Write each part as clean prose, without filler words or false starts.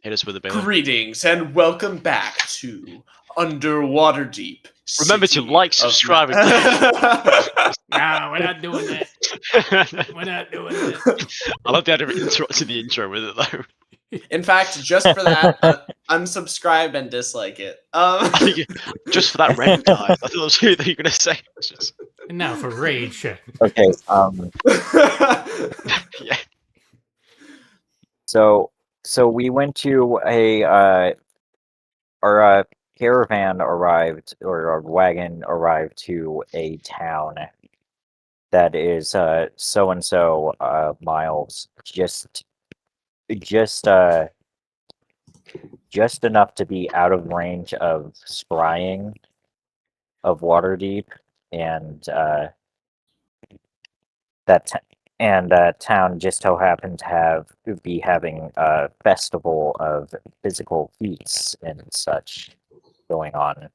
Hit us with it, Bailey. Greetings and welcome back to Waterdeep. Remember to like, subscribe, and No, we're not doing that. We're not doing that. I love the idea of interrupting the intro with it though. In fact, just for that, unsubscribe and dislike it. I think just for that red time. I thought that's what you were gonna say. Just... And now for rage. Okay. Yeah. So we went to our caravan arrived, or our wagon arrived to a town that is so and so miles, just enough to be out of range of scrying of Waterdeep, and that town just so happened to be having a festival of physical feats and such going on.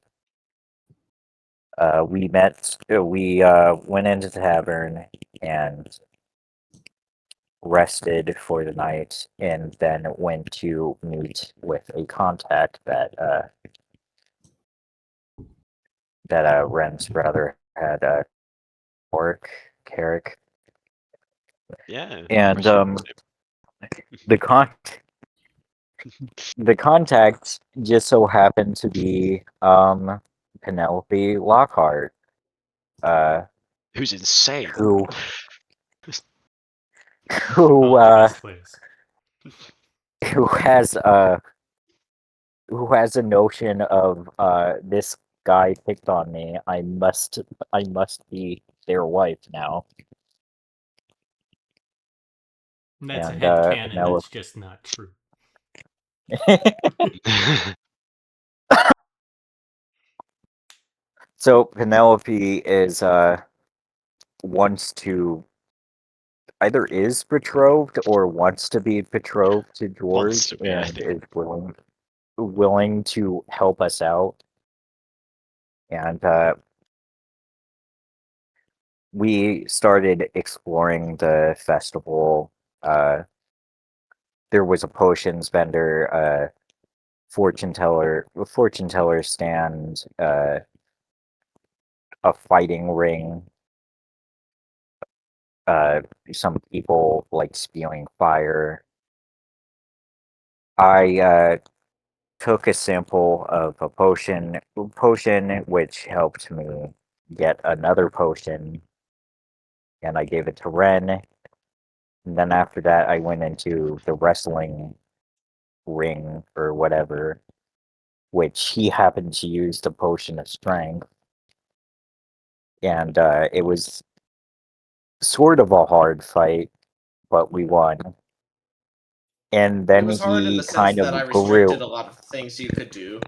We went into the tavern and rested for the night, and then went to meet with a contact that Ren's brother had, Carrick. Yeah. And the contact just so happened to be Penelope Lockhart, who's insane. who has a notion of this guy picked on me. I must be their wife now. That's And, a headcanon. no. That's just not true. So Penelope is wants to either is betrothed or wants to be betrothed to George, and is willing to help us out. And we started exploring the festival. There was a potions vendor, fortune teller stand, a fighting ring, some people like spewing fire. I took a sample of a potion which helped me get another potion, and I gave it to Ren. And then after that, I went into the wrestling ring or whatever, which he happened to use the potion of strength. And it was sort of a hard fight, but we won. And then it was hard in he the sense kind that I of restricted grew. a lot of things you could do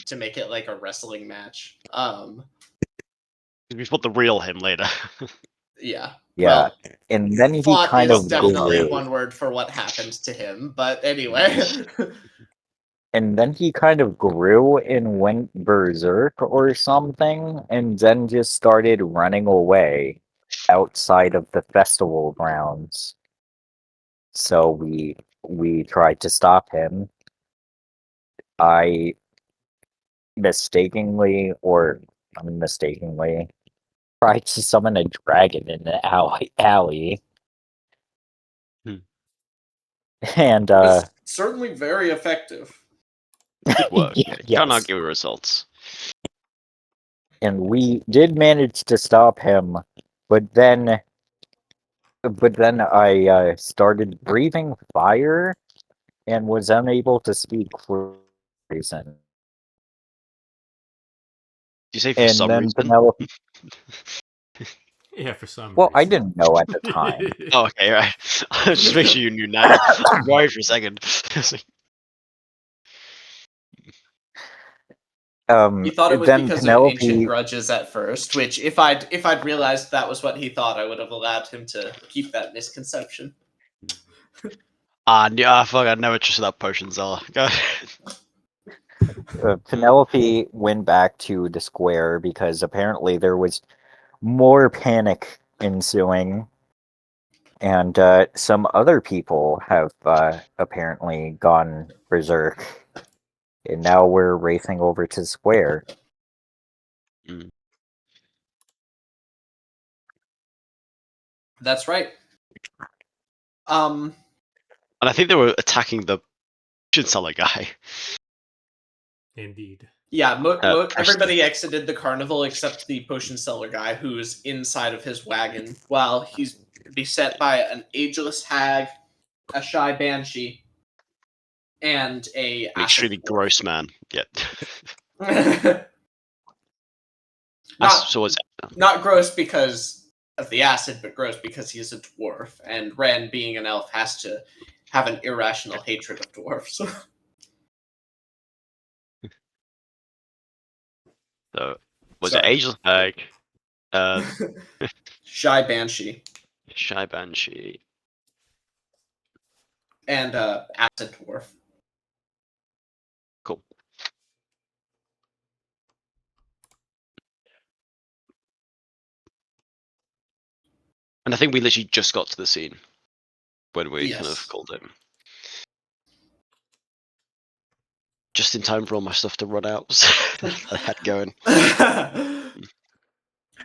to make it like a wrestling match. We spot the real him later. Yeah. Yeah, Well, and then he fought kind is of definitely grew. one word for what happened to him, but anyway. And then he kind of grew and went berserk or something, and then just started running away outside of the festival grounds. So we tried to stop him. I mistakenly or unmistakenly tried to summon a dragon in the alley. Hmm. And It's certainly very effective. Good work. yes. Can't argue with results. And we did manage to stop him, but then I started breathing fire and was unable to speak for reason. Do you say for And some then reason? Penelope. Yeah, for some Well, reason. I didn't know at the time. Oh, okay, right. Just make sure you knew now. I'm worried for a second. He thought it was Then because Penelope, of ancient grudges at first, which if I'd realized that was what he thought, I would have allowed him to keep that misconception. Fuck, I never trusted that potion Zella. Go ahead. Penelope went back to the square because apparently there was more panic ensuing. And some other people have apparently gone berserk. And now we're racing over to Square. That's right. And I think they were attacking the potion seller guy. Indeed. Yeah, Preston. everybody exited the carnival except the potion seller guy, who's inside of his wagon, while he's beset by an ageless hag, a shy banshee, and An extremely gross man. Yeah. So not gross because of the acid, but gross because he's a dwarf, and Ren, being an elf, has to have an irrational hatred of dwarfs. So was Sorry. it Angel Hag, Shy banshee Shy Banshee? and acid dwarf. Cool. And I think we literally just got to the scene when we kind Yes. of called him. Just in time for all my stuff to run out. I had going.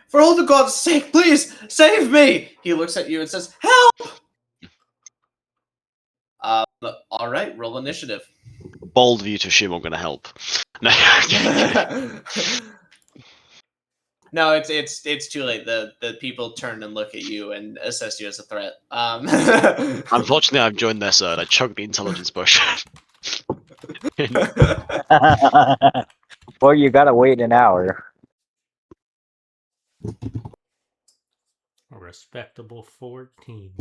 For all the gods' sake, please save me! He looks at you and says, "Help!" All right, roll initiative. Bold of you to assume I'm going to help. No. No, it's too late. The people turn and look at you and assess you as a threat. Unfortunately, I've joined their side. I chugged the intelligence bush. Well, you gotta wait an hour. A respectable 14.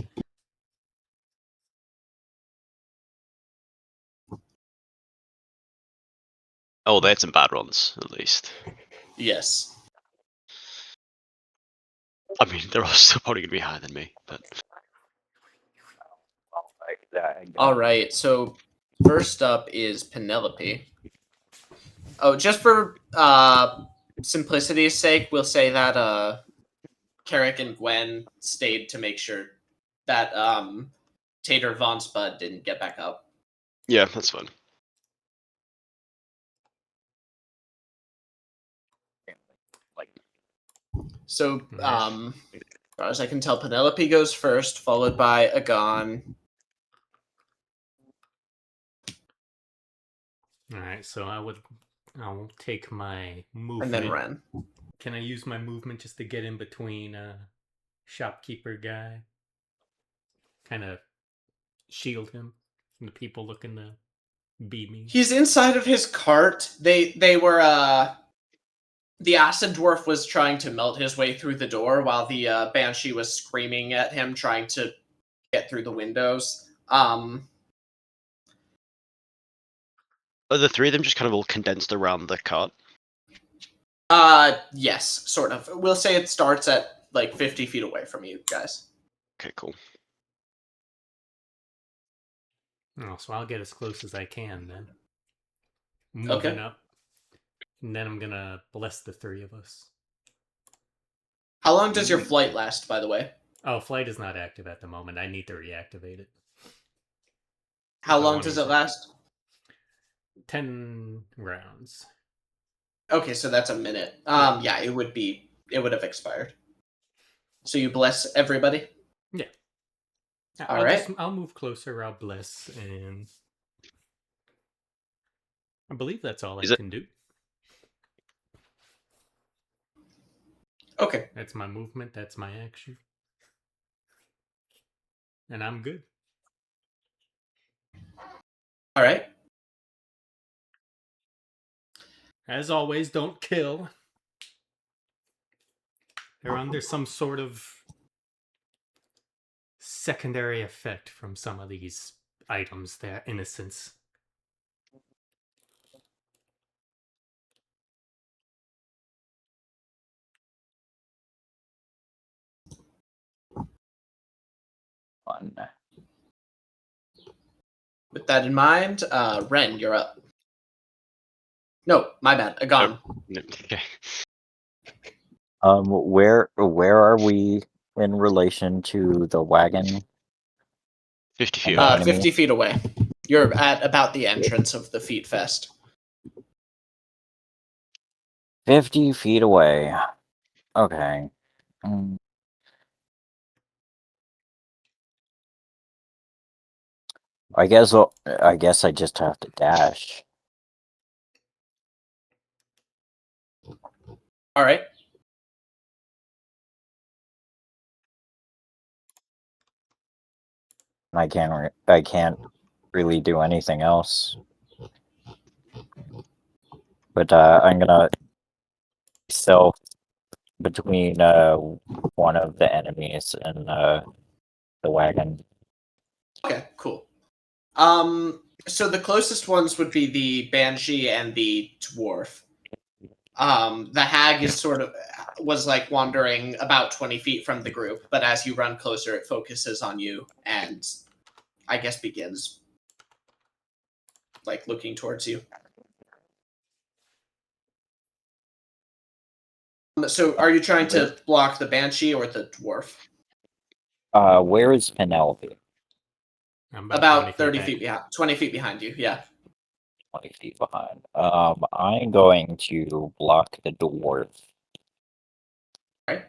Oh, they had some bad runs, at least. Yes. I mean, they're all still probably going to be higher than me, but... All right. So first up is Penelope. Oh, just for simplicity's sake, we'll say that Carrick and Gwen stayed to make sure that Tater Von Spud didn't get back up. Yeah, that's fine. So, Nice. as far as I can tell, Penelope goes first, followed by Agon. Alright, so I'll take my movement. And then Ren. Can I use my movement just to get in between shopkeeper guy? Kind of shield him from the people looking to beat me. He's inside of his cart. They were the acid dwarf was trying to melt his way through the door while the banshee was screaming at him, trying to get through the windows. Are the three of them just kind of all condensed around the cart? Yes, sort of. We'll say it starts at like 50 feet away from you guys. Okay, cool. Oh, so I'll get as close as I can then. Okay. Moving up. And then I'm gonna bless the three of us. How long does your flight last, by the way? Oh, flight is not active at the moment. I need to reactivate it. How So long does it last? 10 rounds. Okay, so that's a minute. Yeah, it would have expired. So you bless everybody? Yeah. All right. I'll move closer, I'll bless, and I believe that's all I can do. Okay. That's my movement, that's my action. And I'm good. All right. As always, don't kill. They're under some sort of secondary effect from some of these items, their innocence. Fun. With that in mind, Ren, you're up. No, my bad. Agon. Okay. Where are we in relation to the wagon? 50 feet And away. enemy? 50 feet away. You're at about the entrance of the Feet Fest. 50 feet away. Okay. I guess I just have to dash. All right. I can't really do anything else. But I'm gonna stealth between one of the enemies and the wagon. Okay, cool. So the closest ones would be the Banshee and the Dwarf. The Hag was like wandering about 20 feet from the group, but as you run closer, it focuses on you and I guess begins like looking towards you. So are you trying to block the Banshee or the Dwarf? Where is Penelope? I'm About 20 30 back. feet behind, 20 feet behind you, yeah. 20 feet behind. I'm going to block the dwarf. Right.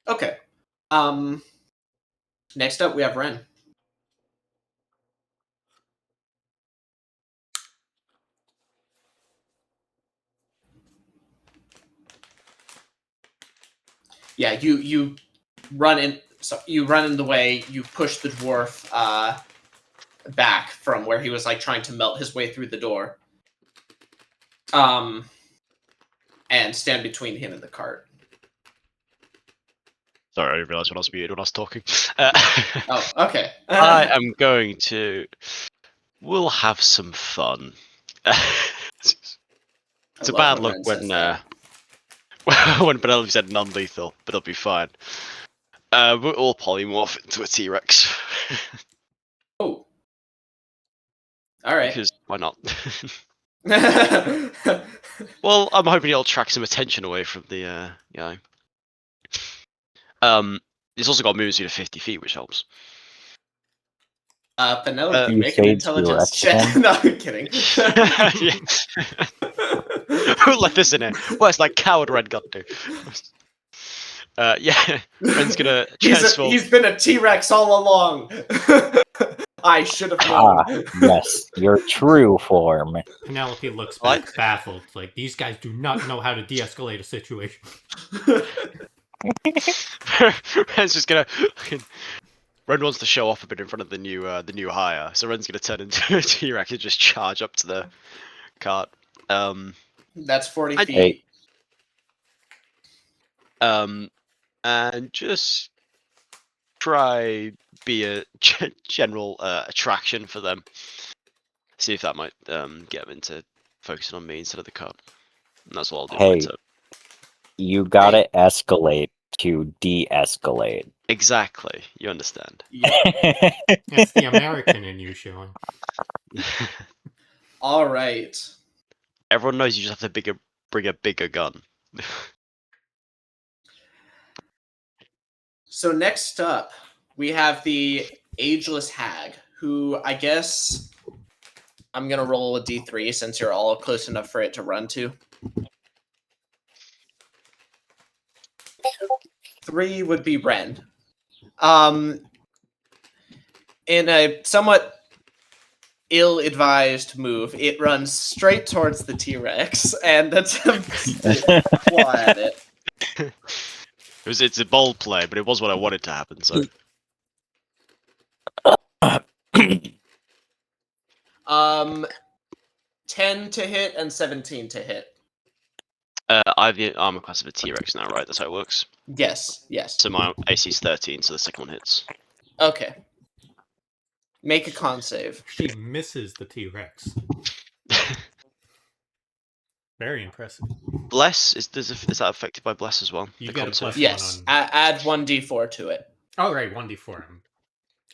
Okay. Next up we have Ren. Yeah, you run in. So you run in the way. You push the dwarf back from where he was like trying to melt his way through the door. And stand between him and the cart. Sorry, I didn't realise when I was muted when I was talking. Oh, okay. I am going to. We'll have some fun. It's a bad look when when Penelope said non-lethal, but it'll be fine. We'll all polymorph into a T-Rex. Oh. All right. Because why not? Well, I'm hoping it'll attract some attention away from the guy. It's also got a movement speed of 50 feet, which helps. Penelope, You make an say intelligence T-Rex check. No, I'm kidding. Who let this in here? Well, it's like coward Red got to. Yeah, Ren's gonna transform. He's been a T-Rex all along. I should have Ah, known. yes, your true form. Penelope looks Like- back, baffled. Like, these guys do not know how to de-escalate a situation. Ren's just gonna. Ren wants to show off a bit in front of the new hire, so Ren's gonna turn into a T-Rex and just charge up to the cart. That's 40 feet. Hey. And just try be a general attraction for them. See if that might get them into focusing on me instead of the cart. And that's what I'll do. Hey. My turn. You gotta escalate to de-escalate. Exactly. You understand. That's the American in you showing. All right. Everyone knows you just have to bring a bigger gun. So next up, we have the Ageless Hag, who I guess I'm gonna roll a d3 since you're all close enough for it to run to. 3 would be Ren. In a somewhat ill-advised move, it runs straight towards the T-Rex and attempts to claw at it. It's a bold play, but it was what I wanted to happen. So 10 to hit and 17 to hit. I have the armor class of a T-Rex now, right? That's how it works. Yes. So my AC is 13, so the second one hits. Okay. Make a con save. She misses the T-Rex. Very impressive. Bless is that affected by bless as well? You The get a con save? plus Yes. one on. Add 1d4 to it. Oh right, 1d4. I'm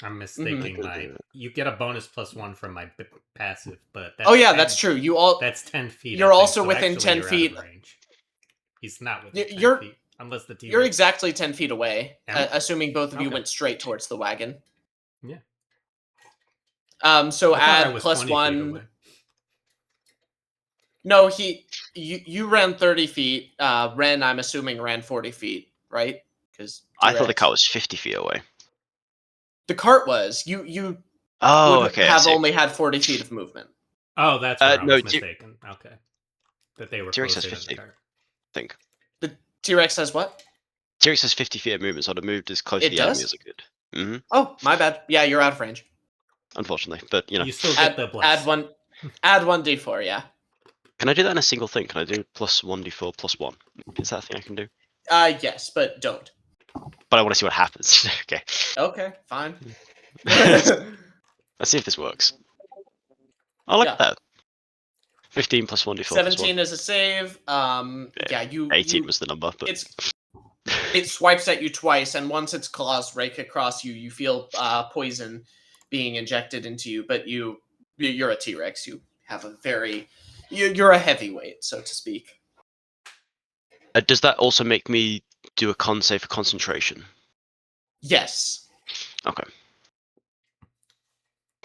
Mm-hmm. mistaking my. You get a bonus +1 from my passive, but that's Oh yeah, 10, that's true. You all That's 10 feet. You're I think, also so within actually 10 you're feet. Out of range. He's not within 10 You're feet unless the T. you're exactly 10 feet away, Am I? assuming both of you Okay. went straight towards the wagon. Yeah. So I thought I add was plus 20 feet 1. away. No, you ran 30 feet. Ren, I'm assuming, ran 40 feet, right? Because I thought the car was 50 feet away. the cart was. You Oh, would okay. I have see. only had 40 feet of movement. Oh, that's where I no, was mistaken. Okay. That they were T-Rex closer has to the 50. car. I think The T-Rex has what? T-Rex has 50 feet of movement, so I'd have moved as close to It the enemy does? as I could. Mm-hmm. Oh, my bad. Yeah, you're out of range. Unfortunately, but you know. You still get the bless. Add 1d4, yeah. Can I do that in a single thing? Can I do plus 1d4 plus 1? Is that a thing I can do? Yes, but don't. But I want to see what happens. Okay. Okay, fine. Let's see if this works. Oh, look Yeah. at that. 15 plus 1d4 plus 1. 17 is a save. Yeah, 18 was the number, but it swipes at you twice, and once its claws rake across you, you feel poison being injected into you. But you're a T-Rex. You have a you're a heavyweight, so to speak. does that also make me do a con save for concentration? Yes. Okay.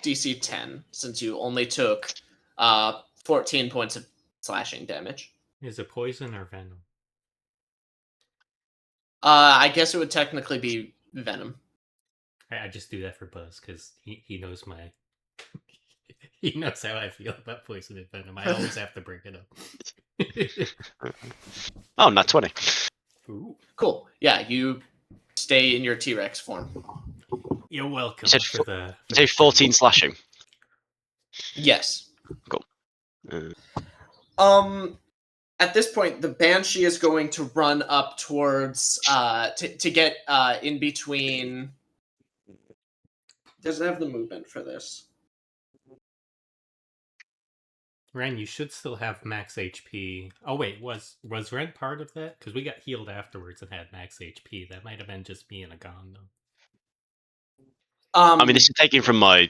DC 10, since you only took 14 points of slashing damage. Is it poison or venom? I guess it would technically be venom. I just do that for Buzz because he knows my. He knows how I feel about poison and venom. I always have to bring it up. Oh, not 20. Ooh. Cool. Yeah, you stay in your T-Rex form. You're welcome. You said for the. You say 14 slashing. Yes. Cool. At this point, the Banshee is going to run up towards to get in between. Doesn't have the movement for this. Ren, you should still have max HP. Oh wait, was Ren part of that? Because we got healed afterwards and had max HP. That might have been just me and a gun, though. I mean, this is taken from my.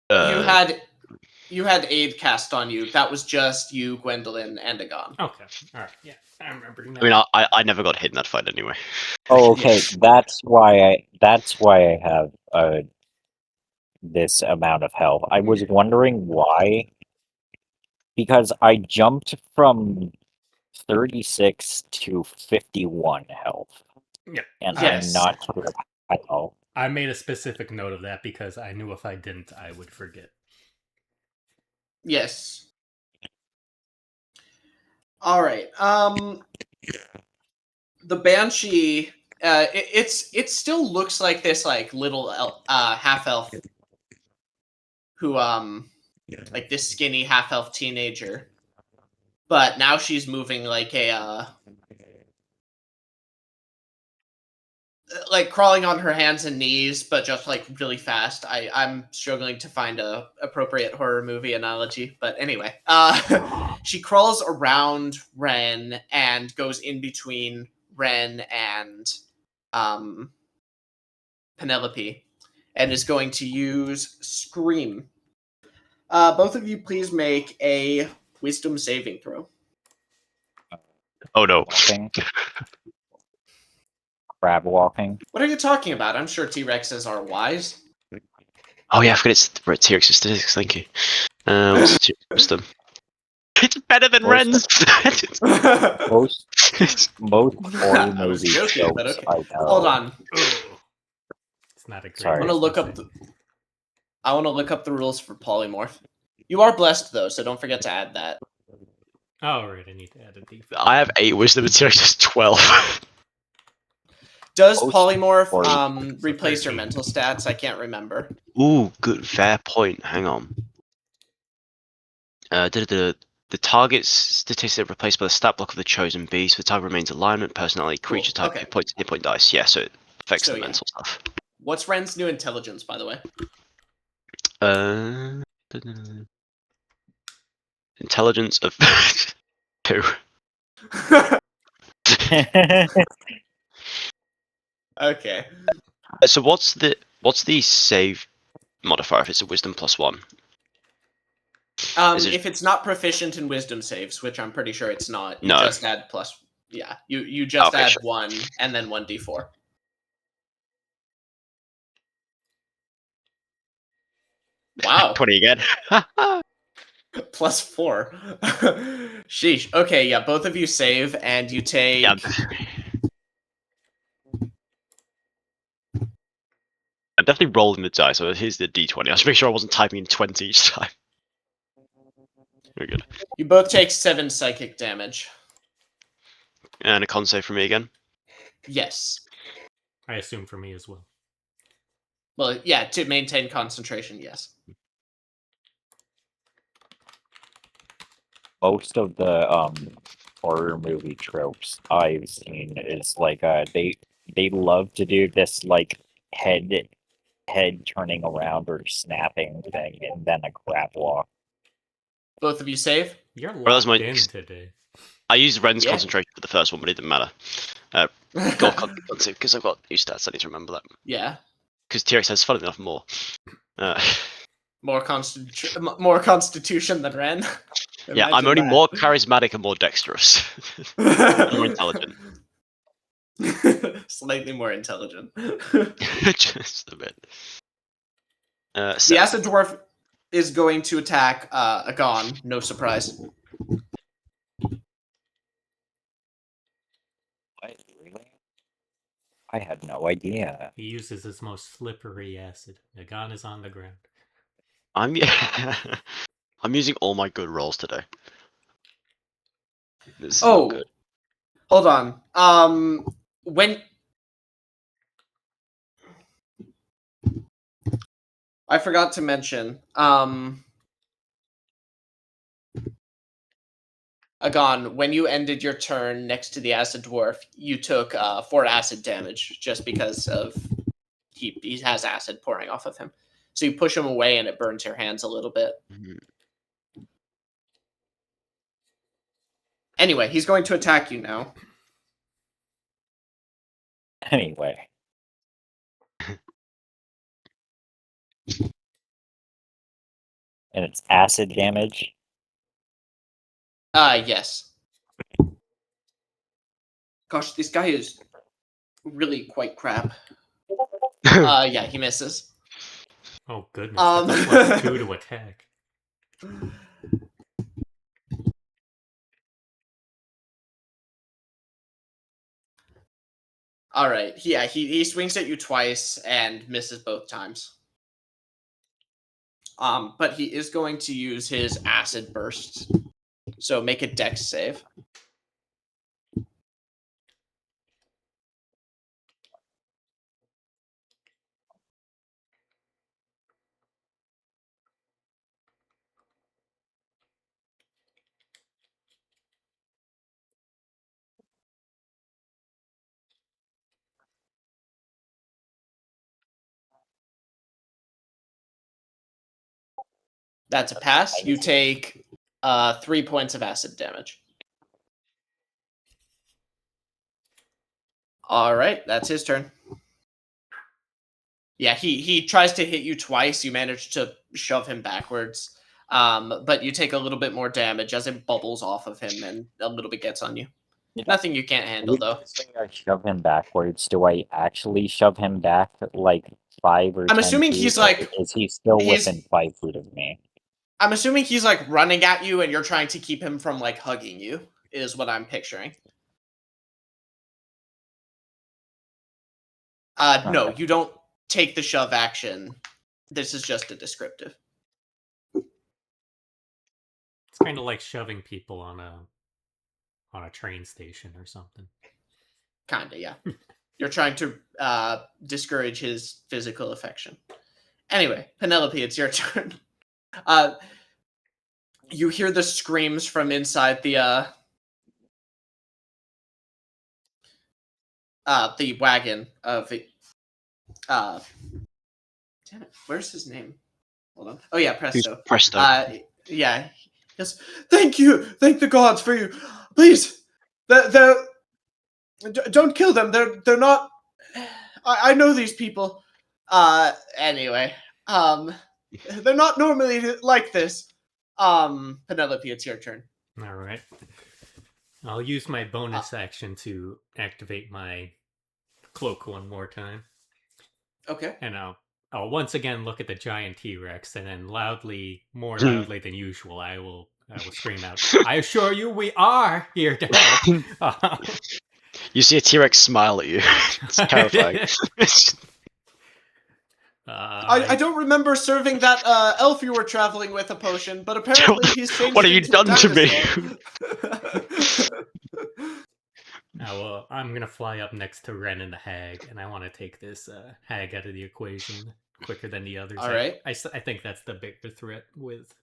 You had aid cast on you. That was just you, Gwendolyn, and Agon. Okay, all right, yeah, I remember. I mean, I never got hit in that fight anyway. Oh, okay. That's why I have this amount of health. I was wondering why. Because I jumped from 36 to 51 health. Yeah. And Yes. I'm not sure how. I made a specific note of that because I knew if I didn't, I would forget. Yes. All right. The Banshee. It still looks like this little half elf who like this skinny half elf teenager, but now she's moving like a like crawling on her hands and knees, but just like really fast. I'm struggling to find a appropriate horror movie analogy, but anyway, she crawls around Ren and goes in between Ren and Penelope, and is going to use Scream. Both of you, please make a Wisdom saving throw. Oh no. Walking. Crab walking. What are you talking about? I'm sure T-Rexes are wise. Oh yeah, I forgot it's T-Rex statistics. Thank you. What's the wisdom? It's better than Ren's. Most horror I was movie joking, but tropes okay. I know. Hold on. It's not a great. Sorry. I want to look up. I want to look up the rules for polymorph. You are blessed though, so don't forget to add that. Oh right, I need to add a D4. I have 8 wisdom and T-Rex has 12. Does Most polymorph horror- replace your 13. mental stats? I can't remember. Ooh, good, fair point. Hang on. The target's statistics are replaced by the stat block of the chosen beast. The target remains alignment, personality, creature Cool, type, okay. hit point dice. Yeah, so it affects So, the yeah. mental stuff. What's Ren's new intelligence, by the way? Intelligence of 2. Okay. So what's the save modifier if it's a wisdom +1? Is it If it's not proficient in wisdom saves, which I'm pretty sure it's not, you No. just add plus. Yeah, you just Okay, add sure. 1 and then 1d4. Wow. 20 again? Plus 4. Sheesh. Okay, yeah, both of you save and you take. Yeah, I'm definitely rolling the die, so here's the d20. I should make sure I wasn't typing in 20 each time. Very good. You both take 7 psychic damage. And a con save from me again. Yes. I assume for me as well. Well, yeah, to maintain concentration, yes. Most of the horror movie tropes I've seen is like they love to do this like head turning around or snapping thing and then a crab walk. Both of you save? You're Well, that's locked my- in today. I used Ren's Yeah. concentration for the first one, but it didn't matter. Got con save because I've got new stats. I need to remember that. Yeah. Because T-Rex has, funnily enough, more. More constitution than Ren. Yeah, I'm Imagine only that. more charismatic and more dexterous. And more intelligent. Slightly more intelligent. Just a bit. The So, acid dwarf is going to attack Agon. No surprise. What, really? I had no idea. He uses his most slippery acid. Nagan is on the ground. I'm using all my good rolls today. This is not good. Hold on. When I forgot to mention, Agon, when you ended your turn next to the acid dwarf, you took 4 acid damage just because of he has acid pouring off of him. So you push him away and it burns your hands a little bit. Mhm. Anyway, he's going to attack you now. Anyway. And it's acid damage. Yes. Gosh, this guy is really quite crap. Yeah, he misses. Oh goodness, that's a +2 to attack. All right. Yeah, he swings at you twice and misses both times. But he is going to use his acid burst. So make a dex save. That's a pass. You take 3 points of acid damage. All right, that's his turn. Yeah, he tries to hit you twice. You manage to shove him backwards. But you take a little bit more damage as it bubbles off of him and a little bit gets on you. Nothing you can't handle, though. When you say I shove him backwards, do I actually shove him back like 5 or 10 I'm assuming feet, he's or like- is he still he's- within 5 feet of me? I'm assuming he's like running at you and you're trying to keep him from like hugging you, is what I'm picturing. No, Okay. you don't take the shove action. This is just a descriptive. It's kind of like shoving people on a train station or something. Kinda, yeah. You're trying to discourage his physical affection. Anyway, Penelope, it's your turn. You hear the screams from inside the wagon of damn it, where's his name? Hold on. Oh yeah, Who's Presto. Presto? Yeah, Yes. Thank you. Thank the gods for you. Please. They're don't kill them. They're not. I know these people. Anyway. They're not normally like this. Penelope, it's your turn. All right. I'll use my bonus action to activate my cloak one more time. Okay. And I'll once again look at the giant T-Rex, and then more loudly than usual, I will scream out, "I assure you, we are here to help." You see a T-Rex smile at you. It's terrifying. I don't remember serving that elf you were traveling with a potion, but apparently he's changed What have you into done a to me? I'm gonna fly up next to Ren and the hag, and I want to take this hag out of the equation quicker than the others. All right. I think that's the bigger threat with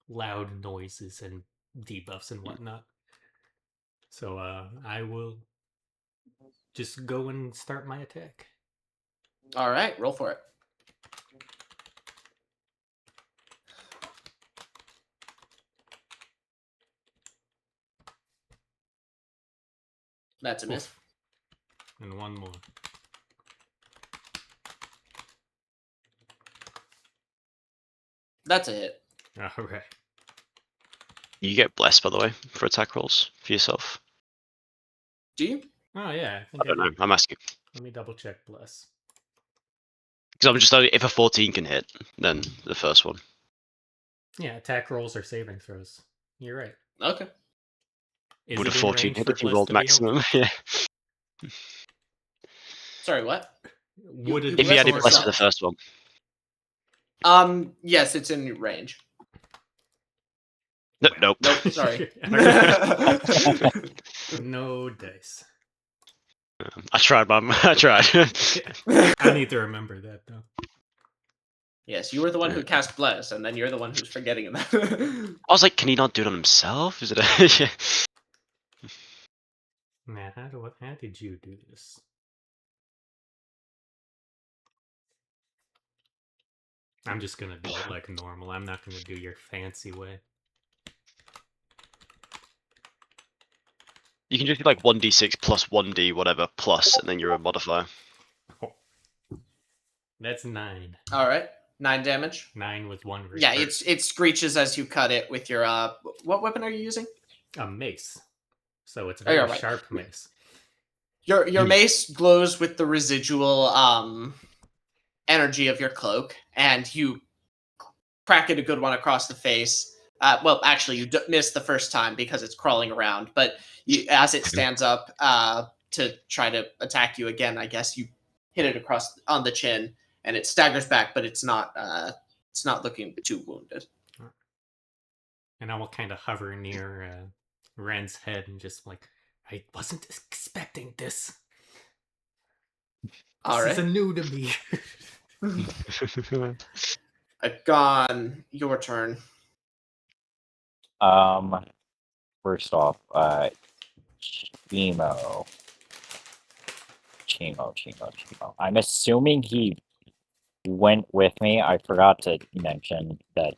loud noises and debuffs and whatnot. So I will just go and start my attack. All right, roll for it. That's a miss. Oof. And one more. That's a hit. All right. You get blessed, by the way, for attack rolls for yourself. Do you? Oh yeah, I don't know. I'm asking. Let me double check bless. Because I'm just if a 14 can hit, then the first one. Yeah, attack rolls or saving throws. You're right. Okay. Is Would a it in 14 range hit for if you bless rolled to be helpful? maximum? Yeah. Sorry, what? Would You it If he had it bless blessed for the yourself. first one. Yes, it's in range. Nope. Nope, sorry. No dice. I tried, Mum. I tried. I need to remember that though. Yes, you were the one who cast bless, and then you're the one who's forgetting that. I was like, can he not do it on himself? Is it a... Yeah. Man, how did you do this? I'm just gonna do it like normal. I'm not gonna do your fancy way. You can just do like 1d6 plus 1d whatever plus, and then you're a modifier. Oh. That's 9. All right, 9 damage. 9 with 1 Yeah, hurt. it screeches as you cut it with your What weapon are you using? A mace. So it's a Oh, yeah, very right. sharp mace. Your mace glows with the residual energy of your cloak, and you crack it a good one across the face. Well, actually, you miss the first time because it's crawling around, but as it stands up to try to attack you again, I guess you hit it across on the chin, and it staggers back, but it's not looking too wounded. And I will kind of hover near Ren's head and just like, I wasn't expecting this. All This right, is new to me. Gone. Your turn. First off, Chimo. I'm assuming he went with me. I forgot to mention that.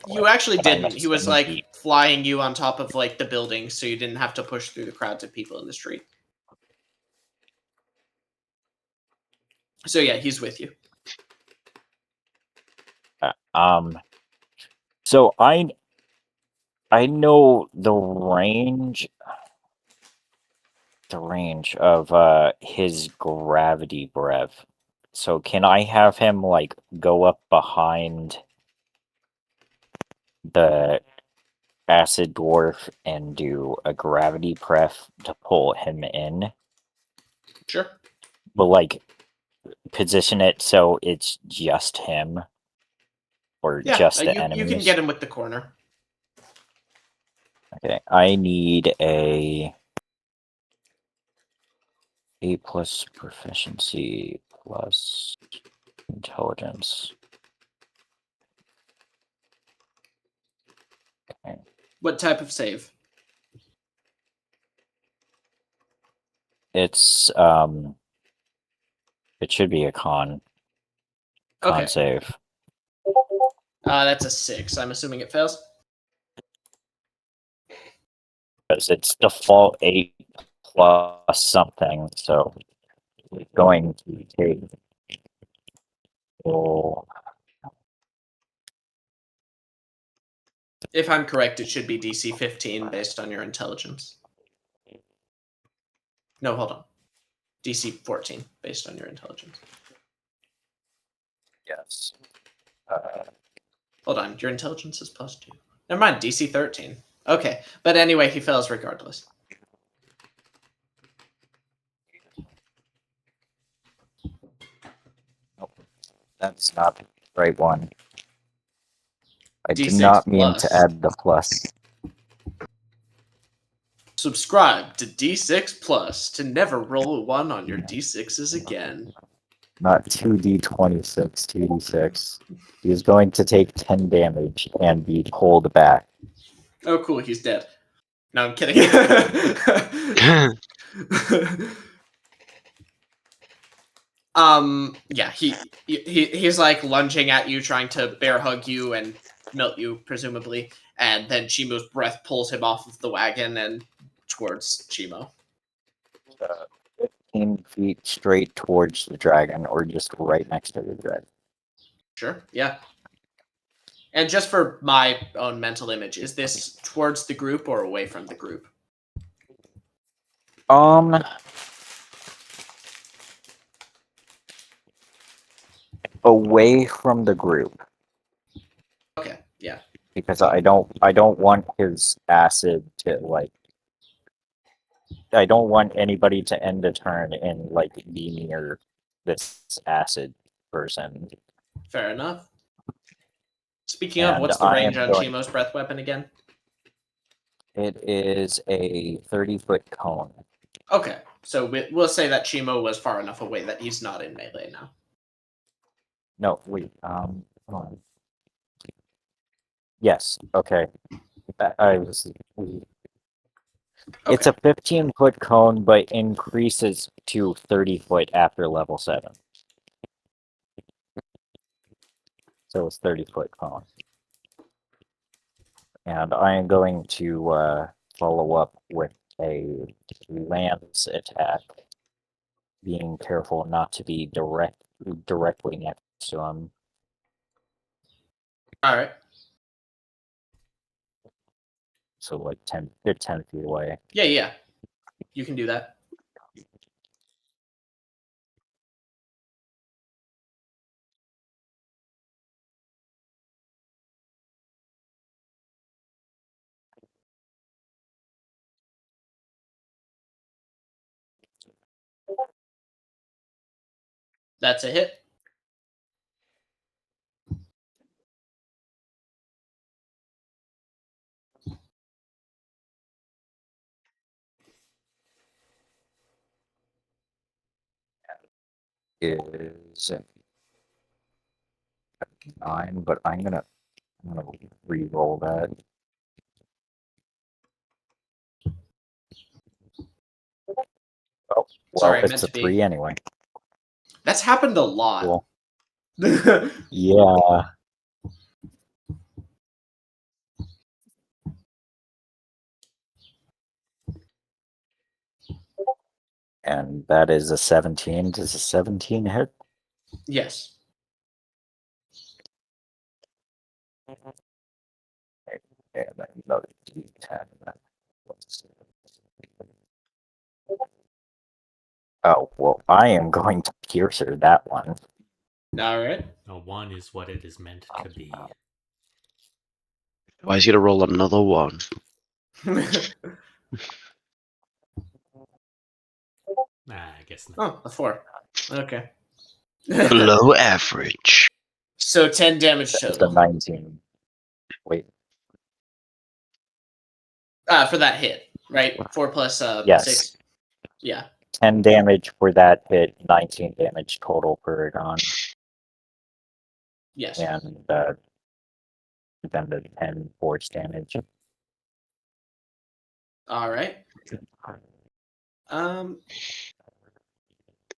You actually but I'm didn't. He was assuming like flying you on top of like the building, so you didn't have to push through the crowds of people in the street. So yeah, he's with you. So I know the range of his gravity breath. So can I have him like go up behind the acid dwarf and do a gravity breath to pull him in? Sure. But like position it so it's just him or Yeah, just the you enemies. can get him with the corner. Okay, I need a plus proficiency plus intelligence. Okay. What type of save? It's it should be a con Okay. save. That's a 6. I'm assuming it fails. because it's default 8 plus something, so it's going to take. Oh, If I'm correct, it should be DC 15 based on your intelligence. No, hold on. DC 14 based on your intelligence. yes. Hold on, your intelligence is +2. Never mind, DC 13. Okay, but anyway, he fails regardless. That's not the right one. I did D6 not mean plus. to add the plus. Subscribe to D6 Plus to never roll a 1 on your D6s again. Not 2d26, 2d6. He is going to take 10 damage and be pulled back. Oh, cool, he's dead. No, I'm kidding. Yeah, he's like lunging at you, trying to bear hug you and melt you, presumably. And then Chimo's breath pulls him off of the wagon and towards Chimo. 15 feet straight towards the dragon, or just right next to the dragon. Sure, yeah. And just for my own mental image, is this towards the group or away from the group? Away from the group, Okay, yeah. because I don't want his acid to like. I don't want anybody to end a turn and like be near this acid person. Fair enough. Speaking of, And what's the I range am on going- Chimo's breath weapon again? It is a 30-foot cone. Okay, so we'll say that Chimo was far enough away that he's not in melee now. No, wait. Hold on. Yes. Okay. I was. It's a 15-foot cone, but increases to 30-foot after level 7. So it's 30-foot cone. And I am going to follow up with a lance attack, being careful not to be directly next to him. All right. So like 10, they're 10 feet away. Yeah. You can do that. That's a hit. Is 9, but I'm gonna re-roll that. Oh, well, Sorry, I meant it's a to be. 3 anyway. That's happened a lot. Cool. Yeah. And that is a 17. Does a 17 hit? Yes. And then another D10. Oh, well, I am going to pierce her that one. All right. A 1 is what it is meant to be. Why is he gonna roll another one? I guess not. Oh, a 4. Okay. Below average. So 10 damage It's a total. 19. Wait, For that hit, right? 4 plus Yes. 6. Yeah. 10 damage for that hit, 19 damage total per gun, Yes. and then the 10 force damage. All right.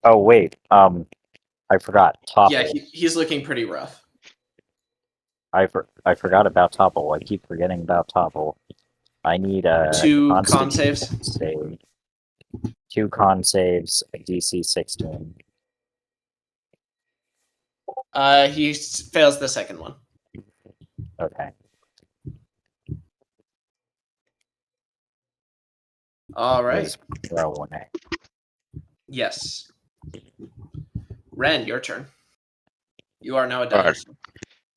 Oh, wait, I forgot. Topple. Yeah, he's looking pretty rough. I forgot about Topple. I keep forgetting about Topple. I need a 2 con Constitution saves. save. 2 con saves, a DC 16. He fails the second one. Okay. All right. Just throw one. Yes. Ren, your turn. You are now a All right. dinosaur.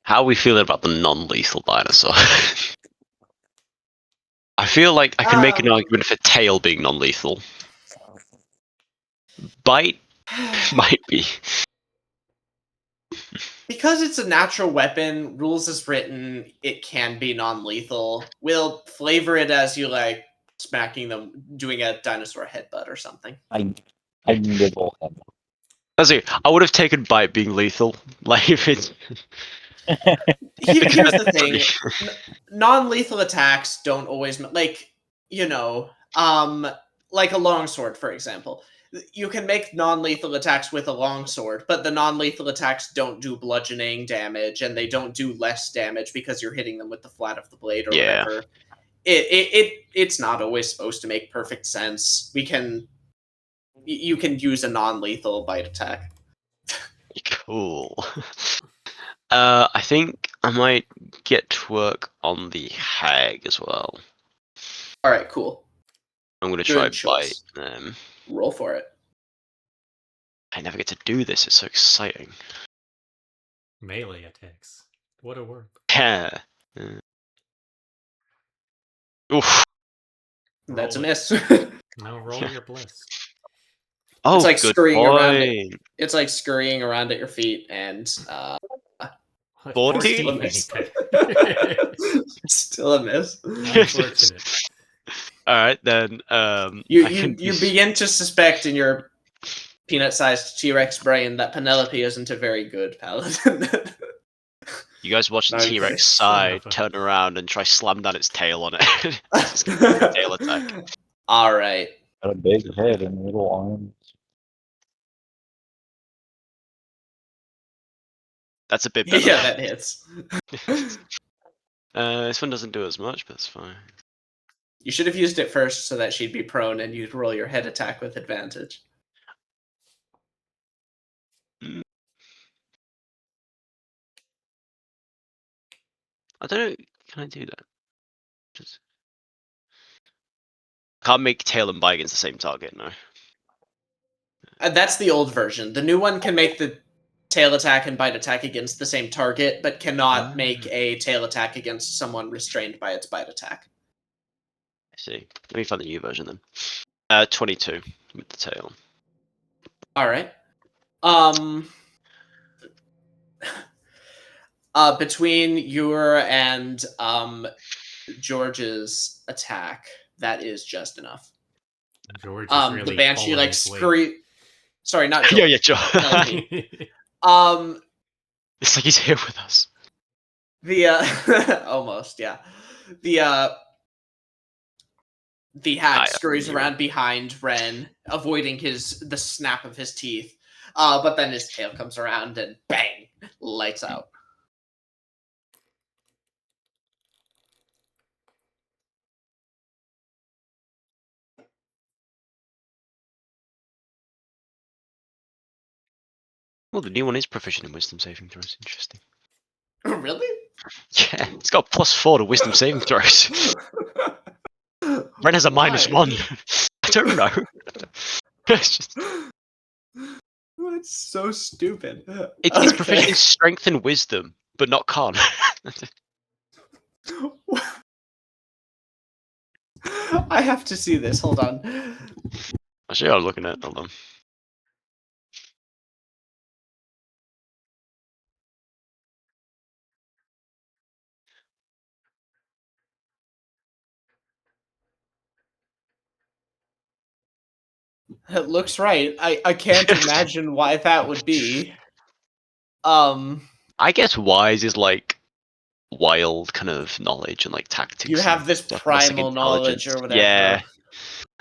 How are we feeling about the non-lethal dinosaur? I feel like I can make an argument for tail being non-lethal. Bite might be. Because it's a natural weapon, rules as written, it can be non-lethal. We'll flavor it as you like smacking them, doing a dinosaur headbutt or something. I nibble him. I would have taken bite being lethal. Like if it's Here's the thing: non-lethal attacks don't always like like a longsword, for example. You can make non-lethal attacks with a longsword, but the non-lethal attacks don't do bludgeoning damage, and they don't do less damage because you're hitting them with the flat of the blade or Yeah. whatever. It's not always supposed to make perfect sense. You can use a non-lethal bite attack. Cool. I think I might get to work on the hag as well. All right, cool. I'm gonna Good try choice. bite them. Roll for it. I never get to do this. It's so exciting. Melee attacks. What a work. Yeah. Oof. That's a Roll it. miss. Now roll your bliss. Oh, It's like good scurrying around point. It's like scurrying around at your feet, and 14? still a miss. Okay. Still a miss. Unfortunate. All right then. You I can you use- begin to suspect in your peanut-sized T-Rex brain that Penelope isn't a very good paladin. You guys watch the Okay. T-Rex Son side, of a- turn around, and try slam down its tail on it. It's gonna be a tail attack. All right. Got a big head and little arms. That's a bit better. Yeah, that hits. This one doesn't do as much, but it's fine. You should have used it first so that she'd be prone and you'd roll your head attack with advantage. I don't know. Can I do that? Just... Can't make tail and bite against the same target, no. That's the old version. The new one can make the tail attack and bite attack against the same target, but cannot make a tail attack against someone restrained by its bite attack. I see. Let me find the new version then. 22 with the tail. All right. Between your and George's attack, that is just enough. George is really The banshee pulling like his weight. scurry. Sorry, not George. Yeah, Joe. Penelope. It's like he's here with us. The almost, yeah. The hag scurries around behind Ren, avoiding the snap of his teeth. But then his tail comes around and bang, lights out. Well, the new one is proficient in wisdom saving throws. Interesting. Really? Yeah, it's got +4 to wisdom saving throws. Ren has a Why? -1. I don't know. It's just... That's so stupid. It's proficient in strength and wisdom, but not con. I have to see this. Hold on. I'll show you what I'm looking at. Hold on. It looks right. I can't imagine why that would be. I guess wise is like wild kind of knowledge and like tactics. You have this stuff, less, like, primal knowledge intelligence. or whatever. Yeah,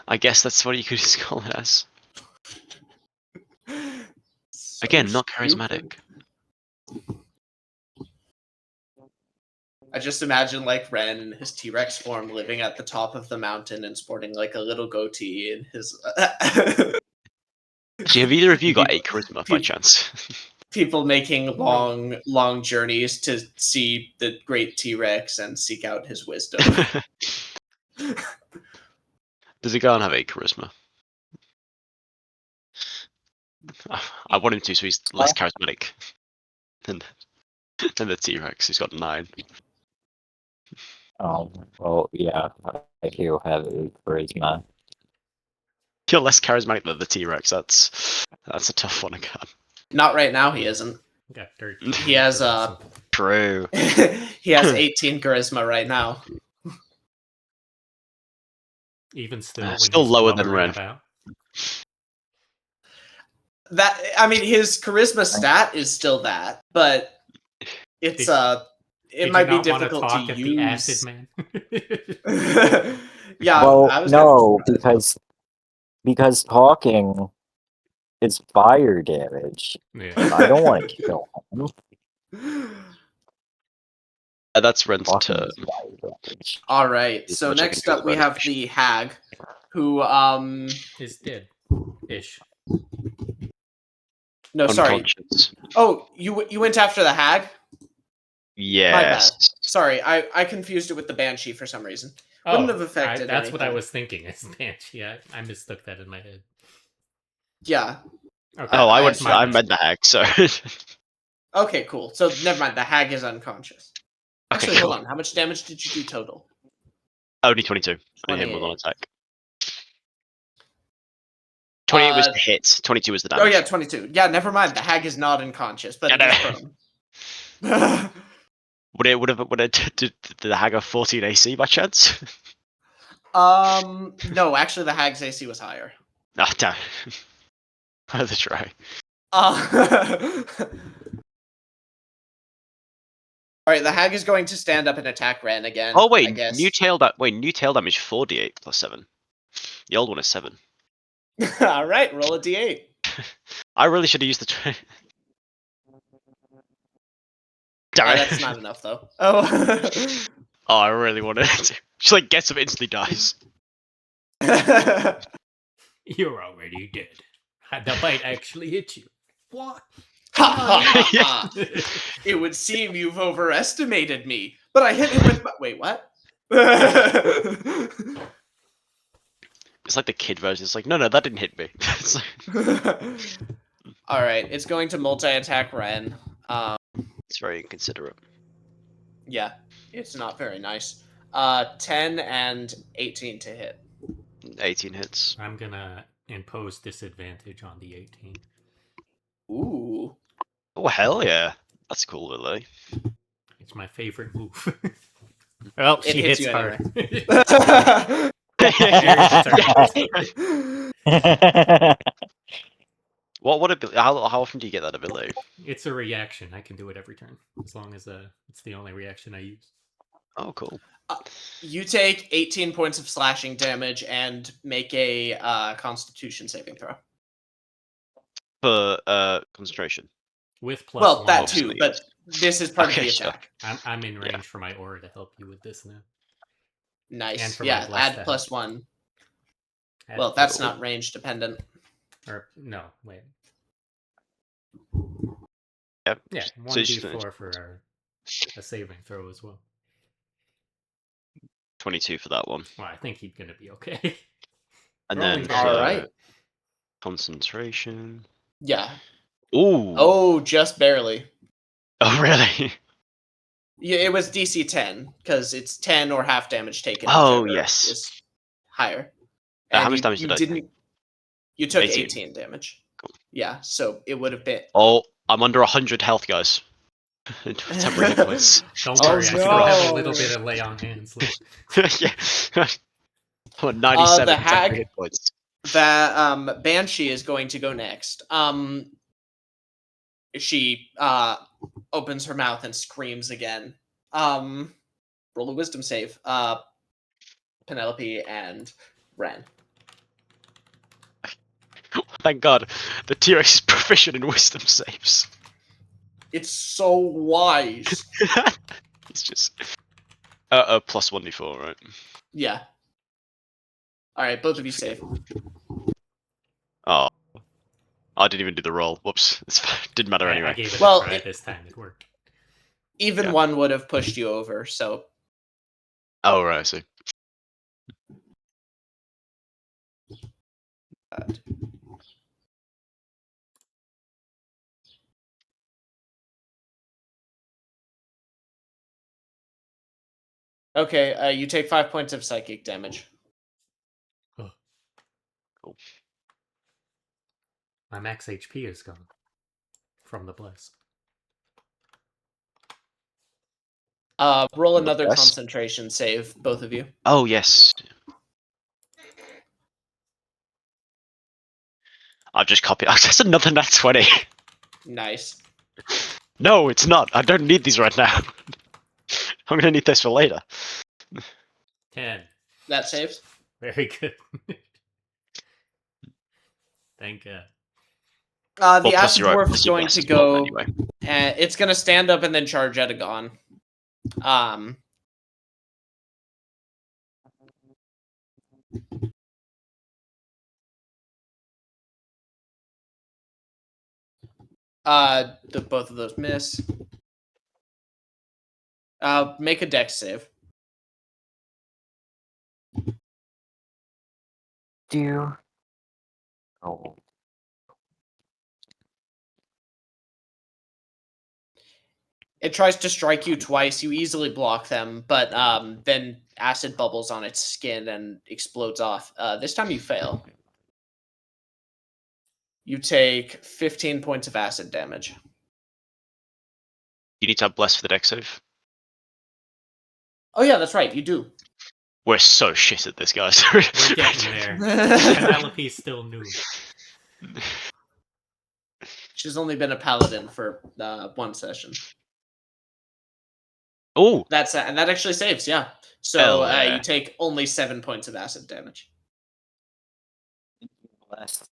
I guess that's what you could just call it as. So Again, not stupid. charismatic. I just imagine like Ren in his T-Rex form living at the top of the mountain and sporting like a little goatee in his. Actually, have either of you got People- 8 charisma by people- chance? People making long journeys to see the great T-Rex and seek out his wisdom. Does he go and have 8 charisma? I want him to, so he's less charismatic than the T-Rex. He's got 9. Well, yeah, I do have a charisma. You're less charismatic than the T-Rex. That's a tough one again. Not right now. He isn't. Got 13. He has True. he has 18 charisma right now. Even still, when still he's lower than blubbering Ren. about. That I mean, his charisma stat is still that, but it's it might be difficult talk to at use. the acid man. Yeah. Well, I was no, gonna be surprised. because talking is fire damage. Yeah. I don't want to kill him. That's Ren's Talking turn. is fire damage. All right. As So much I can next do up, we about it. have the hag, who Is dead. Ish. no, sorry. Unconscious. Oh, you went after the hag? Yes. Sorry, I confused it with the banshee for some reason. Oh, Wouldn't have affected that's what I anything. was thinking. Is Banshee. I mistook that in my head. Yeah. Okay. Oh, I that's went. my I meant the hag. So. Okay, cool. So never mind. The hag is unconscious. Actually, Okay, hold cool. on. How much damage did you do total? Only 22. I hit him with 28. on attack. 28 was Uh, the hit. 22 was the Oh damage. yeah, 22. Yeah, never mind. The hag is not unconscious, but Yeah, it is prone. Did the hag have 14 AC by chance? No, actually, the hag's AC was higher. Ah, damn. I had to try. All right, the hag is going to stand up and attack Ren again. Oh I wait, guess. new tail damage 4d8 plus 7. The old one is 7. All right, roll a d8. I really should have used the. Damn Yeah, it. that's not enough though. Oh. Oh, I really wanted to. Just like gets up, instantly dies. You're already dead. The bite actually hit you. What? Ha ha ha! It would seem you've overestimated me, but I hit him with my... Wait, what? It's like the kid version. It's like, no, that didn't hit me. It's like, All right, it's going to multi-attack Ren. it's very inconsiderate. Yeah, it's not very nice. 10 and 18 to hit. 18 hits. I'm gonna impose disadvantage on the 18. Ooh. Oh hell yeah, that's cool, Lily. It's my favorite move. Well, It she hits hits you hard. What ability? How often do you get that ability? It's a reaction. I can do it every turn, as long as it's the only reaction I use. Oh, cool. You take 18 points of slashing damage and make a Constitution saving throw. For concentration. With plus Well, one. that too, obviously. but this is part Okay, of the sure. attack. I'm in range Yeah. for my aura to help you with this now. And Nice. for my Yeah, bless add that. plus 1. Add Well, plus that's one. not range dependent. Or no, wait. Yep. Yeah, So it's 1d4 for a saving throw as well. 22 for that one. Well, I think he's gonna be okay. And Rolling then very for All right. concentration. Yeah. Ooh. Oh, just barely. Oh, really? Yeah, it was DC 10 because it's 10 or half damage taken. Oh, whichever yes. is higher. How And much damage you did I take? didn't. You took 18. 18 damage. Cool. Yeah, so it would have been. Oh, I'm under 100 health, guys. Temporary hit points. Don't Oh, worry, I still have a no. little bit of lay on hands left. Yeah. I'm at 97 The temporary hag- hit points. The Banshee is going to go next. She opens her mouth and screams again. Roll a wisdom save. Penelope and Ren. Thank God. The T-Rex is proficient in wisdom saves. It's so wise. It's just plus 1d4, right? Yeah. All right, both of you save. Oh, I didn't even do the roll. Whoops. It's fine. Didn't matter I anyway. gave it Well, a try this time. It worked. Even Yeah. one would have pushed you over, so Oh, right, I see. okay. You take 5 points of psychic damage. Oh. Cool. My max HP is gone from the bless. Roll The another bless? concentration save, both of you. Oh, yes. I've just copied. That's another nat 20. Nice. No, it's not. I don't need these right now. I'm gonna need this for later. 10. That saves. Very good. Thank God. The Well, plus acid your dwarf is plus your going bless to as well, go. anyway. It's going to stand up and then charge Edagon. Both of those miss. Make a dex save. Oh, It tries to strike you twice. You easily block them, but then acid bubbles on its skin and explodes off. This time you fail. You take 15 points of acid damage. You need to have bless for the deck save. Oh yeah, that's right. You do. We're so shit at this, guys. We're getting there. Penelope's still new. She's only been a paladin for one session. Oh, And that actually saves. Yeah. So hell yeah. you take only 7 points of acid damage. bless.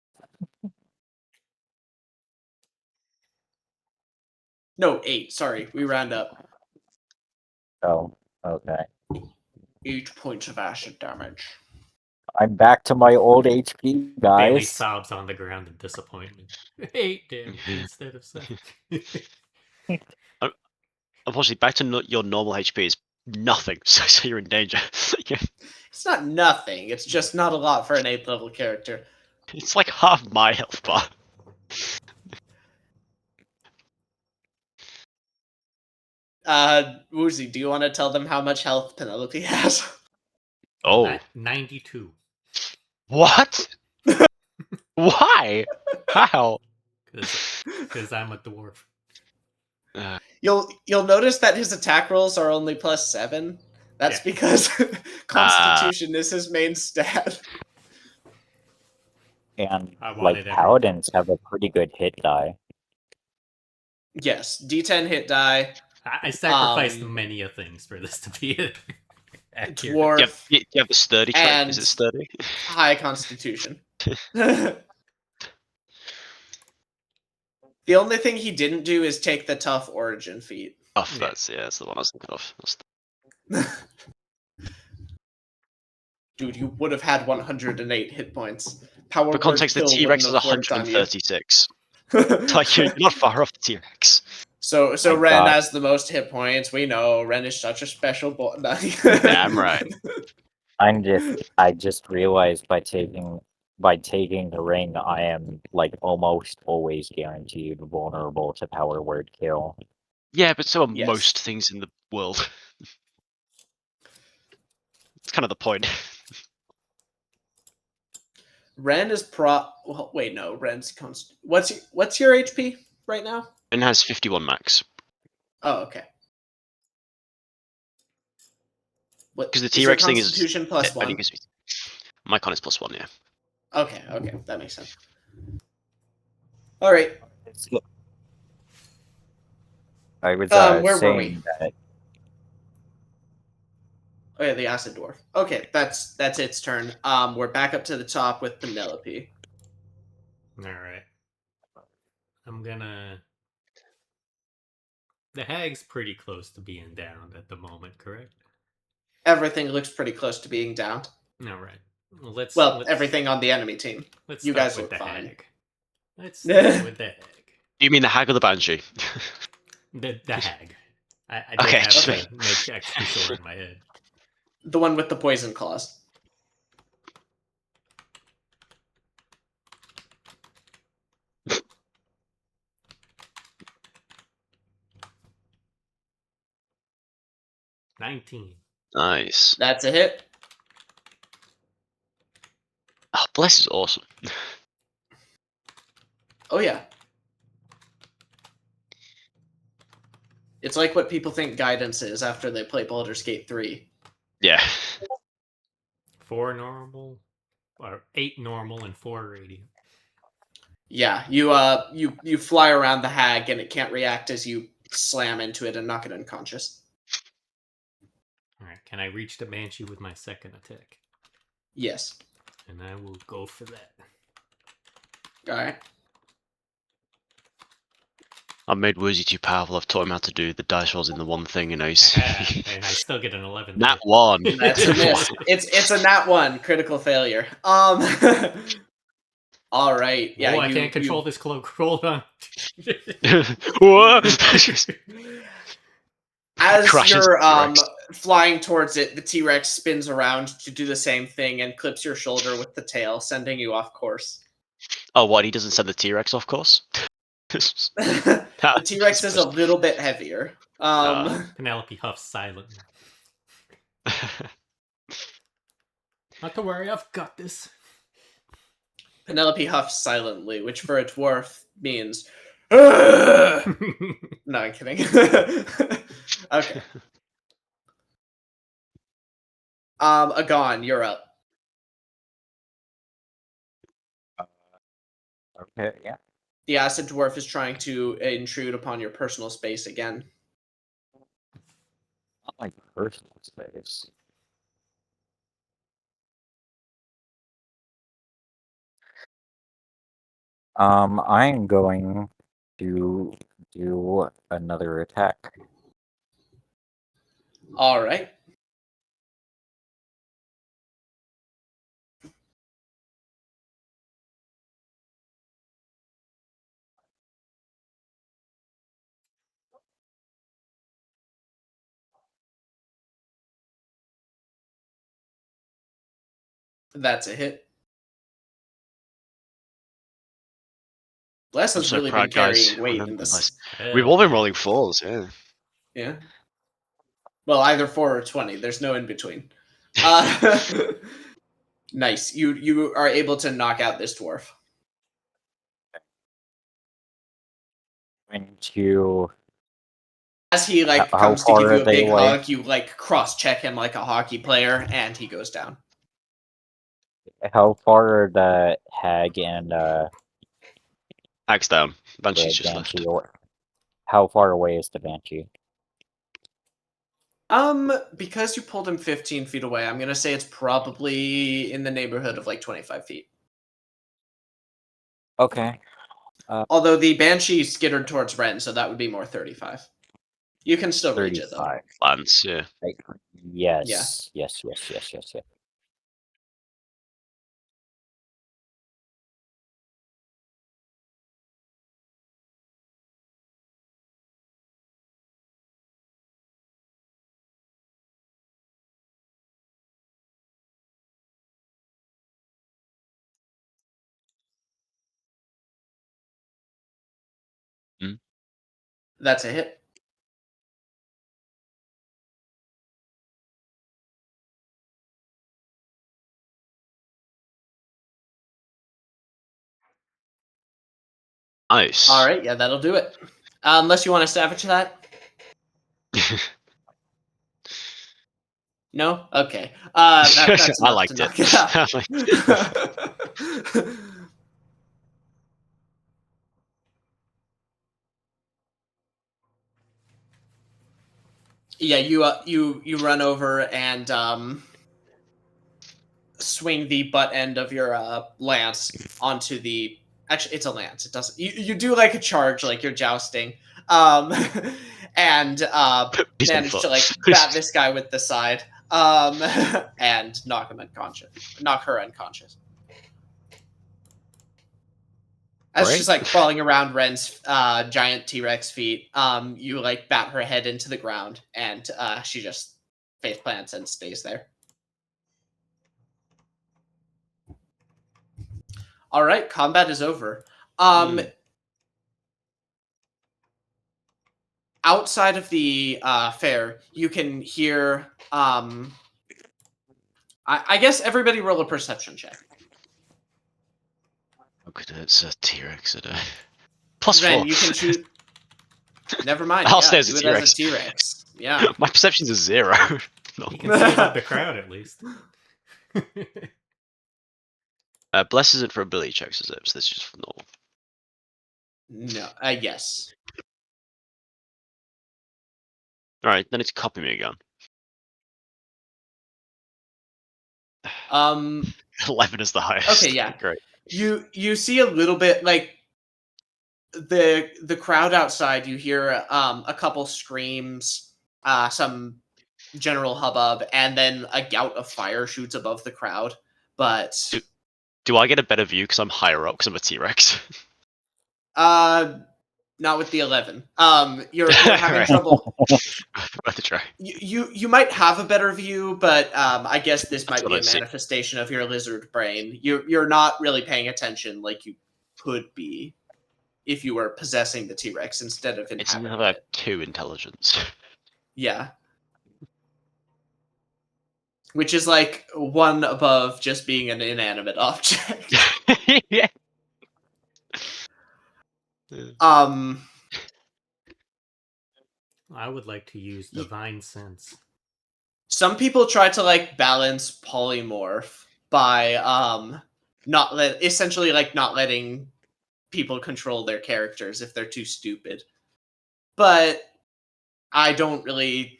No, 8. Sorry, we round up. Oh, okay. 8 points of acid damage. I'm back to my old HP, Bailey guys. sobs on the ground in disappointment. 8 damage instead of 7. Unfortunately, back to your normal HP is nothing, so you're in danger. It's not nothing. It's just not a lot for an 8th level character. It's like half my health bar. Woozy, do you want to tell them how much health Penelope has? Oh, 92. what? Why? How? Because I'm a dwarf. You'll notice that his attack rolls are only +7. That's because Constitution is his main stat. And I like wanted paladins have a pretty good hit die. Yes, D10 hit die. I sacrificed many a things for this to be accurate. Dwarf. Do you have the sturdy trait? And Is it sturdy? high Constitution. The only thing he didn't do is take the tough origin feat. Oh, that's the one I was thinking of. Dude, you would have had 108 hit points. Power For word context, the kill T-Rex is wouldn't have worked on you. 136. Like you're not far off the T-Rex. So My Ren God. has the most hit points. We know Ren is such a special boy. Damn right. I just realized by taking the ring, I am like almost always guaranteed vulnerable to power word kill. Yeah, but so are Yes. most things in the world. It's kind of the point. Ren is well, wait, no. Ren's what's your HP right now? It has 51 max. Oh, okay. Because the is your T-Rex thing is Constitution +1? My con is +1, yeah. Okay, that makes sense. All right. I was Where were saying we? that Oh yeah, the acid dwarf. Okay, that's its turn. We're back up to the top with Penelope. Alright. I'm gonna The hag's pretty close to being downed at the moment, correct? Everything looks pretty close to being downed. All right. Well, let's everything on the enemy team. Let's You start guys with look the fine. hag. Let's start with the hag. You mean the hag or the banshee? The hag. I did Okay, have just to make extra sure in my head. The one with the poison claws. $19. Nice. That's a hit. Oh, bless is awesome. Oh yeah. It's like what people think guidance is after they play Baldur's Gate 3. Yeah. 4 normal, or 8 normal and 4 radiant. Yeah, you fly around the hag and it can't react as you slam into it and knock it unconscious. All right. Can I reach the banshee with my second attack? Yes. And I will go for that. All right. I've made Woozy too powerful. I've taught him how to do the dice rolls in the one thing, and he's And I still get an 11. nat 1. That's a miss. It's a nat 1 critical failure. All right. Yeah. Oh, I can't control this cloak. Hold on. What? As Crushes you're T-Rex. flying towards it, the T-Rex spins around to do the same thing and clips your shoulder with the tail, sending you off course. Oh, what? He doesn't send the T-Rex off course? The T-Rex is a little bit heavier. Penelope huffs silently. Not to worry, I've got this. Penelope huffs silently, which for a dwarf means. No, I'm kidding. Okay. Agon, you're up. Okay, yeah. The acid dwarf is trying to intrude upon your personal space again. Not my personal space. I'm going to do another attack. All right. That's a hit. Bless I'm has so really proud, been carrying guys. weight Well in done, this. guys. Hell We've all been yeah. rolling 4s, yeah. Yeah. Well, either 4 or 20. There's no in between. Nice. You are able to knock out this dwarf. Going to As he How comes to far give you are a they big away? hug, you cross check him like a hockey player, and he goes down. how far are the hag and Axe down. Banshee's the just banshee? left. Or how far away is the banshee? Because you pulled him 15 feet away, I'm gonna say it's probably in the neighborhood of 25 feet. Okay. Although the banshee skittered towards Ren, so that would be more 35. You can still reach it though. 35. Lance, yeah. Yes. Yes. That's a hit. Nice. All right, yeah, that'll do it. Unless you want to savage that. No? Okay. That's I enough liked to it. knock it out. I liked it. Yeah, you run over and swing the butt end of your lance onto the. Actually, it's a lance. It doesn't. You do a charge, like you're jousting, and Beast on manage to foot. like bat this guy with the side, and knock her unconscious. As Great. she's like crawling around Ren's giant T-Rex feet, you like bat her head into the ground, and she just face plants and stays there. All right, combat is over. Outside of the fair, you can hear. I guess everybody roll a perception check. Okay, it's a T-Rex. Plus Ren, 4. you can choose. Never mind. I'll Yeah, stay as do a it as a T-Rex. T-Rex. Yeah. My perception's a 0. No. You can see above the crowd at least. Bless isn't for ability checks, is it? So this is just for normal. No. Yes. Alright, then it's copy me again. 11 is the highest. Okay, yeah. Great. You see a little bit like the crowd outside. You hear a couple screams, some general hubbub, and then a gout of fire shoots above the crowd. But Do I get a better view because I'm higher up because I'm a T-Rex? not with the 11. You're having Right. trouble. Worth a try. You might have a better view, but I guess this might what be I a see. manifestation of your lizard brain. You're not really paying attention like you could be if you were possessing the T-Rex instead of It's inhabiting another it. 2 intelligence. Yeah. Which is like one above just being an inanimate object. Yeah. I would like to use divine sense. Some people try to like balance polymorph by essentially like not letting people control their characters if they're too stupid. But I don't really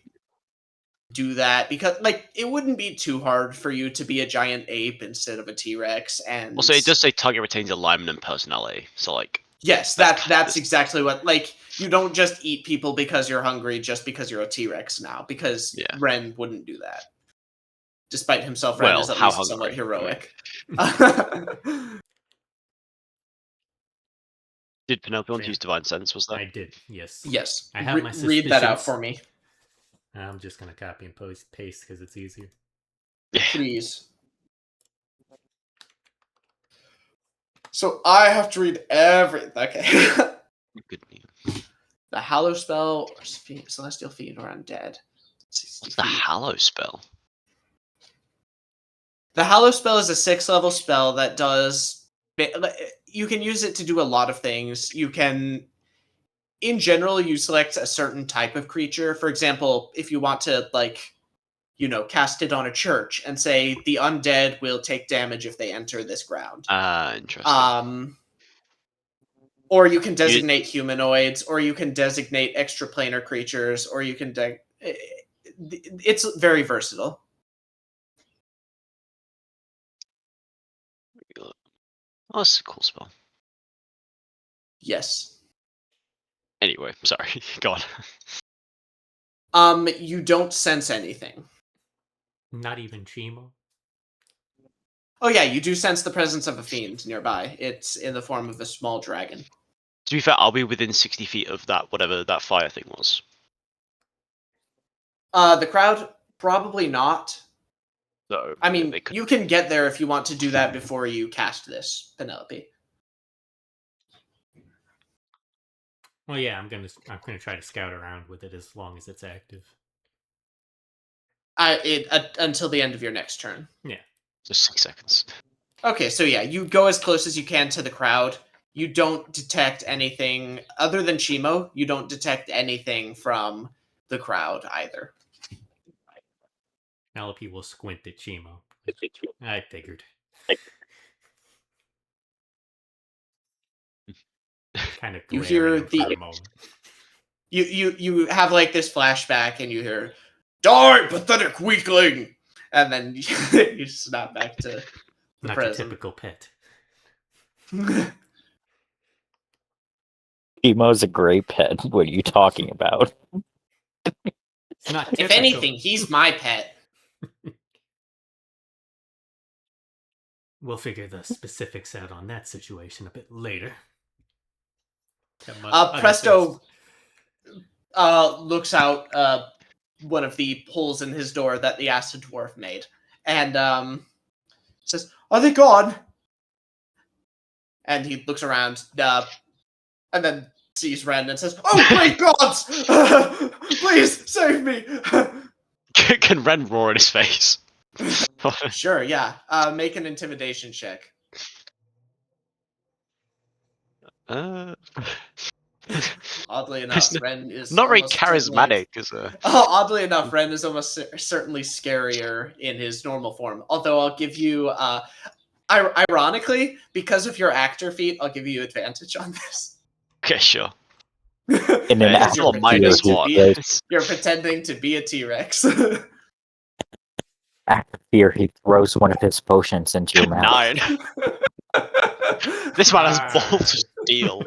do that because like it wouldn't be too hard for you to be a giant ape instead of a T-Rex, and Also, it does say target retains alignment and personality, so like... yes, That's that's exactly what, like, you don't just eat people because you're hungry just because you're a T-Rex now, because Yeah. Ren wouldn't do that. Despite himself, Ren Well, is at how least somewhat hungry? heroic. Did Penelope want to Yeah. use divine sense? Was that? I did, yes. Yes. I have my read that out suspicions. for me, I'm just gonna copy and paste because it's easier. Yeah. please. So I have to read everything. Okay. Good news. The Hallow spell, or Celestial Fiend, or Undead. 60 What's the feet. Hallow spell? The Hallow spell is a 6th level spell that does... You can use it to do a lot of things. You can... In general, you select a certain type of creature. For example, if you want to, like, cast it on a church and say the undead will take damage if they enter this ground. Interesting. Or you can designate humanoids, or you can designate extraplanar creatures, or you can... It's very versatile. Oh, that's a cool spell. Yes. Anyway, sorry. Go on. You don't sense anything. Not even Chimo? Oh yeah, you do sense the presence of a fiend nearby. It's in the form of a small dragon. To be fair, I'll be within 60 feet of that, whatever that fire thing was. The crowd, probably not. So, I mean, you can get there if you want to do that before you cast this, Penelope. Well, yeah, I'm gonna try to scout around with it as long as it's active. Until the end of your next turn. Yeah. Just 6 seconds. Okay, so yeah, you go as close as you can to the crowd. You don't detect anything other than Chimo. You don't detect anything from the crowd either. Penelope will squint at Chimo. I figured. Kind of You hear glaring for a moment. You have like this flashback, and you hear, "Die, pathetic weakling!" And then you snap back to the Not present. your typical pet. Temo's a great pet. What are you talking about? It's not If typical. anything, he's my pet. We'll figure the specifics out on that situation a bit later. Presto looks out one of the holes in his door that the acid dwarf made, and says, "Are they gone?" And he looks around, and then sees Ren and says, "Oh, great gods! Please save me!" Can Ren roar in his face? Sure, yeah. Make an intimidation check. Oddly enough, It's Ren is not very almost certainly- charismatic, is it? Oddly enough, Ren is almost certainly scarier in his normal form. Although I'll give you, ironically, because of your actor feat, I'll give you advantage on this. Okay, sure. In an It's still a minus to one. be- You're pretending to be a T-Rex. Act of fear, he throws one of his potions into your mouth. 9. This man has balls of steel.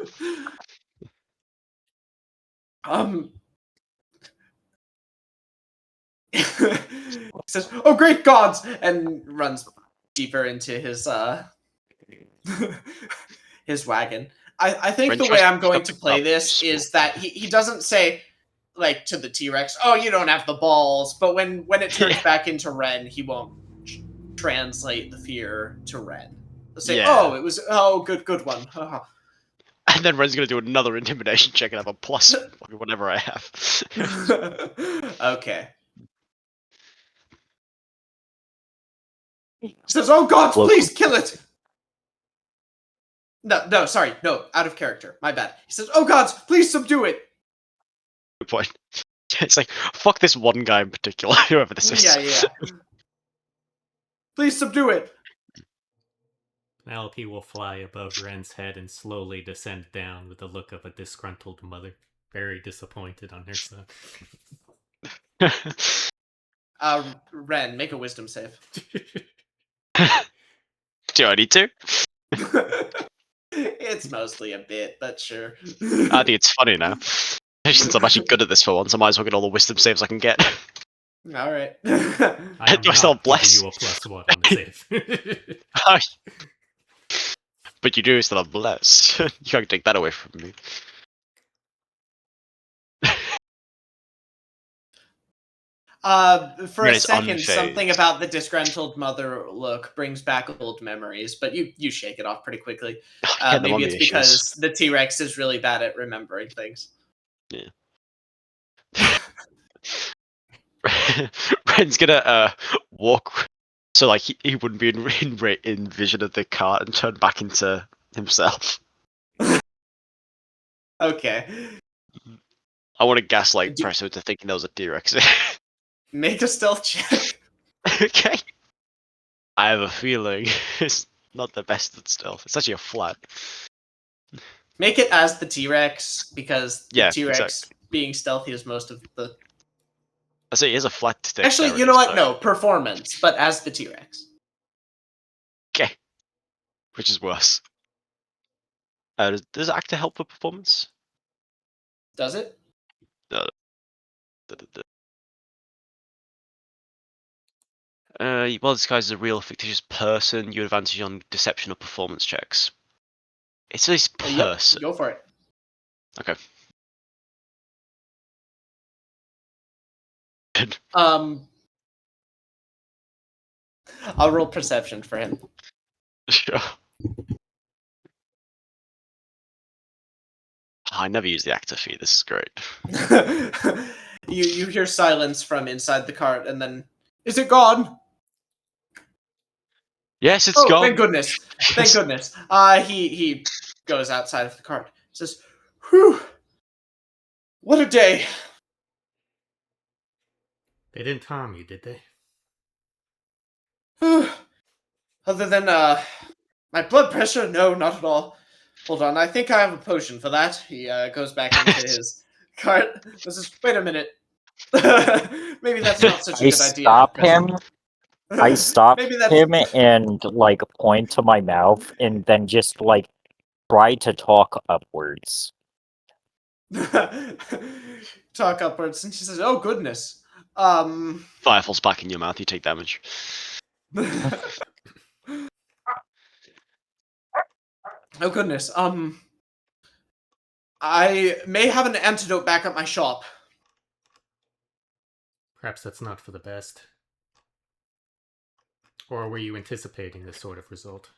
He says, "Oh, great gods!" and runs deeper into his his wagon. I think Ren the way tries to I'm going pick to up play the this sword. is that he doesn't say, like, to the T-Rex, "Oh, you don't have the balls," but when it turns Yeah. back into Ren, he won't translate the fear to Ren. He'll say, Yeah. "Oh, good one." And then Ren's gonna do another intimidation check and have a plus whatever I have. Okay. He says, "Oh gods, please kill it!" No, sorry, no, out of character. My bad. He says, "Oh gods, please subdue it." Good point. It's like, fuck this one guy in particular, whoever this is. Yeah. Please subdue it. Penelope will fly above Ren's head and slowly descend down with the look of a disgruntled mother, very disappointed on her son. Ren, make a wisdom save. Do I need to? It's mostly a bit, but sure. I think it's funny now. Since I'm actually good at this for once, I might as well get all the wisdom saves I can get. All right. I am Do I still not bless? giving you a +1 on the save. But you do still have bless. You can't take that away from me. For Ren a is second, unfazed. something about the disgruntled mother look brings back old memories, but you shake it off pretty quickly. Yeah, the Maybe mummy it's issues. because the T-Rex is really bad at remembering things. Ren's gonna walk, so like he wouldn't be in vision of the cart and turn back into himself. Okay. I want to gaslight Do- Presto to thinking there was a T-Rex. Make a stealth check. Okay. I have a feeling it's not the best at stealth. It's actually a flat. Make it as the T-Rex, because the Yeah, T-Rex exactly. being stealthy is most of the... I say he has a flat dexterity. Actually, you know what? so- No, performance, but as the T-Rex. Okay. Which is worse. Does actor help with performance? Does it? Well, this guy's a real fictitious person. You advantage on deception or performance checks. It's this person. Yep, go for it. Okay. I'll roll perception for him. Sure. I never use the actor feed. This is great. You hear silence from inside the cart, and then, "Is it gone?" Yes, it's Oh, gone. thank goodness! Thank goodness. He goes outside of the cart. Says, "Whew, what a day." They didn't harm you, did they? Other than my blood pressure, no, not at all. Hold on, I think I have a potion for that. He goes back into his cart. Says, "Wait a minute. Maybe that's not such a I good idea." stop him. I stop Maybe that's... him and like point to my mouth and then just like try to talk upwards. talk upwards, and she says, "Oh goodness, Fire falls back in your mouth. You take damage. oh goodness, I may have an antidote back at my shop." Perhaps that's not for the best. Or were you anticipating this sort of result?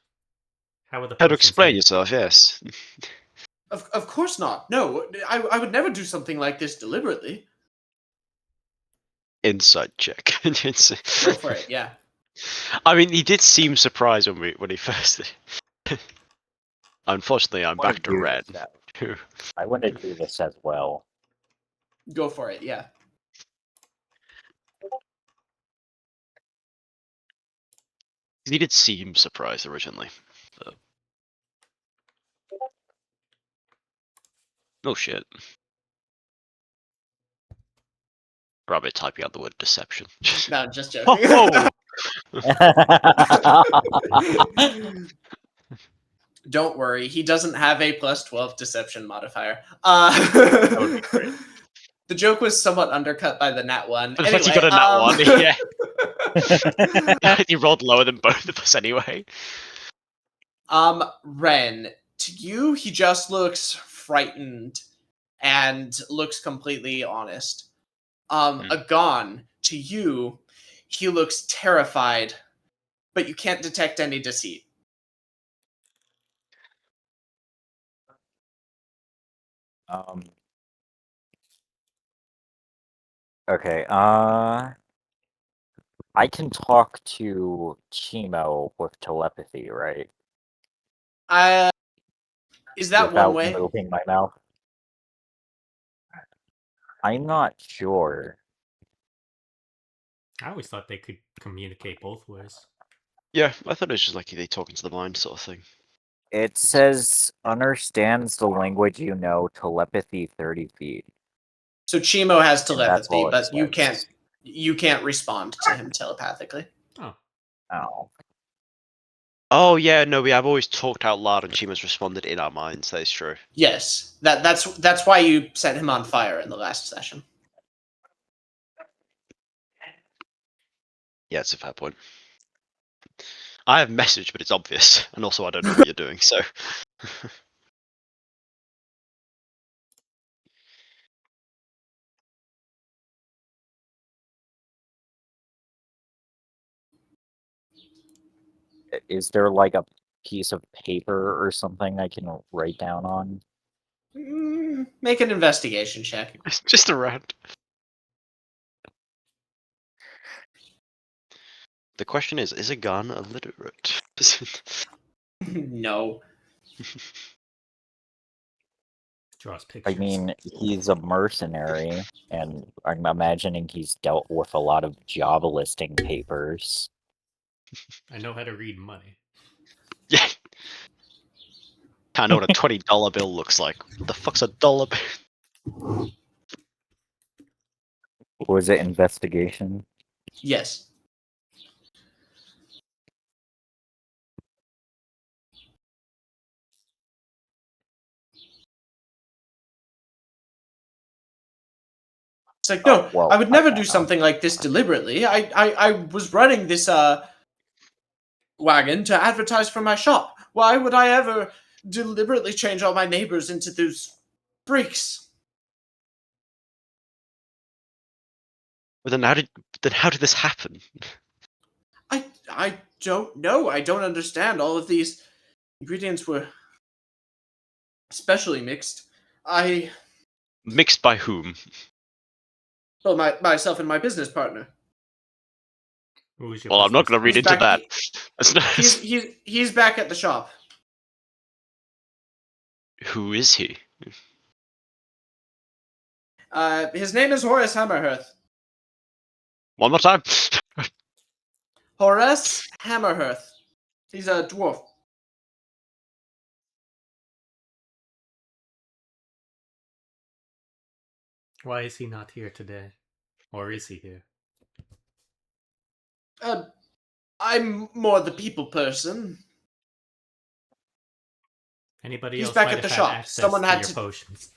How are the How to potions explain made? yourself? Yes. Of course not. No, I would never do something like this deliberately. Insight check. Go for it. Yeah. I mean, he did seem surprised when he first. Unfortunately, I'm wanna back to do red. this I want to do this as well. Go for it. Yeah. He did seem surprised originally. So. Oh shit. Probably typing out the word deception. No, just joking. Oh! Don't worry, he doesn't have a +12 deception modifier. That would be great. The joke was somewhat undercut by the nat one. But the fact Anyway, you got a nat 1, yeah. You rolled lower than both of us anyway. Ren, to you, he just looks frightened and looks completely honest. Agon, to you, he looks terrified, but you can't detect any deceit. Okay, I can talk to Chimo with telepathy, right? Is that Without one way? moving my mouth? I'm not sure. I always thought they could communicate both ways. Yeah, I thought it was just like they talking to the mind sort of thing. It says understands the language you know, telepathy 30 feet. So Chimo has And that's telepathy, all it but says. you can't respond to him telepathically. Oh, Oh. Oh yeah, no, we have always talked out loud and Chima's responded in our minds. That is true. Yes, that's why you set him on fire in the last session. Yeah, it's a fair point. I have message, but it's obvious, and also I don't know what you're doing. So. Is there like a piece of paper or something I can write down on? Make an investigation check. It's just around. The question is a gun illiterate? No. draws pictures. I mean, he's a mercenary, and I'm imagining he's dealt with a lot of job listing papers. I know how to read money. Yeah. I know what a $20 bill looks like. What the fuck's a dollar bill? Was it investigation? Yes. It's like, no, well, I would never do know. something like this deliberately. I was running this wagon to advertise for my shop. Why would I ever deliberately change all my neighbors into those freaks? But then how did this happen? I don't know. I don't understand. All of these ingredients were specially mixed. Mixed by whom? Well, myself and my business partner. Who was your Well, I'm not business going to read He's into back- that. That's not, He's back at the shop. who is he? His name is Horace Hammerhearth. One more time. Horace Hammerhearth. He's a dwarf. Why is he not here today? Or is he here? I'm more the people person. Anybody He's else back might at the have had shop. access Someone to had your to- potions?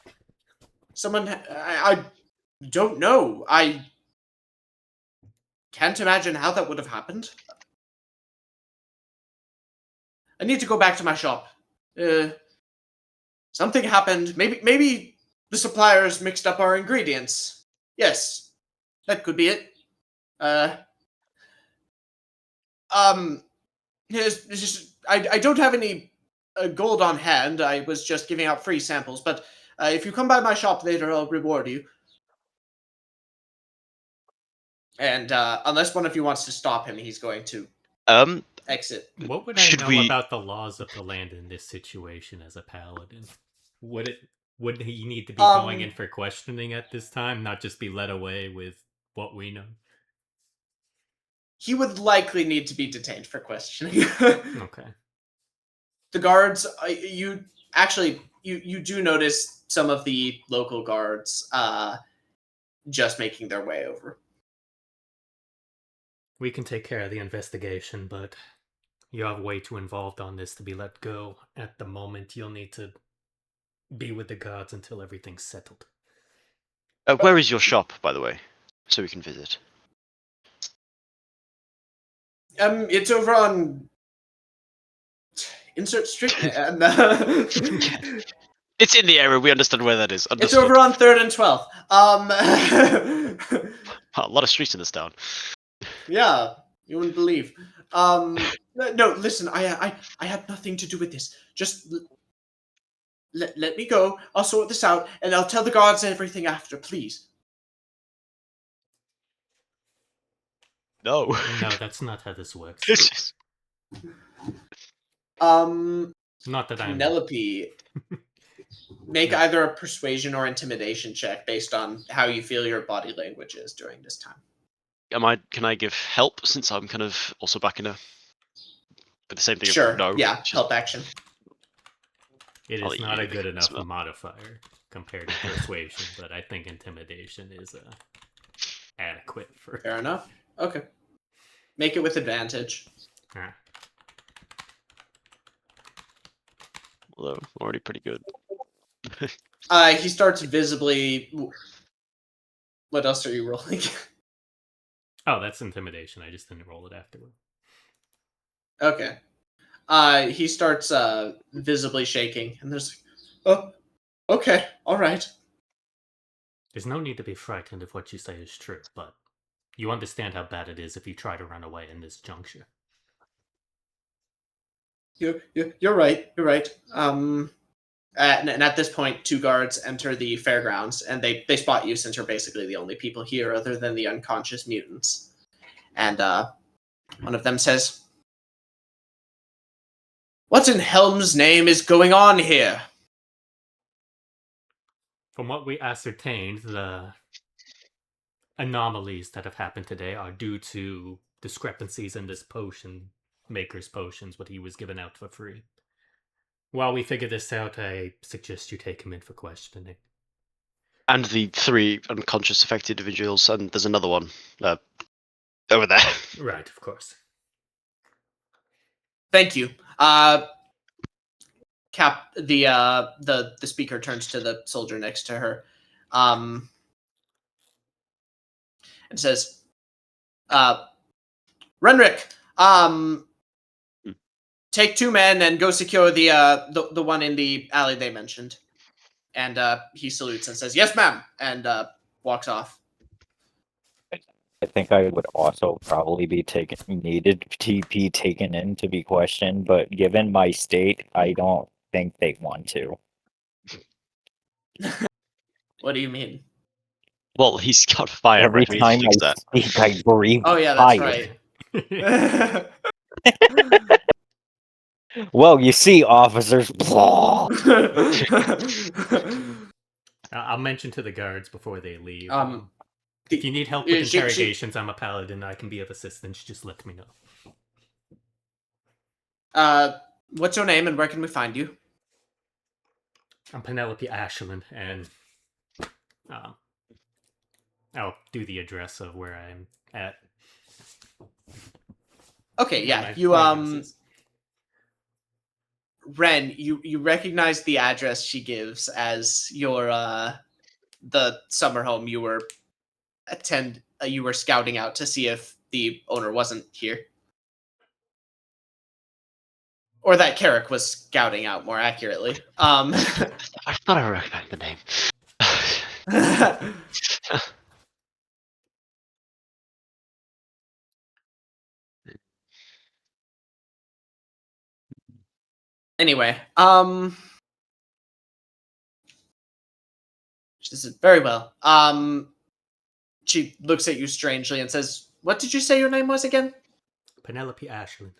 Someone, I don't know. I can't imagine how that would have happened. I need to go back to my shop. Something happened. Maybe the suppliers mixed up our ingredients. Yes, that could be it. Uh, yes, it's just, I don't have any gold on hand. I was just giving out free samples, but if you come by my shop later, I'll reward you. And unless one of you wants to stop him, he's going to exit. What would I Should know we- about the laws of the land in this situation as a paladin? Would he need to be going in for questioning at this time, not just be led away with what we know? He would likely need to be detained for questioning. Okay. The guards, you do notice some of the local guards just making their way over. We can take care of the investigation, but you have way too involved on this to be let go. At the moment, you'll need to be with the guards until everything's settled. Where is your shop, by the way, so we can visit? It's over on insert street. And, It's in the area. We understand where that is. it's Understood. over on 3rd and 12th. A lot of streets in this town. Yeah, you wouldn't believe. No, listen, I had nothing to do with this. Just let me go. I'll sort this out, and I'll tell the guards everything after, please. No. No, that's not how this works. It's just- Not that I'm. Penelope, make either a persuasion or intimidation check based on how you feel your body language is during this time. Can I give help since I'm kind of also backing her? But the same thing. Sure. No. Yeah. Just- Help action. It I'll is let not you a good make enough some- modifier compared to persuasion, but I think intimidation is adequate for. Fair enough. Okay. Make it with advantage. Ah. Although already pretty good. He starts visibly. What else are you rolling? Oh, that's intimidation. I just didn't roll it afterward. Okay. He starts visibly shaking, and there's oh, okay, all right. There's no need to be frightened if what you say is true, but you understand how bad it is if you try to run away in this juncture. You're right. You're right. And at this point, 2 guards enter the fairgrounds, and they spot you since you're basically the only people here other than the unconscious mutants. And one of them says, "What in Helm's name is going on here?" From what we ascertained, the anomalies that have happened today are due to discrepancies in this potion maker's potions, what he was given out for free. While we figure this out, I suggest you take him in for questioning. And the 3 unconscious affected individuals, and there's another one over there. Right, of course. Thank you. Cap the speaker turns to the soldier next to her, and says, "Renrick, take 2 men and go secure the one in the alley they mentioned." And he salutes and says, "Yes, ma'am," and walks off. I think I would also probably be needed to be taken in to be questioned, but given my state, I don't think they want to. What do you mean? Well, he's got fire. Every Right? We need to time fix I that. speak, I breathe Oh yeah, that's fire. right. Well, you see, officers. I'll mention to the guards before they leave. Um, if you need help with she- interrogations, I'm a paladin. I can be of assistance. Just let me know. What's your name and where can we find you? I'm Penelope Ashland, and I'll do the address of where I'm at. Okay, yeah. My You addresses. Ren, you recognize the address she gives as your the summer home you were you were scouting out to see if the owner wasn't here. Or that Carrick was scouting out, more accurately. I thought I recognized the name. Anyway, this is very well. She looks at you strangely and says, "What did you say your name was again?" Penelope Ashland.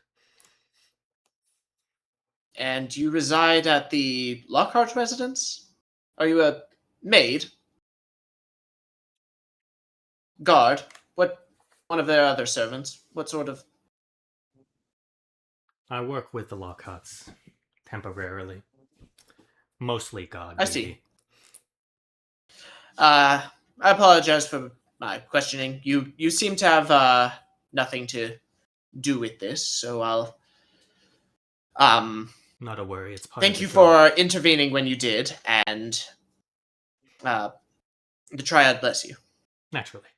And you reside at the Lockhart residence? Are you a maid? Guard? What? One of their other servants? What sort of? I work with the Lockharts temporarily. Mostly guard I duty. see. I apologize for my questioning. You seem to have nothing to do with this, so I'll Not a worry, it's part thank of the you job. for intervening when you did, and the Triad bless you. Naturally.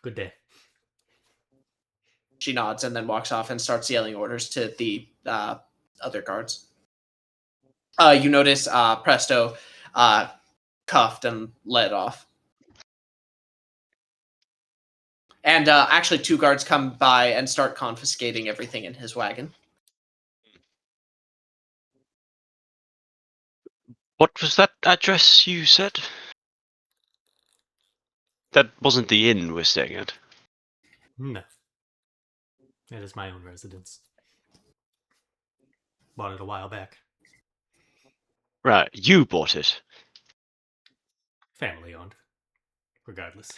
Good day. She nods and then walks off and starts yelling orders to the other guards. You notice Presto cuffed and led off. And actually, 2 guards come by and start confiscating everything in his wagon. What was that address you said? That wasn't the inn we're staying at. No. It is my own residence. Bought it a while back. Right, you bought it. Family owned. Regardless.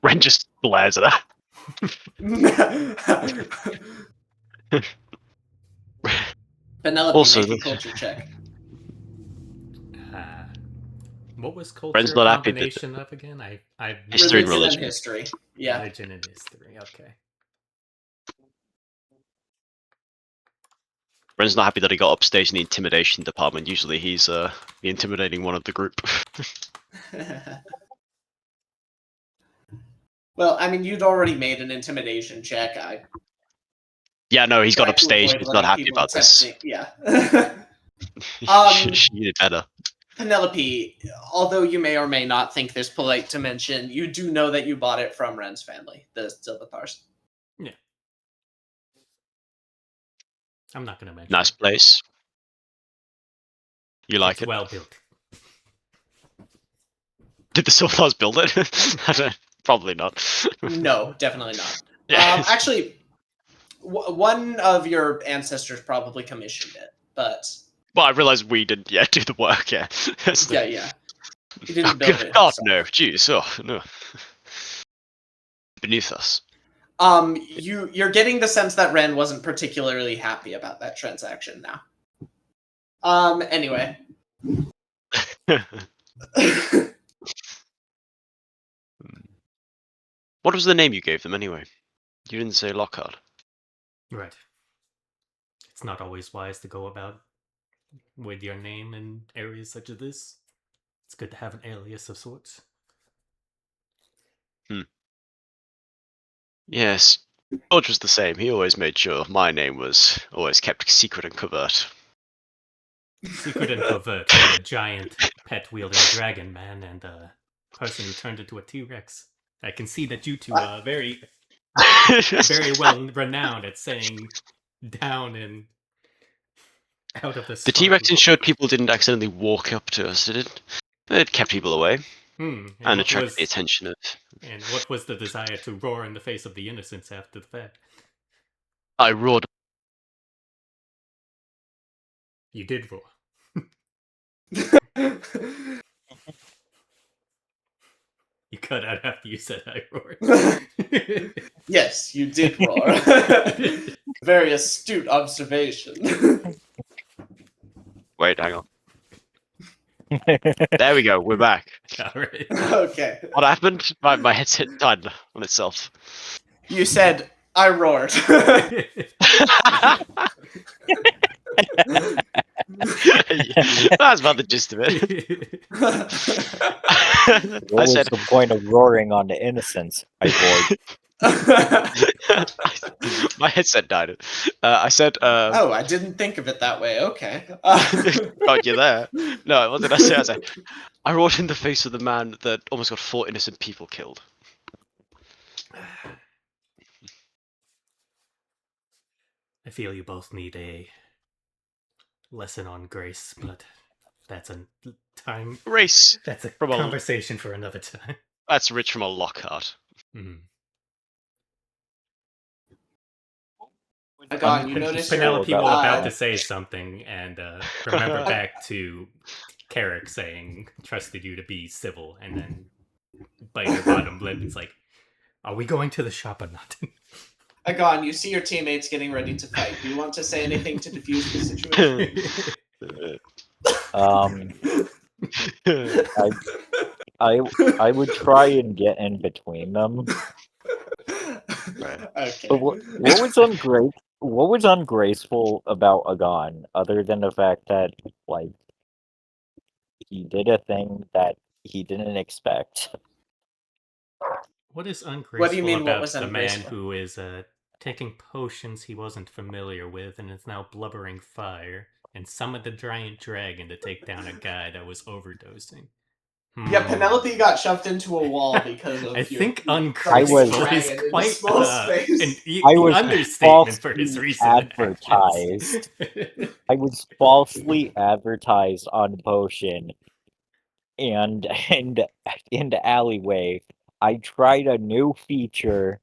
Ren just glares at her. Penelope, Also, make a culture check. What was culture Ren's not happy that- combination of again? I History and Religion religion. and history. Yeah. Religion and history. Okay. Ren's not happy that he got upstage in the intimidation department. Usually he's the intimidating one of the group. Well, I mean, you'd already made an intimidation check. Yeah, no, he's got tried to upstage. avoid He's letting not happy people about this. attempt it. Yeah. She did better. Penelope, although you may or may not think this polite to mention, you do know that you bought it from Ren's family, the Silvathars. Yeah. I'm not going to mention Nice it. place. You like It's it? well built. Did the Silvars build it? I don't, probably not. No, definitely not. Yeah. Actually, one of your ancestors probably commissioned it, but Well, I realised we didn't yet do the work. Yeah. yeah. He didn't Oh, build it. God, himself. no. Jeez. Oh no. Beneath us. You're getting the sense that Ren wasn't particularly happy about that transaction now. Anyway. What was the name you gave them anyway? You didn't say Lockhart. Right. It's not always wise to go about with your name in areas such as this. It's good to have an alias of sorts. Yes. George was the same. He always made sure my name was always kept secret and covert. Secret and covert from a giant pet-wielding dragon man and a person who turned into a T-Rex. I can see that you two are very well renowned at saying down and out of the The T-Rex ensured people didn't accidentally walk up to us, did it? It kept people away and attracted the attention of... And what was the desire to roar in the face of the innocents after the fact? I roared. You did roar. You cut out after you said I roared. Yes, you did roar. Very astute observation. Wait, hang on. There we go, we're back. Alright. Okay. What happened? My headset died on itself. You said, I roared. That's about the gist of it. What was the point of roaring on the innocents? I roared. My headset died. I said. Oh, I didn't think of it that way. Okay. God, you're there. No, what did I say? I said, I roared in the face of the man that almost got 4 innocent people killed. I feel you both need a lesson on grace, but that's a time. Race. That's a From conversation for another time. That's rich from a Lockhart. Mm. God, you notice Penelope your, will about to say something and remember back to Carrick saying, trusted you to be civil, and then bite her bottom lip. It's like, are we going to the shop or not? Agon, you see your teammates getting ready to fight. Do you want to say anything to defuse the situation? I would try and get in between them. Okay. But what was ungraceful about Agon, other than the fact that like he did a thing that he didn't expect? What is ungraceful What do you mean, what about was the man ungraceful? who is taking potions he wasn't familiar with and is now blubbering fire and summoned the giant dragon to take down a guy that was overdosing? Yeah, Penelope got shoved into a wall because of I think ungraceful ungraceful is dragon in a quite small an space. understatement for his recent advertised. I was falsely advertised on Potion, and in the alleyway, I tried a new feature.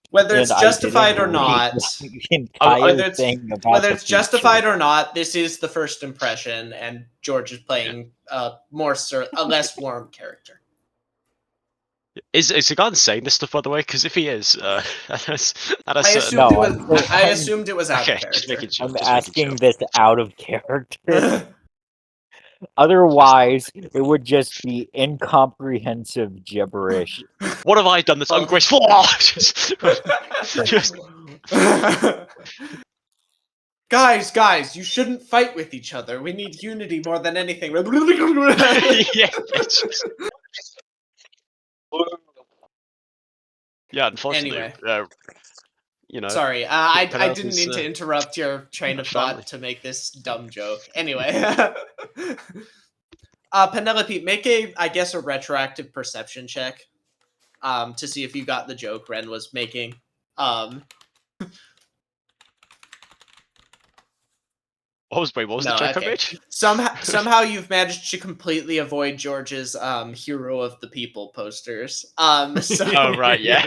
Whether it's and I justified didn't or read not, the entire whether it's thing about whether the it's justified feature. or not, this is the first impression, and George is playing a less warm character. Is Agon saying this stuff, by the way? Because if he is, I assumed it was out of Just making character. sure. I'm Just making asking sure. this out of character. Otherwise, it would just be incomprehensive gibberish. What have I done that's ungraceful? just... Guys, you shouldn't fight with each other. We need unity more than anything. Yeah, unfortunately. Anyway. You know. Sorry, I didn't mean to interrupt your train of thought to make this dumb joke. Anyway. Penelope, make a retroactive perception check. To see if you got the joke Ren was making. What was the joke I made? Somehow you've managed to completely avoid George's Hero of the People posters. Oh right, yeah.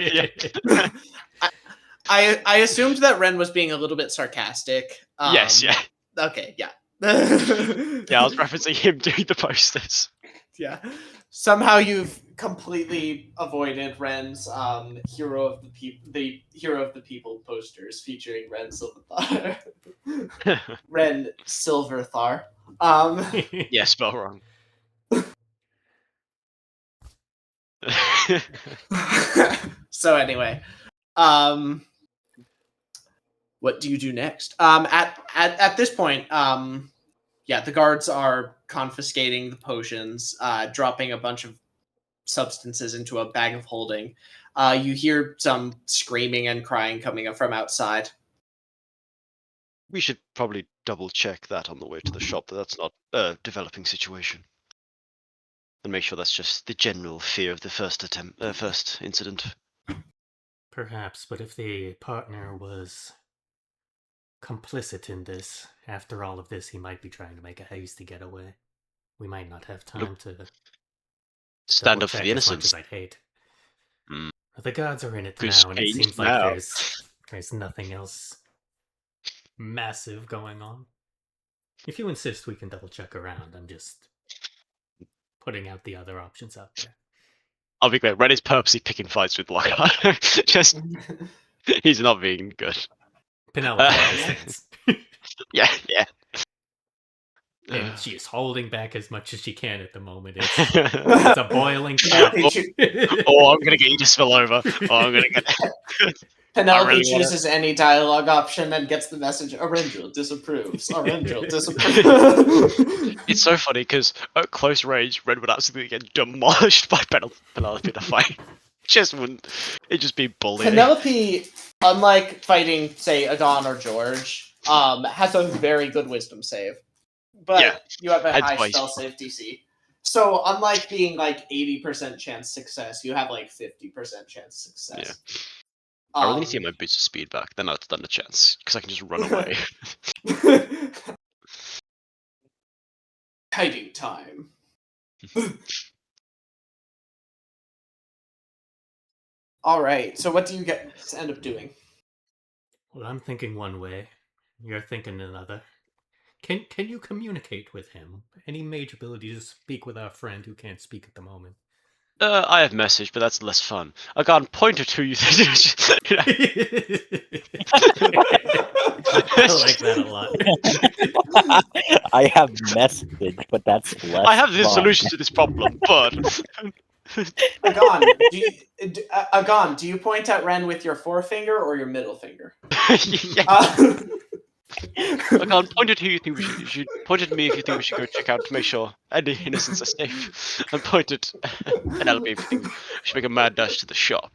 I assumed that Ren was being a little bit sarcastic. Yes, yeah. Okay, yeah. Yeah, I was referencing him doing the posters. Yeah. Somehow you've completely avoided Ren's Hero of the People posters featuring Ren Silverthar. Ren Silverthar. Yeah, spell wrong. So anyway, what do you do next? At this point, the guards are confiscating the potions, dropping a bunch of substances into a bag of holding. You hear some screaming and crying coming up from outside. We should probably double check that on the way to the shop, that's not a developing situation. And make sure that's just the general fear of the first incident. Perhaps, but if the partner was complicit in this, after all of this, he might be trying to make a hasty getaway. We might not have time to stand up for the innocents. As much as I'd hate. Mm. The gods are in it now, and it seems like there's nothing else massive going on. If you insist, we can double check around. I'm just putting out the other options out there. I'll be clear, Ren is purposely picking fights with Lockhart. Just he's not being good. Penelope understands. Yeah. And she is holding back as much as she can at the moment. It's a boiling pot. I'm gonna get you to spill over. I'm gonna get Penelope really wanna- chooses any dialogue option and gets the message, Arendril disapproves. Arendril disapproves. It's so funny because at close range, Red would absolutely get demolished by Penelope in a fight. Just wouldn't. It'd just be bullying. Penelope, unlike fighting, say, Adon or George, has a very good wisdom save. But Yeah, you have a that's high why- spell save DC. So unlike being like 80% chance success, you have like 50% chance success. I really need to get my boots of speed back. Then I'll stand a chance because I can just run away. Hiding time. All right. So what do you guys end up doing? Well, I'm thinking one way. You're thinking another. Can you communicate with him? Any mage ability to speak with our friend who can't speak at the moment? I have message, but that's less fun. I got a pointer to you. I like that a lot. I have message, but that's less. I have the fun. solution to this problem, but Agon, do you point at Ren with your forefinger or your middle finger? yeah. I can't point at who you think we should. You should point at me if you think we should go check out to make sure any innocents are safe. And point at Penelope if you think we should make a mad dash to the shop.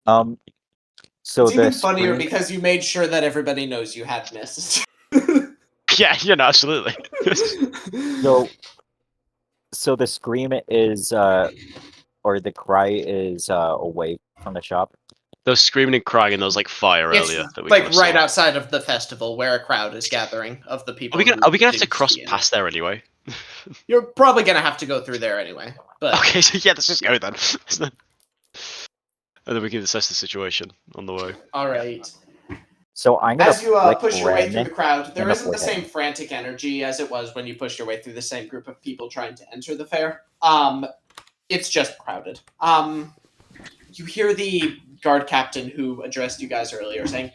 So It's even the funnier screen, because you made sure that everybody knows you had missed. Yeah, absolutely. so the scream is or the cry is away from the shop. Those screaming and crying and those like fire It's earlier that we like kinda right saw. outside of the festival where a crowd is gathering of the people. Are we gonna have to didn't cross see it. past there anyway? You're probably gonna have to go through there anyway. But Okay, so yeah, let's just go then. And then we can assess the situation on the way. all right. So I'm gonna As you flick push your way Ren through the crowd, there and isn't the avoid him. same frantic energy as it was when you pushed your way through the same group of people trying to enter the fair. It's just crowded. You hear the guard captain who addressed you guys earlier saying,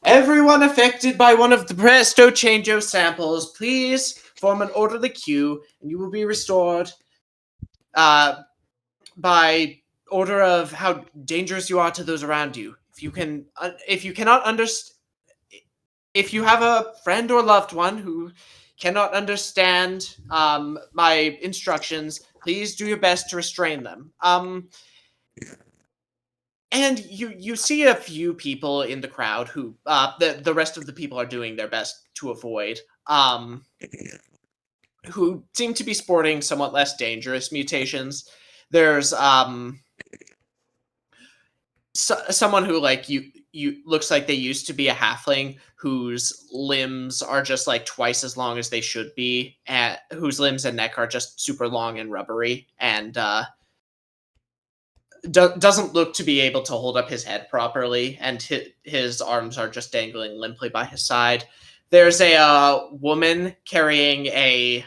"Everyone affected by one of the Presto Changeo samples, please form an orderly queue, and you will be restored by order of how dangerous you are to those around you. If you cannot understand, if you have a friend or loved one who cannot understand my instructions, please do your best to restrain them." And you see a few people in the crowd who the rest of the people are doing their best to avoid, who seem to be sporting somewhat less dangerous mutations. There's someone who like you looks like they used to be a halfling whose limbs are just like twice as long as they should be, and whose limbs and neck are just super long and rubbery, and doesn't look to be able to hold up his head properly, and his arms are just dangling limply by his side. There's a woman carrying a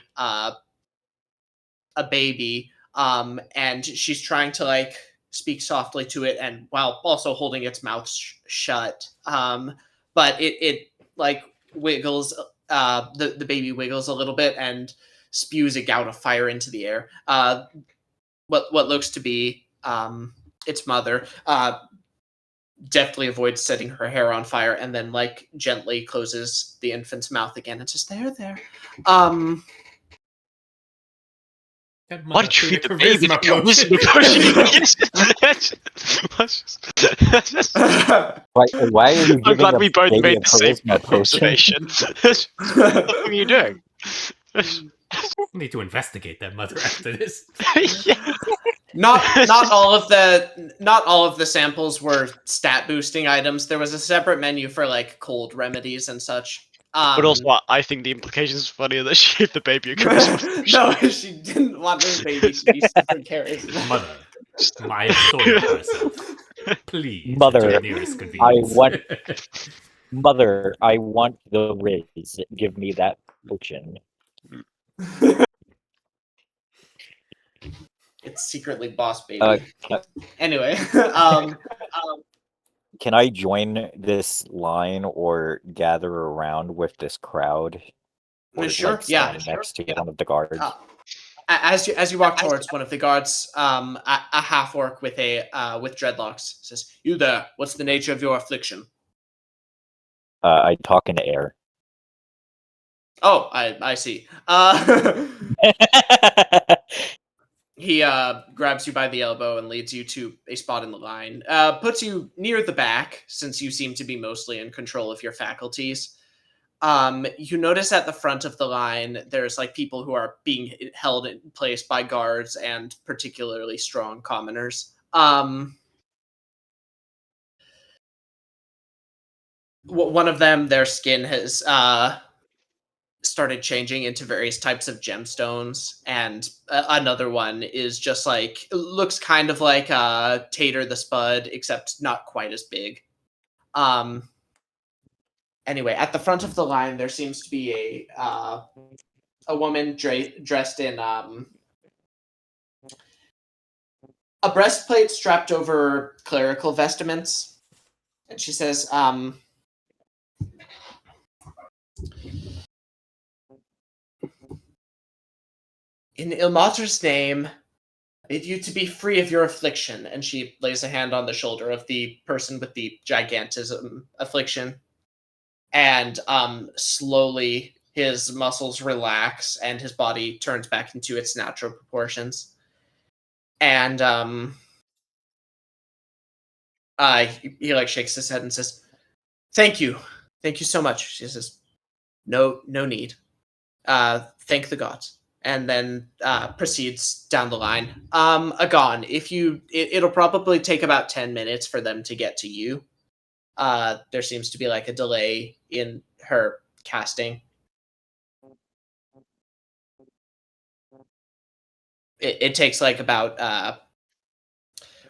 baby, and she's trying to like speak softly to it, and while also holding its mouth shut. But it like wiggles. The baby wiggles a little bit and spews a gout of fire into the air. What looks to be its mother deftly avoids setting her hair on fire, and then like gently closes the infant's mouth again and says, "There." Why did you feed the baby the potion? Why are you I'm giving glad a we both baby made a the same charisma potion? observation. What are you doing? Need to investigate that mother after this. Yeah. Not all of the samples were stat boosting items. There was a separate menu for like cold remedies and such. But also, I think the implication is funnier that she gave the baby a charisma potion. No, she didn't want her baby to be super charismatic. Mother, I have soiled myself. Please, Mother, at your nearest convenience. Mother, I want the Riz. Give me that potion. It's secretly boss baby. Anyway, can I join this line or gather around with this crowd? Or, sure, like, yeah. stand next to one of the guards. As you walk towards one of the guards, a half orc with dreadlocks says, "You there? What's the nature of your affliction?" I talk in the air. Oh, I see. He grabs you by the elbow and leads you to a spot in the line. Puts you near the back, since you seem to be mostly in control of your faculties. You notice at the front of the line, there's like people who are being held in place by guards and particularly strong commoners. One of them, their skin has started changing into various types of gemstones, and another one is just like looks kind of like Tater the Spud, except not quite as big. Anyway, at the front of the line, there seems to be a woman dressed in a breastplate strapped over clerical vestments, and she says, "In Ilmater's name, I bid you to be free of your affliction." And she lays a hand on the shoulder of the person with the gigantism affliction, and slowly his muscles relax and his body turns back into its natural proportions. And he like shakes his head and says, "Thank you so much." She says, no need. Thank the gods." And then proceeds down the line. Agon, it'll probably take about 10 minutes for them to get to you. There seems to be like a delay in her casting. It takes like about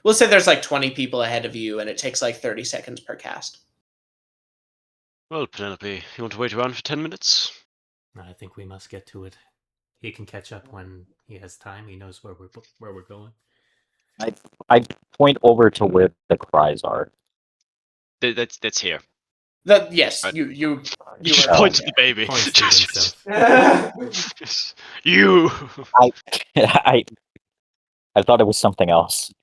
we'll say there's like 20 people ahead of you, and it takes like 30 seconds per cast. Well, Penelope, you want to wait around for 10 minutes? I think we must get to it. He can catch up when he has time. He knows where we're going. I point over to where the cries are. That's here. Yes, Right. you Just are point to the baby. Points to himself. You. I thought it was something else.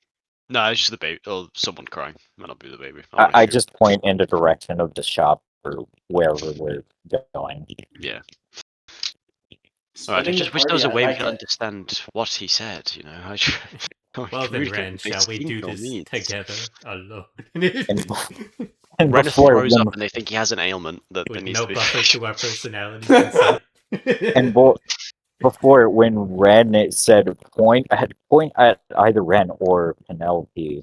No, it's just the baby. Or someone crying. Might not be the baby. I just point in the direction of the shop or wherever we're going. Yeah. Alright, I just wish there was a way we could understand what he said, you know. Well then, Ren, shall we do this together alone? And Ren before throws when, up and they think he has an ailment that With needs no to be buffer fixed. to our personalities inside. and before when Ren said point at either Ren or Penelope,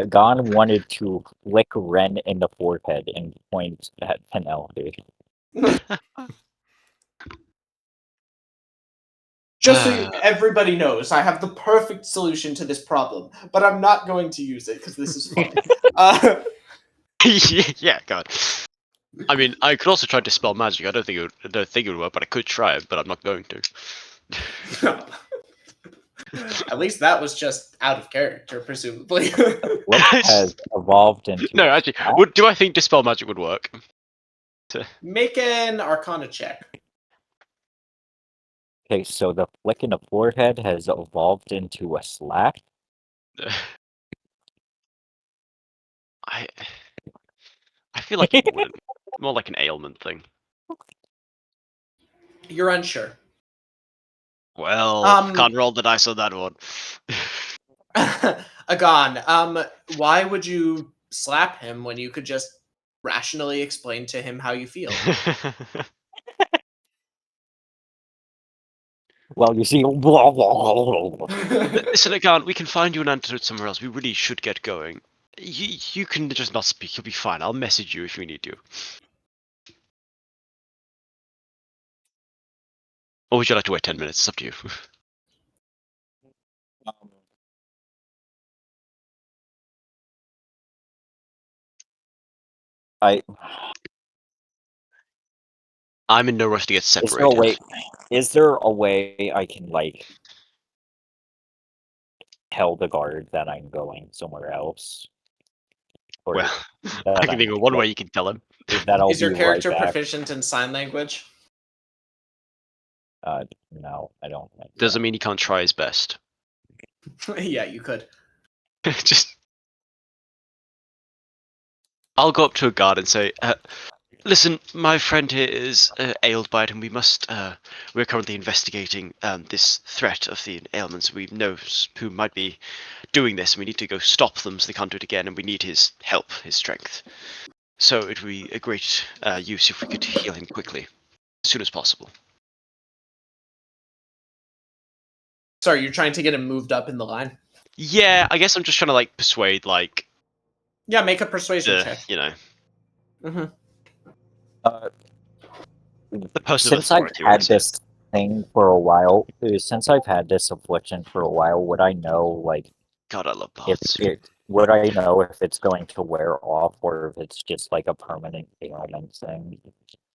Gon wanted to flick Ren in the forehead and point at Penelope. Just so everybody knows, I have the perfect solution to this problem, but I'm not going to use it because this is funny. Yeah, God. I mean, I could also try to dispel magic. I don't think it would work, but I could try it, but I'm not going to. At least that was just out of character, presumably. What has evolved into? No, actually, do I think dispel magic would work? Make an Arcana check. Okay, so the flick in the forehead has evolved into a slap. I feel like it wouldn't. More like an ailment thing. You're unsure. Well, can't roll the dice on that one. Agon, why would you slap him when you could just rationally explain to him how you feel? Well, you see, Listen, Agan, we can find you an antidote somewhere else. We really should get going. You can just not speak. You'll be fine. I'll message you if we need you. Or would you like to wait 10 minutes? It's up to you. I'm in no rush to get separated. Is there a way I can tell the guard that I'm going somewhere else? Or Well, I can think of one way you can tell him. That I'll Is your be character right back. proficient in sign language? No, I don't think so. Doesn't mean he can't try his best. Yeah, you could. Just, I'll go up to a guard and say, "Listen, my friend here is ailed by it, and we must. We're currently investigating this threat of the ailments. We know who might be doing this, and we need to go stop them so they can't do it again. And we need his help, his strength. So it would be a great use if we could heal him quickly, as soon as possible." Sorry, you're trying to get him moved up in the line? Yeah, I guess I'm just trying to like persuade, like, Yeah, make a persuasion check. you know, Mm-hmm. the person of Since I've authority had around here. this thing for a while, since I've had this affliction for a while, would I know, like, God, I love if bards. would I know if it's going to wear off or if it's just like a permanent ailment thing?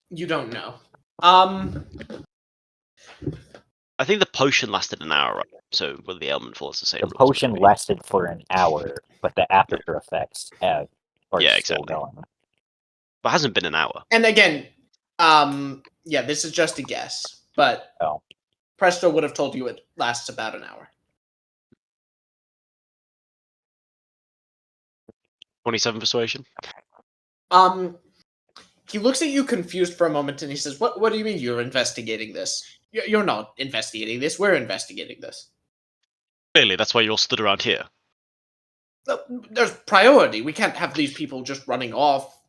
You don't know. I think the potion lasted an hour, right? So will the ailment follows the same The rules? potion maybe? lasted for an hour, but the after effects are Yeah, still exactly. going. But it hasn't been an hour. And again, yeah, this is just a guess, but Oh. Presto would have told you it lasts about an hour. 27 persuasion. He looks at you confused for a moment, and he says, "What do you mean you're investigating this? You're not investigating this. We're investigating this. Clearly, that's why you all stood around here. There's priority. We can't have these people just running off."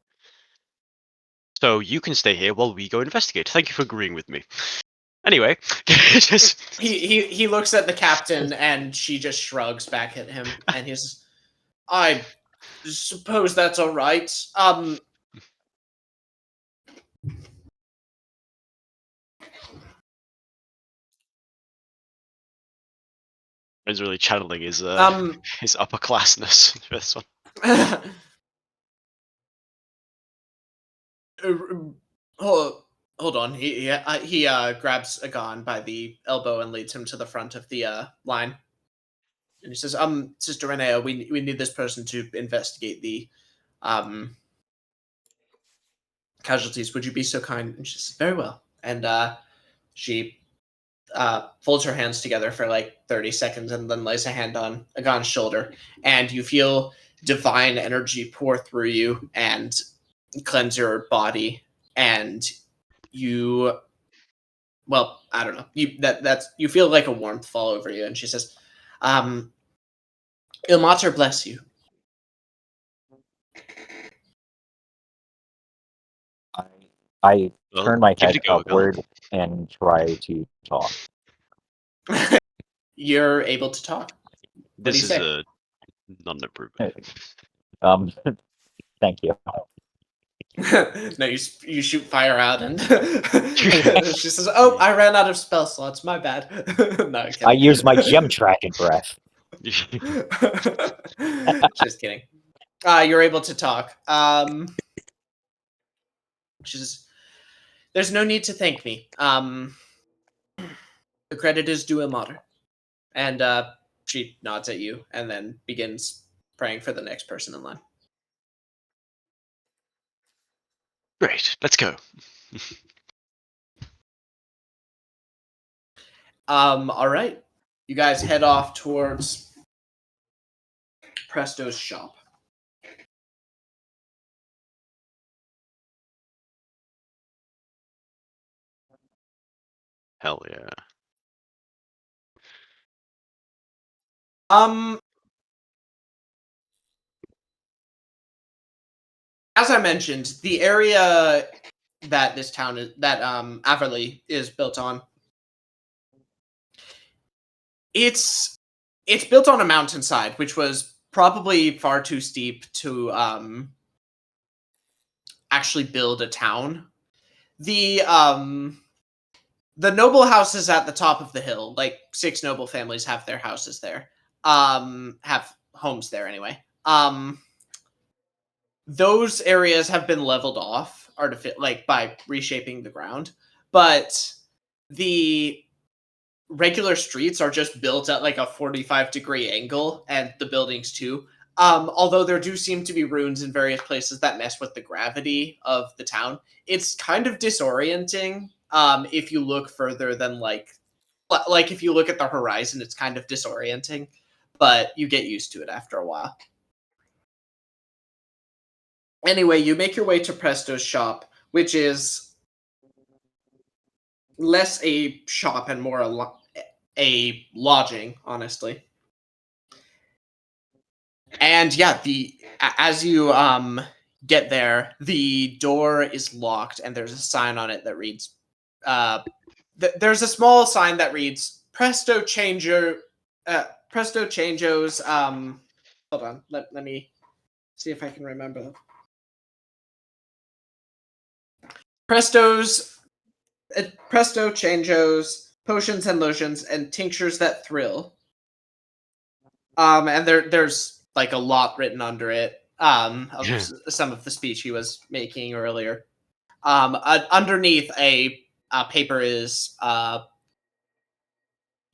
So you can stay here while we go investigate. Thank you for agreeing with me. Anyway, just He looks at the captain, and she just shrugs back at him, and he says, "I suppose that's all right. is really channeling his Um, his upperclassness for this one. hold on. He grabs Agon by the elbow and leads him to the front of the line. And he says, Sister Renea, we need this person to investigate the casualties. Would you be so kind?" And she says, "Very well." And she folds her hands together for like 30 seconds and then lays a hand on Agon's shoulder. And you feel divine energy pour through you and cleanse your body. And you, well, I don't know. You feel like a warmth fall over you. And she says, "Ilmater bless you." I Well, turn my give head it a go, Agon. upward and try to talk. You're able to talk. What do This you is say? a non-improvement. Thank you. No, you shoot fire out, and she says, "Oh, I ran out of spell slots. My bad." No, I'm kidding. I use my gem tracking breath. Just kidding. You're able to talk. She says, "There's no need to thank me. The credit is due Ilmater." And she nods at you and then begins praying for the next person in line. Great, let's go. All right. You guys head off towards Presto's shop. Hell yeah. As I mentioned, the area that this town is, that Averley is built on, it's built on a mountainside, which was probably far too steep to actually build a town. The noble houses at the top of the hill, like 6 noble families have their houses there. Have homes there anyway. Those areas have been leveled off like by reshaping the ground, but the regular streets are just built at like a 45-degree angle, and the buildings too. Although there do seem to be ruins in various places that mess with the gravity of the town, it's kind of disorienting. if you look further than like if you look at the horizon, it's kind of disorienting, but you get used to it after a while. Anyway, you make your way to Presto's shop, which is less a shop and more a lodging, honestly. And yeah, as you get there, the door is locked, and there's a sign on it that reads, there's a small sign that reads Presto Changos. Hold on, let me see if I can remember. Presto Changos, potions and lotions, and tinctures that thrill. And there's like a lot written under it. Of some of the speech he was making earlier. Underneath a paper is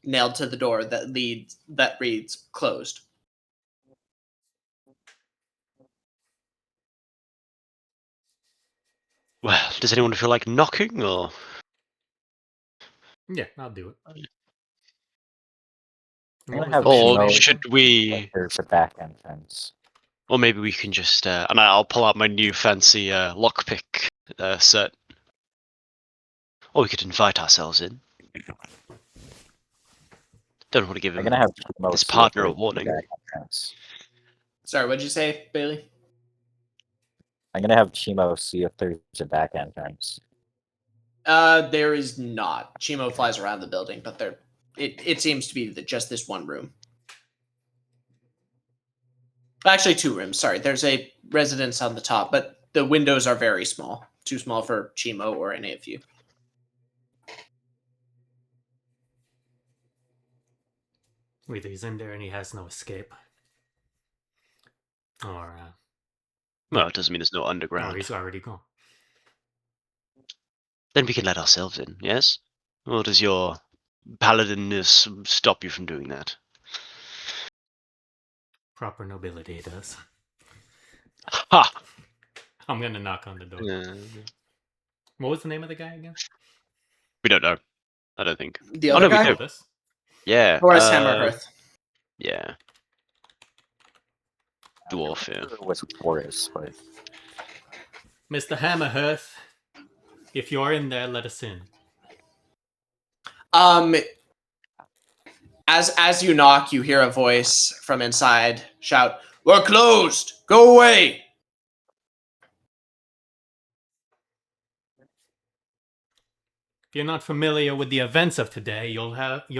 nailed to the door that reads closed. Well, does anyone feel like knocking, or? Yeah, I'll do it. I'm What gonna was have the man's Or name Chimo- should again? we? There's a back entrance. Or maybe we can just, and I'll pull out my new fancy lockpick set. Or we could invite ourselves in. Don't want to give I'm him gonna have Chimo his see if partner a there's warning. back entrance. Sorry, what'd you say, Bailey? I'm gonna have Chimo see if there's a back entrance. There is not. Chimo flies around the building, but it seems to be just this one room. Actually, 2 rooms. Sorry, there's a residence on the top, but the windows are very small. Too small for Chimo or any of you. Either he's in there and he has no escape, or Well, it doesn't mean there's no or underground. he's already gone. Then we can let ourselves in, yes? Or does your paladinness stop you from doing that? Proper nobility does. Ha! I'm gonna knock on the door. What was the name of the guy again? We don't know. I don't think. The Oh, other no, we guy? do. Oh, this? Yeah. Boris Hammerhearth. Yeah. Dwarf, yeah. It was Boris, but Mr. Hammerhearth, if you're in there, let us in. As you knock, you hear a voice from inside shout, "We're closed! Go away!" If you're not familiar with the events of today, you'll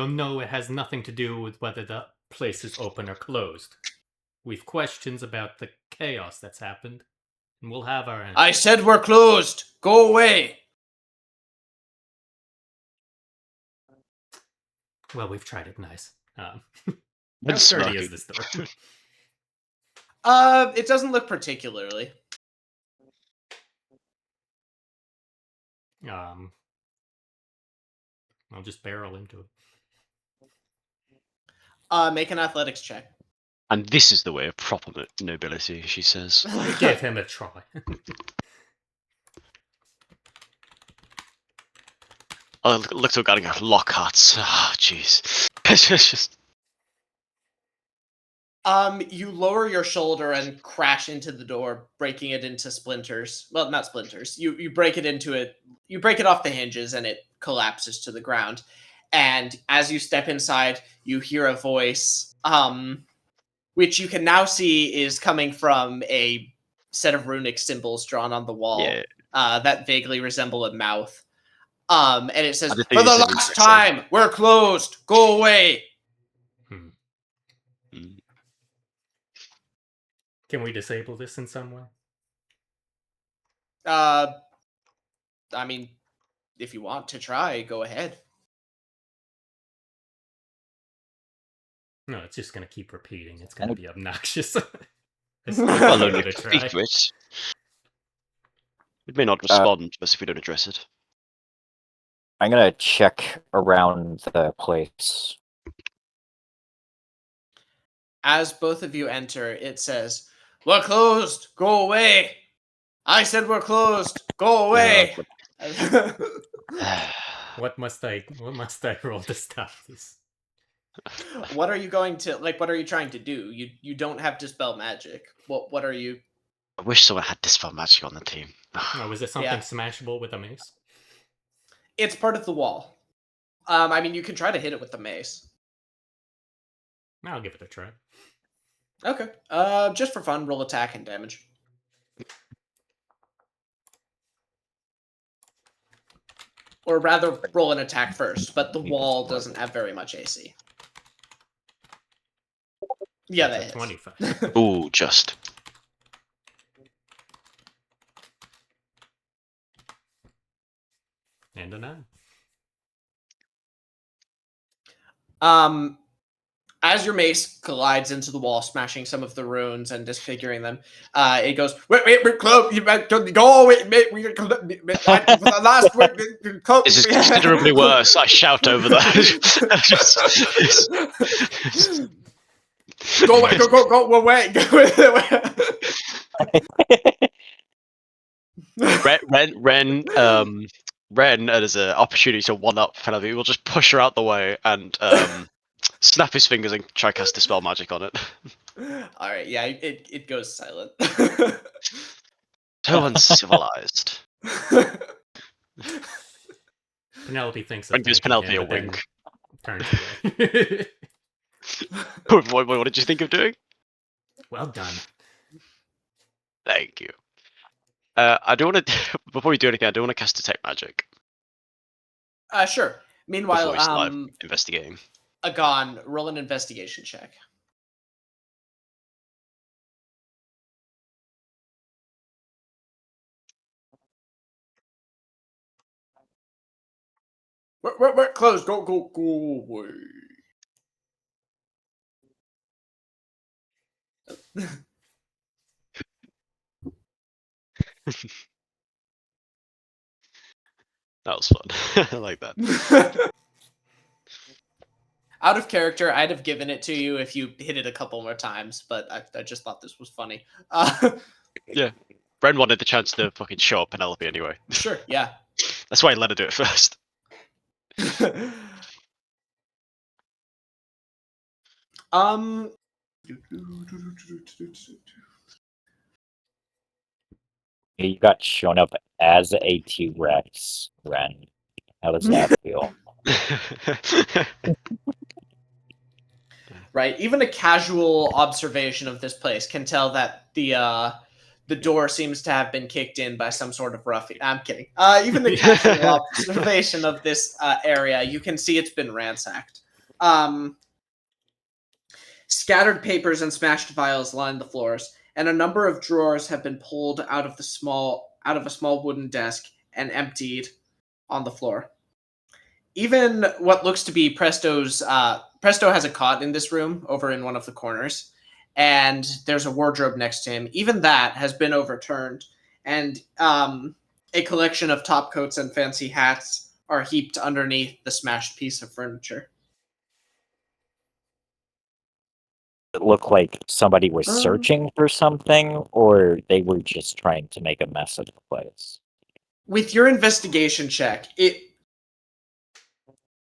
know it has nothing to do with whether the place is open or closed. We've questions about the chaos that's happened, and we'll have our answers. I said we're closed! Go away! Well, we've tried it nice. Been How sturdy is smirking. this door? It doesn't look particularly. I'll just barrel into it. Make an athletics check. And this is the way of proper nobility, she says. We gave him a try. I looked at getting Lockhart's. Ah, jeez. It's just. You lower your shoulder and crash into the door, breaking it into splinters. Well, not splinters. You break it into it. You break it off the hinges, and it collapses to the ground. And as you step inside, you hear a voice, which you can now see is coming from a set of runic symbols drawn on the wall. Yeah. That vaguely resemble a mouth. And it says, I just "For think the you said last interesting. time, we're closed. Go away." Mm. Can we disable this in some way? I mean, if you want to try, go ahead. No, it's just gonna keep repeating. It's gonna be obnoxious. Well, no Give need it to a try. speak to it. It may not respond to us if we don't address it. I'm gonna check around the place. As both of you enter, it says, "We're closed. Go away." I said we're closed. Go away. What must I roll to stop this? What are you going to what are you trying to do? You don't have dispel magic. What are you? I wish someone had dispel magic on the team. Oh, was it something smashable with a mace? It's part of the wall. I mean, you can try to hit it with the mace. I'll give it a try. Okay. Just for fun, roll attack and damage. Or rather, roll an attack first, but the wall doesn't have very much AC. Yeah, that That's a hits. 25. Ooh, just. And a 9. As your mace collides into the wall, smashing some of the runes and disfiguring them, it goes. Wait, close! You go away. The last word. This is considerably worse. I shout over that. Go away! Go away! Ren, as an opportunity to one-up Penelope, will just push her out the way and snap his fingers and try cast dispel magic on it. All right, yeah, it goes silent. So uncivilized. Penelope thinks Ren of gives thanking Penelope him, a but then wink. turns away. What did you think of doing? Well done. Thank you. I do want to. Before we do anything, I do want to cast detect magic Sure. before Meanwhile, we start investigating. Agon, roll an investigation check. Wait, close. Go away. That was fun. I like that. Out of character, I'd have given it to you if you hit it a couple more times, but I just thought this was funny. Yeah. Ren wanted the chance to fucking show up Penelope anyway. Sure, yeah. That's why I let her do it first. um. You got shown up as a T-Rex, Ren. How does that feel? Right. Even a casual observation of this place can tell that the door seems to have been kicked in by some sort of ruffian. I'm kidding. Even the casual observation of this area, you can see it's been ransacked. Scattered papers and smashed vials line the floors, and a number of drawers have been pulled out of a small wooden desk and emptied on the floor. Even what looks to be Presto has a cot in this room over in one of the corners, and there's a wardrobe next to him. Even that has been overturned, and a collection of top coats and fancy hats are heaped underneath the smashed piece of furniture. It looked like somebody was searching for something, or they were just trying to make a mess of the place. With your investigation check,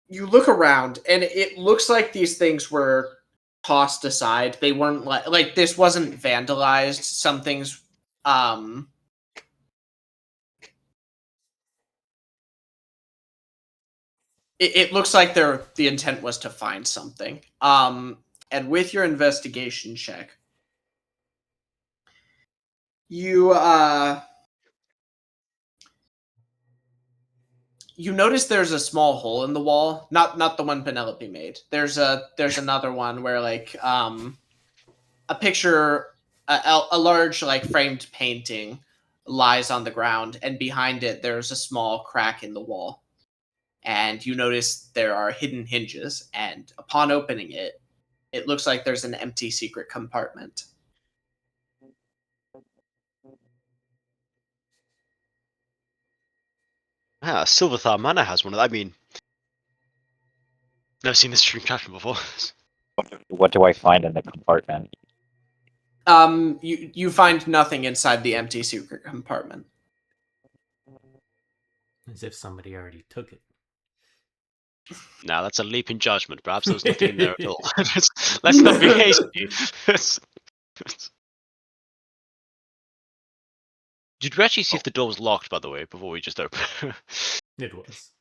you look around and it looks like these things were tossed aside. They weren't like this wasn't vandalized. Some things it looks like the intent was to find something. And with your investigation check, you you notice there's a small hole in the wall, not the one Penelope made. There's another one where a picture, a large framed painting lies on the ground, and behind it there's a small crack in the wall. And you notice there are hidden hinges, and upon opening it, it looks like there's an empty secret compartment. Silverthar Manor has one of. I mean, never seen this stream caption before. What do I find in the compartment? You find nothing inside the empty secret compartment. As if somebody already took it. Now that's a leap in judgment. Perhaps there was nothing in there at all. Let's not be hasty. Did we actually see if the door was locked, by the way, before we just opened? It was.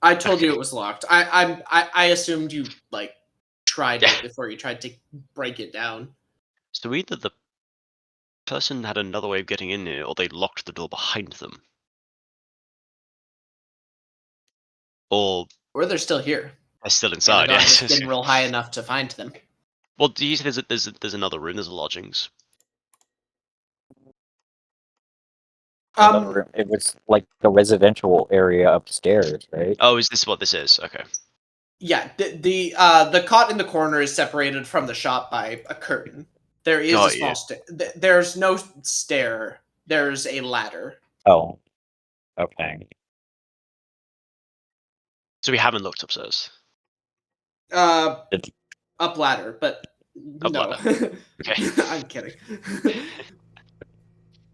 I told you Okay. it was locked. I assumed you like tried it before you tried to break it down. So either the person had another way of getting in here, or they locked the door behind them. Or Or they're still here. they're still And the inside, dog yes. just didn't roll high enough to find them. Well, do you see there's another room, there's a lodgings. Another room. It was like the residential area upstairs, right? Oh, is this what this is? Okay. Yeah, the cot in the corner is separated from the shop by a curtain. There is a Got small you. stair. There's no stair. There's a ladder. Oh, okay. So we haven't looked upstairs. Did- Up ladder, but Up no. ladder. Okay. I'm kidding.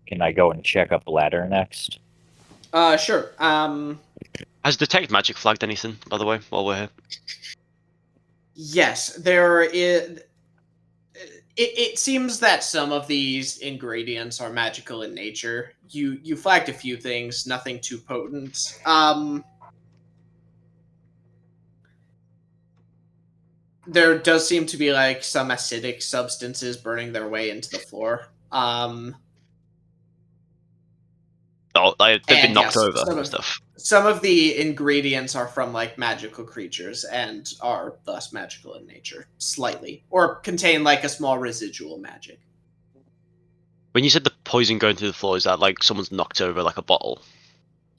Can I go and check up the ladder next? Sure. Has detect magic flagged anything, by the way, while we're here? Yes, there is. It seems that some of these ingredients are magical in nature. You flagged a few things, nothing too potent. There does seem to be like some acidic substances burning their way into the floor. Oh, they've been And knocked yes, over and stuff. some of the ingredients are from like magical creatures and are thus magical in nature, slightly, or contain like a small residual magic. When you said the poison going through the floor, is that like someone's knocked over like a bottle?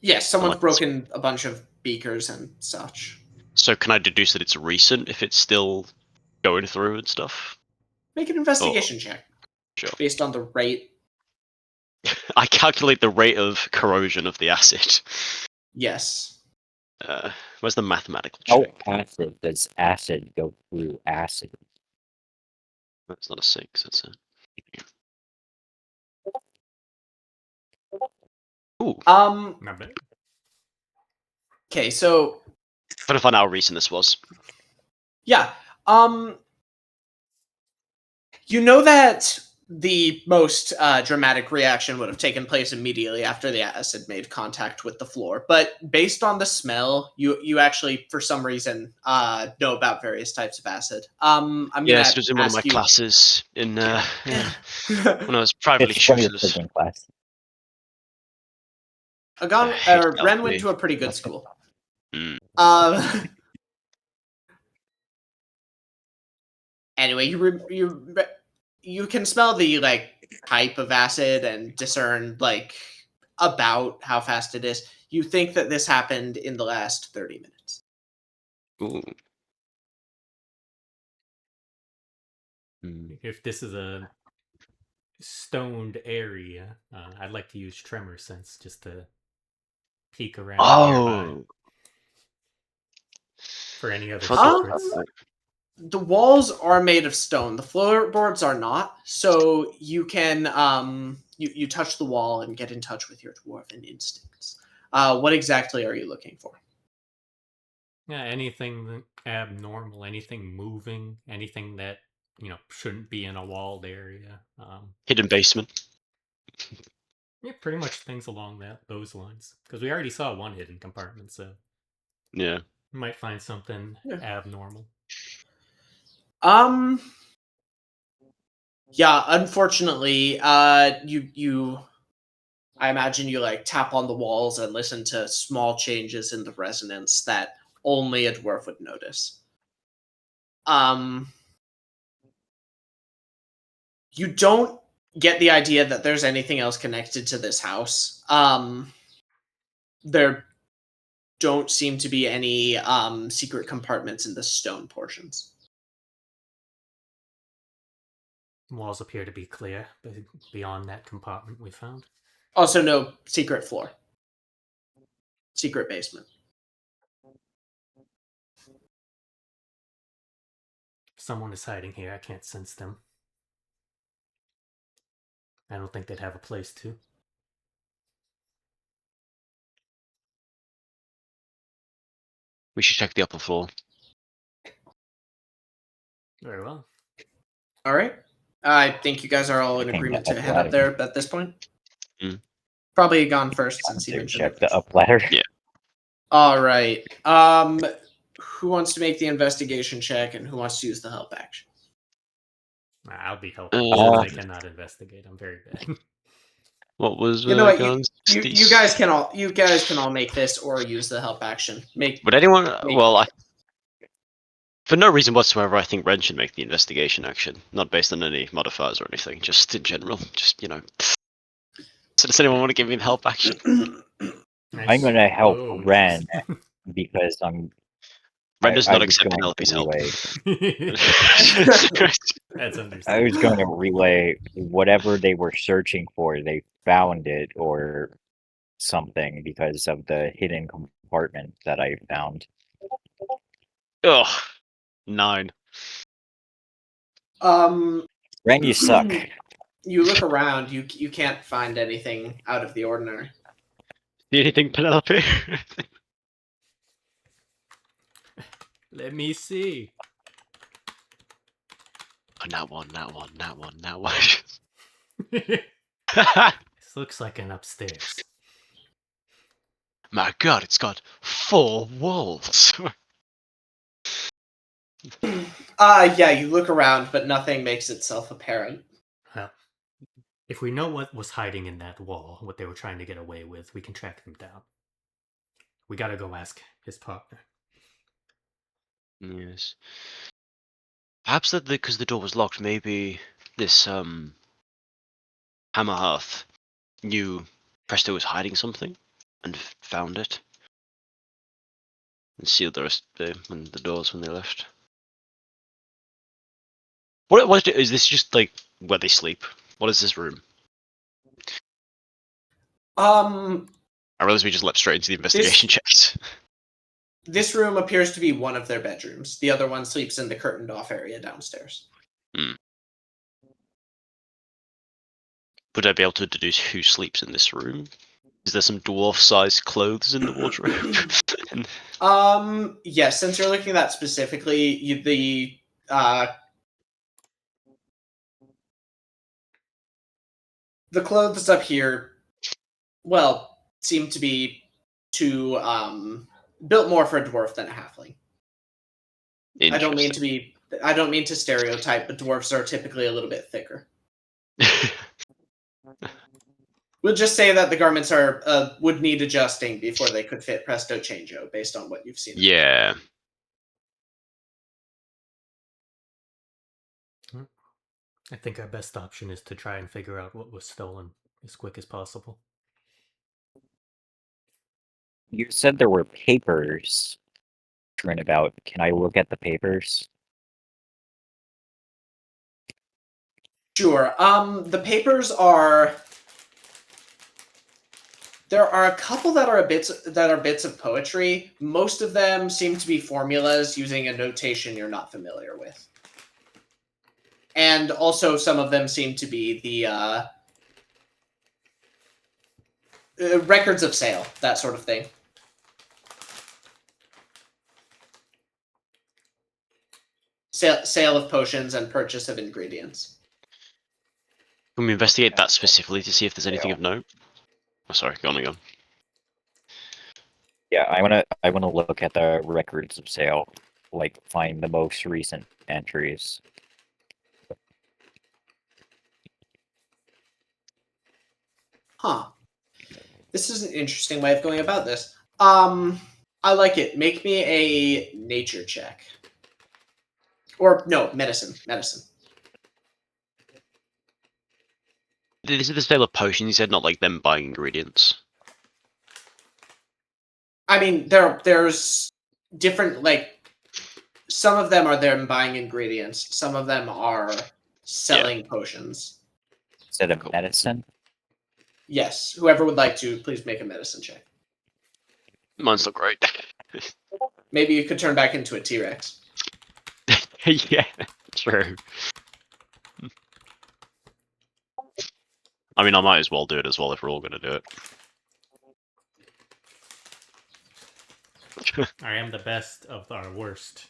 Yes, someone's Like- broken a bunch of beakers and such. So can I deduce that it's recent if it's still going through and stuff? Make an investigation check Sure. based on the rate. I calculate the rate of corrosion of the acid. Yes. Where's the mathematical How check? acid does acid go through acid? That's not a 6, that's a... Ooh, Not bad. Okay, so trying to find out how recent this was. yeah. You know that the most dramatic reaction would have taken place immediately after the acid made contact with the floor, but based on the smell, you actually, for some reason, know about various types of acid. I'm Yes, gonna it was in one of my ask you. classes in when I was privately It's one of your tutored. cooking class. Ren went to a pretty good school. Mm. Anyway, you can smell the like type of acid and discern like about how fast it is. You think that this happened in the last 30 minutes. Ooh. Mm. If this is a stoned area, I'd like to use tremor sense just to peek around nearby Oh, for any other Forgot secrets. about The walls are made of stone. The floorboards are not. So you can you touch the wall and get in touch with your dwarven instincts. What exactly are you looking for? Yeah, anything abnormal, anything moving, anything that shouldn't be in a walled area. hidden basement. Yeah, pretty much things along those lines. Because we already saw one hidden compartment, so Yeah. we might find something Yeah. abnormal. Yeah, unfortunately, you I imagine you like tap on the walls and listen to small changes in the resonance that only a dwarf would notice. You don't get the idea that there's anything else connected to this house. There don't seem to be any secret compartments in the stone portions. Walls appear to be clear, but beyond that compartment we found. Also, no secret floor. Secret basement. If someone is hiding here, I can't sense them. I don't think they'd have a place to. We should check the upper floor. Very well. All right. I think you guys are all in Checking agreement the to up head ladder. up there at this point. Mm. Probably gone first Time since he to mentioned check it. the up ladder. Yeah. All right. Who wants to make the investigation check and who wants to use the help action? I'll be helping since Uh, I cannot investigate. I'm very bad. What was You know what? guns? You guys can all make this or use the help action. Would anyone? Make- Well, for no reason whatsoever, I think Ren should make the investigation action, not based on any modifiers or anything, just in general. Just So does anyone want to give me the help action? I'm gonna help suppose. Ren because Ren does I not was accept going to Penelope's help. relay. That's I understandable. was going to relay whatever they were searching for. They found it or something because of the hidden compartment that I found. Ugh, 9. Ren, you suck. You look around. You can't find anything out of the ordinary. See anything, Penelope? Let me see. Oh, that one. This looks like an upstairs. My God, it's got 4 walls. Yeah, you look around, but nothing makes itself apparent. Well, if we know what was hiding in that wall, what they were trying to get away with, we can track them down. We gotta go ask his partner. Yes. Perhaps that because the door was locked, maybe this Hammer Hearth knew Presto was hiding something and found it and sealed the rest when the doors when they left. What is this? Just like where they sleep? What is this room? I realize we just leapt straight into the investigation checks. This room appears to be one of their bedrooms. The other one sleeps in the curtained off area downstairs. Would I be able to deduce who sleeps in this room? Is there some dwarf-sized clothes in the wardrobe? Yes, since you're looking at that specifically, the clothes up here, well, seem to be built more for a dwarf than a halfling. I don't mean to stereotype, but dwarves are typically a little bit thicker. We'll just say that the garments are would need adjusting before they could fit Presto Changeo, based on what you've seen. Yeah. I think our best option is to try and figure out what was stolen as quick as possible. You said there were papers strewn about. Can I look at the papers? Sure. The papers are. There are a couple that are bits of poetry. Most of them seem to be formulas using a notation you're not familiar with. And also some of them seem to be the records of sale, that sort of thing. Sale of potions and purchase of ingredients. Can we investigate that specifically to see if there's anything of note? Oh, sorry, go on again. Yeah, I wanna look at the records of sale, like find the most recent entries. Huh. This is an interesting way of going about this. I like it. Make me a nature check. Or no, medicine. This is the sale of potions, you said, not like them buying ingredients. I mean, there's different, like, some of them are them buying ingredients. Some of them are selling potions. Instead of Cool. medicine? Yes. Whoever would like to, please make a medicine check. Mine's not great. Maybe you could turn back into a T-Rex. Yeah, true. I mean, I might as well do it as well if we're all going to do it. I am the best of our worst.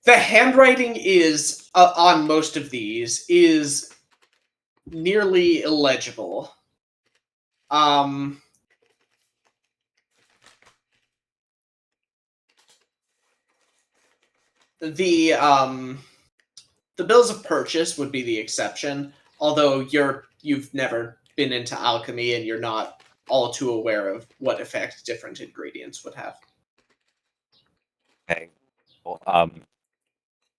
The handwriting is on most of these is nearly illegible. Um, the bills of purchase would be the exception, although you've never been into alchemy and you're not all too aware of what effect different ingredients would have. Okay. Well,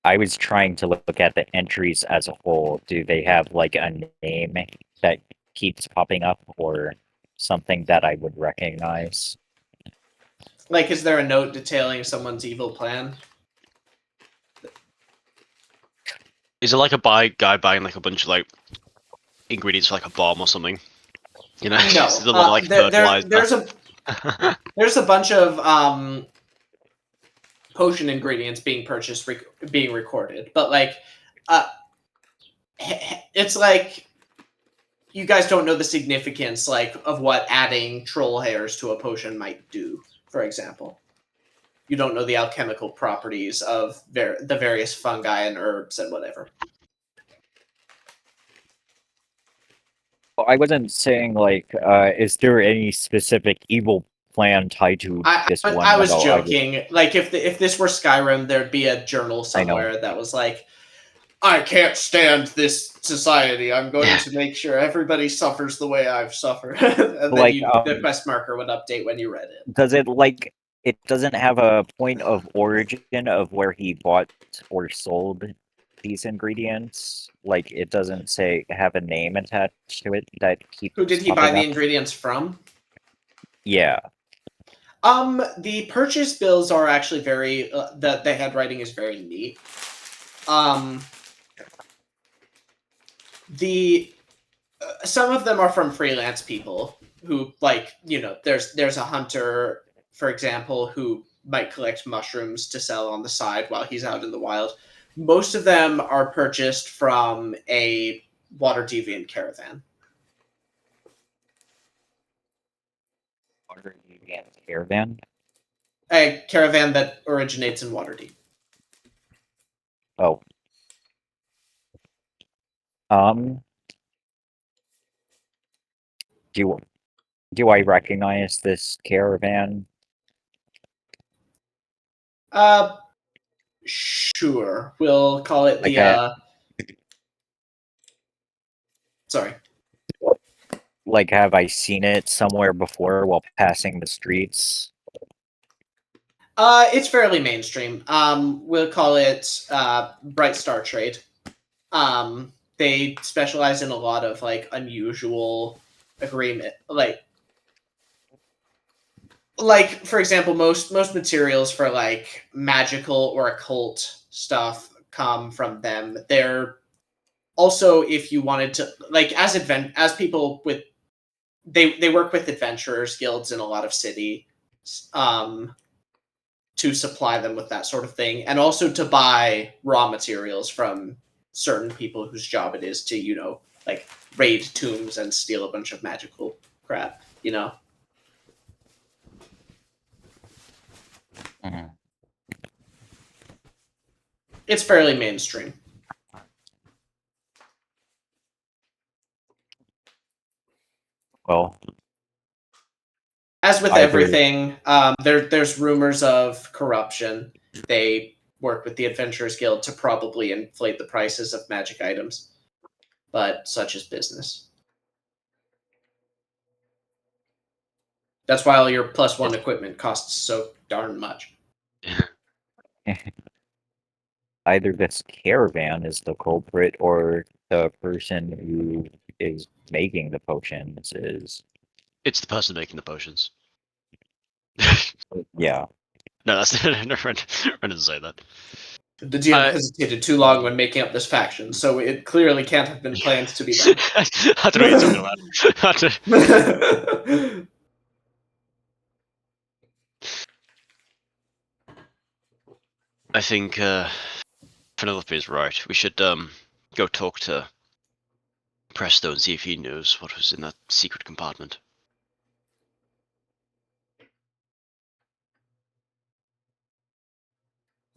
I was trying to look at the entries as a whole. Do they have like a name that keeps popping up or something that I would recognize? Like, is there a note detailing someone's evil plan? Is it like a guy buying like a bunch of like ingredients for like a bomb or something? You know, No. Is it like fertilizer? There's a bunch of potion ingredients being purchased, being recorded, but like, it's like you guys don't know the significance like of what adding troll hairs to a potion might do. For example, you don't know the alchemical properties of the various fungi and herbs and whatever. Well, I wasn't saying like, is there any specific evil plan tied to this one? I was No, joking. Like if this were Skyrim, there'd be a journal somewhere that was like, I can't stand this society. I'm going to make sure everybody suffers the way I've suffered. And like, then the quest marker would update when you read it. does it like it doesn't have a point of origin of where he bought or sold these ingredients? Like it doesn't say have a name attached to it that keeps Who did he buy popping the up? ingredients from? Yeah. The purchase bills are actually very the handwriting is very neat. The some of them are from freelance people who like, there's a hunter, for example, who might collect mushrooms to sell on the side while he's out in the wild. Most of them are purchased from a water deviant caravan. Caravan? A caravan that originates in Waterdeep. Oh. Do I recognize this caravan? Sure. We'll call it Like the sorry. Like, have I seen it somewhere before while passing the streets? It's fairly mainstream. We'll call it Bright Star Trade. They specialize in a lot of like unusual agreement, like for example, most materials for like magical or occult stuff come from them. They're also, if you wanted to, like, as people with they work with adventurers guilds in a lot of cities, to supply them with that sort of thing, and also to buy raw materials from certain people whose job it is to, like raid tombs and steal a bunch of magical crap, Mhm. It's fairly mainstream. Well, As with Either- everything, there's rumors of corruption. They work with the Adventurers Guild to probably inflate the prices of magic items, but such is business. That's why all your +1 equipment costs so darn much. either this caravan is the culprit or the person who is making the potions is. It's the person making the potions. Yeah. No, that's no friend. Friend doesn't say that. The GM hesitated too long when making up this faction, so it clearly can't have been planned to be them. I don't know what you're talking about. I think Penelope is right. We should go talk to Presto and see if he knows what was in that secret compartment.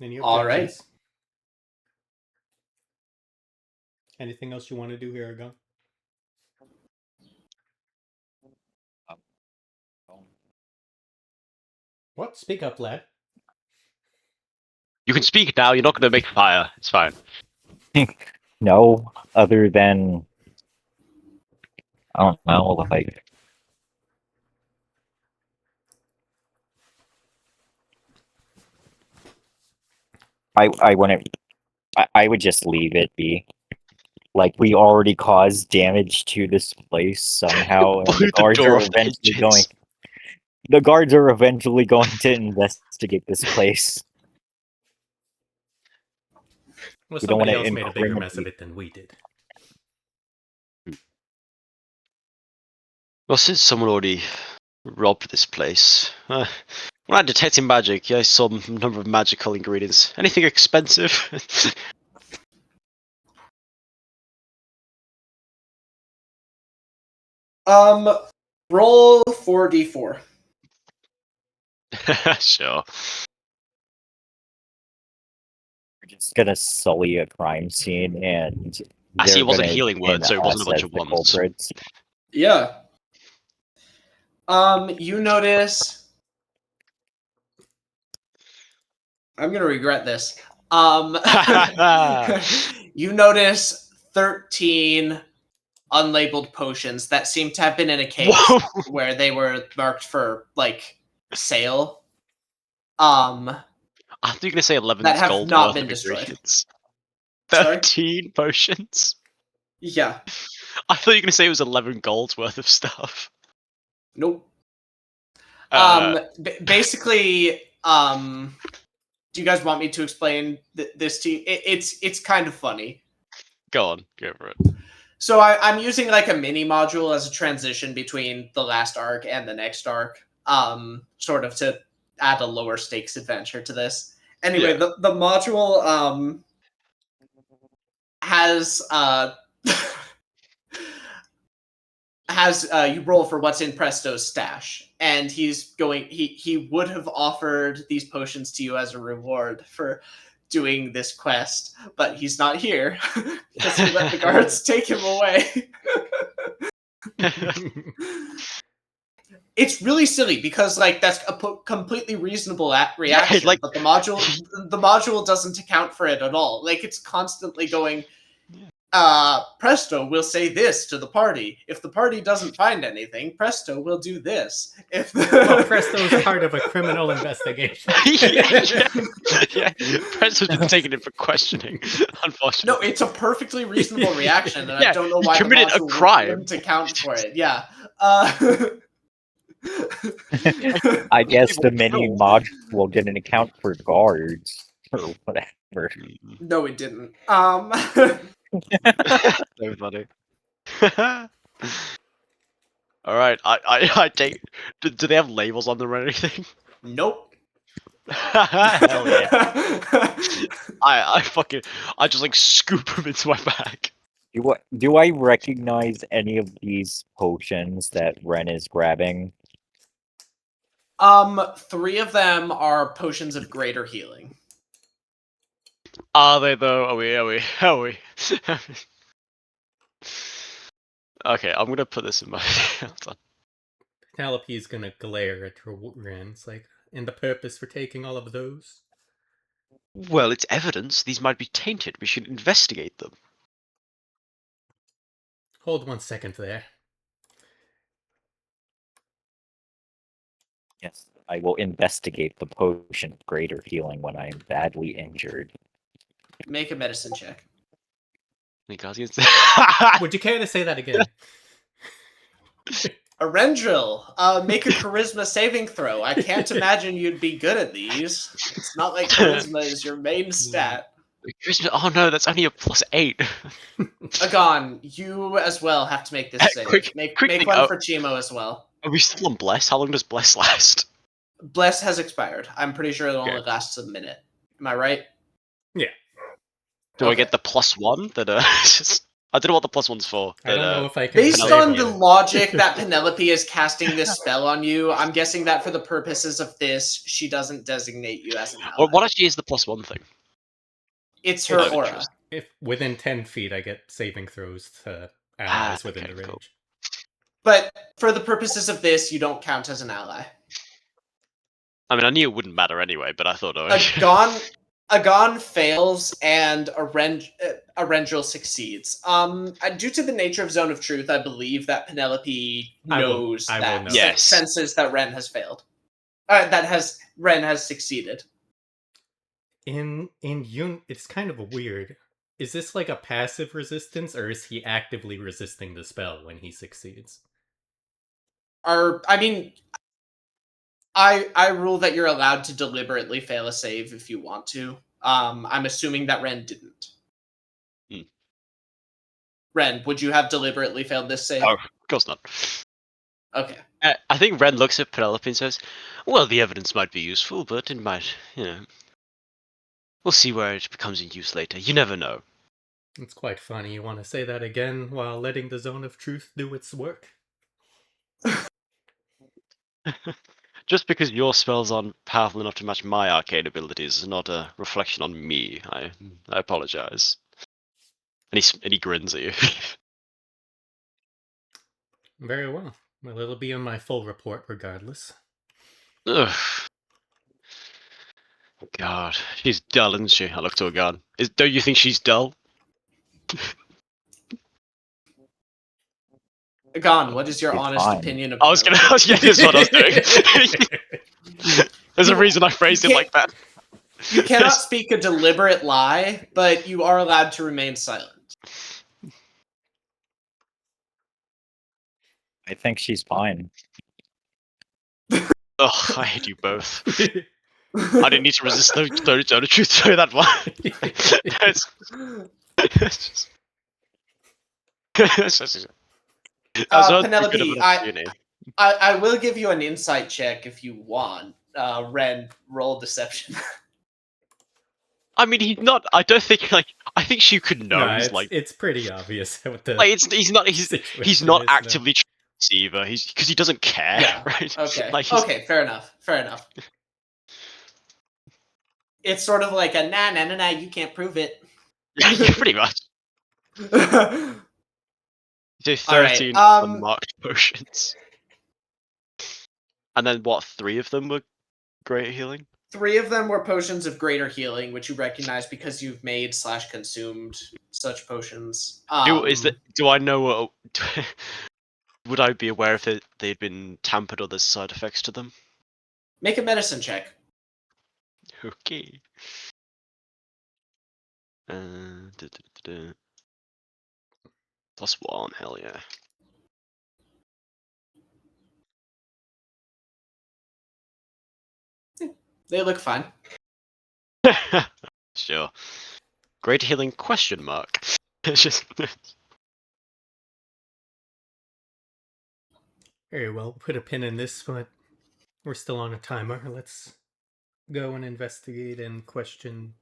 Any All right. objections? Anything else you want to do here, Agon? What? Speak up, lad. You can speak now. You're not going to make fire. It's fine. No, other than I don't know, like I wouldn't. I would just leave it be. Like we already caused damage to this place somehow, and Blew the door off the hinges. The guards are eventually going to investigate this place. Well, We don't want somebody to else made a bigger mess of incriminate. it than we did. Well, since someone already robbed this place, when I detecting magic, I saw a number of magical ingredients. Anything expensive? Roll 4d4. Sure. We're just gonna sully a crime scene, and I see they're it was a gonna healing pin word, so it wasn't a us bunch as of the ones. culprits. Yeah. You notice. I'm gonna regret this. You notice 13 unlabeled potions that seem to have been in a case Whoa! where they were marked for like sale. I thought you were going to say 11 That have gold not worth been of destroyed. ingredients. Sorry? 13 potions? Yeah. I thought you were going to say it was 11 gold's worth of stuff. Nope. Uh, Basically, do you guys want me to explain this to you? It's kind of funny. Go on, go for it. So I'm using like a mini module as a transition between the last arc and the next arc, sort of to add a lower stakes adventure to this. Anyway, Yeah. the module has has you roll for what's in Presto's stash, and he would have offered these potions to you as a reward for doing this quest, but he's not here because he let the guards take him away. It's really silly because like that's a completely reasonable reaction, like- but the module doesn't account for it at all. Like it's constantly going, Presto will say this to the party. If the party doesn't find anything, Presto will do this. If Well, Presto's part of a criminal investigation. yeah. Presto's just taking it for questioning, unfortunately. No, it's a perfectly reasonable reaction, and Yeah, I don't know he why the committed a module crime. wouldn't account for it. Yeah. I guess the People mini killed. module didn't account for guards or whatever. No, it didn't. So funny. All right, I take. Do they have labels on them or anything? Nope. Hell yeah! I just like scoop them into my bag. Do I recognize any of these potions that Ren is grabbing? 3 of them are potions of greater healing. Are they though? Are we? Okay, I'm gonna put this in my. Hold on. Penelope's gonna glare at her Rens, like, and the purpose for taking all of those? Well, it's evidence. These might be tainted. We should investigate them. Hold 1 second there. Yes, I will investigate the potion of greater healing when I am badly injured. Make a medicine check. Would you care to say that again? Arendril, make a charisma saving throw. I can't imagine you'd be good at these. It's not like charisma is your main stat. Oh no, that's only a +8. Agon, you as well have to make this save. Quick make thing, one for Chimo as well. Are we still on Bless? How long does Bless last? Bless has expired. I'm pretty sure it only Okay. lasts a minute. Am I right? Yeah. Do I get the +1 that just I don't know what the +1's for. I don't know if I can. Based Penelope. on the logic that Penelope is casting this spell on you, I'm guessing that for the purposes of this, she doesn't designate you as an ally. What actually is the +1 thing? It's her Out of aura. interest. If within 10 feet, I get saving throws to allies within okay, the range. cool. But for the purposes of this, you don't count as an ally. I mean, I knew it wouldn't matter anyway, but I thought, oh, Agon fails and Arendril succeeds. Due to the nature of Zone of Truth, I believe that Penelope knows I will that know. Yes. senses that Ren has failed. Ren has succeeded. In Yun, it's kind of weird. Is this like a passive resistance, or is he actively resisting the spell when he succeeds? I rule that you're allowed to deliberately fail a save if you want to. I'm assuming that Ren didn't. Ren, would you have deliberately failed this save? Oh, of course not. Okay. I think Ren looks at Penelope and says, well, the evidence might be useful, but it might, we'll see where it becomes in use later. You never know. It's quite funny. You want to say that again while letting the Zone of Truth do its work? Just because your spells aren't powerful enough to match my arcane abilities is not a reflection on me. I apologize. And he grins at you. Very well. Well, it'll be in my full report regardless. Ugh. God, she's dull, isn't she? I look to her gun. Don't you think she's dull? Agon, what is your She's honest fine. opinion of I was gonna. This is what I was doing. There's a You- reason I phrased it you like that. You cannot speak a deliberate lie, but you are allowed to remain silent. I think she's fine. Oh, I hate you both. I didn't need to resist the Zone of Truth so that one. Penelope, I will give you an insight check if you want. Ren, roll deception. I mean, he's not. I don't think I think she could know. No, He's it's pretty obvious what the he's not. He's situation not is now. actively trying to deceive her. He's because he doesn't care. Yeah. Right. Okay. He's- Okay. Fair enough. Fair enough. It's sort of like a nah. You can't prove it. Yeah, pretty much. So 13 unmarked potions. And then what? 3 of them were great healing. 3 of them were potions of greater healing, which you recognize because you've made / consumed such potions. Do I know what? Would I be aware if they'd been tampered or there's side effects to them? Make a medicine check. Okay. +1, hell yeah. They look fine. Sure. Great healing question mark. It's just Very well. Put a pin in this, but we're still on a timer. Let's go and investigate and question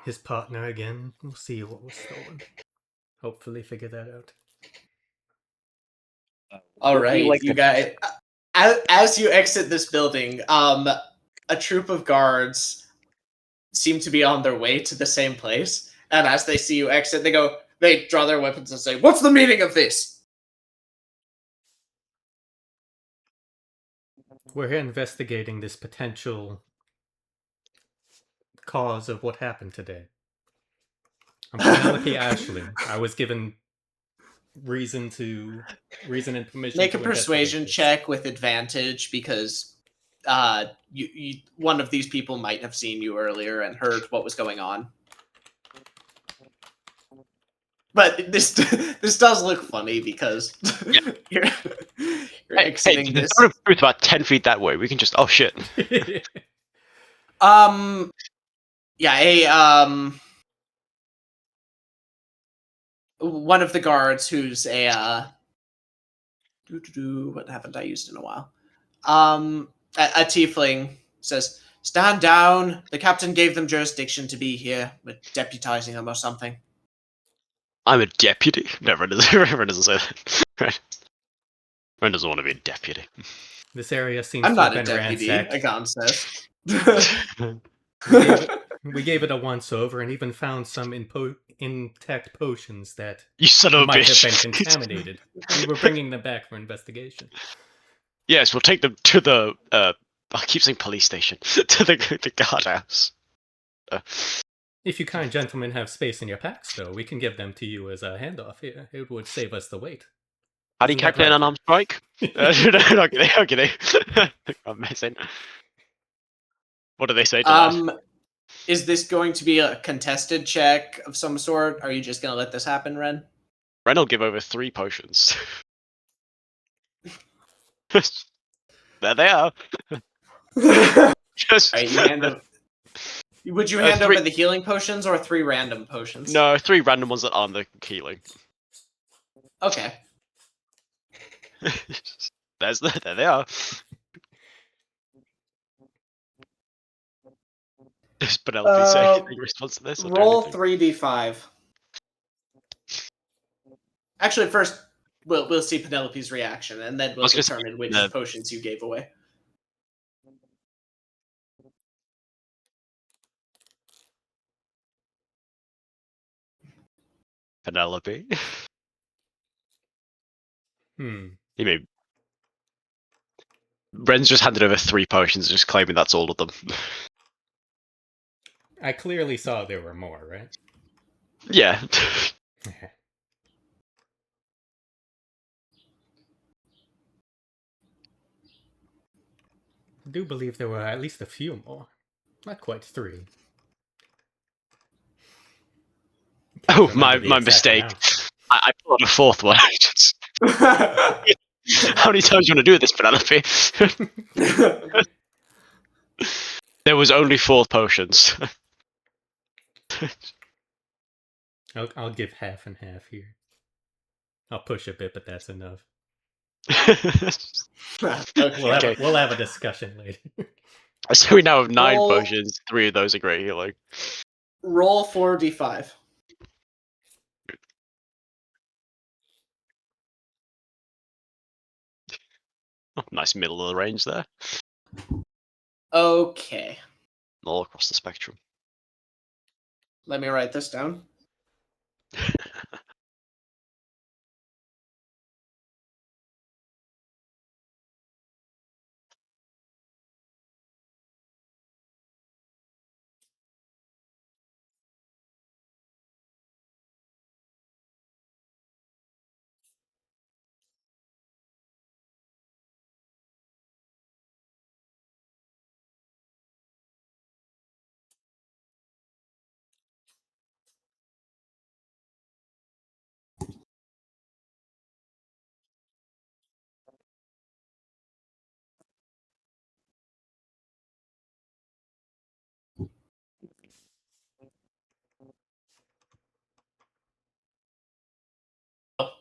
his partner again. We'll see what was stolen. Hopefully figure that out. All Would right, like you to- guys. As you exit this building, a troop of guards seem to be on their way to the same place, and as they see you exit, they draw their weapons and say, "What's the meaning of this?" We're investigating this potential cause of what happened today. I'm Penelope Ashland. I was given reason and permission Make to a persuasion investigate this. check with advantage because you one of these people might have seen you earlier and heard what was going on. But this does look funny because you're exiting there's this. no truth about 10 feet that way. We can just. Oh shit. Yeah, one of the guards who's what haven't I used in a while? A tiefling says, "Stand down. The captain gave them jurisdiction to be here. We're deputizing them or something." I'm a deputy. No, Ren doesn't say that. Right. Ren doesn't want to be a deputy. This area seems I'm to have not a been deputy, ransacked. Agon says. We gave it a once-over and even found some intact potions that You son of a might bitch. have been contaminated. We were bringing them back for investigation. Yes, we'll take them to the. I keep saying police station. To the guardhouse. If you kind gentlemen have space in your packs, though, we can give them to you as a handoff here. It would save us the wait. How do you Isn't that calculate right, an armed strike? No, okay. I'm messing. What do they say to that? Is this going to be a contested check of some sort? Are you just going to let this happen, Ren? Ren will give over 3 potions. There they are. Just Alright, you hand them. Would you hand 3 over the healing potions or 3 random potions? No, 3 random ones that aren't the healing. Okay. There they are. Does Penelope say anything in response to this? Or do Roll anything? 3d5. Actually, first we'll see Penelope's reaction, and then we'll was gonna say, determine which potions you gave away. Penelope. He may. Ren's just handed over 3 potions, just claiming that's all of them. I clearly saw there were more, right? Yeah. I do believe there were at least a few more. Not quite 3. Can't Oh, remember the my exact mistake. amount. I put on a 4th one. How many times do you want to do this, Penelope? There was only 4 potions. I'll give half and half here. I'll push a bit, but that's enough. Okay. We'll have a discussion later. So we now have 9 Roll- potions. 3 of those are great healing. Roll 4d5. Oh, nice middle of the range there. Okay. All across the spectrum. Let me write this down.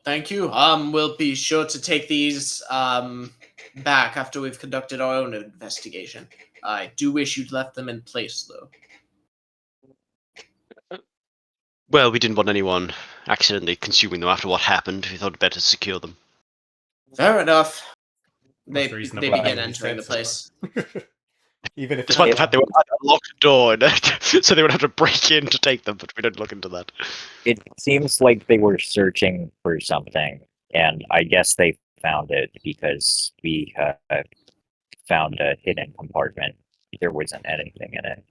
Thank you. We'll be sure to take these back after we've conducted our own investigation. I do wish you'd left them in place, though. Well, we didn't want anyone accidentally consuming them after what happened. We thought it better to secure them. Fair enough. They Most reasonable begin thing you entering the said so place. Even if it's Despite the fact they had a locked door, so they would have to break in to take them, but we don't look into that. It seems like they were searching for something, and I guess they found it because we found a hidden compartment. There wasn't anything in it.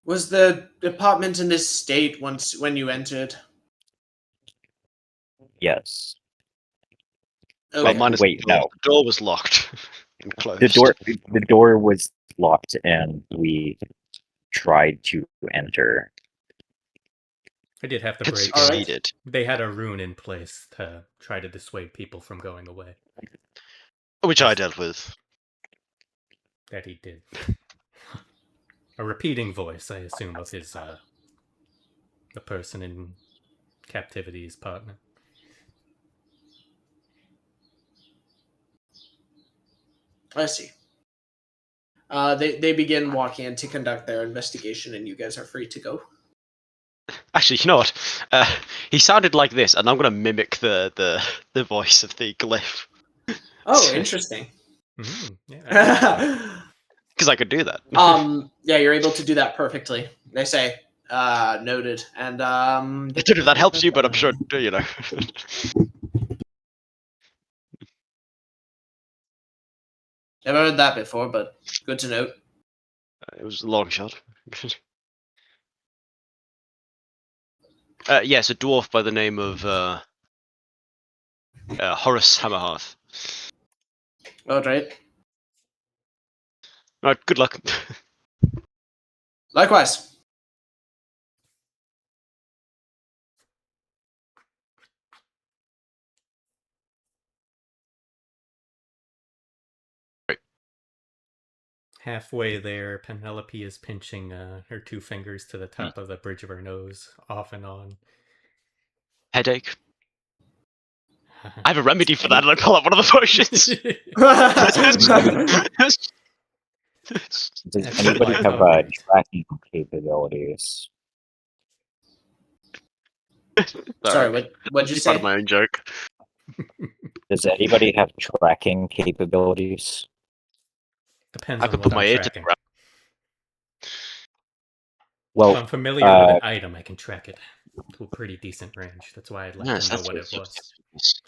Was the apartment in this state when you entered? Yes. Okay. Well, minus Wait, the door. no. The door was locked and closed. The door was locked, and we tried to enter. I did have to break in. Succeeded. They had a rune in place to try to dissuade people from going away. Which I dealt with. That he did. A repeating voice, I assume, of his the person in captivity's partner. I see. They begin walking in to conduct their investigation, and you guys are free to go. Actually, you know what? He sounded like this, and I'm gonna mimic the voice of the glyph. Oh, interesting. Yeah. Because I could do that. Yeah, you're able to do that perfectly. They say, noted. And I don't know if that helps you, but I'm sure you know. Never heard that before, but good to note. It was a long shot. Yes, a dwarf by the name of Horace Hammerhearth. All right. Right, good luck. Likewise. Halfway there, Penelope is pinching her two fingers to the top of the bridge of her nose, off and on. Headache. I have a remedy for that, and I pull out one of the potions. Does That's anybody fine. have Alright. tracking capabilities? Sorry, what'd you Part of say? my own joke. Does anybody have tracking capabilities? Depends I on could what put I'm my ear to the tracking. ground. Well, If I'm familiar with an item, I can track it to a pretty decent range. That's why I'd like Yes, to know that's what it was.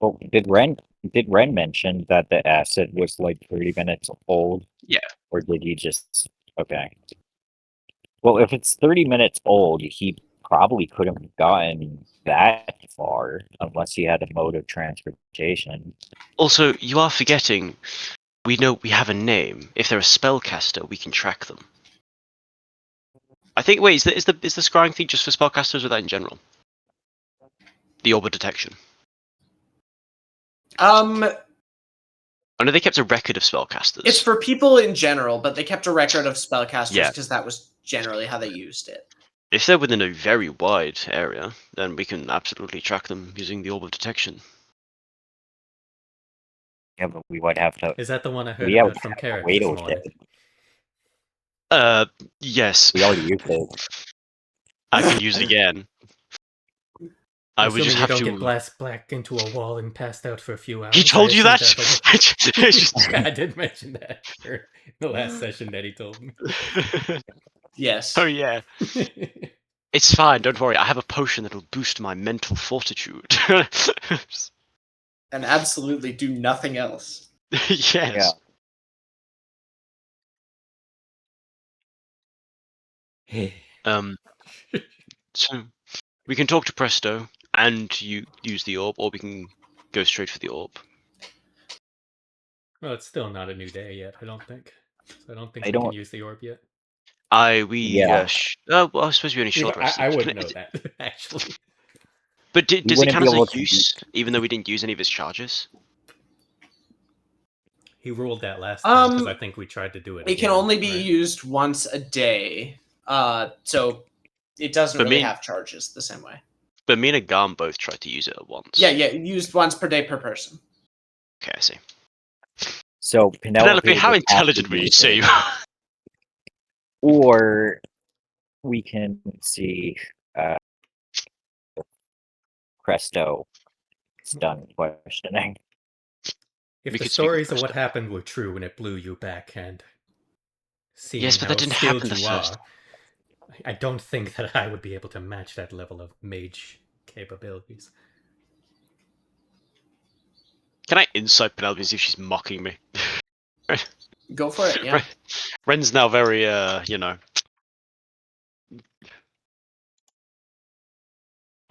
well, did Ren mention that the asset was like 30 minutes old? Yeah. Or did he just okay? Well, if it's 30 minutes old, he probably couldn't have gotten that far unless he had a mode of transportation. Also, you are forgetting. We know we have a name. If they're a spellcaster, we can track them. I think. Wait, is the scrying thing just for spellcasters, or that in general? The orb of detection. I know they kept a record of spellcasters. It's for people in general, but they kept a record of spellcasters Yeah. because that was generally how they used it. If they're within a very wide area, then we can absolutely track them using the orb of detection. Yeah, but we would have to. Is that the one I heard Yeah, about from Carrick wait this a morning? Yes. We already used it. I can use it again. I would Assuming just you have don't to. get glass black into a wall and passed out for a few hours. He told I you assume that? It's just... I did mention that in the last session that he told me. Yes. Oh yeah. It's fine, don't worry. I have a potion that'll boost my mental fortitude. And absolutely do nothing else. Yes. Yeah. So we can talk to Presto and you use the orb, or we can go straight for the orb. Well, it's still not a new day yet, I don't think. So I don't think I we don't- can use the orb yet. Yeah. Well, I suppose we only short rested. I wouldn't know that, actually. But does it wouldn't count be as a able to use, even though we didn't use any of his charges? He ruled that last time because Um, I think we tried to do it. It can again, only be right? used once a day. So it doesn't But really me- have charges the same way. But me and Agam both tried to use it at once. Yeah, used once per day per person. Okay, I see. So Penelope, how would have to intelligent would you use say? it. Or we can see Presto is done questioning. If We the could speak with stories of what Presto. happened were true and it blew you back, and seeing Yes, but how that didn't skilled happen the you first are, I don't think that I would be able to match that level of mage capabilities. Can I insight Penelope and see if she's mocking me? Go for it, yeah. Ren's now very, I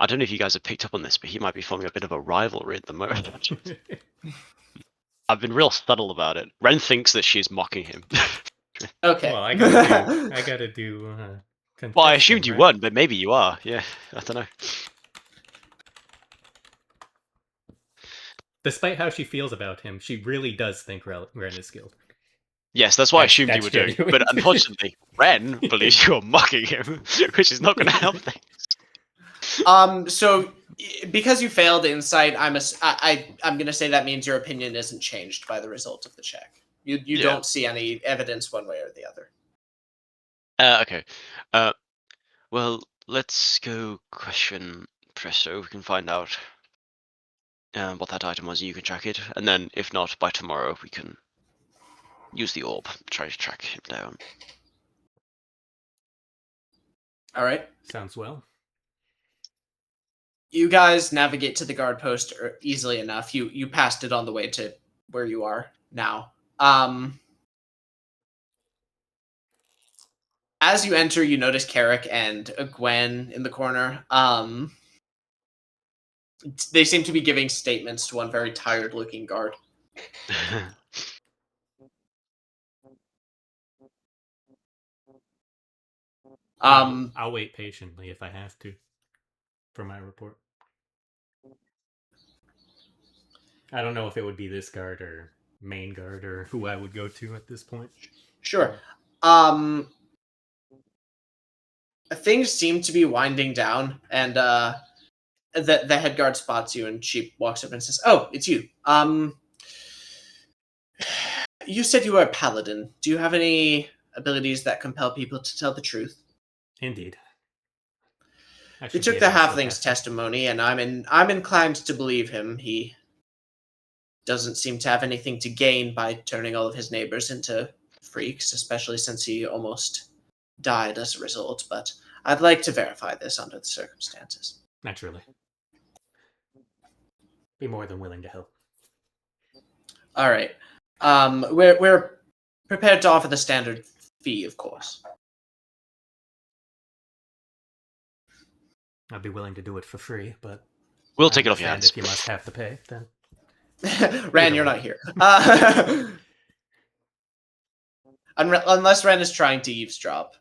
don't know if you guys have picked up on this, but he might be forming a bit of a rivalry at the moment. I've been real subtle about it. Ren thinks that she's mocking him. Okay. Well, I gotta do. Well, I contesting, assumed you right? weren't, but maybe you are. Yeah, I don't know. Despite how she feels about him, she really does think Ren is skilled. Yes, that's what I That's- assumed you that's were doing. genuine. But unfortunately, Ren believes you are mocking him, which is not going to help things. So because you failed insight, I'm gonna say that means your opinion isn't changed by the result of the check. You Yeah. don't see any evidence one way or the other. Okay. Well, let's go question Presto. We can find out what that item was. You can track it, and then if not by tomorrow, we can use the orb, try to track him down. All right. Sounds well. You guys navigate to the guard post easily enough. You passed it on the way to where you are now. As you enter, you notice Carrick and Gwen in the corner. They seem to be giving statements to one very tired-looking guard. I'll wait patiently if I have to for my report. I don't know if it would be this guard or main guard or who I would go to at this point. Sure. Things seem to be winding down, and the head guard spots you, and she walks up and says, "Oh, it's you. You said you were a paladin. Do you have any abilities that compel people to tell the truth?" Indeed. We took the halfling's testimony, and I'm inclined to believe him. He doesn't seem to have anything to gain by turning all of his neighbors into freaks, especially since he almost died as a result, but I'd like to verify this under the circumstances. Naturally. Be more than willing to help. All right. We're prepared to offer the standard fee, of course. I'd be willing to do it for free, but We'll take it off your hands. If you must have to pay, then Ran, you're not here. Unless Ren is trying to eavesdrop,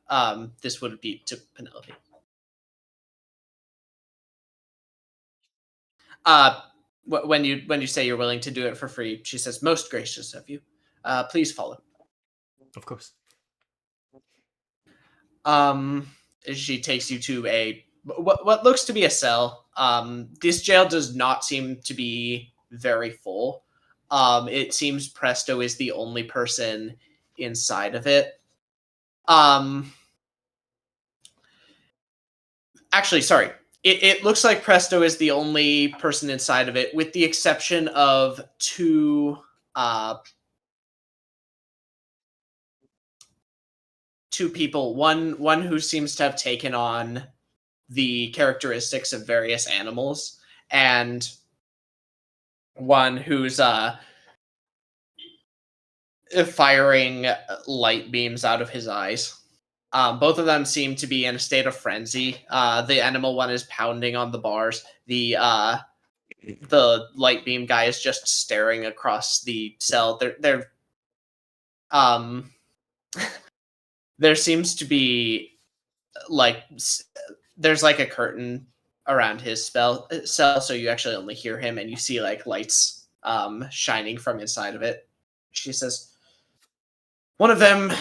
this would be to Penelope. When you say you're willing to do it for free, she says, "Most gracious of you. Please follow." of course. She takes you to what looks to be a cell. This jail does not seem to be very full. It seems Presto is the only person inside of it. Actually, sorry. It looks like Presto is the only person inside of it, with the exception of two people. One who seems to have taken on the characteristics of various animals, and one who's firing light beams out of his eyes. Both of them seem to be in a state of frenzy. The animal one is pounding on the bars. The light beam guy is just staring across the cell. There seems to be there's like a curtain around his cell, so you actually only hear him, and you see like lights shining from inside of it. She says, "One of them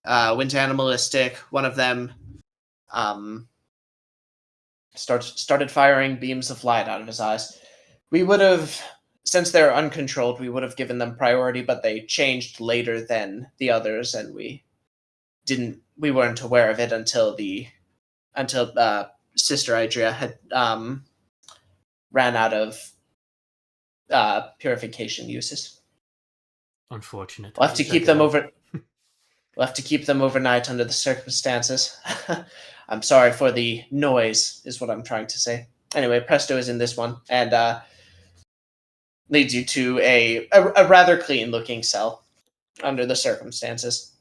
went animalistic. One of them started firing beams of light out of his eyes. We would have, since they're uncontrolled, we would have given them priority, but they changed later than the others, and we weren't aware of it until Sister Idria had ran out of purification uses. Unfortunate. We'll have to keep them over. We'll have to keep them overnight under the circumstances. I'm sorry for the noise, is what I'm trying to say. Anyway, Presto is in this one, and leads you to a rather clean-looking cell under the circumstances.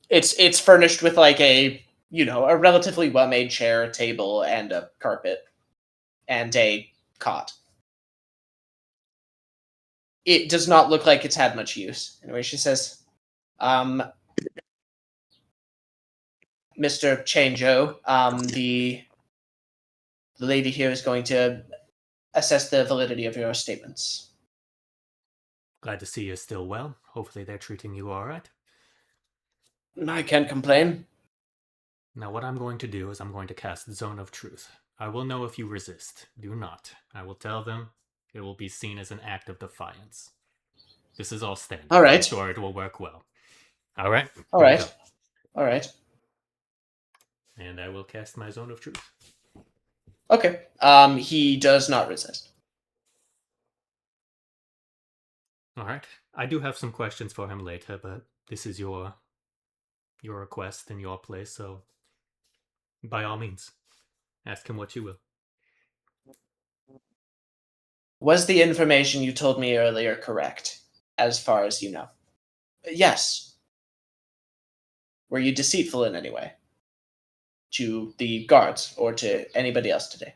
It's furnished with like a relatively well-made chair, a table, and a carpet, and a cot. It does not look like it's had much use. Anyway, she says, Mr. Chanjo, the lady here is going to assess the validity of your statements." Glad to see you're still well. Hopefully they're treating you all right. I can't complain. Now what I'm going to do is I'm going to cast Zone of Truth. I will know if you resist. Do not. I will tell them. It will be seen as an act of defiance. This is all standard. All right. I'm sure it will work well. All right. All right. All right. And I will cast my Zone of Truth. Okay. He does not resist. All right. I do have some questions for him later, but this is your request and your place, so by all means, ask him what you will. Was the information you told me earlier correct, as far as you know? Yes. Were you deceitful in any way? To the guards or to anybody else today?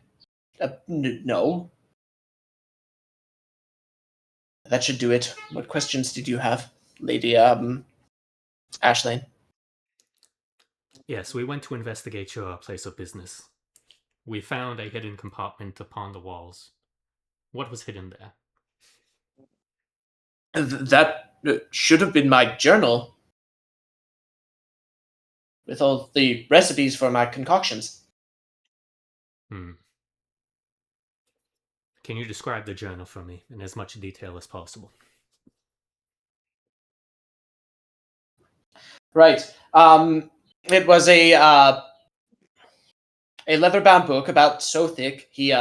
No. That should do it. What questions did you have, Lady Ashlane? Yes, we went to investigate your place of business. We found a hidden compartment upon the walls. What was hidden there? That should have been my journal with all the recipes for my concoctions. Can you describe the journal for me in as much detail as possible? Right. It was a leather-bound book about so thick he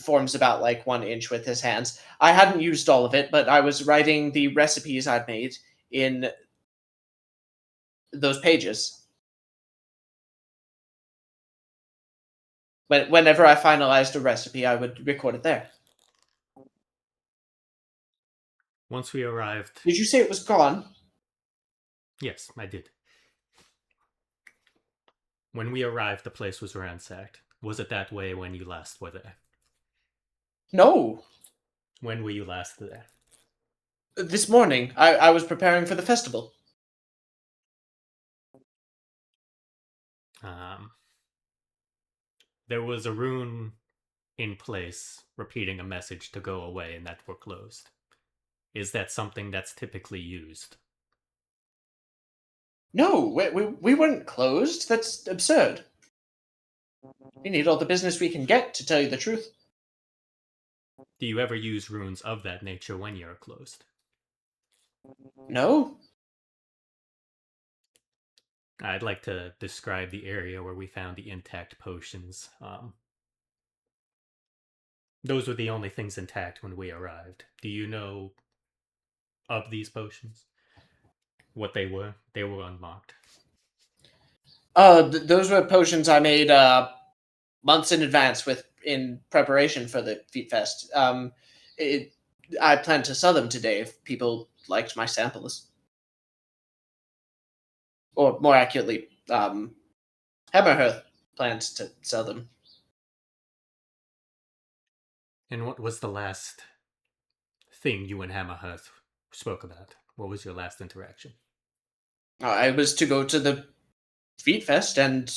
forms about 1 inch with his hands. I hadn't used all of it, but I was writing the recipes I'd made in those pages. Whenever I finalized a recipe, I would record it there. Once we arrived... Did you say it was gone? Yes, I did. When we arrived, the place was ransacked. Was it that way when you last were there? No. When were you last there? This morning. I was preparing for the festival. There was a rune in place repeating a message to go away and that we're closed. Is that something that's typically used? No, we weren't closed. That's absurd. We need all the business we can get, to tell you the truth. Do you ever use runes of that nature when you're closed? No. I'd like to describe the area where we found the intact potions. Those were the only things intact when we arrived. Do you know of these potions? What they were? They were unmarked. Those were potions I made months in advance in preparation for the Feet Fest. I plan to sell them today if people liked my samples. Or more accurately, Hammerhearth plans to sell them. And what was the last thing you and Hammerhearth spoke about? What was your last interaction? I was to go to the Feet Fest and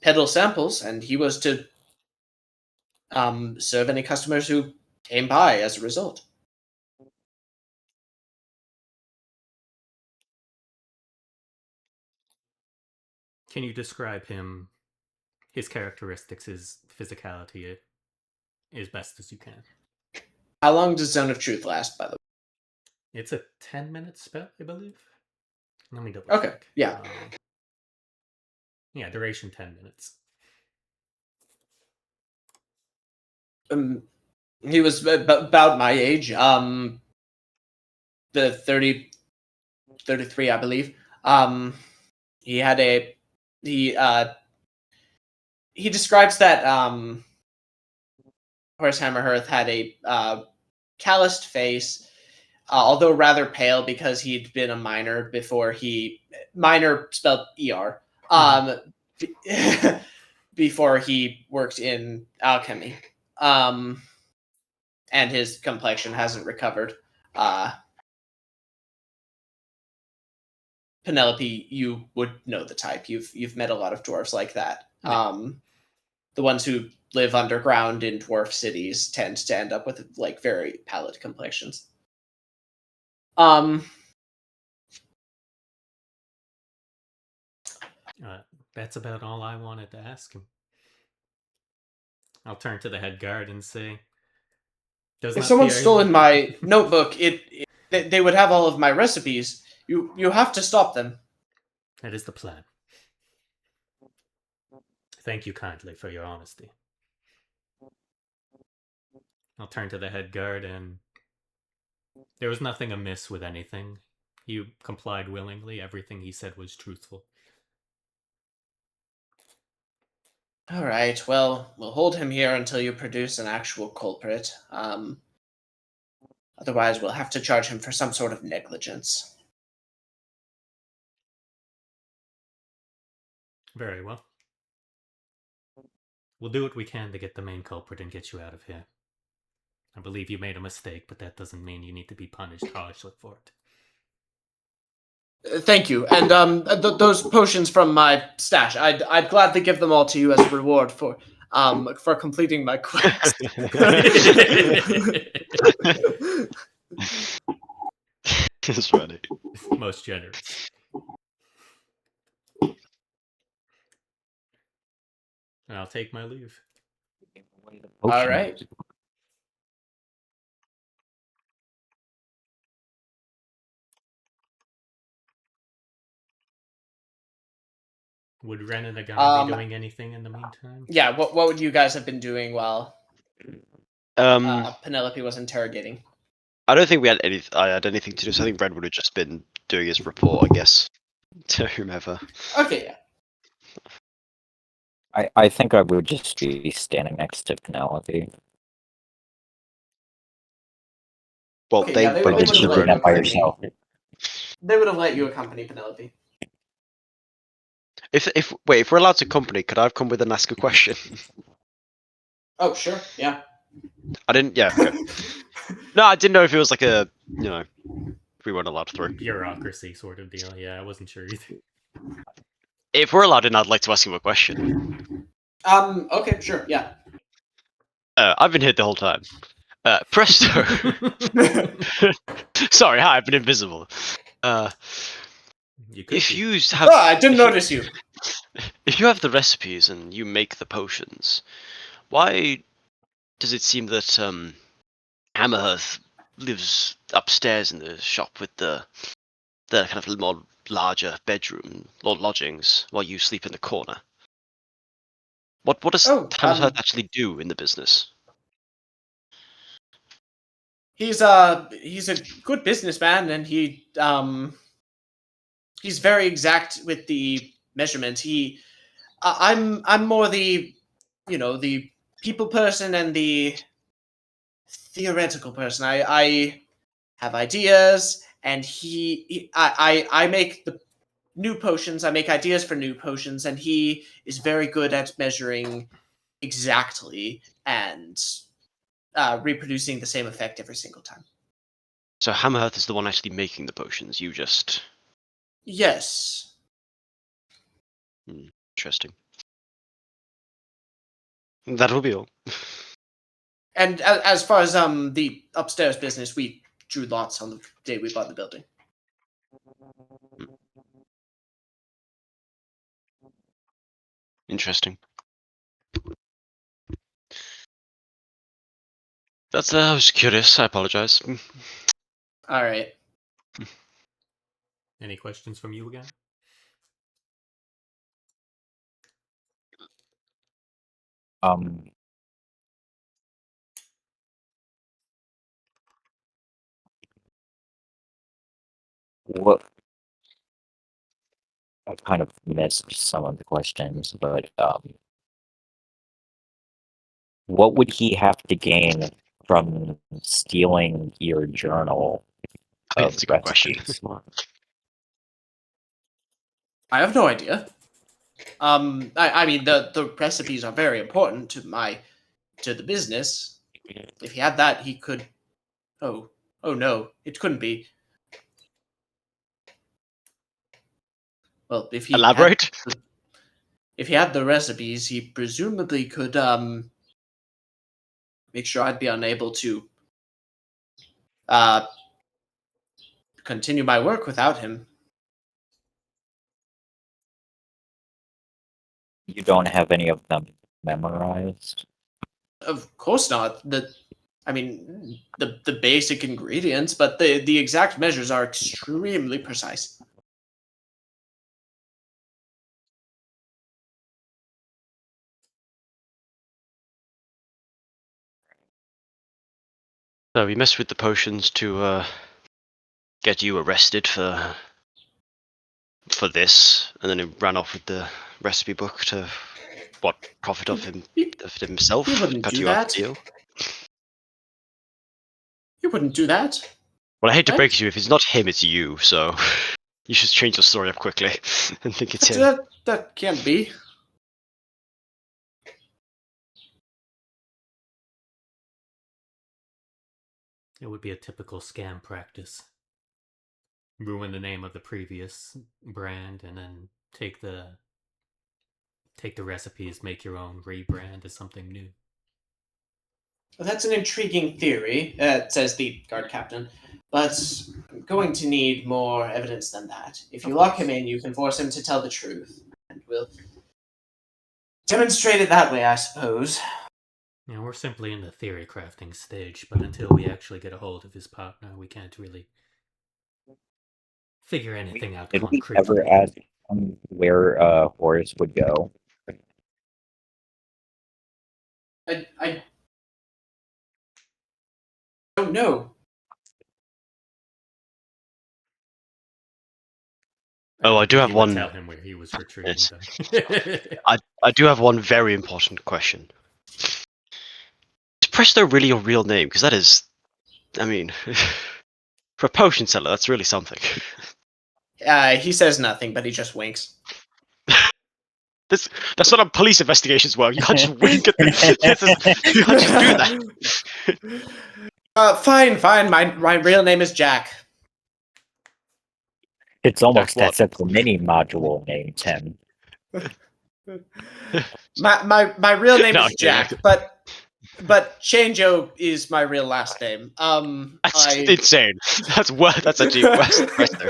peddle samples, and he was to serve any customers who came by as a result. Can you describe him, his characteristics, his physicality, as best as you can? How long does Zone of Truth last, by the way? It's a 10-minute spell, I believe. Let me double Okay, check. yeah. Yeah, duration 10 minutes. He was about my age, the 33, I believe. He had he describes that Horace Hammerhearth had a calloused face, although rather pale because he'd been a miner before miner spelled ER, before he worked in alchemy. And his complexion hasn't recovered. Penelope, you would know the type. You've met a lot of dwarves like that. Yeah. The ones who live underground in dwarf cities tend to end up with very pallid complexions. That's about all I wanted to ask him. I'll turn to the head guard and say, if someone's stolen my notebook, they would have all of my recipes. You have to stop them. That is the plan. Thank you kindly for your honesty. I'll turn to the head guard, and there was nothing amiss with anything. You complied willingly. Everything he said was truthful. All right. Well, we'll hold him here until you produce an actual culprit. Otherwise, we'll have to charge him for some sort of negligence. Very well. We'll do what we can to get the main culprit and get you out of here. I believe you made a mistake, but that doesn't mean you need to be punished harshly for it. Thank you. And those potions from my stash, I'd gladly give them all to you as a reward for completing my quest. It's funny. Most generous. And I'll take my leave. All right. Would Ren and the guy be doing anything in the meantime? Yeah. What would you guys have been doing while Penelope was interrogating? I don't think we had I had anything to do. So I think Red would have just been doing his report, I guess, to whomever. Okay. Yeah. I think I would just be standing next to Penelope. Well, Okay, they yeah, they But would just have you let doing you that by accompany. yourself. They would have let you accompany Penelope. if we're allowed to accompany, could I have come with and ask a question? Oh, sure. Yeah. I didn't. Yeah. Okay. No, I didn't know if it was like a if we weren't allowed through. Bureaucracy sort of deal. Yeah, I wasn't sure either. If we're allowed in, I'd like to ask him a question. Okay. Sure. Yeah. I've been here the whole time. Presto. Sorry, hi. I've been invisible. You could If be. you have, Oh, I didn't notice you. if you have the recipes and you make the potions, why does it seem that Hammerhearth lives upstairs in the shop with the kind of more larger bedroom or lodgings, while you sleep in the corner? What does Hammerhearth actually do in the business? He's a good businessman, and he's very exact with the measurements. I'm more the the people person and the theoretical person. I have ideas, and I make the new potions. I make ideas for new potions, and he is very good at measuring exactly and reproducing the same effect every single time. So Hammerhearth is the one actually making the potions. You just Yes. interesting. That'll be all. And as far as the upstairs business, we drew lots on the day we bought the building. Interesting. That's I was curious. I apologize. All right. Any questions from you again? What I kind of missed some of the questions, but what would he have to gain from stealing your journal I think of that's a good question. recipes? I have no idea. I mean the recipes are very important to the business. If he had that, he could. Oh no, it couldn't be. Well, Elaborate. If he had the recipes, he presumably could make sure I'd be unable to continue my work without him. You don't have any of them memorized? Of course not. I mean, the basic ingredients, but the exact measures are extremely precise. So we messed with the potions to get you arrested for this, and then he ran off with the recipe book to profit of himself, He wouldn't cut do you out that. the deal. You wouldn't do that. Well, I hate to What? break it to you, if it's not him, it's you. So you should change your story up quickly and think it's him. That can't be. It would be a typical scam practice. Ruin the name of the previous brand and then take the recipes, make your own rebrand as something new. Well, that's an intriguing theory, says the guard captain. But I'm going to need more evidence than that. If you lock him in, you can force him to tell the truth. And we'll demonstrate it that way, I suppose. Yeah, we're simply in the theory crafting stage, but until we actually get a hold of his partner, we can't really figure anything out Did we concretely. ever ask him where Horace would go? I don't know. Oh, I do think have he would one. tell him where he was retreating, Yes. though. I do have one very important question. Is Presto really your real name? Because that is, I mean, for a potion seller, that's really something. He says nothing, but he just winks. That's not how police investigations work. You can't just wink at the. You can't just do that. Fine. My real name is Jack. It's almost what? as if the mini module named him. My real name No, is okay, Jack, but Chanjo is my real last name. That's insane. That's a deep West Presto.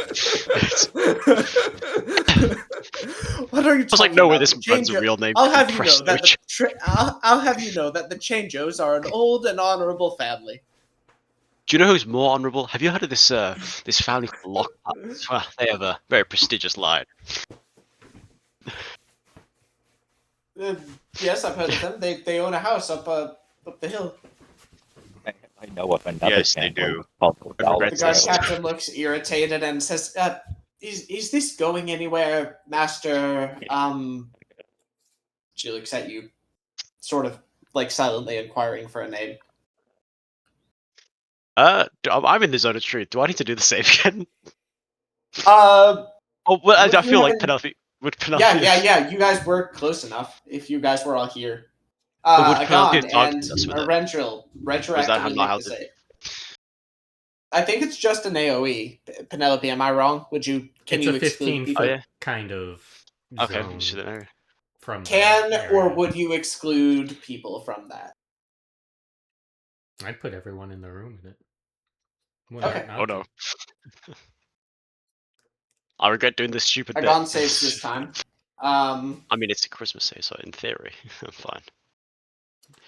What are you talking There's like no way about? this man's a real name. I'll have you know Presto. that I'll have you know that the Chanjos are an old and honorable family. Do you know who's more honourable? Have you heard of this this family called Lockhart? Well, they have a very prestigious line. Yes, I've heard of them. They own a house up the hill. I know of another Yes, they family do. called I Dollar regret The guard this. captain looks irritated and says, is this going anywhere, Master? She looks at you, sort of like silently inquiring for a name. I'm in the zone of truth. Do I need to do the same again? Uh, Oh, well, I Would you feel like have an- Penelope. Would Penelope? yeah. You guys were close enough. If you guys were all here, But would Penelope Agon have and targeted us with it? Rentril retroactively not how make the to- save. I think it's just an AOE. Penelope, am I wrong? Can It's you a exclude 15 people? Oh, yeah. kind of Okay, zone so there. from the Can or area. would you exclude people from that? I'd put everyone in the room in it. Okay. Not Oh to. no. I regret doing this stupid bit. Agon saves this time. I mean, it's a Christmas day, so in theory, I'm fine.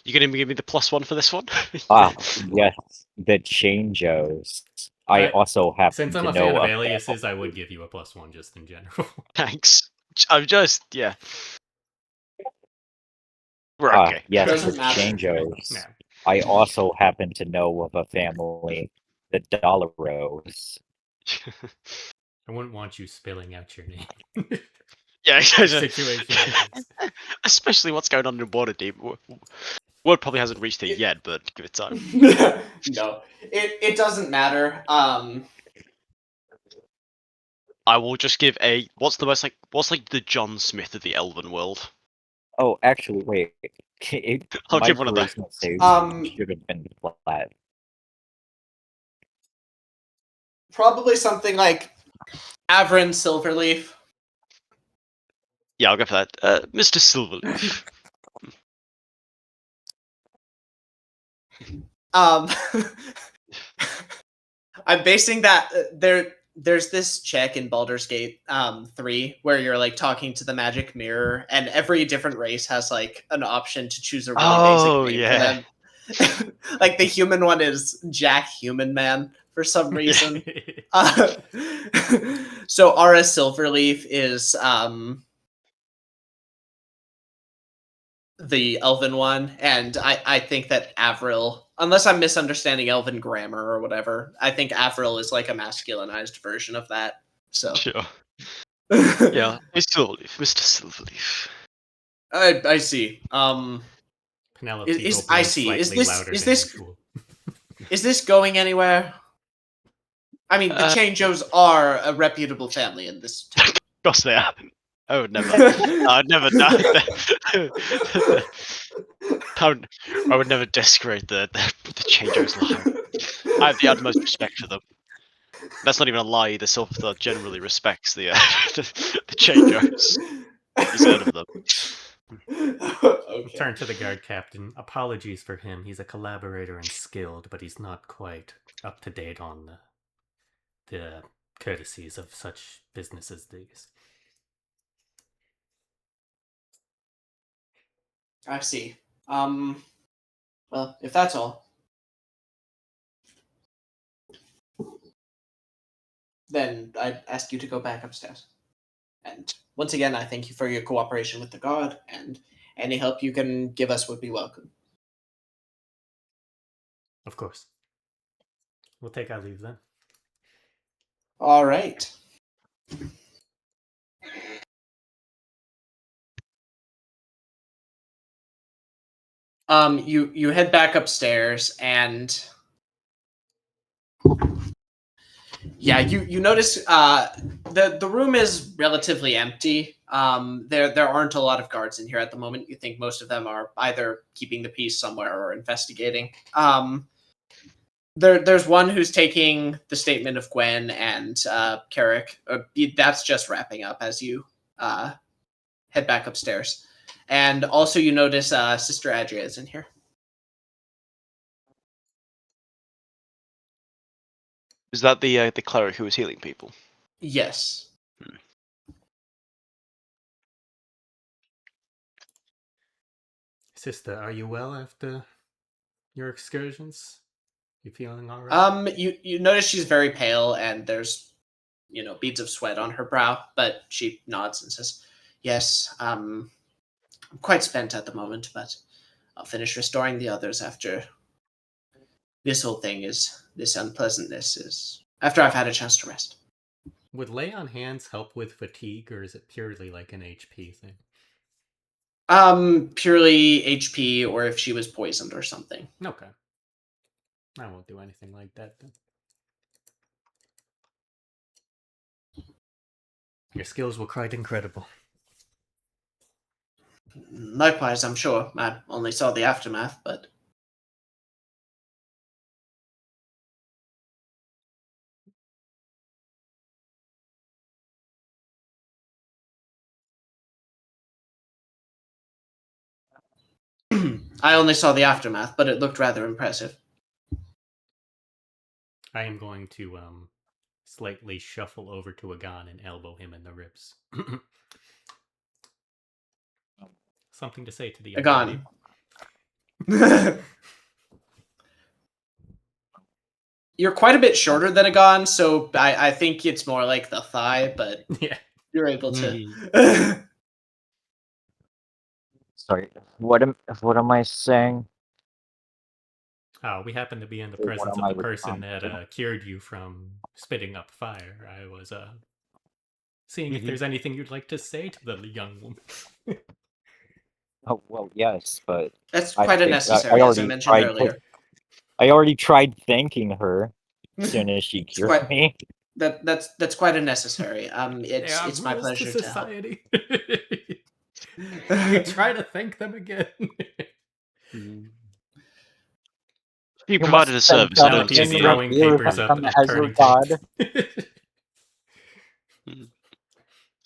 You gonna give me the +1 for this one? Ah, yes, the Changeos. I also happen Since I'm to a fan know of a aliases, I would give you a +1 just in general. Thanks. I'm just We're okay. Yes, Doesn't the matter. Changeos. Yeah. I also happen to know of a family, the Dollaros. I wouldn't want you spilling out your name. Yeah, Situation. especially what's going on in Waterdeep. Word probably hasn't reached it yet, but give it time. No, it doesn't matter. I will just give a what's like the John Smith of the Elven world. Oh, actually, wait. I'll My give one of those. charisma save should have been flat. Probably something like Averin Silverleaf. Yeah, I'll go for that. Mr. Silverleaf. I'm basing that there's this check in Baldur's Gate 3 where you're like talking to the magic mirror, and every different race has like an option to choose a really basic name for them. Like the human one is Jack Human Man for some reason. Uh, so Aura Silverleaf is the elven one, and I think that Avril, unless I'm misunderstanding elven grammar or whatever, I think Avril is like a masculinized version of that. So Sure. Yeah, it's Silverleaf, Mr. Silverleaf. I see. Penelope Is will I blow see. slightly louder Is than this usual. is this going anywhere? I mean, the Changeos are a reputable family in this town. Of course they are. I would never. I'd never. I would never discredit the Changeos line. I have the utmost respect for them. That's not even a lie. The Silverthorn generally respects the the Changeos. He's heard of them. Okay. Turn to the guard captain. Apologies for him. He's a collaborator and skilled, but he's not quite up to date on the courtesies of such business as these. I see. Well, if that's all, then I'd ask you to go back upstairs. And once again, I thank you for your cooperation with the guard, and any help you can give us would be welcome. Of course. We'll take our leave then. All right. You head back upstairs, and yeah, you notice the room is relatively empty. There aren't a lot of guards in here at the moment. You think most of them are either keeping the peace somewhere or investigating. There's one who's taking the statement of Gwen and Carrick. That's just wrapping up as you head back upstairs. And also you notice Sister Adria is in here. Is that the cleric who was healing people? Yes. Sister, are you well after your excursions? You feeling all right? You notice she's very pale, and there's beads of sweat on her brow, but she nods and says, "Yes, I'm quite spent at the moment, but I'll finish restoring the others after this unpleasantness is after I've had a chance to rest." Would lay on hands help with fatigue, or is it purely like an HP thing? Purely HP, or if she was poisoned or something. Okay. I won't do anything like that then. Your skills were quite incredible. Likewise, I'm sure. I only saw the aftermath, but I only saw the aftermath, but it looked rather impressive. I am going to slightly shuffle over to Agon and elbow him in the ribs. Something to say to the young lady. Agon. You're quite a bit shorter than Agon, so I think it's more like the thigh, but Yeah. you're able to. Sorry, what am I saying? We happen to be in the What presence am of I the person that responding cured you from spitting up fire. I was seeing if there's anything you'd like to say to the young woman. Oh well, yes, but That's I quite think unnecessary, as I mentioned earlier. I already tried thanking her as soon as she cured me. That's quite unnecessary. It's my rules pleasure to to help. society. You try to thank them again. He provided a service. I don't Penelope see is the. throwing papers up and as your turning god.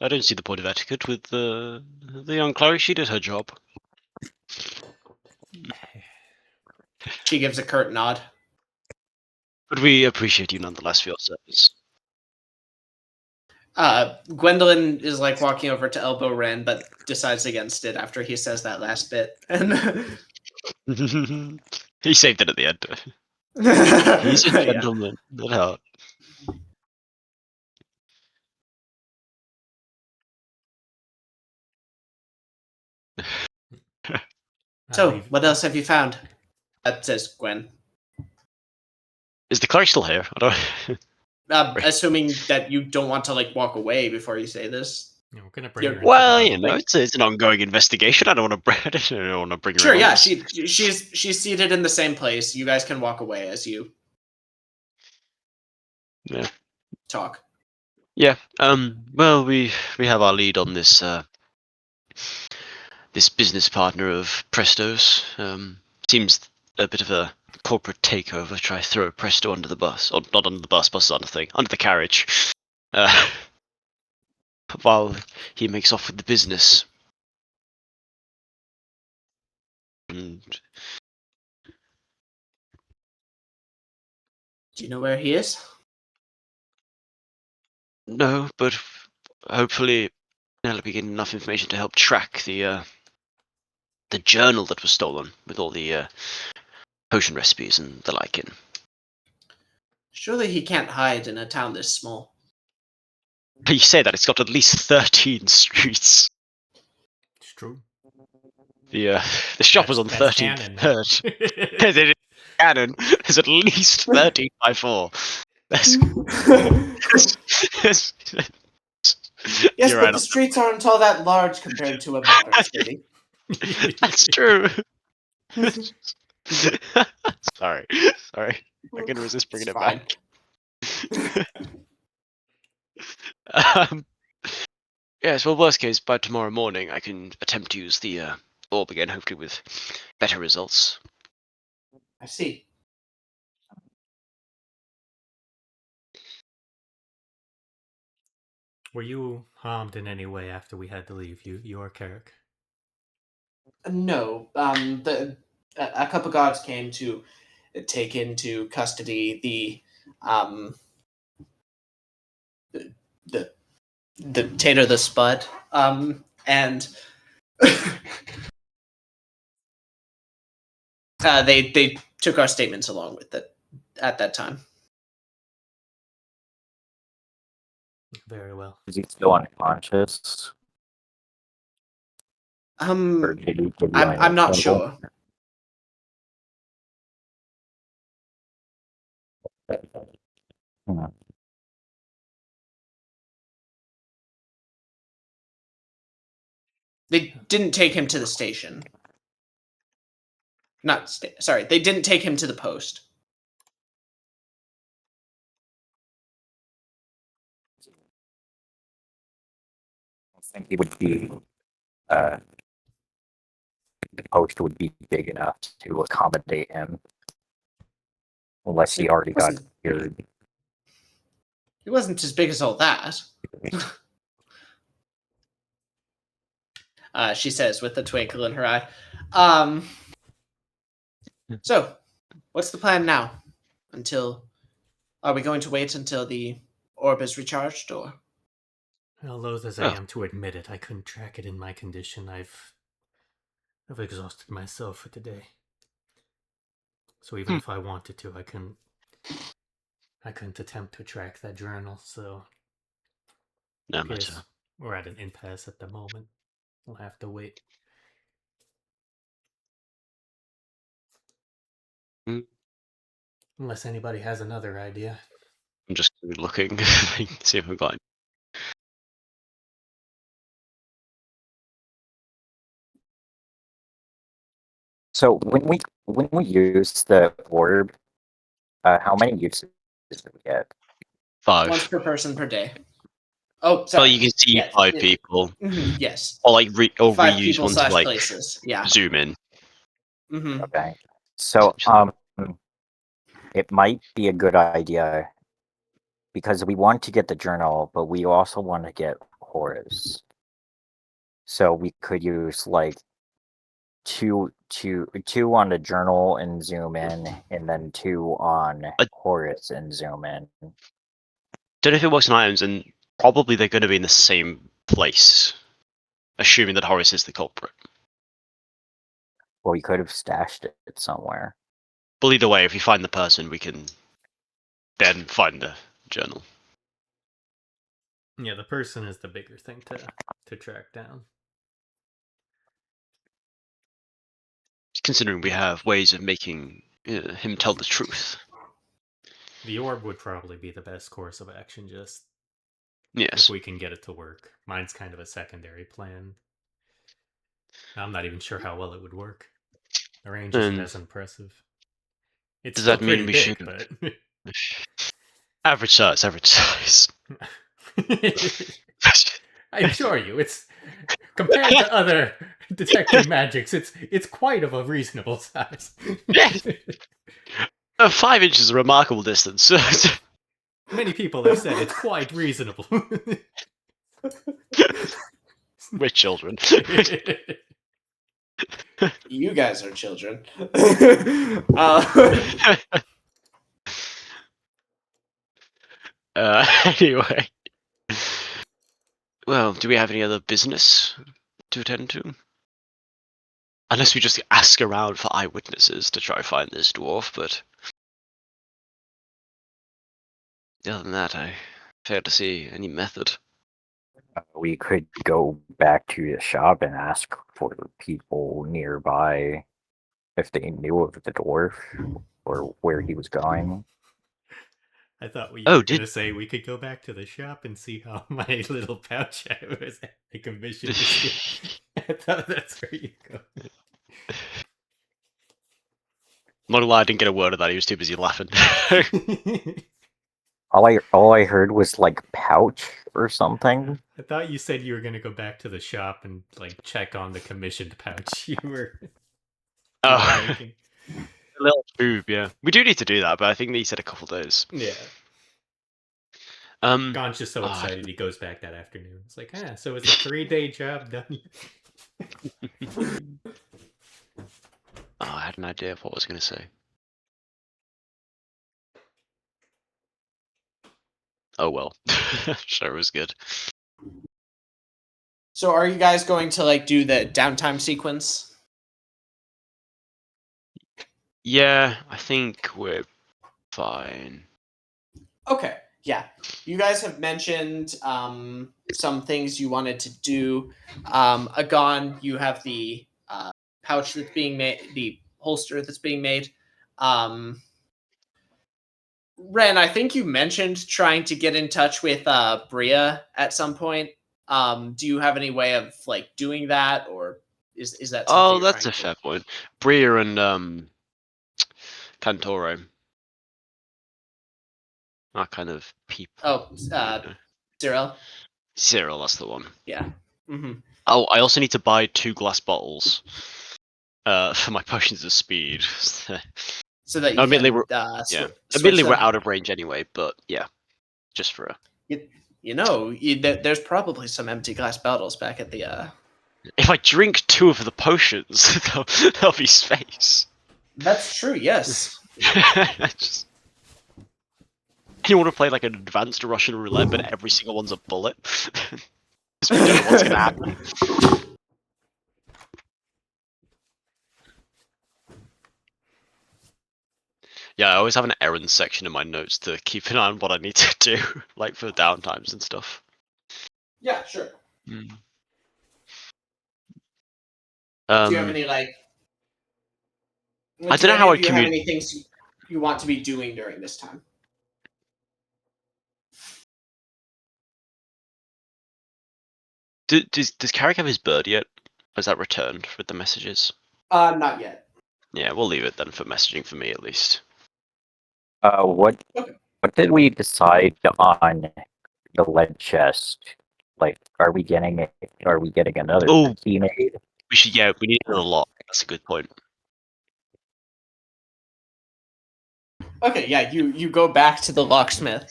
I don't see the point of etiquette with the young cleric. She did her job. She gives a curt nod. But we appreciate you nonetheless for your service. Gwendolyn is like walking over to elbow Ren, but decides against it after he says that last bit. And He saved it at the end. He's a Yeah. gentleman at heart. So, what else have you found? That says Gwen. Is the clerk still here? I don't. Assuming that you don't want to like walk away before you say this. Yeah, we're gonna bring her into Well, the you know, it's an ongoing investigation. I don't want to. I don't want to bring her Sure, in. yeah, on this. she's seated in the same place. You guys can walk away as you Yeah. talk. Yeah. Well, we have our lead on this this business partner of Presto's. Seems a bit of a corporate takeover. Try to throw Presto under the bus, or not under the bus on the thing, under the carriage. While he makes off with the business. And Do you know where he is? no, but hopefully Penelope get enough information to help track the journal that was stolen with all the potion recipes and the like in. Surely he can't hide in a town this small. You say that it's got at least 13 streets. It's true. The shop was on the That's 13th canon. third. It is canon. There's at least 13 by 4. That's Yes, You're but right. the streets aren't all that large compared to a modern city. That's true. Sorry. I can resist bringing It's it fine. back. Yes, well, worst case, by tomorrow morning, I can attempt to use the orb again, hopefully with better results. I see. Were you harmed in any way after we had to leave? You or Carrick? No, a couple guards came to take into custody the Tater the Spud, and they took our statements along with it at that time. Very well. Is he still unconscious? Or did he give you any I'm not trouble? sure. Hmm. They didn't take him to the station. Sorry, they didn't take him to the post. I think he would be. The post would be big enough to accommodate him, unless he already got cured. He wasn't as big as all that. She says with a twinkle in her eye. So, what's the plan now? Are we going to wait until the orb is recharged, or? Well, loath as I am to admit it, I couldn't track it in my condition. I've exhausted myself for today. So even if I wanted to, I couldn't attempt to track that journal. So No matter. we're at an impasse at the moment. We'll have to wait. Unless anybody has another idea. I'm just looking, see if I've got. So when we use the orb, how many uses do we get? 5. Once per person per day. Oh, sorry. Well, you can see 5 people, Yes. or like or 5 reuse people one to / like places. Yeah. zoom in. Mm-hmm. Okay. So it might be a good idea because we want to get the journal, but we also want to get Horus. So we could use like two on the journal and zoom in, and then 2 on Horus and zoom in. Don't know if it works on items, and probably they're going to be in the same place, assuming that Horus is the culprit. Well, we could have stashed it somewhere. But either way, if you find the person, we can then find the journal. Yeah, the person is the bigger thing to track down. Considering we have ways of making him tell the truth. The orb would probably be the best course of action, just Yes. if we can get it to work. Mine's kind of a secondary plan. I'm not even sure how well it would work. The range isn't as impressive. It's does still that mean pretty we big, should... Average size, average size. but I assure you, it's compared to other detecting magics, it's quite of a reasonable size. Yes. 5 inches is a remarkable distance. Many people have said it's quite reasonable. We're children. You guys are children. Anyway. Well, do we have any other business to attend to? Unless we just ask around for eyewitnesses to try to find this dwarf, but... Other than that, I fail to see any method. We could go back to the shop and ask for people nearby if they knew of the dwarf or where he was going. I thought you Oh, were going to say we could go back to the shop and see how my little pouch I was commissioned to steal. I thought that's where you go. Not gonna lie, I didn't get a word of that. He was too busy laughing. All I heard was like pouch or something. I thought you said you were going to go back to the shop and like check on the commissioned pouch you were Oh, making. a little boob, yeah. We do need to do that, but I think he said a couple days. Yeah. Gon's just so excited he goes back that afternoon. It's like, so it's a 3-day job done. I had an idea of what I was going to say. Oh well. Sure, it was good. So are you guys going to like do the downtime sequence? Yeah, I think we're fine. Okay, yeah. You guys have mentioned some things you wanted to do. Agon, you have the pouch that's being made, the holster that's being made. Ren, I think you mentioned trying to get in touch with Bria at some point. Do you have any way of like doing that, or is that something? Oh, you're that's a trying to fair point. Bria and Cantoro are kind of people. Oh, Cyril. Cyril, that's the one. Yeah. Mm-hmm. Oh, I also need to buy 2 glass bottles for my potions of speed. So that you Admittedly, can yeah. switch Admittedly, we're them. out of range anyway, but yeah, just for a... There's probably some empty glass bottles back at the. If I drink 2 of the potions, there'll be space. That's true. Yes. Just... You want to play like an advanced Russian roulette, but every single one's a bullet? We don't know what's gonna happen. Yeah, I always have an errands section in my notes to keep an eye on what I need to do, like for downtimes and stuff. Yeah. Sure. Mm. Do you have any like? I don't know how I Do you have any things you want to be doing during this time? Does Carrick have his bird yet? Or is that returned with the messages? Not yet. Yeah, we'll leave it then for messaging for me at least. What did we decide on the lead chest? Like, are we getting another key made? We need another lock. That's a good point. Okay, yeah, you go back to the locksmith.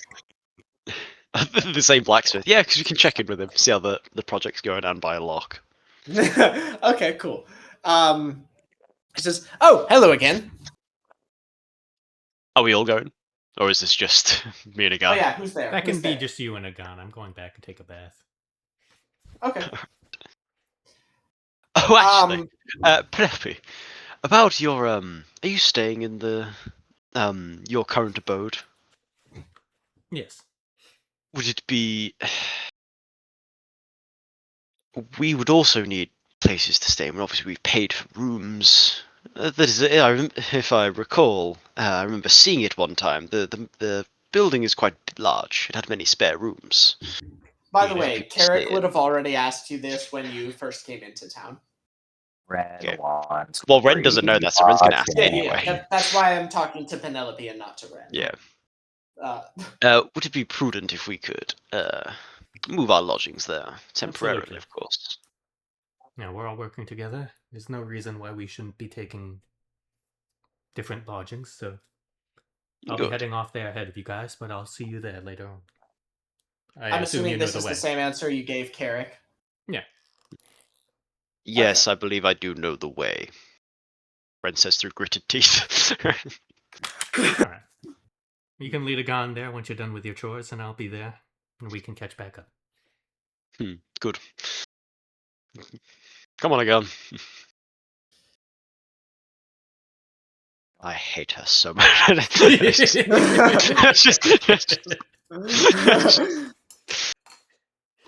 The same blacksmith. Yeah, because we can check in with him, see how the project's going and buy a lock. Okay, cool. He says, "Oh, hello again." Are we all going? Or is this just me and a guy? Oh yeah, who's there? That Who's can be there? just you and Agon. I'm going back and take a bath. Okay. Oh, actually, Penelope, About your are you staying in the your current abode? Yes. Would it be? We would also need places to stay. I mean, obviously, we've paid for rooms. That is, if I recall, I remember seeing it one time. The building is quite large. It had many spare rooms. By the Even if way, people stay Carrick in. would have already asked you this when you first came into town. Ren Okay. wants Well, Ren doesn't know that, so Ren's gonna ask Yeah, it yeah. anyway. That's why I'm talking to Penelope and not to Ren. Yeah. Would it be prudent if we could move our lodgings there temporarily, Absolutely. of course? Now we're all working together. There's no reason why we shouldn't be taking different lodgings. So I'll be Good. heading off there ahead of you guys, but I'll see you there later on. I I'm assume assuming you know this the is way. the same answer you gave Carrick. Yeah. Yes, I believe I do know the way. Ren says through gritted teeth. All right. You can lead a gun there once you're done with your chores, and I'll be there, and we can catch back up. Good. Come on again. I hate her so much. It's just-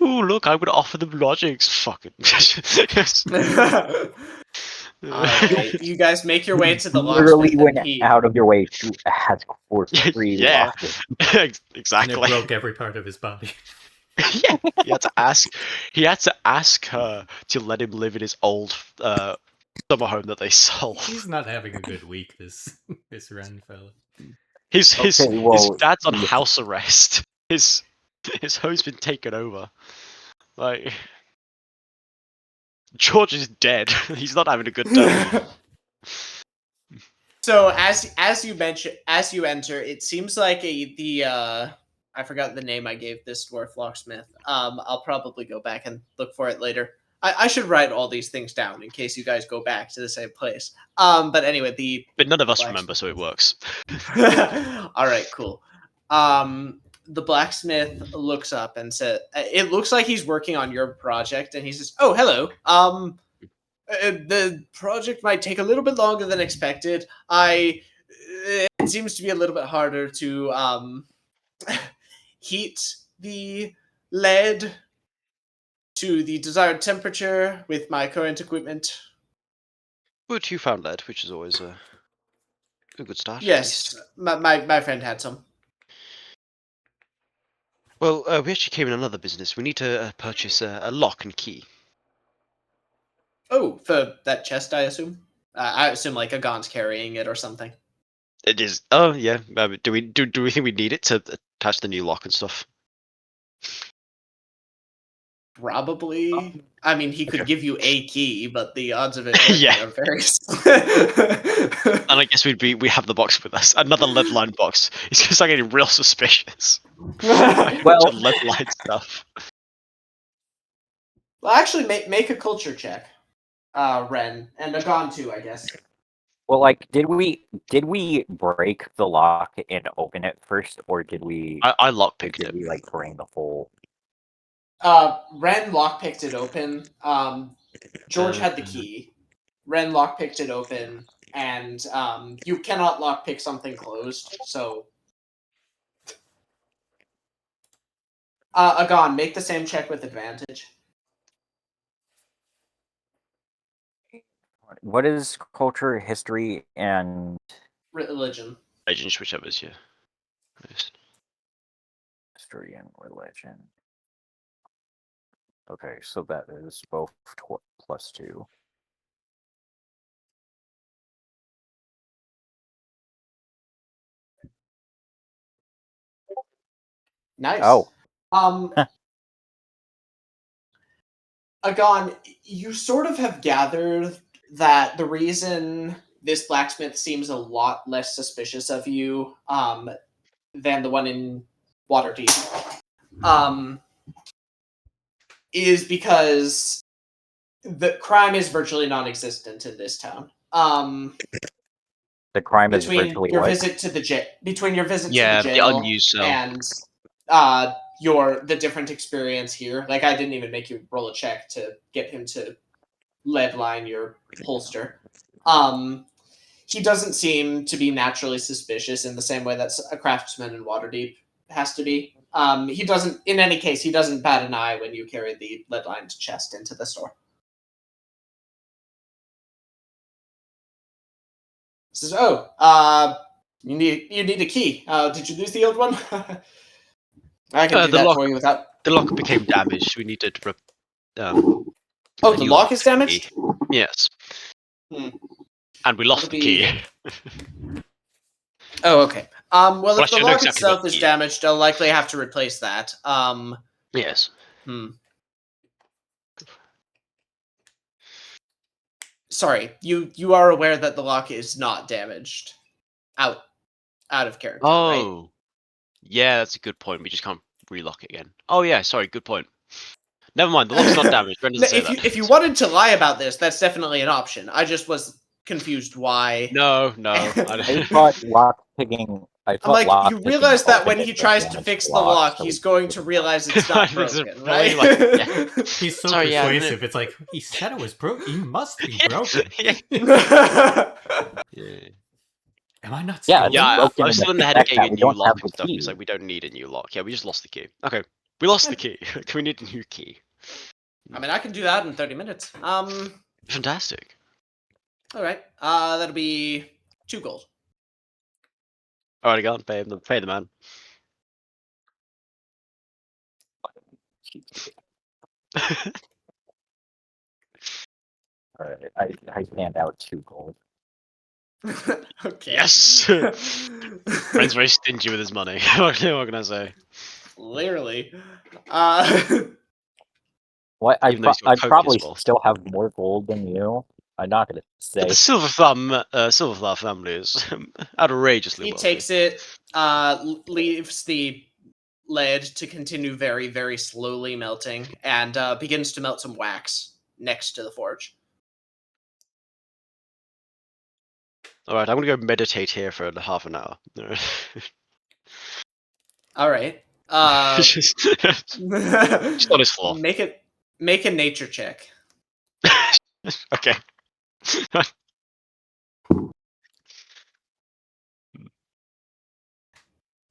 Ooh, look, I would offer them lodgings. Fucking. Alright, you guys make your way to the literally locksmith went and he... out of your way to ask for free Yeah. lodging. Exactly. And it broke every part of his body. Yeah, he had to ask. He had to ask her to let him live in his old summer home that they sold. He's not having a good week, this Ren fella. His Okay, well, dad's on yeah. house arrest. His home's been taken over. Like George is dead. He's not having a good time. So as you mentioned, as you enter, it seems like I forgot the name I gave this dwarf locksmith. I'll probably go back and look for it later. I should write all these things down in case you guys go back to the same place. But anyway, But none of us blacksmith. remember, so it works. All right, cool. The blacksmith looks up and said, "It looks like he's working on your project." And he says, "Oh, hello. The project might take a little bit longer than expected. It seems to be a little bit harder to heat the lead to the desired temperature with my current equipment." But you found lead, which is always a good start. At Yes, least. my friend had some. Well, we actually came in another business. We need to purchase a lock and key. Oh, for that chest, I assume. I assume like Agon's carrying it or something. It is. Oh yeah. Do we think we need it to attach the new lock and stuff? Probably. I mean, he could Okay. give you a key, but the odds of it working Yeah. are very. And I guess we have the box with us. Another lead line box. It's just like getting real suspicious. Like, Well- lead line stuff. Well, actually, make a culture check, Ren, and Agon too, I guess. Well, like, did we break the lock and open it first, or did we I lockpicked it. like bring the whole? Ren lockpicked it open. George had the key. Ren lockpicked it open, and you cannot lockpick something closed. So, Agon, make the same check with advantage. What is culture, history, and Religion. Agents, whichever's you. history and religion? Okay, so that is both +2. Nice. Oh. Agon, you sort of have gathered that the reason this blacksmith seems a lot less suspicious of you than the one in Waterdeep is because the crime is virtually non-existent in this town. The crime is Between virtually your what? visit to the Yeah, the jail unused cell. and the different experience here. Like, I didn't even make you roll a check to get him to lead line your holster. He doesn't seem to be naturally suspicious in the same way that a craftsman in Waterdeep has to be. He doesn't. In any case, he doesn't bat an eye when you carry the lead-lined chest into the store. He says, "Oh, you need a key. Did you lose the old one? I can do the that lock for you without." the lock became damaged. We needed a Oh, the new lock is key. damaged. Yes. Hmm. And we lost That'll the key. Oh, okay. Well, if the actually, I know lock exactly what itself is key. damaged, I'll likely have to replace that. Yes. Sorry, you are aware that the lock is not damaged. Out of character, right? Oh. Yeah, that's a good point. We just can't relock it again. Oh yeah, sorry, good point. Never mind, the lock's not damaged. Ren doesn't say that. If you wanted to lie about this, that's definitely an option. I just was confused why. No. I thought lockpicking. I'm like, you realize that when he tries to fix the lock, so he's going to realialize it's not It's broken, probably right? like, yeah. He's so Sorry, yeah, persuasive. It's like he said it was broken. He must be broken. yeah. Am I not Yeah, stealing? Yeah, I broken was in still in the the head of fact getting that a we new don't lock have and the stuff. key. It's like we don't need a new lock. Yeah, we just lost the key. Okay, we lost the key. We need a new key. I mean, I can do that in 30 minutes. Fantastic. All right. That'll be 2 gold. Alright, go on, pay the man. All right, I hand out 2 gold. Okay. Yes. Friend's very stingy with his money. What can I say? Clearly. What? Even though he's got I'd copious probably wealth. still have more gold than you. I'm not gonna say. The Silverflower family is outrageously He wealthy. takes it, leaves the lead to continue very, very slowly melting, and begins to melt some wax next to the forge. Alright, I'm gonna go meditate here for half an hour. All right. Just on his floor. Make a nature check. Okay.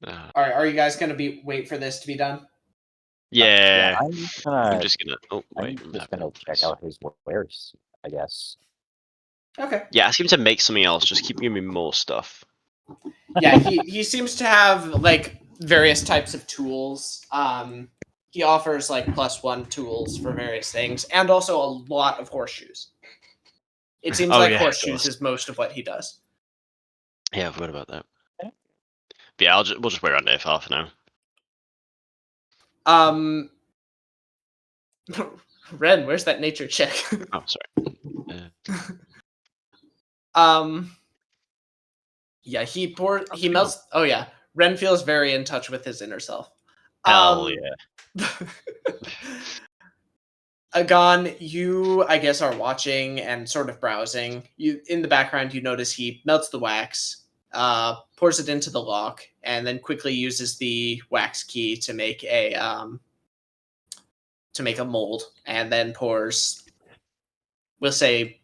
All right. Are you guys gonna wait for this to be done? Yeah. I'm just gonna. Oh wait. I'm just gonna check out his wares, I guess. Okay. Yeah, ask him to make something else. Just keep giving me more stuff. Yeah, he seems to have like various types of tools. He offers like +1 tools for various things, and also a lot of horseshoes. It seems Oh, like yeah, of horseshoes course. is most of what he does. Yeah, I forgot about that. But yeah, we'll just wait around there for half an hour. Ren, where's that nature check? Oh, sorry. Yeah, he melts. Oh yeah, Ren feels very in touch with his inner self. Hell yeah. Agon, you I guess are watching and sort of browsing. You in the background, you notice he melts the wax, pours it into the lock, and then quickly uses the wax key to make a mold, and then pours. We'll say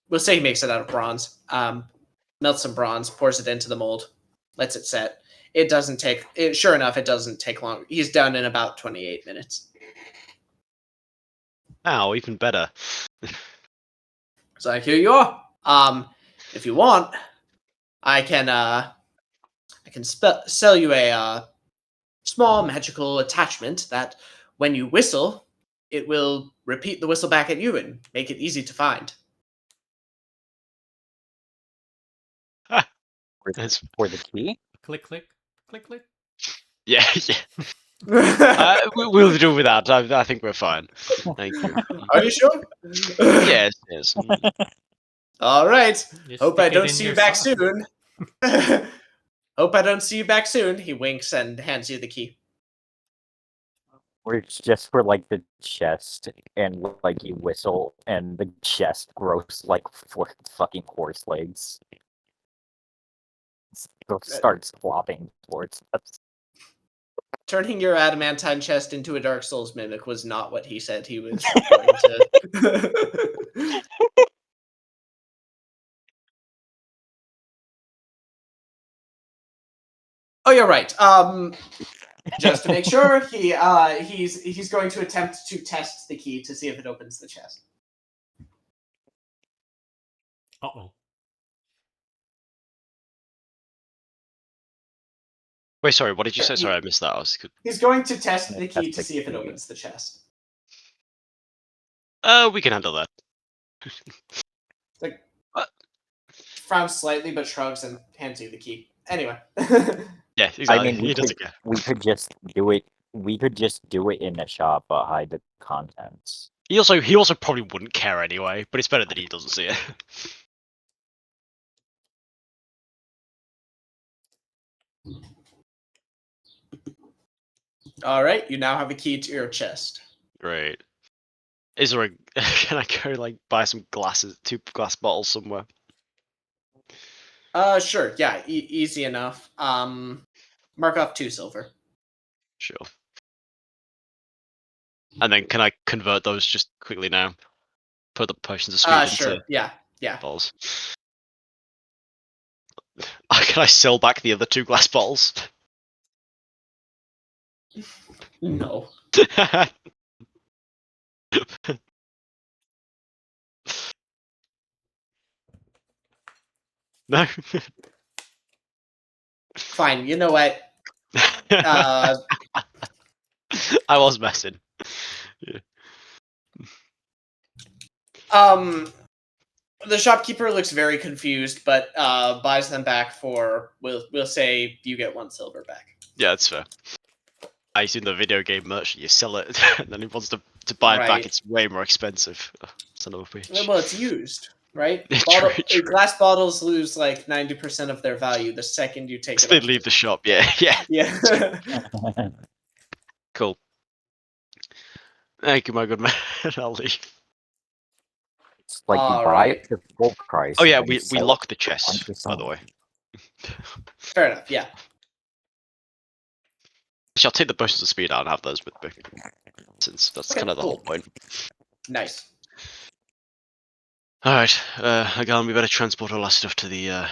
he makes it out of bronze. Melts some bronze, pours it into the mold, lets it set. It doesn't take. Sure enough, it doesn't take long. He's done in about 28 minutes. Ow, even better. So here you are. If you want, I can sell you a small magical attachment that, when you whistle, it will repeat the whistle back at you and make it easy to find. For the key? Click, click, click, click. Yeah, yeah. We'll do with that. I think we're fine. Thank you. Are you sure? Yes, yes. All right. Just Hope I stick it don't in see you your back sock. soon. Hope I don't see you back soon. He winks and hands you the key. Where it's just for like the chest, and like you whistle, and the chest grows like 4 fucking horse legs. Starts flopping towards us. Turning your adamantine chest into a Dark Souls mimic was not what he said he was going to. Oh, you're right. Just to make sure, he's going to attempt to test the key to see if it opens the chest. Uh-oh. Wait, sorry, what did you say? Sorry, I missed that. He's going to test the key to see if it opens the chest. We can handle that. Like, What? frowns slightly but shrugs and hands you the key. Anyway. Yeah, exactly. I mean, he doesn't care. we could just do it. We could just do it in the shop, but hide the contents. He also probably wouldn't care anyway, but it's better that he doesn't see it. Alright, you now have a key to your chest. Great. Is there a? Can I go like buy some glasses, 2 glass bottles somewhere? Sure, yeah, easy enough. Mark off 2 silver. Sure. And then can I convert those just quickly now? Put the potions of speed Sure, into yeah. bottles. Can I sell back the other 2 glass bottles? No. No. Fine, you know what? Uh, I was messing. Yeah. The shopkeeper looks very confused, but buys them back for, we'll say you get 1 silver back. Yeah, that's fair. I assume the video game merchant, you sell it, and then he wants to buy it back, Right. it's way more expensive. Son of a bitch. Well, it's used, right? True. Glass bottles lose like 90% of their value the second you take it They off leave the shop, yeah, yeah. Yeah. Cool. Thank you, my good man. I'll leave. It's like you buy Alright. it for full price. Oh yeah, and then we sell it locked the for chest, by the 1%. way. Fair enough, yeah. Actually, I'll take the potions of speed out and have those with me. Since that's Okay, kind of the whole cool. point. Nice. Alright, again, we better transport all our stuff to the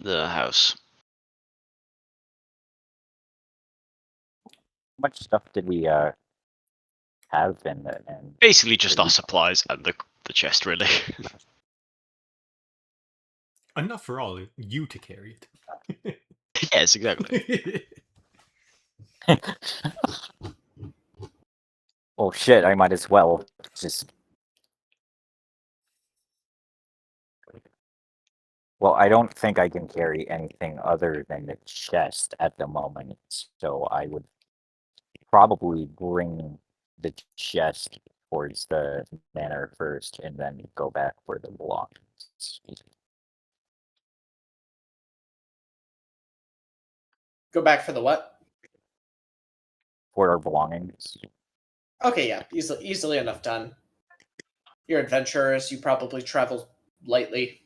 house. How much stuff did we have in the and Basically just our supplies and the chest, really. Enough for all you to carry it. Yes, exactly. Oh shit! I might as well just. Well, I don't think I can carry anything other than the chest at the moment, so I would probably bring the chest towards the manor first, and then go back for the belongings. Go back for the what? For our belongings. Okay, yeah, easily enough done. You're adventurers, you probably travel lightly.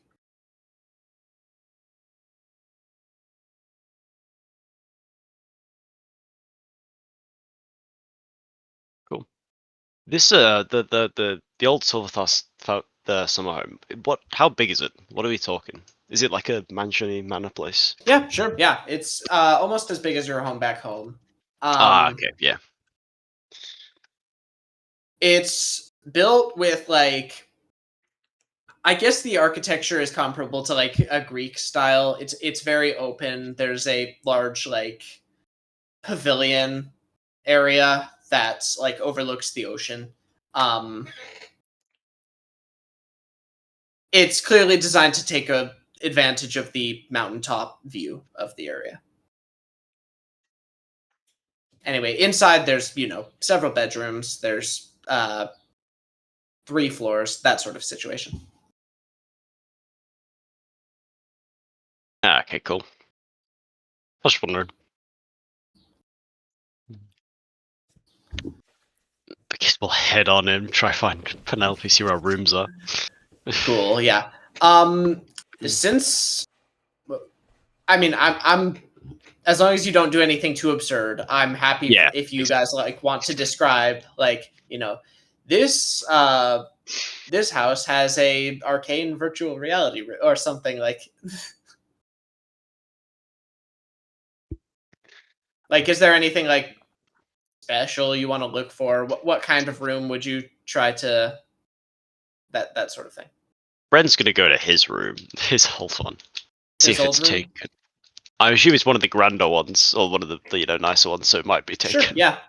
Cool. This the old Silverthos the summer home. How big is it? What are we talking? Is it like a mansion-y manor place? Yeah, sure, yeah. It's almost as big as your home back home. Okay, yeah. It's built with like, I guess the architecture is comparable to like a Greek style. It's very open. There's a large like pavilion area that's like overlooks the ocean. It's clearly designed to take advantage of the mountaintop view of the area. Anyway, inside there's, several bedrooms. There's 3 floors, that sort of situation. Okay, cool. I was just wondering. I guess we'll head on in, try find Penelope, see where our rooms are. Cool, yeah. Since, I mean, I'm as long as you don't do anything too absurd, I'm happy Yeah, if you guys like want to describe like, this this house has a arcane virtual reality or something like. Like, is there anything like special you want to look for? What kind of room would you try to that sort of thing? Bren's gonna go to his room, his old one. See His if old it's room? taken. I assume it's one of the grander ones, or one of the nicer ones, so it might be taken. Sure, yeah.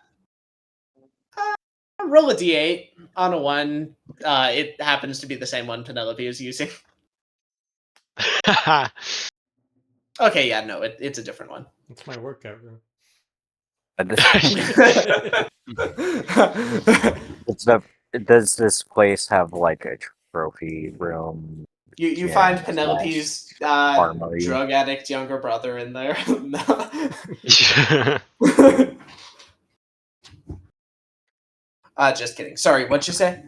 Roll a d8 on a 1. It happens to be the same one Penelope is using. Okay, yeah, no, it's a different one. It's my workout room. Does this place have like a trophy room? You Yeah, find slash Penelope's armory. drug addict younger brother in there. Just kidding. Sorry, what'd you say?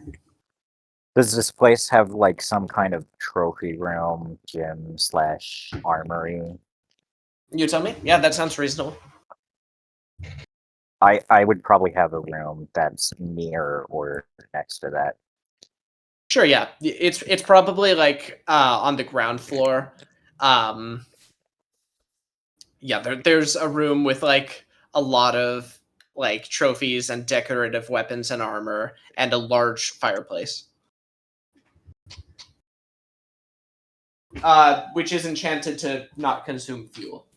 Does this place have like some kind of trophy room, gym slash armory? You tell me? Yeah, that sounds reasonable. I would probably have a room that's near or next to that. Sure, yeah. It's probably like on the ground floor. Yeah, there's a room with like a lot of like trophies and decorative weapons and armor and a large fireplace. Which is enchanted to not consume fuel.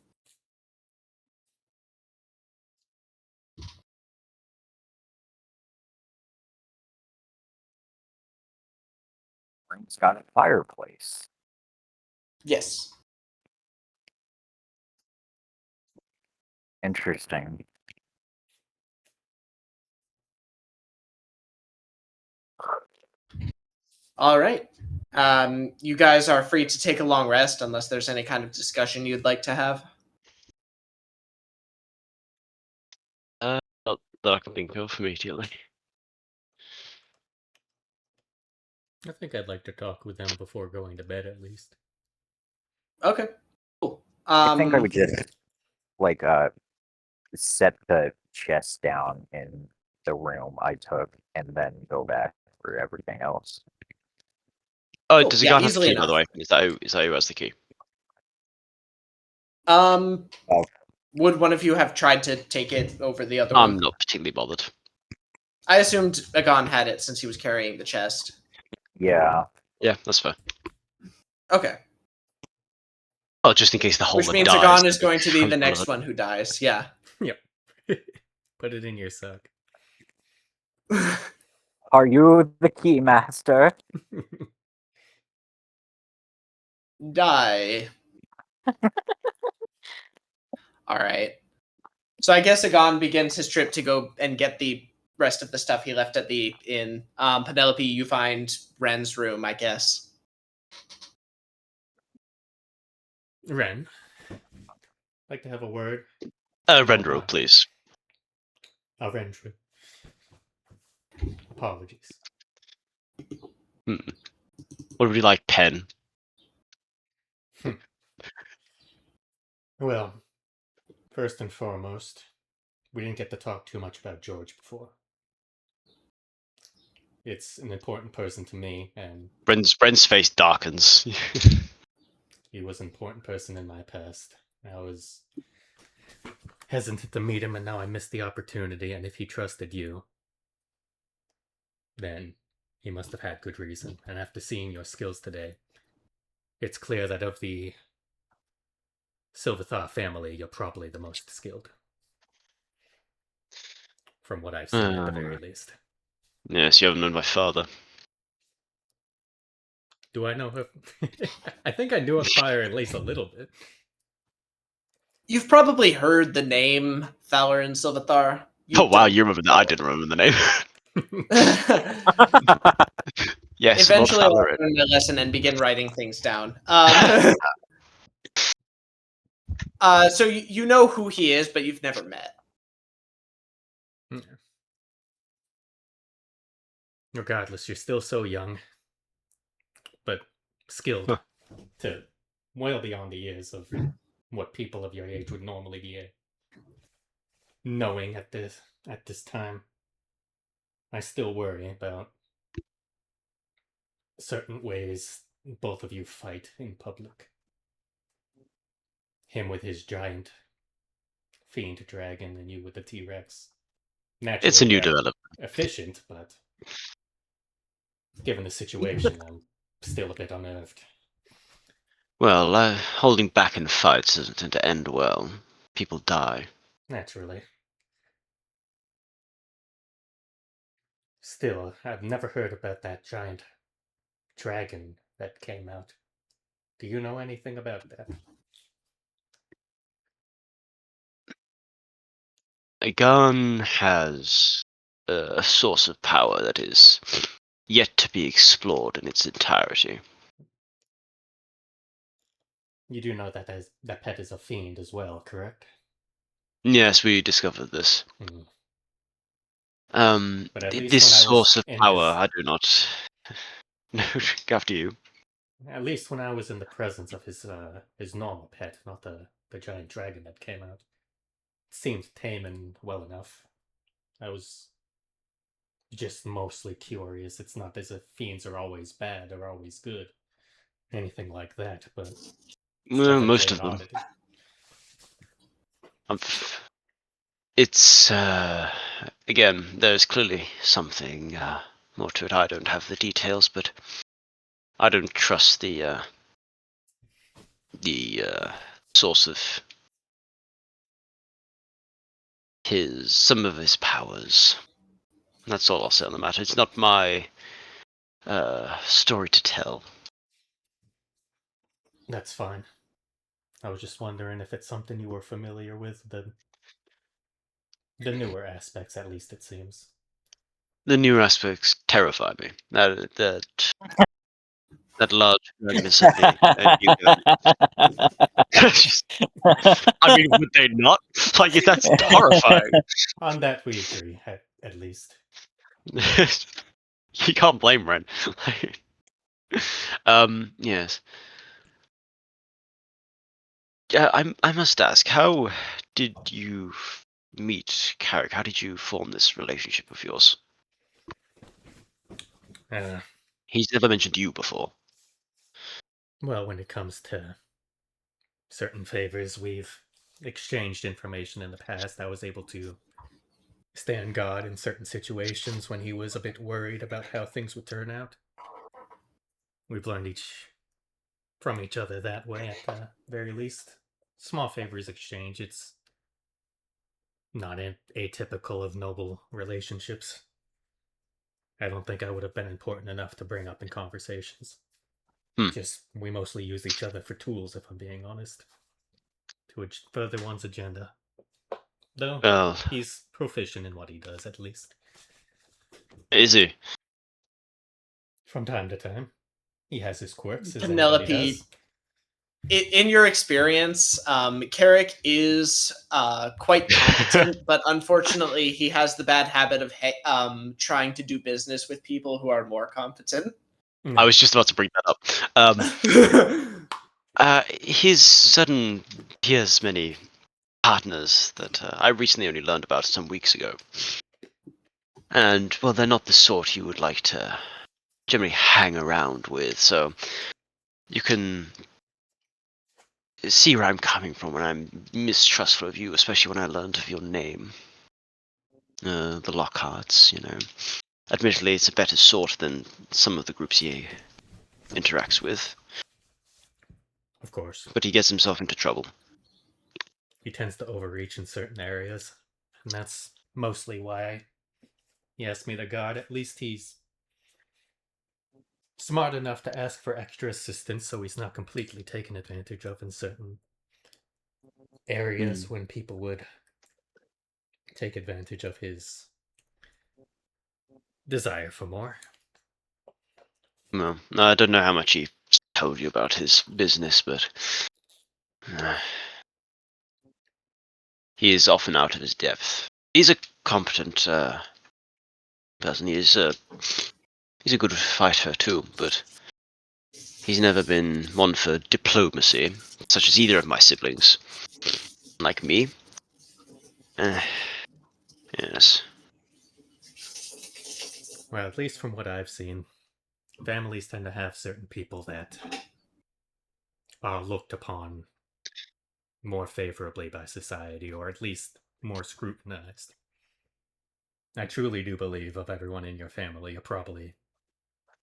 Room's got a fireplace. Yes. Interesting. All right. You guys are free to take a long rest unless there's any kind of discussion you'd like to have. Not that I can think of immediately. I think I'd like to talk with them before going to bed, at least. Okay. Cool. I think I would just like set the chest down in the room I took and then go back for everything else. Oh, Cool, does the yeah, guy have the easily key, by the enough. way? Is that who has the key? Oh. Oh. Would one of you have tried to take it over the other one? I'm not particularly bothered. I assumed Agon had it since he was carrying the chest. Yeah. Yeah, that's fair. Okay. Oh, just in case the holder Which means dies. Agon is going to be the Transfer next it. one who dies. Yeah. Yep. Put it in your sock. Are you the key master? Die. All right. So I guess Agon begins his trip to go and get the rest of the stuff he left at the inn. Penelope, you find Ren's room, I guess. Ren, like to have a word. Rendro, please. Oh, Ren, true. Apologies. What would you like, pen? Well, first and foremost, we didn't get to talk too much about George before. It's an important person to me, and Bren's face darkens. he was an important person in my past. I was hesitant to meet him, and now I missed the opportunity, and if he trusted you, then he must have had good reason. And after seeing your skills today, it's clear that of the Silverthar family, you're probably the most skilled. From what I've seen, at the very least. Yes, you haven't known my father. Do I know her? I think I knew of fire at least a little bit. You've probably heard the name Fowler and Silvathar. Oh wow, you remember that? I didn't remember the name. Yes, Eventually, I'll Lord learn my lesson and begin writing things down. So you know who he is, but you've never met. Regardless, you're still so young, but skilled to well beyond the years of what people of your age would normally be knowing at this time. I still worry about certain ways both of you fight in public. Him with his giant fiend dragon, and you with the T-Rex. Naturally, It's a new they're development. efficient, but given the situation, I'm still a bit unnerved. Well, holding back in fights doesn't tend to end well. People die. Naturally. Still, I've never heard about that giant dragon that came out. Do you know anything about that? A gun has a source of power that is yet to be explored in its entirety. You do know that that pet is a fiend as well, correct? Yes, we discovered this. But at least This when I was source of in power, his... I do not. No, after you. At least when I was in the presence of his normal pet, not the giant dragon that came out. It seemed tame and well enough. I was just mostly curious. It's not as if fiends are always bad or always good. Anything like that, but it's Well, most definitely of an them. oddity. It's again, there's clearly something more to it. I don't have the details, but I don't trust the source of some of his powers. That's all I'll say on the matter. It's not my story to tell. That's fine. I was just wondering if it's something you were familiar with, the newer aspects, at least it seems. The newer aspects terrify me. That large dragon is certainly a new development. I mean, would they not? Like, that's horrifying. On that we agree, at least. You can't blame Ren. Yes. Yeah, I must ask, how did you meet Carrick? How did you form this relationship of yours? He's never mentioned you before. Well, when it comes to certain favors, we've exchanged information in the past. I was able to stand guard in certain situations when he was a bit worried about how things would turn out. We've learned from each other that way, at the very least. Small favors exchange. It's not atypical of noble relationships. I don't think I would have been important enough to bring up in conversations. Just, we mostly use each other for tools, if I'm being honest. To further one's agenda. Though, he's proficient in what he does, at least. Is he? From time to time. He has his quirks, as Penelope, anybody does. In your experience, Carrick is quite competent, but unfortunately, he has the bad habit of trying to do business with people who are more competent. I was just about to bring that up. He has many partners that I recently only learned about some weeks ago. And, well, they're not the sort you would like to generally hang around with, so you can see where I'm coming from when I'm mistrustful of you, especially when I learned of your name. The Lockharts, Admittedly, it's a better sort than some of the groups he interacts with. Of course. But he gets himself into trouble. He tends to overreach in certain areas, and that's mostly why he asked me to guard. At least he's smart enough to ask for extra assistance, so he's not completely taken advantage of in certain areas when people would take advantage of his desire for more. Well, I don't know how much he told you about his business, but he is often out of his depth. He's a competent person. He's a good fighter too, but He's never been one for diplomacy, such as either of my siblings. Like me. Yes. Well, at least from what I've seen, families tend to have certain people that are looked upon more favorably by society, or at least more scrutinized. I truly do believe of everyone in your family, you're probably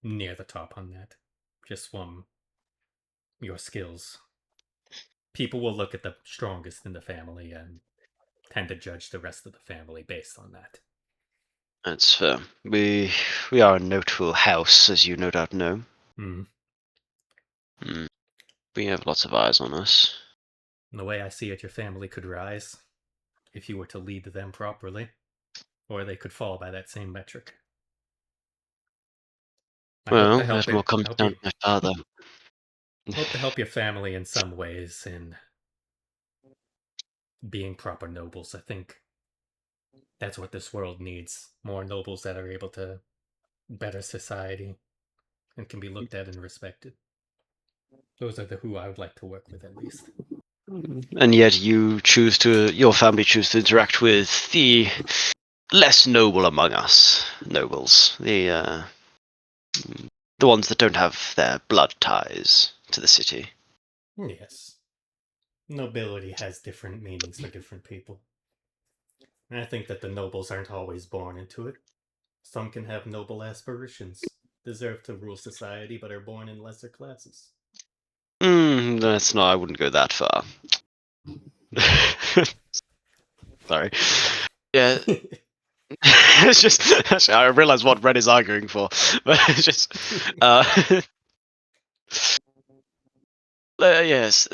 near the top on that. Just from your skills. People will look at the strongest in the family and tend to judge the rest of the family based on that. That's fair. We are a notable house, as you no doubt know. Hmm. We have lots of eyes on us. The way I see it, your family could rise if you were to lead them properly, or they could fall by that same metric. I hope Well, to help that more it. comes down to my father. Hope to help your family in some ways in being proper nobles. I think that's what this world needs. More nobles that are able to better society and can be looked at and respected. Those are the who I would like to work with, at least. And yet your family choose to interact with the less noble among us nobles. The ones that don't have their blood ties to the city. Yes. Nobility has different meanings for different people. And I think that the nobles aren't always born into it. Some can have noble aspirations, deserve to rule society, but are born in lesser classes. That's not. I wouldn't go that far. Sorry. Yeah. It's just. I realize what Red is arguing for, but it's just. Yes.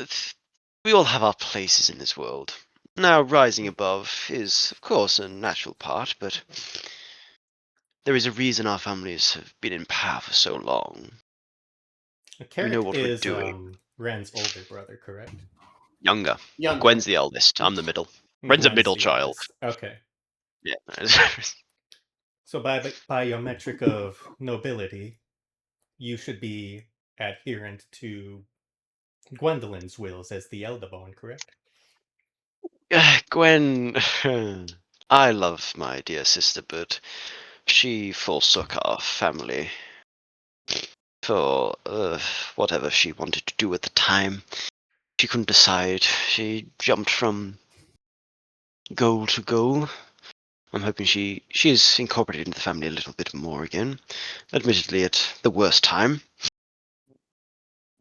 We all have our places in this world. Now, rising above is, of course, a natural part, but there is a reason our families have been in power for so long. We know Carrick what we're is doing. Ren's older brother, correct? Younger. Younger. Gwen's the eldest. I'm the middle. Ren's a Gwen's middle the child. eldest. Okay. Yeah. So by your metric of nobility, you should be adherent to Gwendolyn's wills as the elderborn, correct? Gwen. I love my dear sister, but she forsook our family for whatever she wanted to do at the time. She couldn't decide. She jumped from goal to goal. I'm hoping she is incorporated into the family a little bit more again. Admittedly, at the worst time.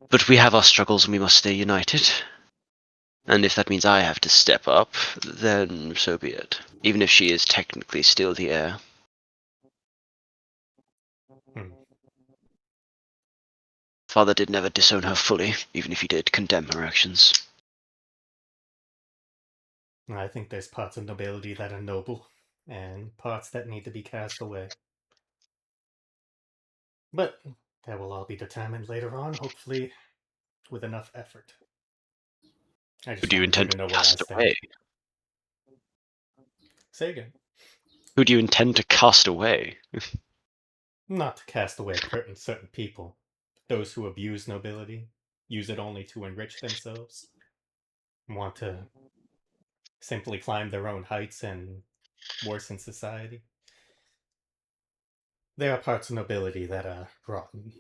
But we have our struggles and we must stay united. And if that means I have to step up, then so be it. Even if she is technically still the heir. Hmm. Father did never disown her fully, even if he did condemn her actions. I think there's parts of nobility that are noble, and parts that need to be cast away. But that will all be determined later on, hopefully with enough effort. I Who just do you wanted you intend to to know where I cast away? stand. Say again. Who do you intend to cast away? Not to cast away certain people. Those who abuse nobility, use it only to enrich themselves, want to simply climb their own heights and worsen society. There are parts of nobility that are rotten,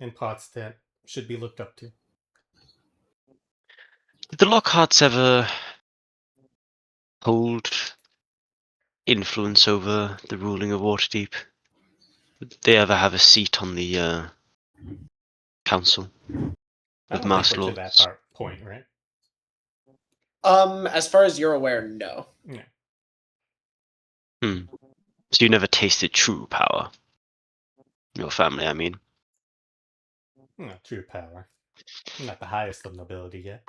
and parts that should be looked up to. Did the Lockharts ever hold influence over the ruling of Waterdeep? Did they ever have a seat on the council I of don't think Master we're to that Lords? point, right? As far as you're aware, no. Yeah. So you never tasted true power? Your family, I mean. Not true power. Not the highest of nobility yet.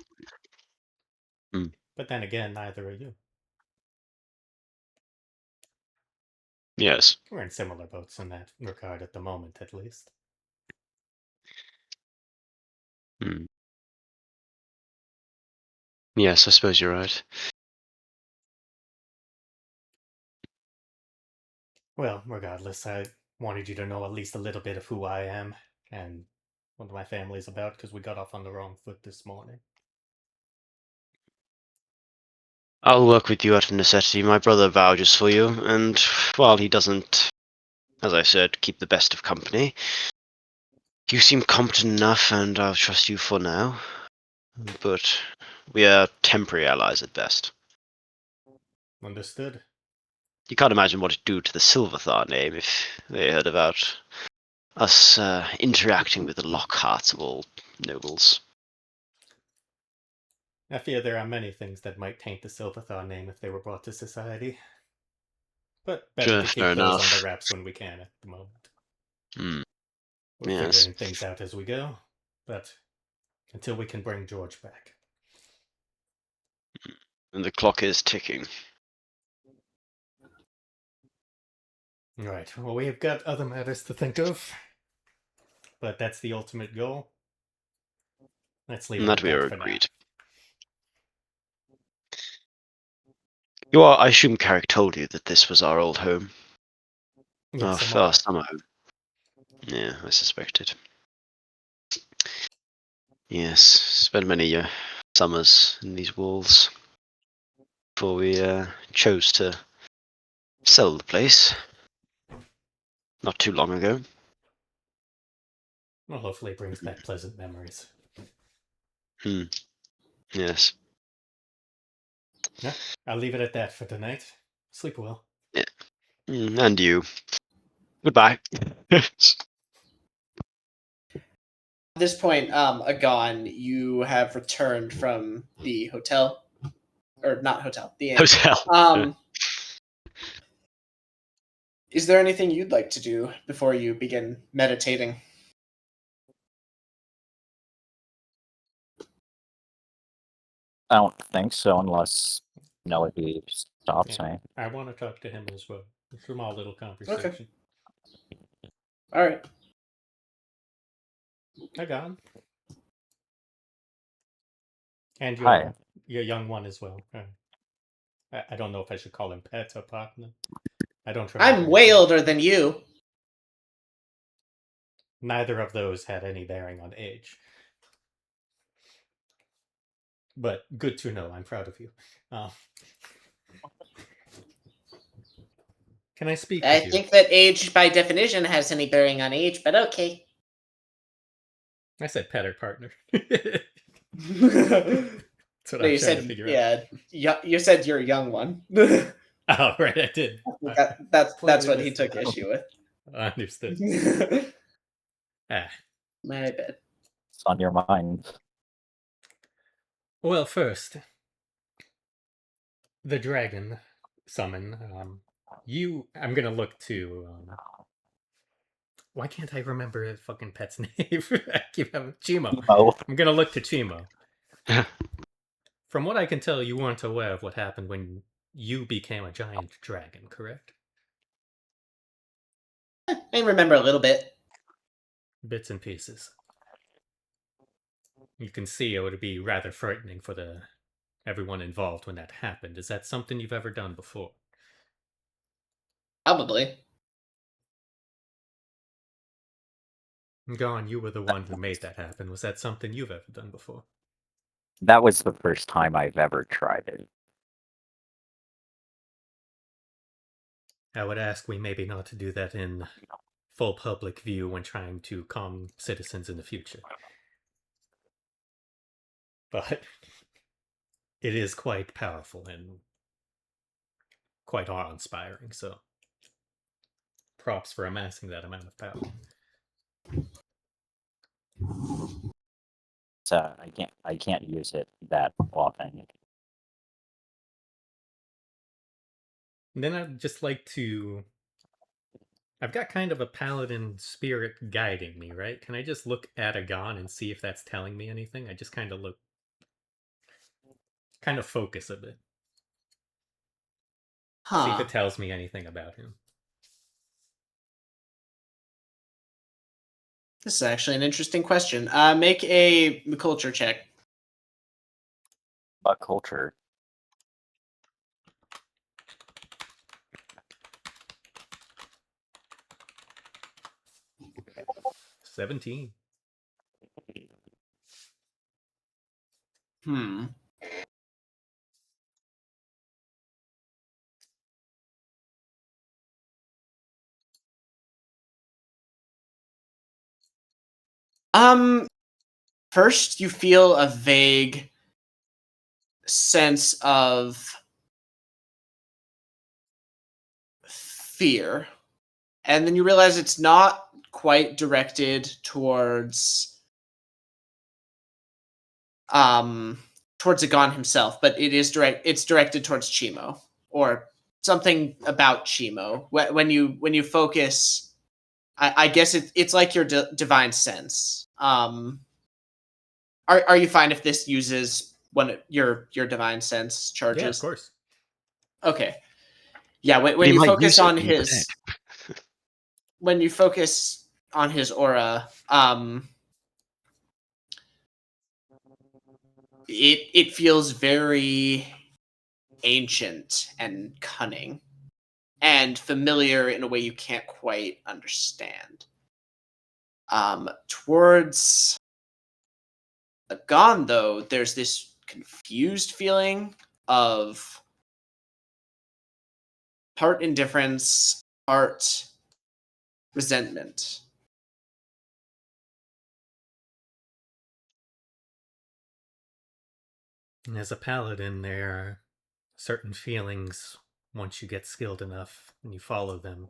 Hmm. But then again, neither are you. Yes. We're in similar boats in that regard at the moment, at least. Hmm. Yes, I suppose you're right. Well, regardless, I wanted you to know at least a little bit of who I am, and what my family's about, because we got off on the wrong foot this morning. I'll work with you out of necessity. My brother vouches for you, and while he doesn't, as I said, keep the best of company, you seem competent enough, and I'll trust you for now. But we are temporary allies at best. Understood. You can't imagine what it'd do to the Silverthar name if they heard about us interacting with the Lockharts of all nobles. I fear there are many things that might taint the Silverthar name if they were brought to society. But better Sure, to fair keep those enough. under wraps when we can at the moment. We're Yes. figuring things out as we go, but until we can bring George back. And the clock is ticking. Right, well, we've got other matters to think of, but that's the ultimate goal. Let's leave And it that at we are that for agreed. I assume Carrick told you that this was our old home. now. Yes, I'm Our aware. summer home. Yeah, I suspected. Yes, spent many summers in these walls before we chose to sell the place. Not too long ago. Well, hopefully it brings back pleasant memories. Yes. Yeah, I'll leave it at that for tonight. Sleep well. Yeah. And you. Goodbye. At this point, Agon, you have returned from the hotel, or not hotel, the inn. Hotel. Is there anything you'd like to do before you begin meditating? I don't think so, unless Melody stops me. I want to talk to him as well. A small little conversation. All right. Hi, Gon. And Hi. your young one as well. I don't know if I should call him pet or partner. I don't remember. I'm way older than you. Neither of those had any bearing on age. But good to know. I'm proud of you. Can I speak I with you? think that age, by definition, has any bearing on age, but okay. I said pet or partner. That's what No, I'm you trying to said, figure yeah, you said you're a young one. out. Oh, right, I did. That's Completely what he missed took that. issue with. Understood. Ah. My bad. It's on your mind. Well, first, the dragon summon. I'm gonna look to. Why can't I remember a fucking pet's name? I keep having Chimo. Oh, I'm gonna look to Chimo. From what I can tell, you weren't aware of what happened when you became a giant dragon, correct? I remember a little bit. Bits and pieces. You can see it would be rather frightening for everyone involved when that happened. Is that something you've ever done before? Probably. Gon, you were the one who made that happen. Was that something you've ever done before? that was the first time I've ever tried it. I would ask we maybe not to do that in full public view when trying to calm citizens in the future. But it is quite powerful and quite awe-inspiring, so props for amassing that amount of power. So I can't use it that often. And then I'd just like to... I've got kind of a paladin spirit guiding me, right? Can I just look at a Gon and see if that's telling me anything? I just kind of look... kind of focus a bit. See if Huh. it tells me anything about him. This is actually an interesting question. Make a culture check. But culture. 17. Hmm. First you feel a vague sense of fear, and then you realize it's not quite directed towards Agon himself, but it's directed towards Chimo, or something about Chimo. When you focus, I guess it's like your divine sense. Are you fine if this uses your divine sense charges? Yeah, of course. Okay. Yeah, when But he you might focus use it on instead. his when you focus on his aura, it feels very ancient and cunning and familiar in a way you can't quite understand. Towards Agon, though, there's this confused feeling of part indifference, part resentment. And as a paladin, there are certain feelings once you get skilled enough and you follow them.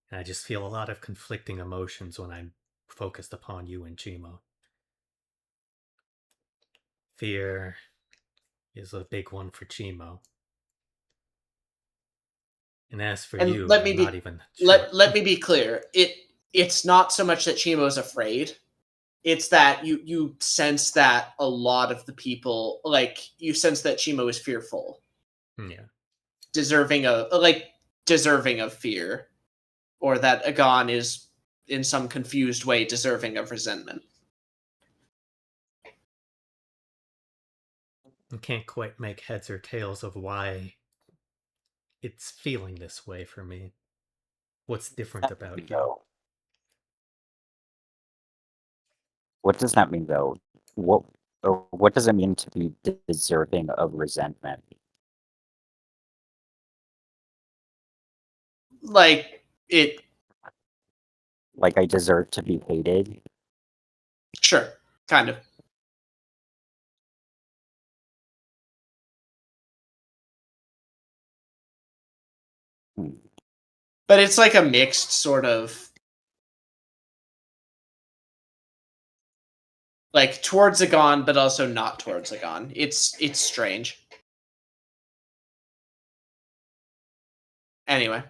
And I just feel a lot of conflicting emotions when I'm focused upon you and Chimo. Fear is a big one for Chimo. And as for And you, I'm not even sure. let me be clear. It's not so much that Chimo's afraid. It's that you sense that a lot of the people, like, you sense that Chimo is fearful, Yeah. deserving of fear, or that Agon is in some confused way deserving of resentment. I can't quite make heads or tails of why it's feeling this way for me. What's different about you? Though. What does that mean, though? What does it mean to be deserving of resentment? Like, it, Like I deserve to be hated? sure, kind of. Hmm. But it's like a mixed sort of, like, towards Agon, but also not towards Agon. It's strange. Anyway,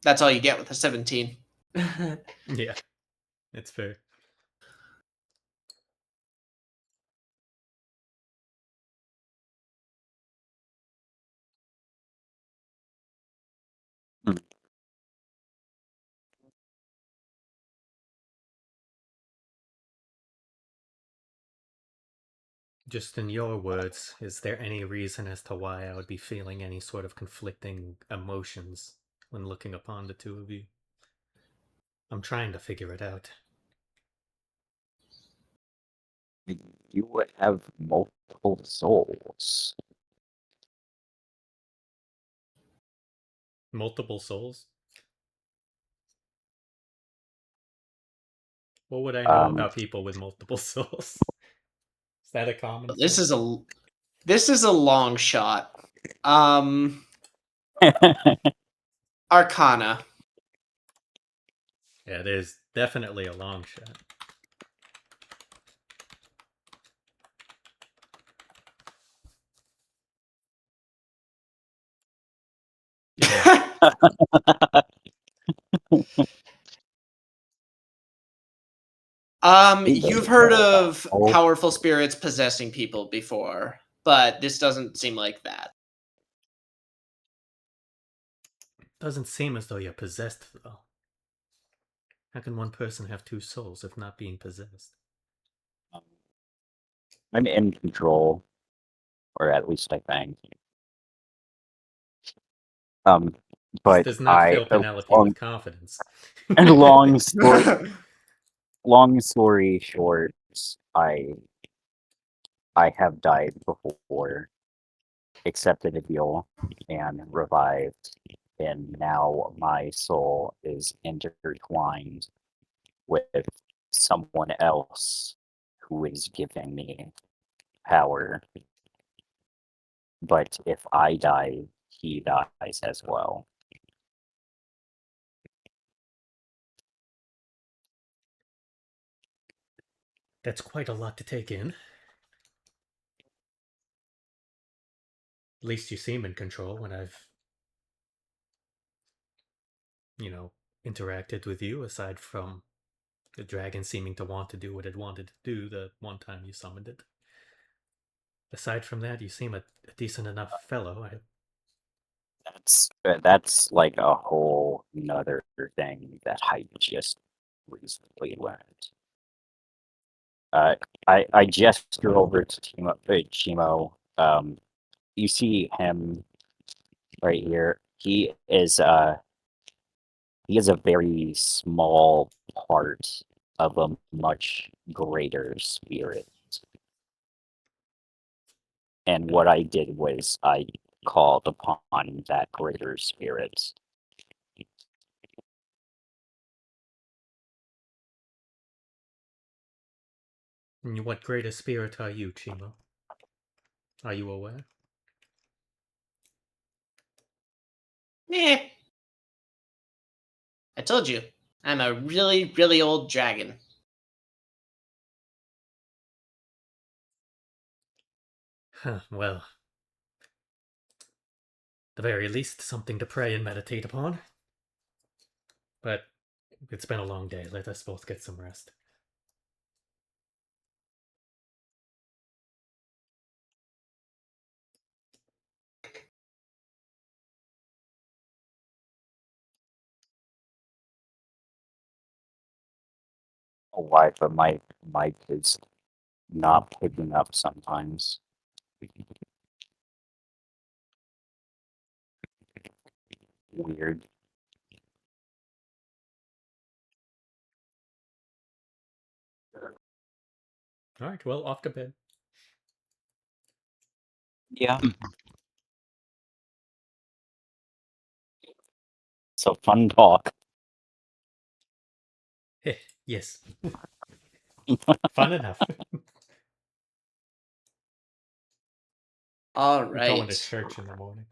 that's all you get with a 17. Yeah, it's fair. Hmm. Just in your words, is there any reason as to why I would be feeling any sort of conflicting emotions when looking upon the two of you? I'm trying to figure it out. You would have multiple souls. Multiple souls? What would I know about people with multiple souls? Is that a common This thing? is a long shot. Arcana. Yeah, there's definitely a long shot. You've heard of powerful spirits possessing people before, but this doesn't seem like that. Doesn't seem as though you're possessed, though. How can one person have two souls if not being possessed? I'm in control, or at least I think. This But does not fill Penelope with confidence. long story short, I I have died before, accepted a deal, and revived, and now my soul is intertwined with someone else who is giving me power. But if I die, he dies as well. That's quite a lot to take in. At least you seem in control when I've, interacted with you, aside from the dragon seeming to want to do what it wanted to do the one time you summoned it. Aside from that, you seem a decent enough fellow. That's like a whole another thing that I just recently learned. I gesture over to Chimo. You see him right here. He is a very small part of a much greater spirit. And what I did was I called upon that greater spirit. What greater spirit are you, Chimo? Are you aware? Eh. I told you, I'm a really, really old dragon. Huh, well. The very least, something to pray and meditate upon. But it's been a long day. Let us both get some rest. Oh, why? But my mic is not picking up sometimes. Weird. Alright, well, off to bed. Yeah. So fun talk. Yes. Fun enough. All I'm going to right. church in the morning.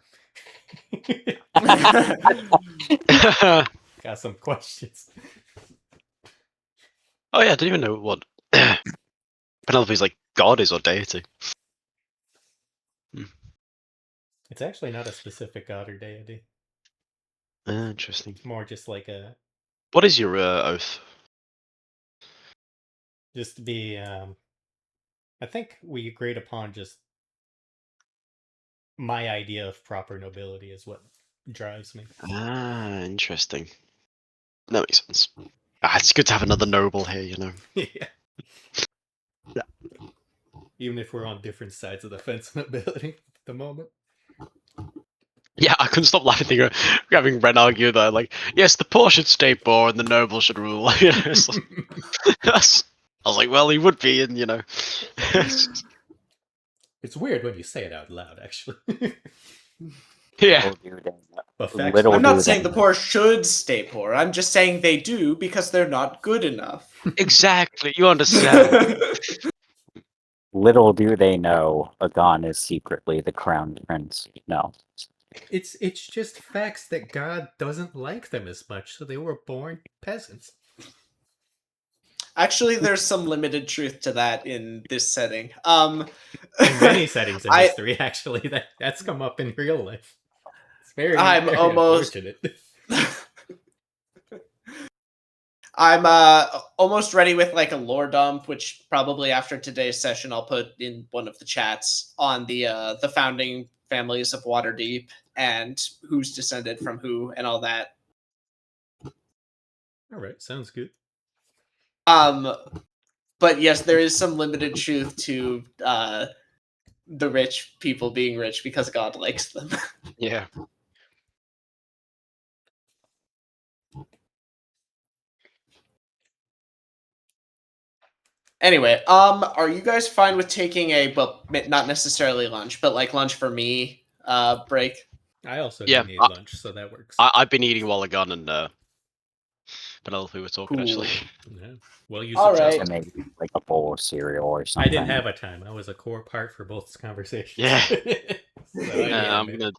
Got some questions. Oh yeah, I didn't even know what Penelope's like god is or deity. It's actually not a specific god or deity. Interesting. It's more just like What is your oath? just to be I think we agreed upon just my idea of proper nobility is what drives me. Ah, interesting. That makes sense. It's good to have another noble here, you know. Yeah. Yeah. Even if we're on different sides of the fence in ability at the moment. Yeah, I couldn't stop laughing thinking, having Ren argue that, like, yes, the poor should stay poor and the noble should rule. You know, it's like, I was like, well, he would be, and you know. It's weird when you say it out loud, actually. Yeah, But facts Little I'm do not they saying the know. poor should stay poor. I'm just saying they do because they're not good enough. exactly. You understand. Little do they know, Agon is secretly the crown prince. No. It's just facts that God doesn't like them as much, so they were born peasants. Actually, there's some limited truth to that in this setting. In many settings in I history, actually, that's come up in real life. It's very, I'm very almost unfortunate. I'm almost ready with like a lore dump, which probably after today's session I'll put in one of the chats on the founding families of Waterdeep and who's descended from who and all that. All right, sounds good. But yes, there is some limited truth to the rich people being rich because God likes them. Yeah. Anyway, are you guys fine with taking a not necessarily lunch, but like lunch for me break? I also Yeah, do need lunch, so that works. I've been eating while Agon and Penelope were talking, Cool. actually. Yeah. Well, you All successful. right. To make like a bowl of cereal or I something. didn't have a time. I was a core part for both conversations. Yeah. So I didn't I'm have it. gonna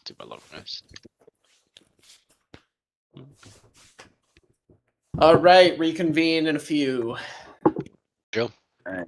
do my long rest. All right, reconvene in a few. Sure. Alright.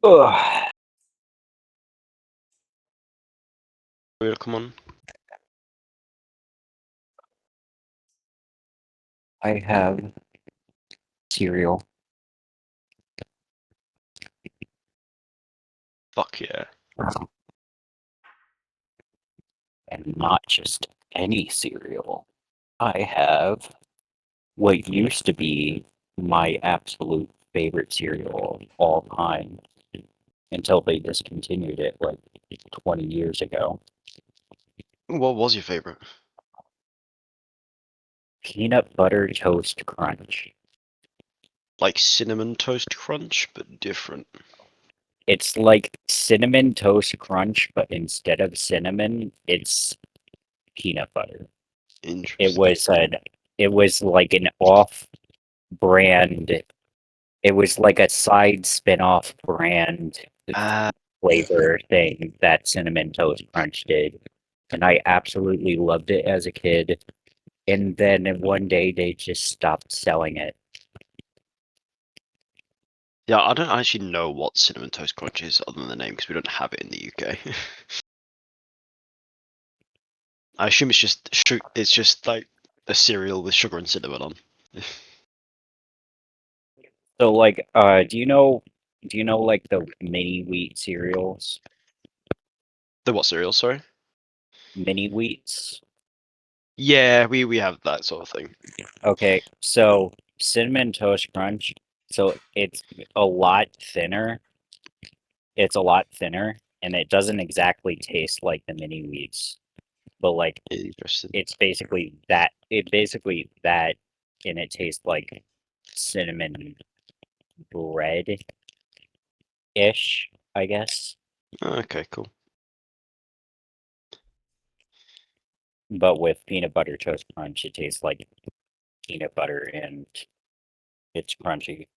Ugh. Will come on. I have cereal. Fuck yeah. And not just any cereal. I have what used to be my absolute favorite cereal of all time until they discontinued it like 20 years ago. What was your favorite? Peanut butter toast crunch. Like cinnamon toast crunch, but different. It's like cinnamon toast crunch, but instead of cinnamon, it's peanut butter. Interesting. It was like an off brand. It was like a side spin-off brand Uh, flavor thing that Cinnamon Toast Crunch did. And I absolutely loved it as a kid. And then one day they just stopped selling it. yeah, I don't actually know what cinnamon toast crunch is other than the name because we don't have it in the UK. I assume it's just like a cereal with sugar and cinnamon on. So like do you know like the mini wheat cereals? The what cereal? Sorry. Mini wheats? Yeah, we have that sort of thing. Okay, so Cinnamon Toast Crunch, so it's a lot thinner. It's a lot thinner and it doesn't exactly taste like the mini wheats. But like Interesting. it's basically that and it tastes like cinnamon bread ish, I guess. Okay, cool. But with peanut butter toast crunch, it tastes like peanut butter and it's crunchy.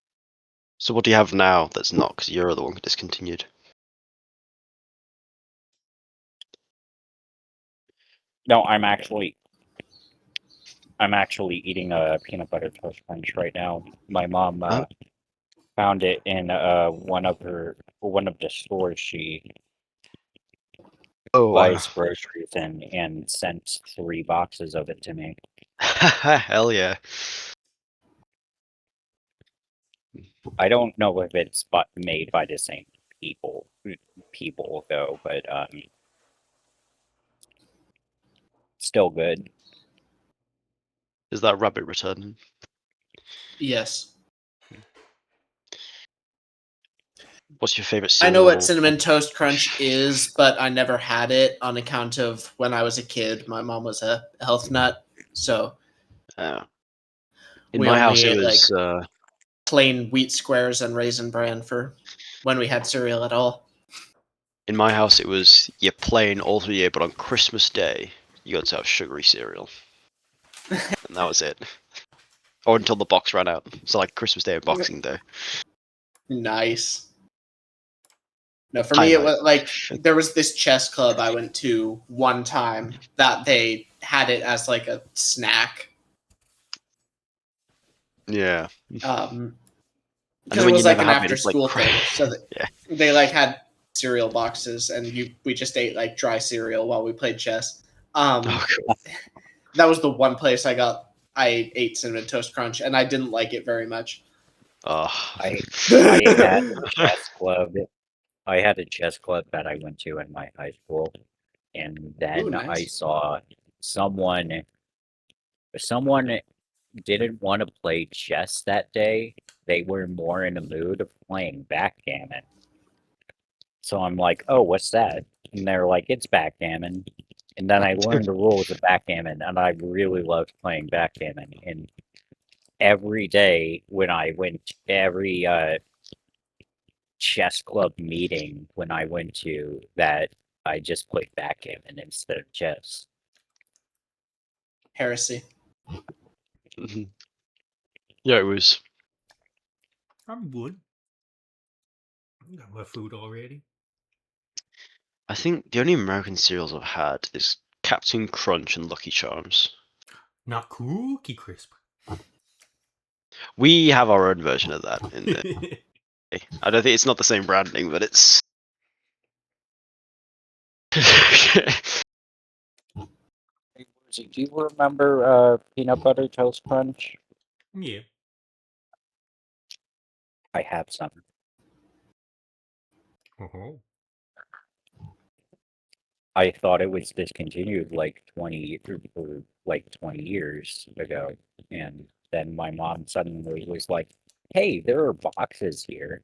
So what do you have now that's not? Because you're the one who discontinued. No, I'm actually eating a peanut butter toast crunch right now. My mom Oh. found it in one of the stores she Oh, buys groceries in and sent 3 boxes of it to me. hell yeah. I don't know if it's made by the same people though, but still good. Is that rabbit returning? Yes. What's your favorite I cereal? know of what all Cinnamon time? Toast Crunch is, but I never had it on account of when I was a kid. My mom was a health nut, so In we my only house, it ate like was. plain wheat squares and raisin bran for when we had cereal at all. In my house, it was you're plain all through the year, but on Christmas Day, you got to have sugary cereal, and that was it. Or until the box ran out. So like Christmas Day and Boxing Day. Nice. No, for me it was like there was this chess club I went to one time that they had it as like a snack. Yeah. Because And it when you was like never an have after it, it's like school thing. So that yeah. they like had cereal boxes and we just ate like dry cereal while we played chess. Oh, cool. That was the one place I ate Cinnamon Toast Crunch and I didn't like it very much. Oh. I had a chess club. I had a chess club that I went to in my high school, and then Ooh, I nice. saw someone didn't want to play chess that day. They were more in the mood of playing backgammon. So I'm like, "Oh, what's that?" And they're like, "It's backgammon." And then I learned the rules of backgammon, and I really loved playing backgammon. And every day when I went, every chess club meeting when I went to that, I just played backgammon instead of chess. Heresy. Yeah, it was. I'm good. Got my food already. I think the only American cereals I've had is Captain Crunch and Lucky Charms. Not Cookie Crisp. We have our own version of that in there. I don't think it's not the same branding, but it's. Do you remember peanut butter toast crunch? Yeah. I have some. Oh. I thought it was discontinued like 20 years ago, and then my mom suddenly was like, "Hey, there are boxes here."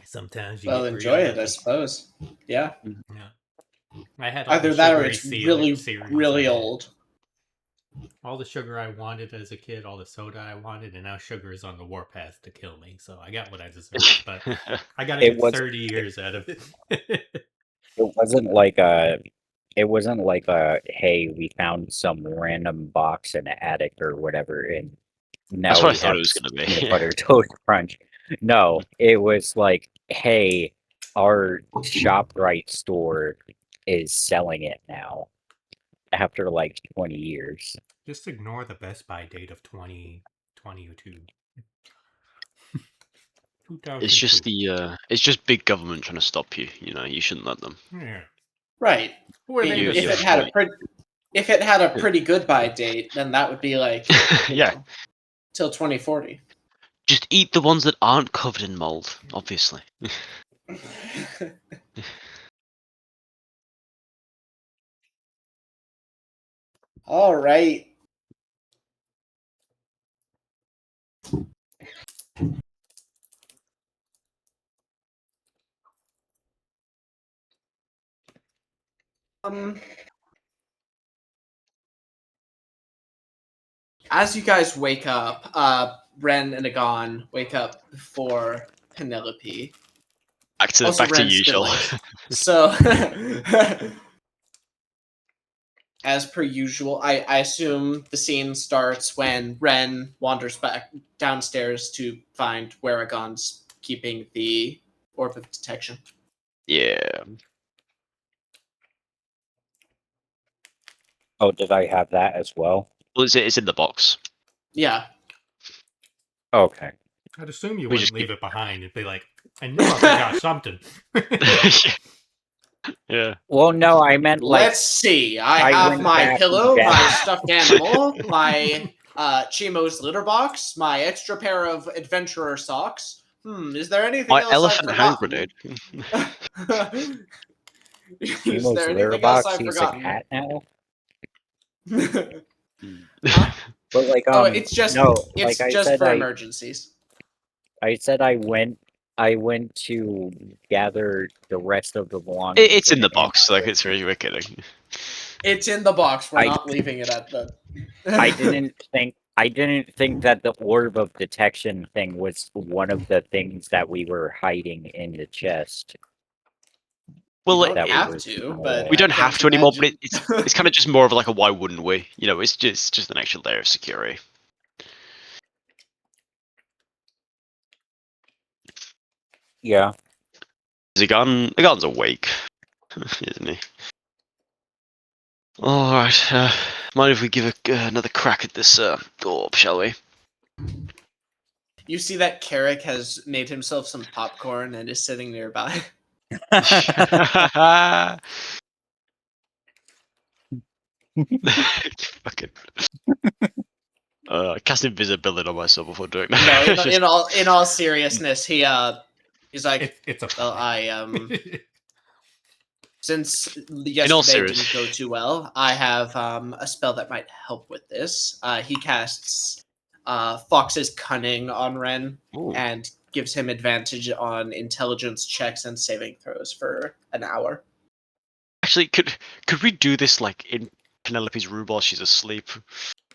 Sometimes you Well, get pretty enjoy it, I lucky. suppose. Yeah. Yeah. I had all Either the that or sugary it's really, cereals. really old. All the sugar I wanted as a kid, all the soda I wanted, and now sugar is on the warpath to kill me. So I got what I deserved, but I gotta It get was 30 years out of it. it wasn't like a it wasn't like a hey, we found some random box in the attic or whatever, and That's now what I we thought have it was this going to peanut be. butter toast crunch. No, it was like, hey, our ShopRite store is selling it now after like 20 years. Just ignore the Best Buy date of 2022. It's just big government trying to stop you. You know, you shouldn't let them. Yeah. Right. Who are they You- to If you're it stop had you? a pretty, if it had a pretty good buy date, then that would be like, Yeah, till 2040. just eat the ones that aren't covered in mold. Obviously. All right. Um, as you guys wake up, Ren and Agon wake up before Penelope. Back to Also, back to Ren's usual. siblings. So, as per usual, I assume the scene starts when Ren wanders back downstairs to find where Agon's keeping the orb of detection. Yeah. Oh, did I have that as well? Well, it's in the box. Yeah. Okay. I'd assume you We wouldn't just leave it behind and be like, I know I forgot something. Yeah. Well, no, I meant like Let's see. I I have went my back pillow, and my checked. stuffed animal, my Chimo's litter box, my extra pair of adventurer socks. Is there anything My else I've elephant hangar, forgotten? dude. Is Chimo's there litter anything else box. I've He's a forgotten? cat now. Huh? But like Oh, it's no, like just for emergencies. I said I went to gather the rest of the belongings. It's in and the and box. Like it's really we're kidding. It's in the box. We're I not leaving it at the. I didn't think that the orb of detection thing was one of the things that we were hiding in the chest. You Well, don't that we have were to, but we I don't have can't to anymore. But imagine. it's kind of just more of like a why wouldn't we? You know, it's just an extra layer of security. Yeah. Zagan's awake, isn't he? All right. Mind if we give another crack at this orb, shall we? You see that Carrick has made himself some popcorn and is sitting nearby. Fucking. Cast invisibility on myself before doing No, that. in all seriousness, he's like, It's a well, since all yesterday serious- didn't go too well, I have a spell that might help with this. He casts Fox's Cunning on Ren Ooh. and gives him advantage on intelligence checks and saving throws for an hour. Actually, could we do this like in Penelope's room while she's asleep?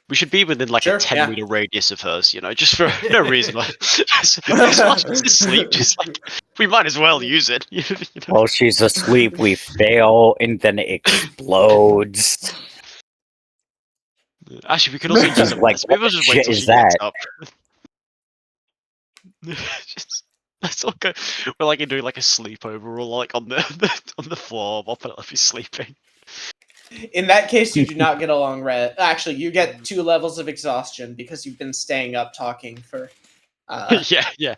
We should be within like Sure, a 10 yeah. meter radius of hers, you know, just for no reason. just while she's asleep, just like we might as well use it. You know? While she's asleep, we fail, and then it explodes. Actually, we could also use She's something like, else. "What Maybe we'll the just wait shit till is she wakes that?" up. Let's all go. We're like doing like a sleepover, or like on the on the floor while Penelope's sleeping. In that case, you do not get a long rest. Actually, you get 2 levels of exhaustion because you've been staying up talking for yeah.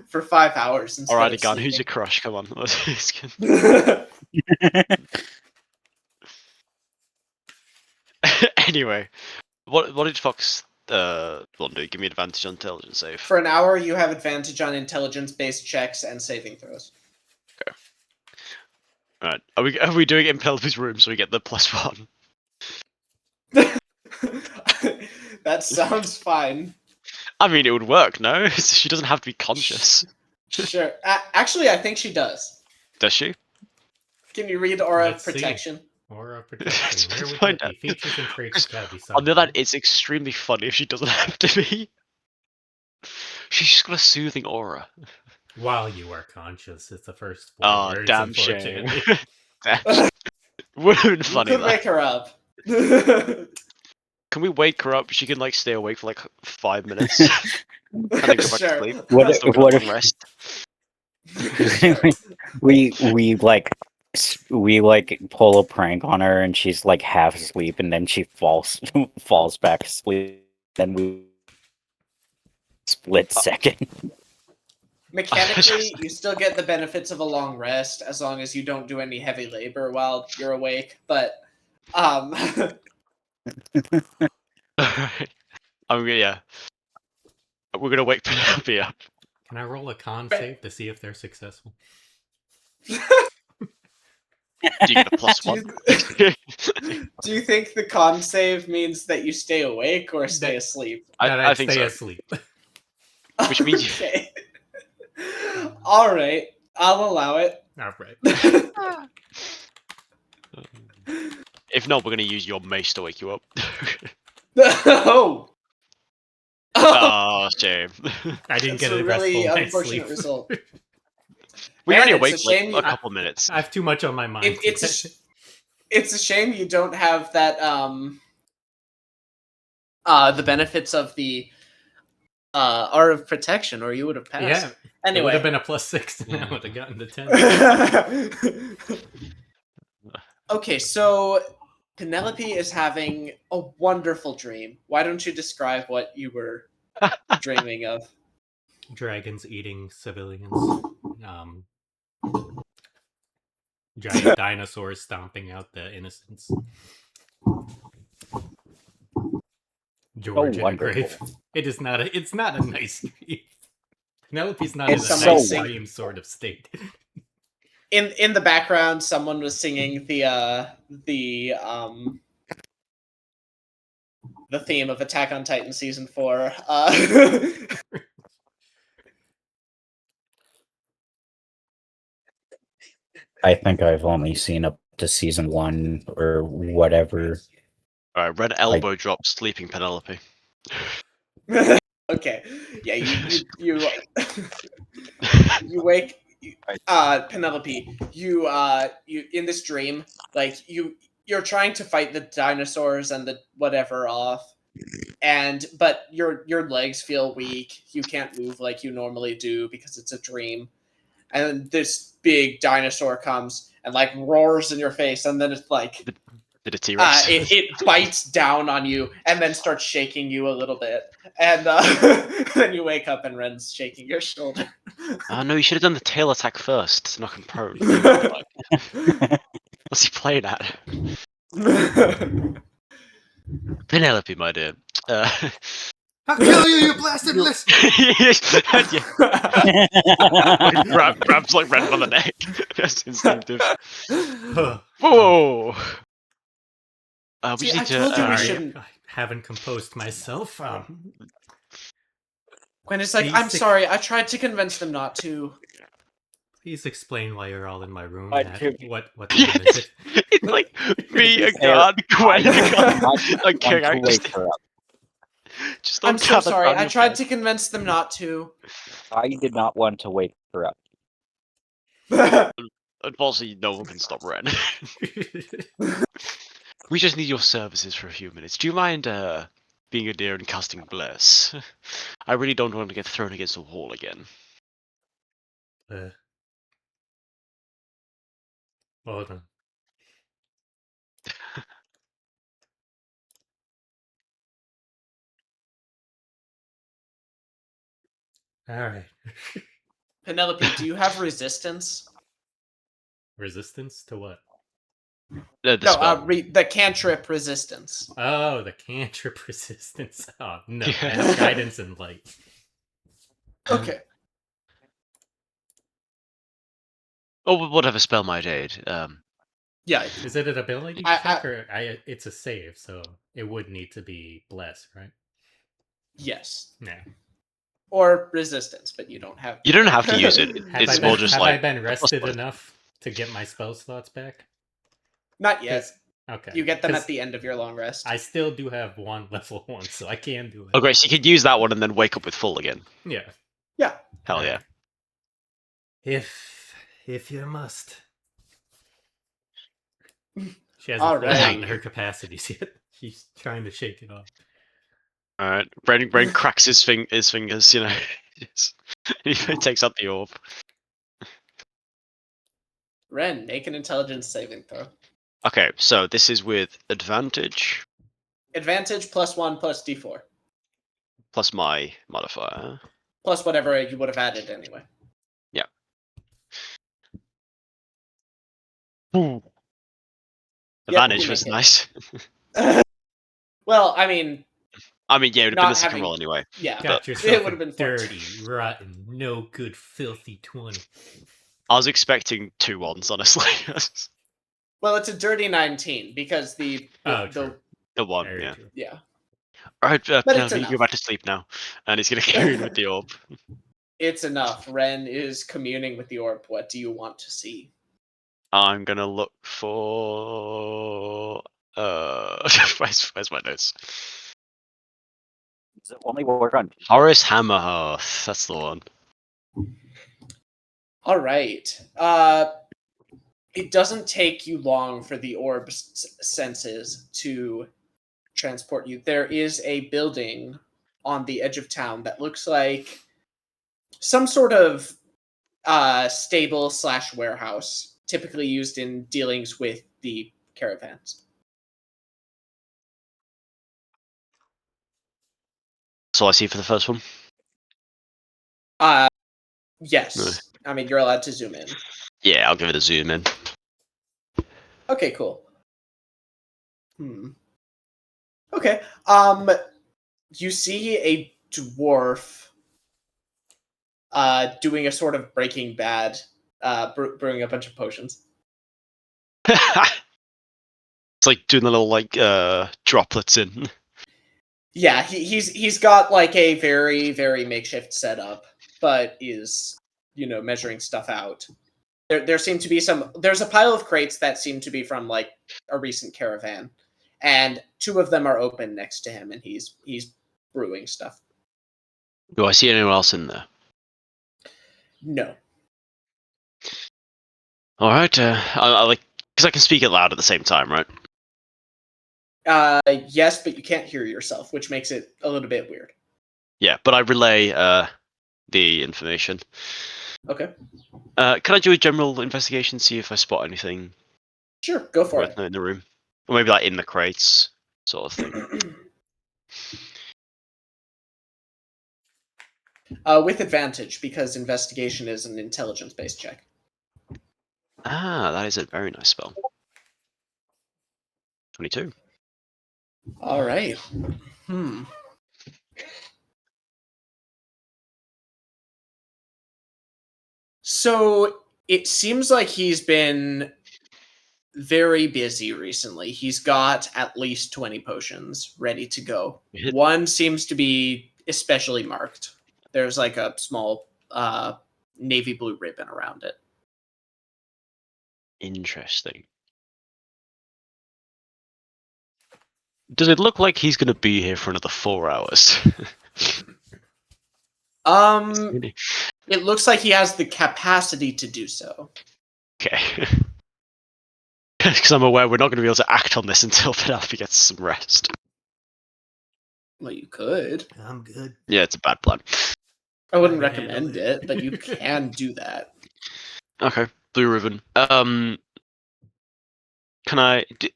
for 5 hours instead Alrighty, of Gun, who's your sleeping. crush? Come on. Anyway, what did Fox want to do? Give me advantage on intelligence save. For an hour, you have advantage on intelligence-based checks and saving throws. Alright, are we doing it in Penelope's room so we get the +1? That sounds fine. I mean, it would work, no? She doesn't have to be conscious. Sure. Actually, I think she does. Does she? Can you read Aura Let's of see. Protection? Aura of Protection. Where would Find that be? out. Features and traits gotta be On the other hand, somewhere. it's extremely funny if she doesn't have to be. She's just got a soothing aura. While you are conscious, it's the first 4 Oh, words, damn shame. unfortunately. Would have been You funny, could though. wake her up. Can we wake her up? She can, like, stay awake for, like, 5 minutes. And then go back to Sure. sleep. What And still if- get a what long if- rest. Sure. we like pull a prank on her and she's like half asleep and then she falls back asleep. Then we split second. Mechanically, you still get the benefits of a long rest as long as you don't do any heavy labor while you're awake. But, Alright. Yeah. We're gonna wake Penelope up. Can I roll a con Right. save to see if they're successful? Do you get a +1? do you think the con save means that you stay awake or stay That- asleep? That I I'd think stay so. asleep. Which means you- Okay. All right, I'll allow it. Alright. If not, we're gonna use your mace to wake you up. Oh. Oh, shame. I didn't That's get a a really restful night's unfortunate sleep. result. We're Man, only it's awake a for like shame a you- couple minutes. I have too much on my mind. It's a shame you don't have that the benefits of the Art of Protection, or you would have passed. Yeah, it would Anyway. have been a +6 and I would have gotten to 10. Okay, so Penelope is having a wonderful dream. Why don't you describe what you were dreaming of? Dragons eating civilians. Giant dinosaurs stomping out the innocents. George in a grave. wonderful. It's not a nice dream. Penelope's not It's in a so nice sick. dream sort of state. In the background, someone was singing the theme of Attack on Titan season 4. I think I've only seen up to season 1 or whatever. Alright, red elbow drop, sleeping Penelope. Okay, yeah, you wake Penelope. You in this dream, like you're trying to fight the dinosaurs and the whatever off, but your legs feel weak. You can't move like you normally do because it's a dream. And this big dinosaur comes and like roars in your face, and then it's like Did a T-Rex? it bites down on you and then starts shaking you a little bit, and then you wake up and Ren's shaking your shoulder. Oh no, you should have done the tail attack first to knock him prone. What's he playing at? Penelope, my dear. I'll kill you, you blasted list! grabs like Ren on the neck. That's instinctive. Huh. Whoa! We See, just need I to. told you we Sorry, shouldn't- I haven't composed myself. Gwen is like, Please I'm stick- sorry, I tried to convince them not to. Please explain why you're all in my room. I Nat. do- What time is it? It's like me, a Fair. god, Gwen, a god, I a king. want to wake her up. Just I'm so gather sorry, around I your tried bed. to convince them not to. I did not want to wake her up. Unfortunately, no one can stop Ren. We just need your services for a few minutes. Do you mind being a dear and casting Bless? I really don't want to get thrown against a wall again. Hold on. All right. Penelope, do you have resistance? Resistance to what? The No, spell. the cantrip resistance. Oh, the cantrip resistance. Oh no, I Yeah. have guidance and light. Okay. Or whatever spell might aid. Yeah. Is it an ability check or it's a save, so it would need to be bless, right? Yes. Yeah. Or resistance, but you don't have. You don't have to use it. Have It's more just have like I been a plus rested one. enough to get my spell slots back? Not yet. Okay. You get them 'cause at the end of your long rest. I still do have one level 1, so I can do it. Oh, great. So you could use that one and then wake up with full again. Yeah. Yeah. Hell yeah. If you must. She hasn't All fully right. gotten her capacities yet. She's trying to shake it off. All right. Brain cracks his fingers. You know, he takes out the orb. Ren, make an intelligence saving throw. Okay, so this is with advantage Advantage +1 plus d4. plus my modifier. Plus whatever you would have added anyway. Yeah. Ooh. Advantage you was make it. nice. Well, I mean, I mean, yeah, it would have Not been the second having- roll anyway. yeah. Got It yourself would a have been fun. dirty, rotten, no good, filthy 20. I was expecting 2 ones, honestly. Well, it's a dirty 19 because the True. The one, Very yeah. true. yeah. All right, But it's Penelope, you go enough. back to sleep now, and he's gonna go in with the orb. It's enough. Ren is communing with the orb. What do you want to see? I'm gonna look for where's my notes? Does it only work on? Horace Hammerhearth. That's the one. All right. It doesn't take you long for the orb's senses to transport you. There is a building on the edge of town that looks like some sort of stable / warehouse, typically used in dealings with the caravans. So I see for the first one. Yes. I mean, you're allowed to zoom in. Yeah, I'll give it a zoom in. Okay, cool. Okay. You see a dwarf doing a sort of Breaking Bad, brewing a bunch of potions. It's like doing the little like droplets in. Yeah, he's got like a very, very makeshift setup, but is, measuring stuff out. There seem to be there's a pile of crates that seem to be from like a recent caravan, and 2 of them are open next to him, and he's brewing stuff. Do I see anyone else in there? No. All right, I like because I can speak it loud at the same time, right? Yes, but you can't hear yourself, which makes it a little bit weird. Yeah, but I relay the information. Okay. Can I do a general investigation, see if I spot anything Sure, go for worth it. knowing in the room, or maybe like in the crates, sort of thing. With advantage, because investigation is an intelligence-based check. Ah, that is a very nice spell. 22. All right. So it seems like he's been very busy recently. He's got at least 20 potions ready to go. One seems to be especially marked. There's like a small navy blue ribbon around it. Interesting. Does it look like he's going to be here for another 4 hours? It looks like he has the capacity to do so. Okay. Because I'm aware we're not going to be able to act on this until Penelope gets some rest. Well, you could. I'm good. Yeah, it's a bad plan. I wouldn't I can recommend handle it, but you can do that. Okay, blue ribbon.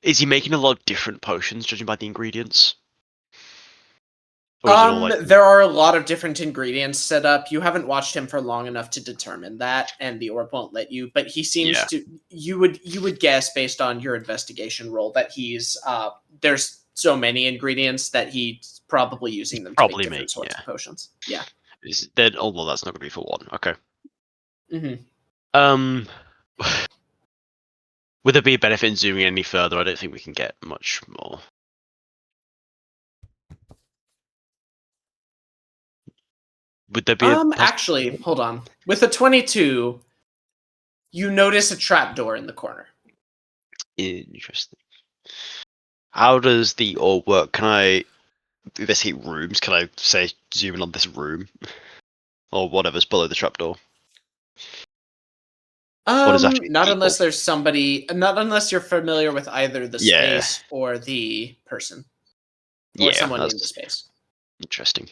Is he making a lot of different potions, judging by the ingredients? Or is it all like There are a lot of different ingredients set up. You haven't watched him for long enough to determine that, and the orb won't let you. But he seems to. You would guess based on your investigation roll that he's there's so many ingredients that he's probably using them to make different sorts of potions. Yeah. Then well, that's not going to be for one. Okay. Mm-hmm. Would there be a benefit in zooming any further? I don't think we can get much more. Would there be actually, hold on. With a 22, you notice a trapdoor in the corner. Interesting. How does the orb work? Can I investigate rooms? Can I say zoom in on this room? Or whatever's below the trapdoor? Not unless there's somebody. Not unless you're familiar with either the space or the person, or someone in the space. Interesting.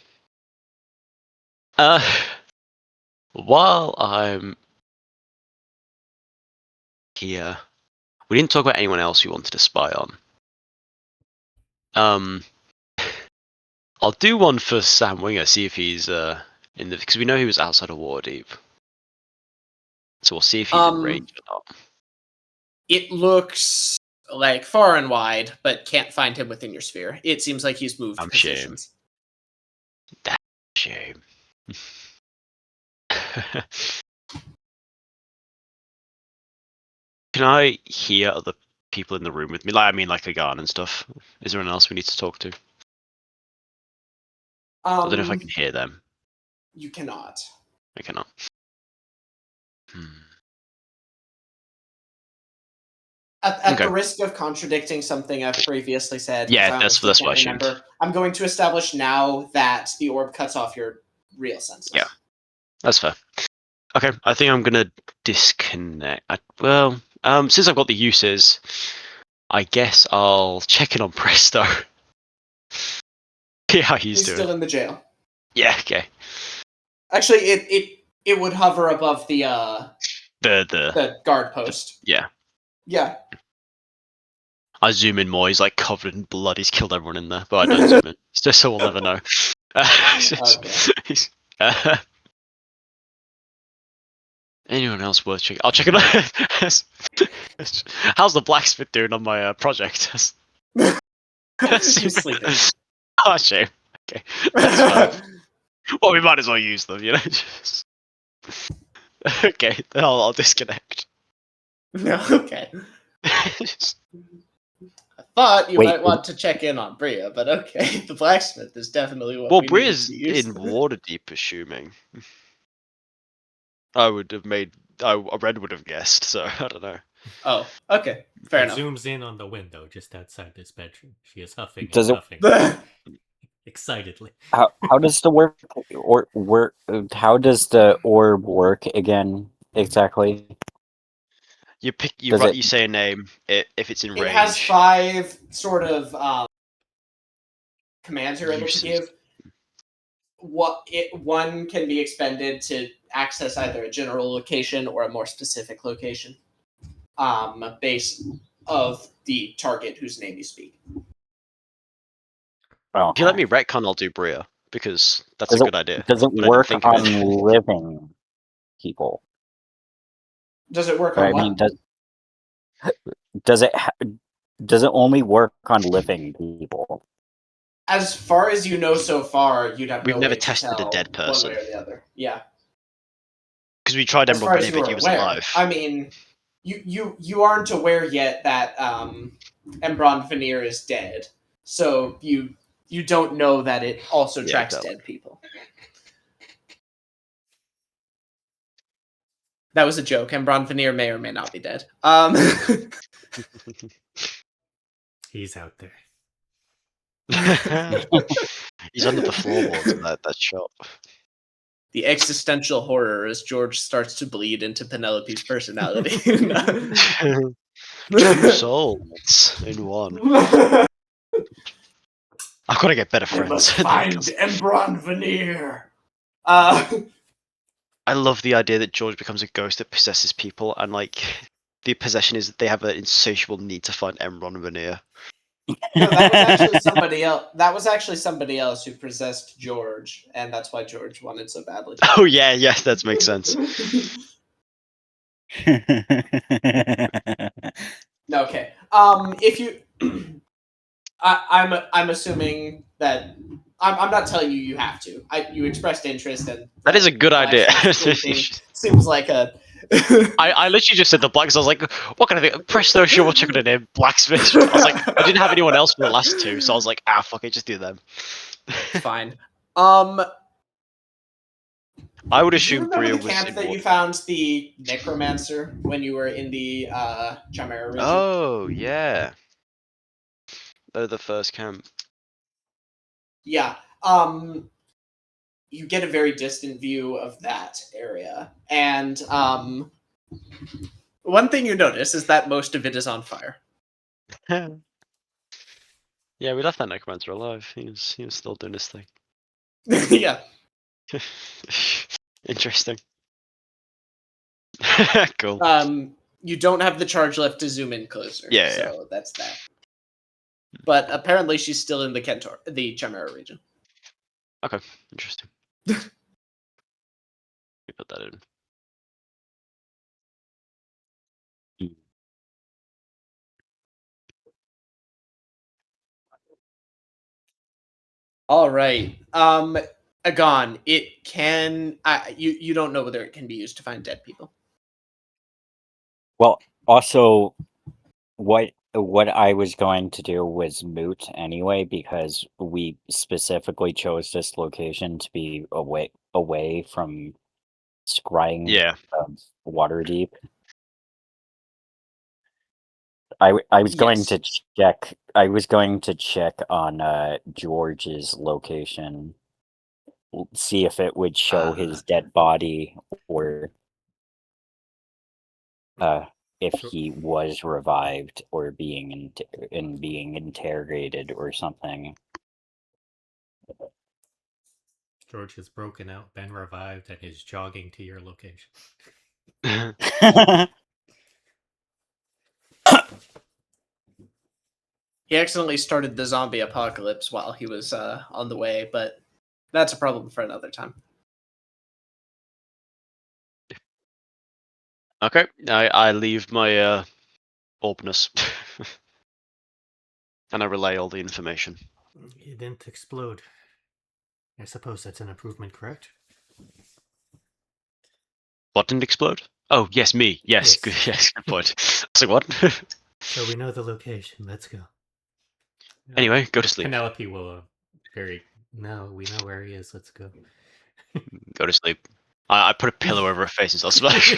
While I'm here, we didn't talk about anyone else we wanted to spy on. I'll do one for Sam Winger, see if he's in the, because we know he was outside of Waterdeep. So we'll see if he's in range or not. It looks like far and wide, but can't find him within your sphere. It seems like he's moved positions. That's a shame. Can I hear other people in the room with me? Like, I mean, like Agan and stuff. Is there anyone else we need to talk to? I don't know if I can hear them. You cannot. I cannot. At the risk of contradicting something I've previously said, that's what I assumed. I'm going to establish now that the orb cuts off your real senses. Yeah, that's fair. Okay, I think I'm gonna disconnect. Since I've got the uses, I guess I'll check in on Presto. Yeah, how he's doing. Still in the jail. Yeah. Okay. Actually, it would hover above the guard post. Yeah. Yeah. I zoom in more. He's like covered in blood. He's killed everyone in there, but I don't zoom in. Just so we'll never know. Anyone else worth checking? I'll check it out. How's the blacksmith doing on my project? He's sleeping. Oh, shame. Okay. That's fine. Well, we might as well use them, you know? Okay, then I'll disconnect. No, okay. I thought you might want to check in on Bria, but okay. The blacksmith is definitely what we Bria's need to use. in Waterdeep, assuming. I would have Red would have guessed, so I don't know. Oh, okay. Fair enough. Zooms in on the window just outside this bedroom. She is huffing and puffing excitedly. How does the how does the orb work again exactly? You say a name if it's in range. It has 5 sort of commands you're able to give. One can be expended to access either a general location or a more specific location, based of the target whose name you speak. Oh, if you let me retcon, I'll do Bria because that's a good idea. Does it work on living people? Does it work on what? Does it only work on living people? As far as you know so far, you'd have We've no never way to tested tell a dead person. one way or the other. Yeah. Because we tried Emerald Veneer, but he was alive. I mean, you aren't aware yet that Emerald Veneer is dead, so you don't know that it also tracks dead people. That was a joke. Emerald Veneer may or may not be dead. He's out there. He's under the floorboards in that shop. The existential horror as George starts to bleed into Penelope's personality. 2 souls in one. I've got to get better friends. Must find Emerald Veneer. I love the idea that George becomes a ghost that possesses people, and like the possession is that they have an insatiable need to find Emerald Veneer. No, that was actually somebody else. That was actually somebody else who possessed George, and that's why George wanted so badly. Oh yeah, yes, that makes sense. Okay. If you, I'm assuming that I'm not telling you you have to. You expressed interest, and That is a good idea. blacksmith thing seems like a. I literally just said the blacksmith. I was like, what kind of thing? Presto, sure, we'll check on a name. Blacksmith. I was like, I didn't have anyone else for the last two, so I was like, fuck it, just do them. Fine. I would Do you assume remember Bria the was camp in that you found the necromancer when you were in the Chimera region? Oh yeah, they're the first camp. Yeah. You get a very distant view of that area, and one thing you notice is that most of it is on fire. Yeah, we left that necromancer alive. He was still doing his thing. Yeah. Interesting. Cool. You don't have the charge left to zoom in closer. Yeah, So that's that. But apparently she's still in the Chimera region. Okay, interesting. Let me put that in. All right. Agon, it can. You don't know whether it can be used to find dead people. Well, also, what I was going to do was moot anyway, because we specifically chose this location to be away from scrying Yeah. Waterdeep. I was going Yes. to check. I was going to check on George's location, see if it would show his dead body, or if he was revived or being being interrogated or something. George has broken out, been revived, and is jogging to your location. He accidentally started the zombie apocalypse while he was on the way, but that's a problem for another time. Okay, I leave my orbness. And I relay all the information. It didn't explode. I suppose that's an improvement, correct? What didn't explode? Oh, yes, me. Yes, Yes. Good, yes, good point. I was like, what? So we know the location. Let's go. Anyway, go to sleep. Penelope will No, we know where he is. Let's go. Go to sleep. I put a pillow over her face and start splashing.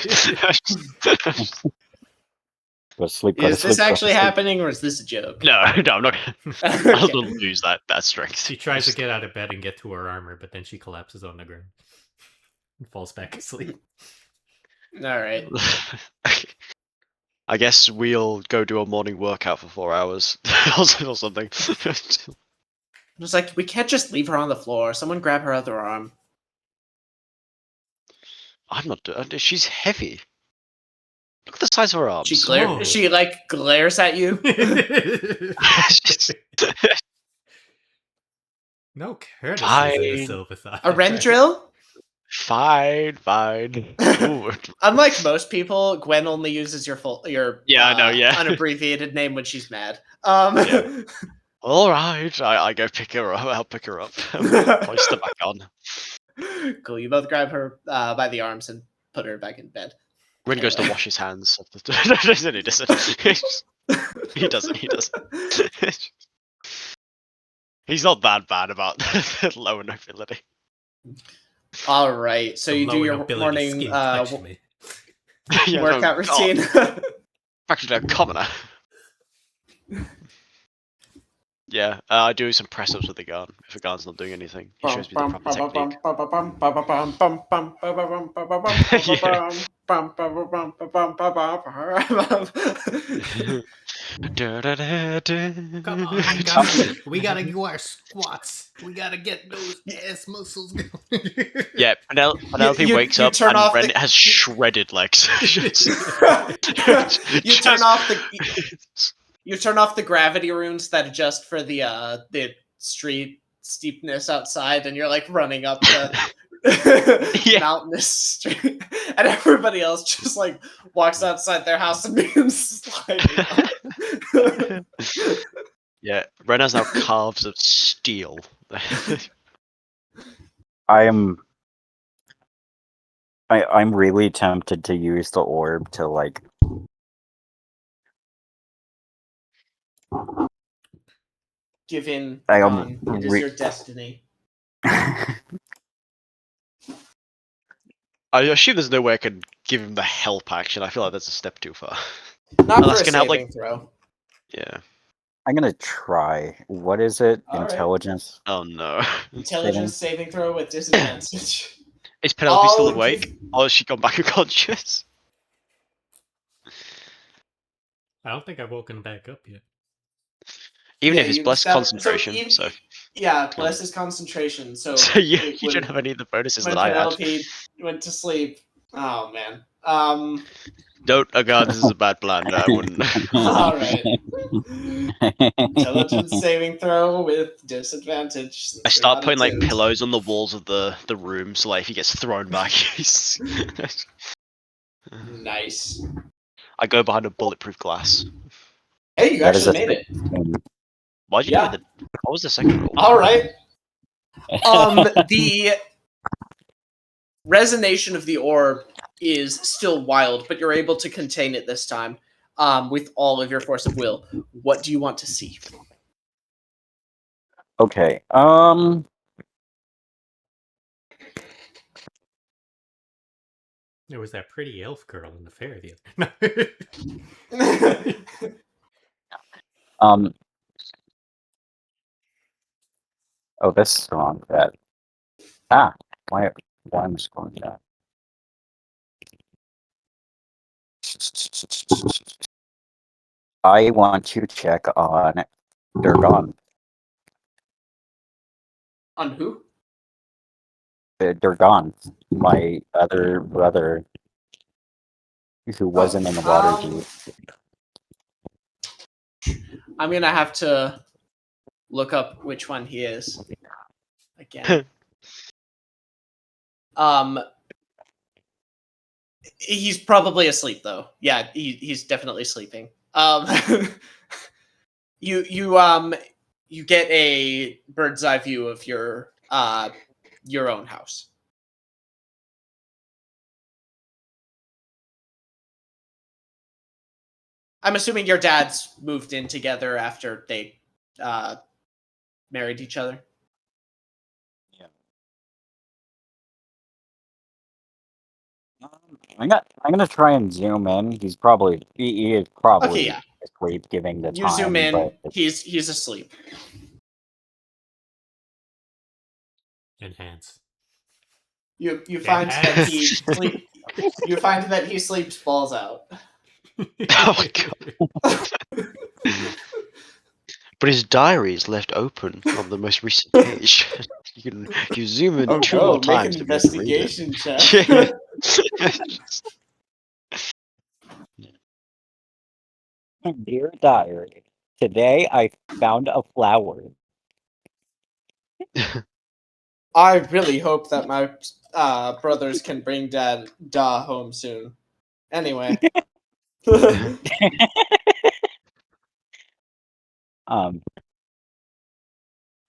Go to sleep. Is this actually happening, or is this a joke? No, I'm not. Okay. I'll lose that strength. She tries to get out of bed and get to her armor, but then she collapses on the ground and falls back asleep. All right. I guess we'll go do a morning workout for 4 hours or something. It's like, we can't just leave her on the floor. Someone grab her other arm. I'm not doing. She's heavy. Look at the size of her arms. She glares at you. No courtesy Fine. in the Silver Thigh. A Rendrill? Fine. Ooh. Unlike most people, Gwen only uses your Yeah, I know, yeah. unabbreviated name when she's mad. Yeah. All right, I go pick her up. I'll pick her up. Hoist her back on. Cool. You both grab her by the arms and put her back in bed. Rin goes to wash his hands. He doesn't. He doesn't. He's not that bad about low nobility. All right. So The you do lower your nobility morning skin touched me. Yeah, workout no, God. routine. Actually, a commoner. Yeah, I do some press ups with the gun. If the gun's not doing anything, he shows me the proper technique. Come on, guys. We gotta do our squats. We gotta get those ass muscles going. Yeah, Penelope wakes up turn and off Ren the- has shredded legs. You turn off the You turn off the gravity runes that adjust for the street steepness outside, and you're like running up the Yeah. mountainous street, and everybody else just like walks outside their house and begins sliding up. Yeah, Ren has now calves of steel. I'm really tempted to use the orb to like Give in, I Ron. It is your destiny. I assume there's no way I can give him the help action. I feel like that's a step too far. Not Unless for I a can help, saving throw. Yeah. I'm gonna try. What is it? All right. Intelligence? Oh no. Intelligence saving throw with disadvantage. Is Penelope still I'll awake? Or has she gone back unconscious? I don't think I've woken back up yet. Even Yeah, if it's you blessed stab- concentration, so Yeah, bless his concentration. So, so you it you don't would- have any of the bonuses when that I had. Penelope went to sleep. Oh man. Don't. Oh god, this is a bad plan. No, I wouldn't. All right. Intelligence saving throw with disadvantage. Since I you're start not putting like attuned. pillows on the walls of the room, so like if he gets thrown back, he's. Nice. I go behind a bulletproof glass. Hey, you That is actually a made it. Why'd you Yeah. do it? What was the second roll? All right. The resonation of the orb is still wild, but you're able to contain it this time with all of your force of will. What do you want to see? Okay. There was that pretty elf girl in the fair the other. Um. Oh, this is wrong. That. Ah. Why am I scrolling that? I want to check on Durgan. On who? Durgan, my other brother, who wasn't in the Waterdeep. I'm gonna have to look up which one he is again. He's probably asleep though. Yeah, he's definitely sleeping. You get a bird's eye view of your own house. I'm assuming your dads moved in together after they married each other. I'm gonna try and zoom in. He is probably Okay, yeah. asleep, giving the You time. zoom in. But He's asleep. Enhance. You find that he sleep. You find that he sleeps balls out. Oh my god. But his diary is left open on the most recent page. you zoom in two more times to be able to read it. investigation check. dear diary, today I found a flower. I really hope that my brothers can bring Da home soon. Anyway.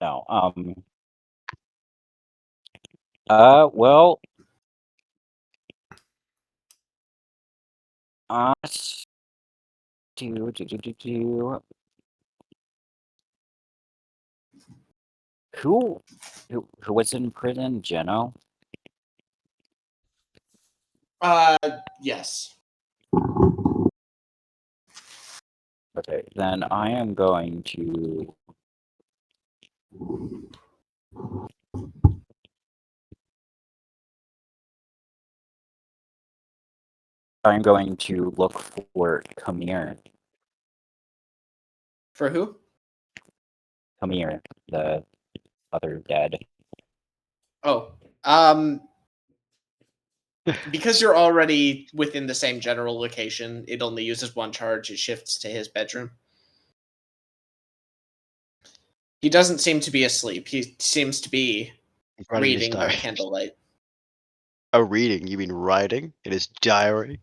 No. Well. Do. Who was in prison? Geno? Yes. Okay, then I am going to. I'm going to look for Kamir. For who? Kamir, the other dad. Oh, because you're already within the same general location, it only uses one charge. It shifts to his bedroom. He doesn't seem to be asleep. He seems to be Writing his reading by diary. candlelight. Oh, reading? You mean writing in his diary?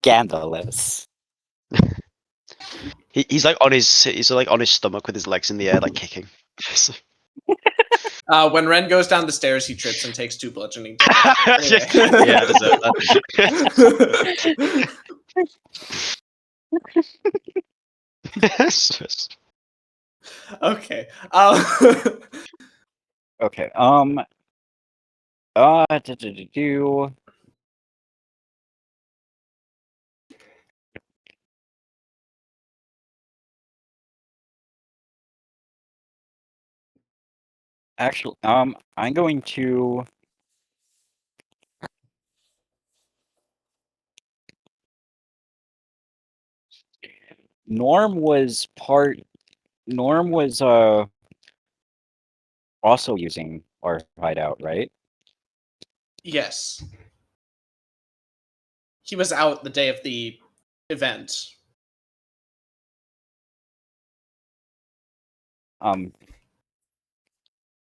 Scandalous. He's like on his stomach with his legs in the air, like kicking. When Ren goes down the stairs, he trips and takes 2 bludgeoning damage. Anyway. Yeah, I deserve that. Okay. Okay. Do. Actually, I'm going to. Norm was also using our hideout, right? Yes. He was out the day of the event.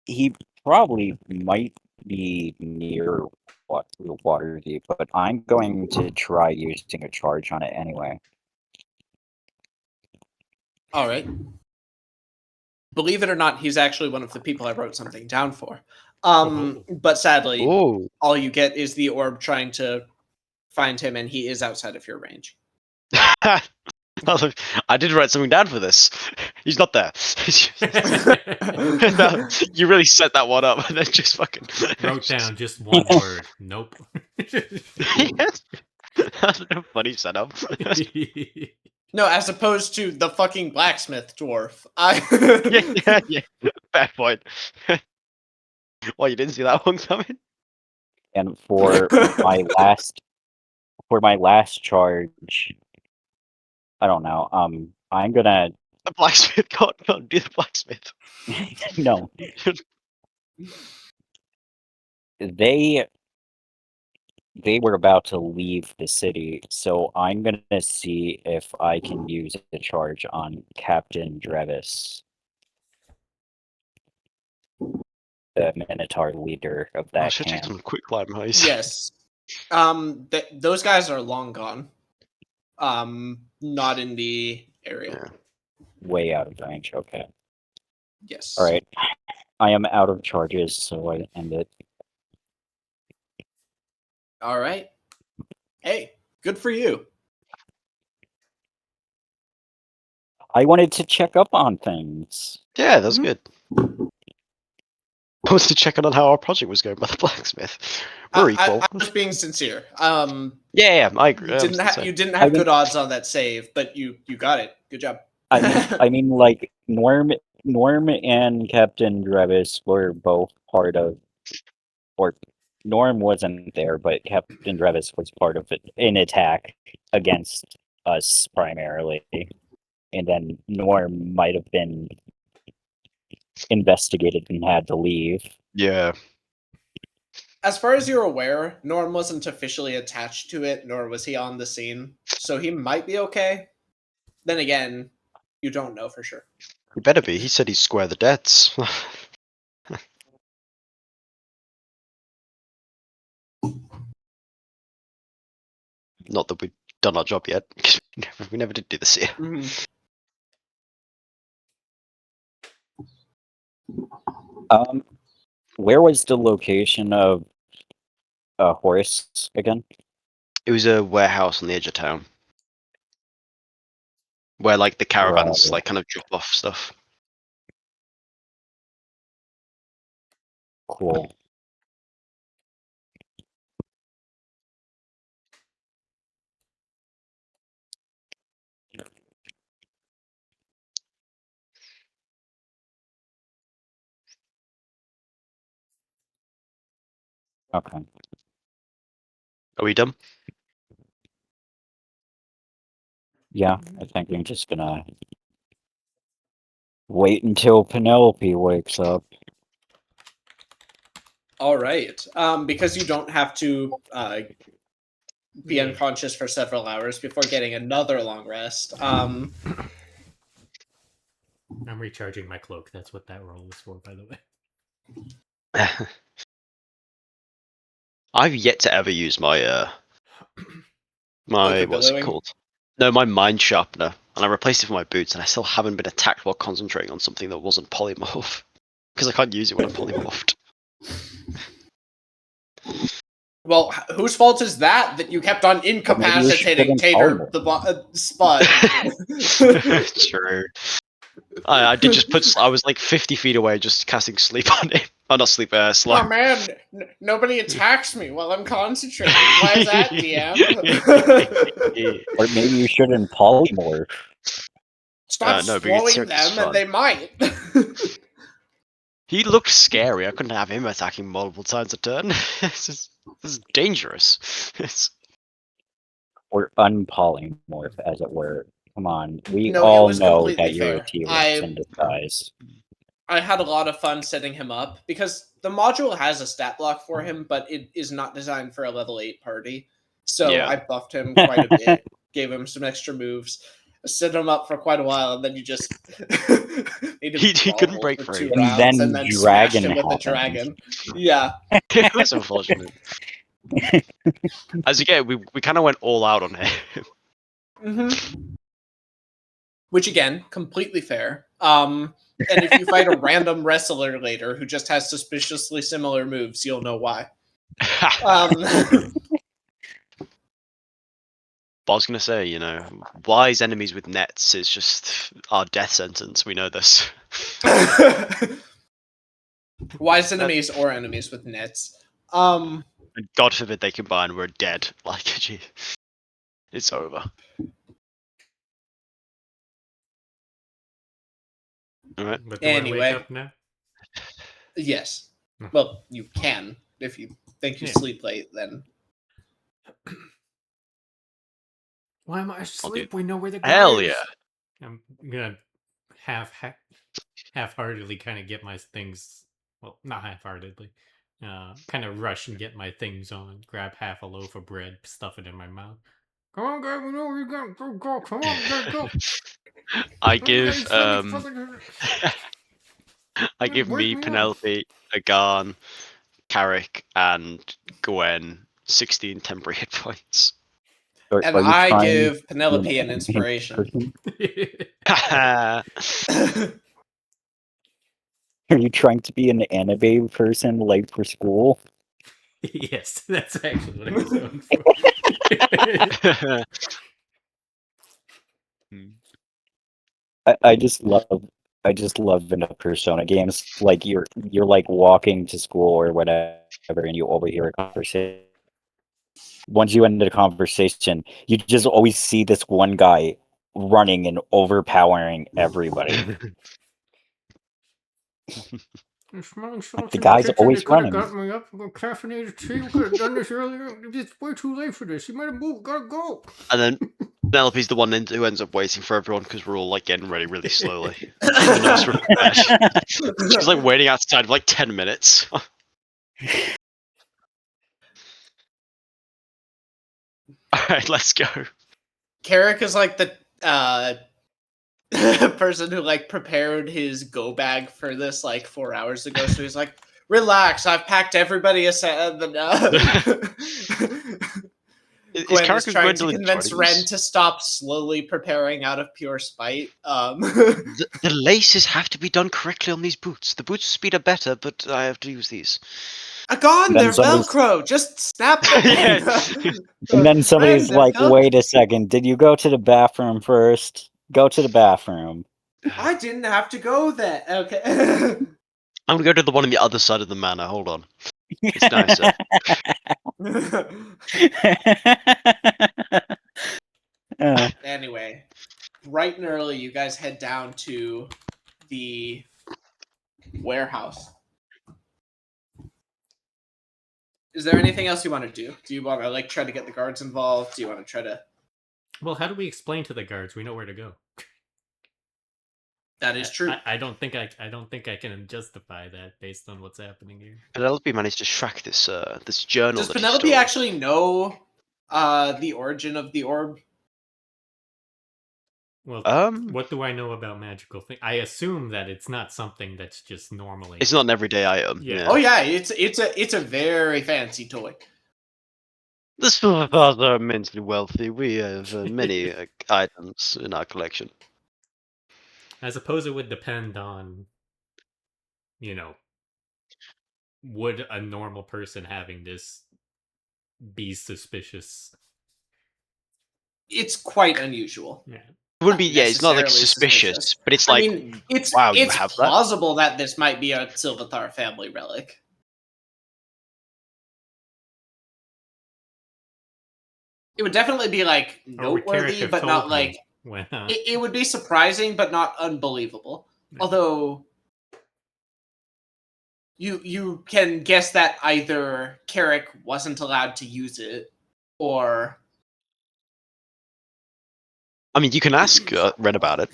He probably might be near Waterdeep, but I'm going to try using a charge on it anyway. All right. Believe it or not, he's actually one of the people I wrote something down for. But sadly, Oh. all you get is the orb trying to find him, and he is outside of your range. I did write something down for this. He's not there. No, you really set that one up and then just fucking Wrote down just one word. Nope. Yes. That's a funny setup. No, as opposed to the fucking blacksmith dwarf. Yeah. Fair point. Well, you didn't see that one coming? And for my last charge, I don't know. I'm gonna The blacksmith can't do the blacksmith. no. They were about to leave the city, so I'm gonna see if I can use the charge on Captain Drevis, the Minotaur leader of I that should take camp. some quick climb heist. Yes. Those guys are long gone. Not in the area. Yeah. Way out of range. Okay. Yes. All right. I am out of charges, so I end it. All right. Hey, good for you. I wanted to check up on things. Yeah, that's good. I was to check on how our project was going by the blacksmith. We're equal. I was being sincere. Yeah, I agree. You didn't have good odds on that save, but you got it. Good job. I mean, like Norm and Captain Drevis were both part of, or Norm wasn't there, but Captain Drevis was part of an attack against us primarily, and then Norm might have been investigated and had to leave. Yeah. As far as you're aware, Norm wasn't officially attached to it, nor was he on the scene, so he might be okay. Then again, you don't know for sure. He better be. He said he'd square the debts. Not that we've done our job yet. We never did do this here. Where was the location of Horace again? It was a warehouse on the edge of town. Where like the caravans Right. like kind of drop off stuff. Cool. Okay. Are we done? Yeah, I think I'm just gonna wait until Penelope wakes up. All right. Because you don't have to be Yeah. unconscious for several hours before getting another long rest. I'm recharging my cloak. That's what that roll is for, by the way. I've yet to ever use my Cloak of what's it Billowing? called? No, my mind sharpener, and I replaced it with my boots, and I still haven't been attacked while concentrating on something that wasn't polymorph because I can't use it when I'm polymorphed. Well, whose fault is that you kept on incapacitating shouldn't Tater follow. the Spud? True. I did just put. I was like 50 feet away, just casting sleep on him. Oh, not sleep. Slow. Oh man, nobody attacks me while I'm concentrating. Why is that, DM? Or maybe you shouldn't polymorph. Stop No, but it's slowing them, fun. and they might. He looked scary. I couldn't have him attacking multiple times a turn. This is dangerous. Or unpolymorph, as it were. Come on, we No, it all was know completely that you're a fair. T-Rex in disguise. I had a lot of fun setting him up because the module has a stat block for him, but it is not designed for a level 8 party. So Yeah. I buffed him quite a bit, gave him some extra moves, set him up for quite a while, and then you just made him He couldn't grovel break for free. 2 And rounds, then and then smashed dragon him with a happened. dragon. Yeah. It was unfortunate. As you get, we kind of went all out on him. Which again, completely fair. And if you fight a random wrestler later who just has suspiciously similar moves, you'll know why. But I was gonna say, wise enemies with nets is just our death sentence. We know this. Wise enemies or enemies with nets. And God forbid they combine, we're dead. Like, gee, it's over. All right. But do I Anyway. wake up now? Yes. No. Well, you can if you think you Yeah. sleep late. Then Why am I asleep? We know where the guy Hell is. yeah. I'm gonna half-heartedly kind of get my things. Well, not half-heartedly. Kind of rush and get my things on. Grab half a loaf of bread, stuff it in my mouth. Come on, guys, we know where you got. Go. Come on, we gotta go. I give Wake me, me up. Penelope, Agarn, Carrick, and Gwen 16 temporary hit points. and Are you I trying give to Penelope be an inspiration. Are you trying to be an anime person late for school? Yes, that's actually what I was going for. I just love in the Persona games. Like you're like walking to school or whatever, and you overhear a conversation. Once you end the conversation, you just always see this one guy running and overpowering everybody. The guy's always running. Got me up. Caffeinated tea. We could have done this earlier. It's way too late for this. You made a move. Gotta go. And then Penelope's the one who ends up waiting for everyone because we're all like getting ready really slowly. Even though we're prepared. She's like waiting outside for like 10 minutes. Alright, let's go. Carrick is like the person who like prepared his go bag for this like 4 hours ago. So he's like, "Relax, I've packed everybody aside." Gwen is trying to convince Ren to stop slowly preparing out of pure spite. The laces have to be done correctly on these boots. The boots speed are better, but I have to use these. Gone, they're Velcro. Just snap them. And then somebody's Ren, like, Velcro. "Wait a second, did you go to the bathroom first? Go to the bathroom." I didn't have to go there. Okay. I'm gonna go to the one on the other side of the manor. Hold on. It's nicer. Anyway, bright and early, you guys head down to the warehouse. Is there anything else you want to do? Do you want to like try to get the guards involved? Do you want to try to? Well, how do we explain to the guards we know where to go? That is true. I don't think I can justify that based on what's happening here. Penelope managed to track this journal. Does that he Penelope stole. actually know The origin of the orb. Well, Um, what do I know about magical things? I assume that it's not something that's just normally. it's not an everyday item. Yeah. Yeah. Oh yeah, it's a very fancy toy. The Smurfs are immensely wealthy. We have many items in our collection. I suppose it would depend on, would a normal person having this be suspicious? It's quite unusual. Yeah. It wouldn't be. Yeah, it's not like Necessarily suspicious, but it's I like, mean, it's wow, you it's have that. plausible that this might be a Silvathar family relic. It would definitely be like Or would Carrick noteworthy, have but told not me like when, it would be surprising, but not unbelievable. Yeah. Although you can guess that either Carrick wasn't allowed to use it, or I mean, you can ask Ren about it.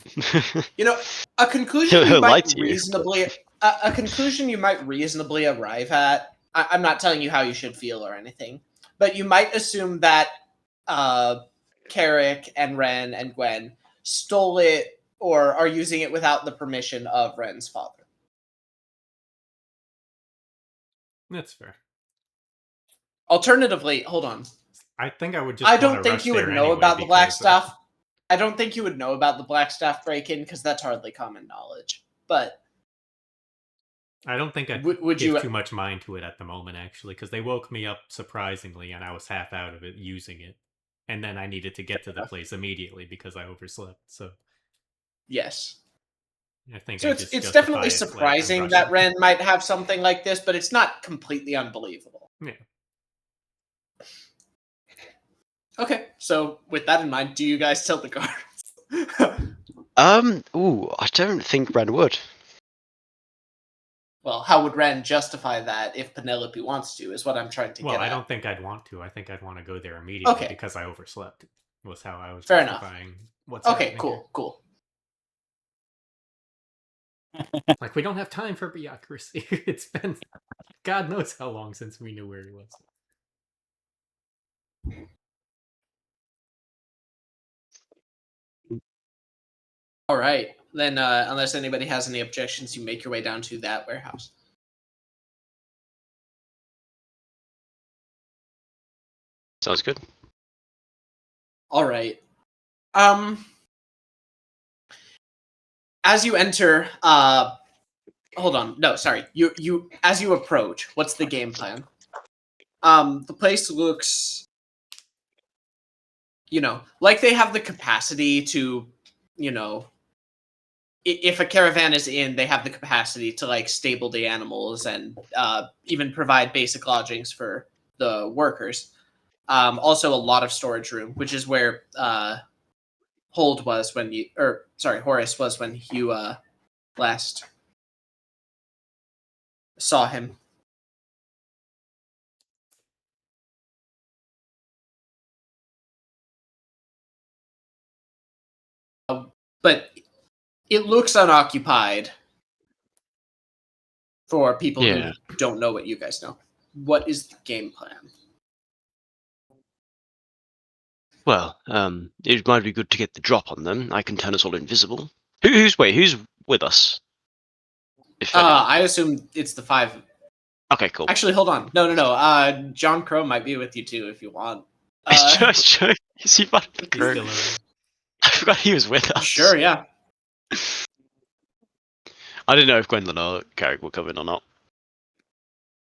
a conclusion He'll you lie might to you, reasonably a conclusion you might reasonably arrive at. I'm not telling you how you should feel or anything, but you might assume that Carrick and Ren and Gwen stole it or are using it without the permission of Ren's father. That's fair. Alternatively, hold on. I think I would just. I don't wanna think rush you would there know anyway about the black because, stuff. I don't think you would know about the black staff break-in because that's hardly common knowledge. But I don't think I'd would give you? too much mind to it at the moment, actually, because they woke me up surprisingly, and I was half out of it using it, and then I needed to get to the place immediately because I overslept. So Yes. I think So I it's just it's justify definitely it, like, surprising that rushing. Ren might have something like this, but it's not completely unbelievable. Yeah. Okay, so with that in mind, do you guys tell the guards? Ooh, I don't think Ren would. Well, how would Ren justify that if Penelope wants to? Is what I'm trying to Well, get I at. don't think I'd want to. I think I'd want to go there immediately Okay. because I overslept. Was how I was Fair enough. justifying what's Okay, happening cool. here. Like, we don't have time for bureaucracy. It's been God knows how long since we knew where he was. All right, then unless anybody has any objections, you make your way down to that warehouse. Sounds good. All right. As you enter, hold on. No, sorry. You as you approach, what's the game plan? The place looks, like they have the capacity to, if a caravan is in, they have the capacity to like stable the animals and even provide basic lodgings for the workers. Also, a lot of storage room, which is where Horace was when you last saw him. But it looks unoccupied for people Yeah. who don't know what you guys know. What is the game plan? Well, it might be good to get the drop on them. I can turn us all invisible. Who's with us? If anyone. I assume it's the 5. Okay, cool. Actually, hold on. No. John Crow might be with you too if you want. Is he part of the He's crew? still around. I forgot he was with us. Sure, yeah. I didn't know if Gwendolyn or Carrick were coming or not.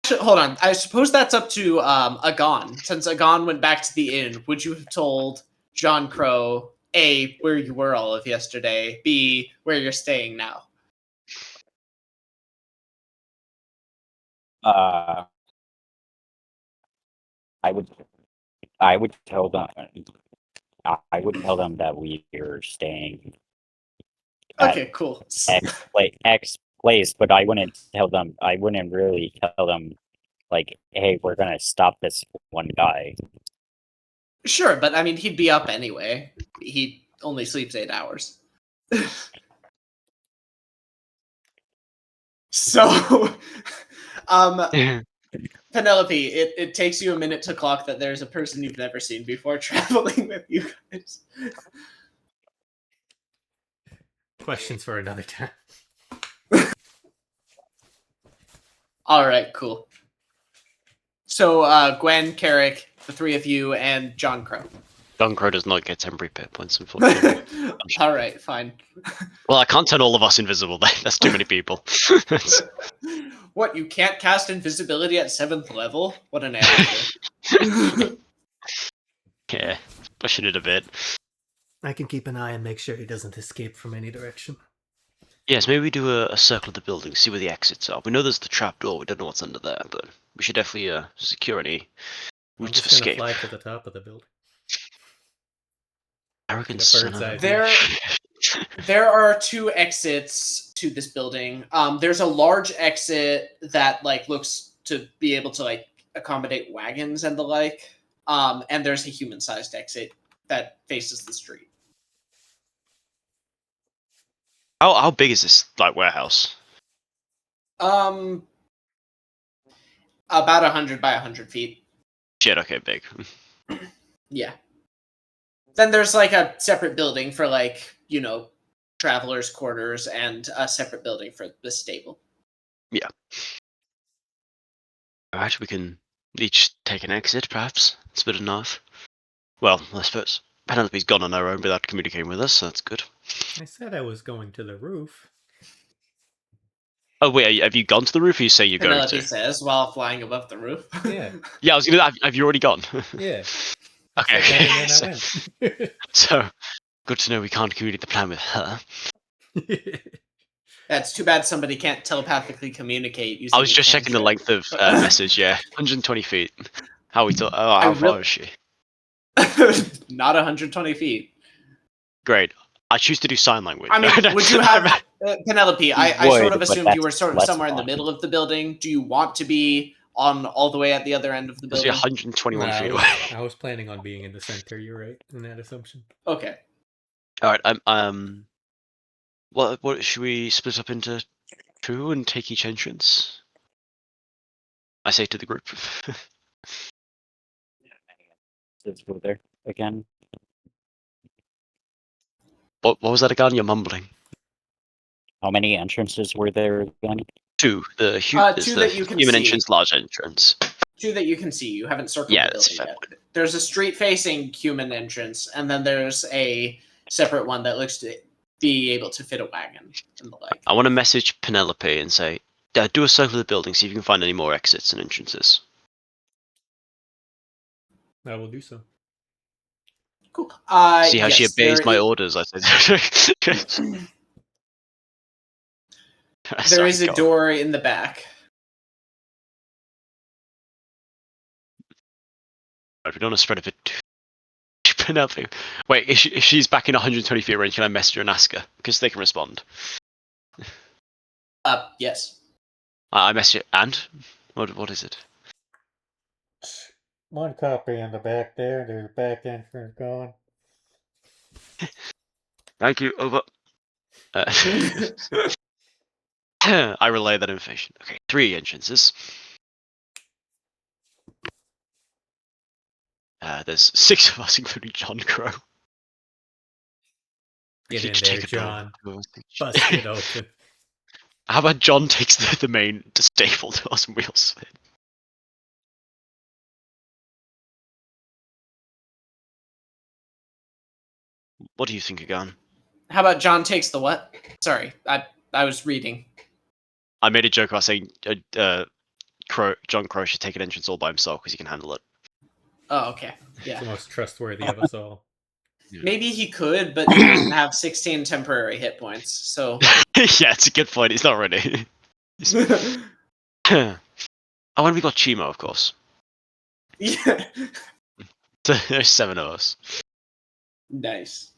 Actually, hold on. I suppose that's up to Agon. Since Agon went back to the inn, would you have told John Crow, A, where you were all of yesterday, B, where you're staying now? I would tell them. I would tell them that we are staying at Okay, cool. X place, but I wouldn't tell them. I wouldn't really tell them, like, hey, we're gonna stop this one guy. Sure, but I mean, he'd be up anyway. He only sleeps 8 hours. So, Penelope, it takes you a minute to clock that there's a person you've never seen before traveling with you guys. Questions for another time. All right, cool. So Gwen, Carrick, the three of you, and John Crow. John Crow does not get temporary pit points, unfortunately. All right, fine. Well, I can't turn all of us invisible. That's too many people. What, you can't cast invisibility at 7th level? What an amateur. Yeah, pushing it a bit. I can keep an eye and make sure he doesn't escape from any direction. Yes, maybe we do a circle of the building, see where the exits are. We know there's the trap door. We don't know what's under there, but we should definitely secure any I'm routes of just gonna escape. fly to the top of the building. Arrogant Get a son bird's of eye a- view. There are 2 exits to this building. There's a large exit that looks to be able to accommodate wagons and the like. And there's a human-sized exit that faces the street. How big is this warehouse? About 100 by 100 feet. Shit, okay, big. Yeah. Then there's a separate building for travelers' quarters and a separate building for the stable. Yeah. Alright, we can each take an exit, perhaps. It's good enough. Well, I suppose Penelope's gone on her own without communicating with us, so that's good. I said I was going to the roof. Oh wait, have you gone to the roof? Or you say you're going Penelope to? says while flying above the roof. Yeah. Yeah, I was gonna. Have you already gone? Yeah. Okay. I so, said that and then so, good to know we can't communicate the plan with her. I went. That's too bad somebody can't telepathically communicate. I was just using a checking the cantrip. length of message. Yeah, 120 feet. How we thought? Oh, how far is she? Not 120 feet. Great. I choose to do sign language. I mean, would you have Penelope? I sort of would, but assumed you were that's sort of less somewhere in the fun. middle of the building. Do you want to be on all the way at the other end of the Let's be building? 121 No, feet away. I was planning on being in the center. You're right in that assumption. Okay. All right. What should we split up into 2 and take each entrance? I say to the group. Let's go there again. What was that again? You're mumbling. How many entrances were there again? 2. The 2 that you can human see. entrance, large entrance. 2 that you can see. You haven't circled Yeah, the that's building fair yet. There's a street-facing human entrance, and then there's a separate one that looks to be able to fit a wagon and the like. I want to message Penelope and say, do a circle of the building, see if you can find any more exits and entrances. I will do so. Cool. See how she yes, obeys there my is- orders. I said. There Sorry, is a go on. door in the back. If we don't want to spread a bit too Penelope. Wait, if she's back in 120 feet range, can I message her and ask her? Because they can respond. Yes. I message her, and? What is it? One copy in the back there. There's back entrance going. Thank you, over. I relay that information. Okay, 3 entrances. There's 6 of us, including John Crow. Get We in could there, take a door. John. Bust it open. How about John takes the main stable doors and wheels it? What do you think, again? How about John takes the what? Sorry, I was reading. I made a joke about saying John Crow should take an entrance all by himself because he can handle it. Oh, okay. Yeah. The most trustworthy of us all. Maybe he could, but he doesn't have 16 temporary hit points, so. Yeah, it's a good point. He's not ready. Oh, and we got Chimo, of course. Yeah. There's 7 of us. Nice.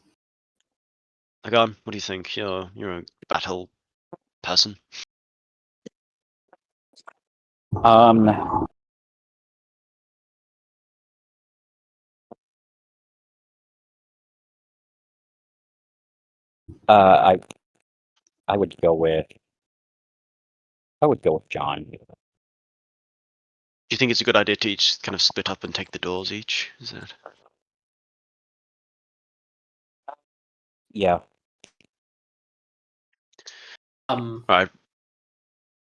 Agan, what do you think? You're a battle person. I I would go with John. you think it's a good idea to each kind of split up and take the doors each? Is that? Yeah. Right.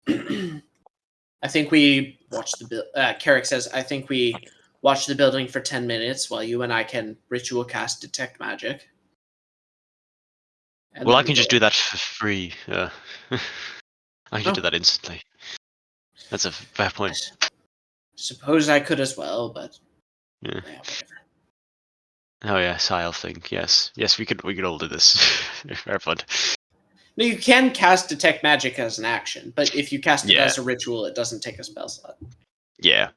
I think we watch the. Carrick says, "I think we watch the building for 10 minutes while you and I can ritual cast detect magic." And Well, I then can go just do in. that for free. I can just do Oh. that instantly. That's a fair I point. suppose I could as well, but Yeah. whatever. Oh yes, I'll think. Yes, we could all do this. Fair point. No, you can cast detect magic as an action, but if you cast it Yeah. as a ritual, it doesn't take a spell slot. Yeah.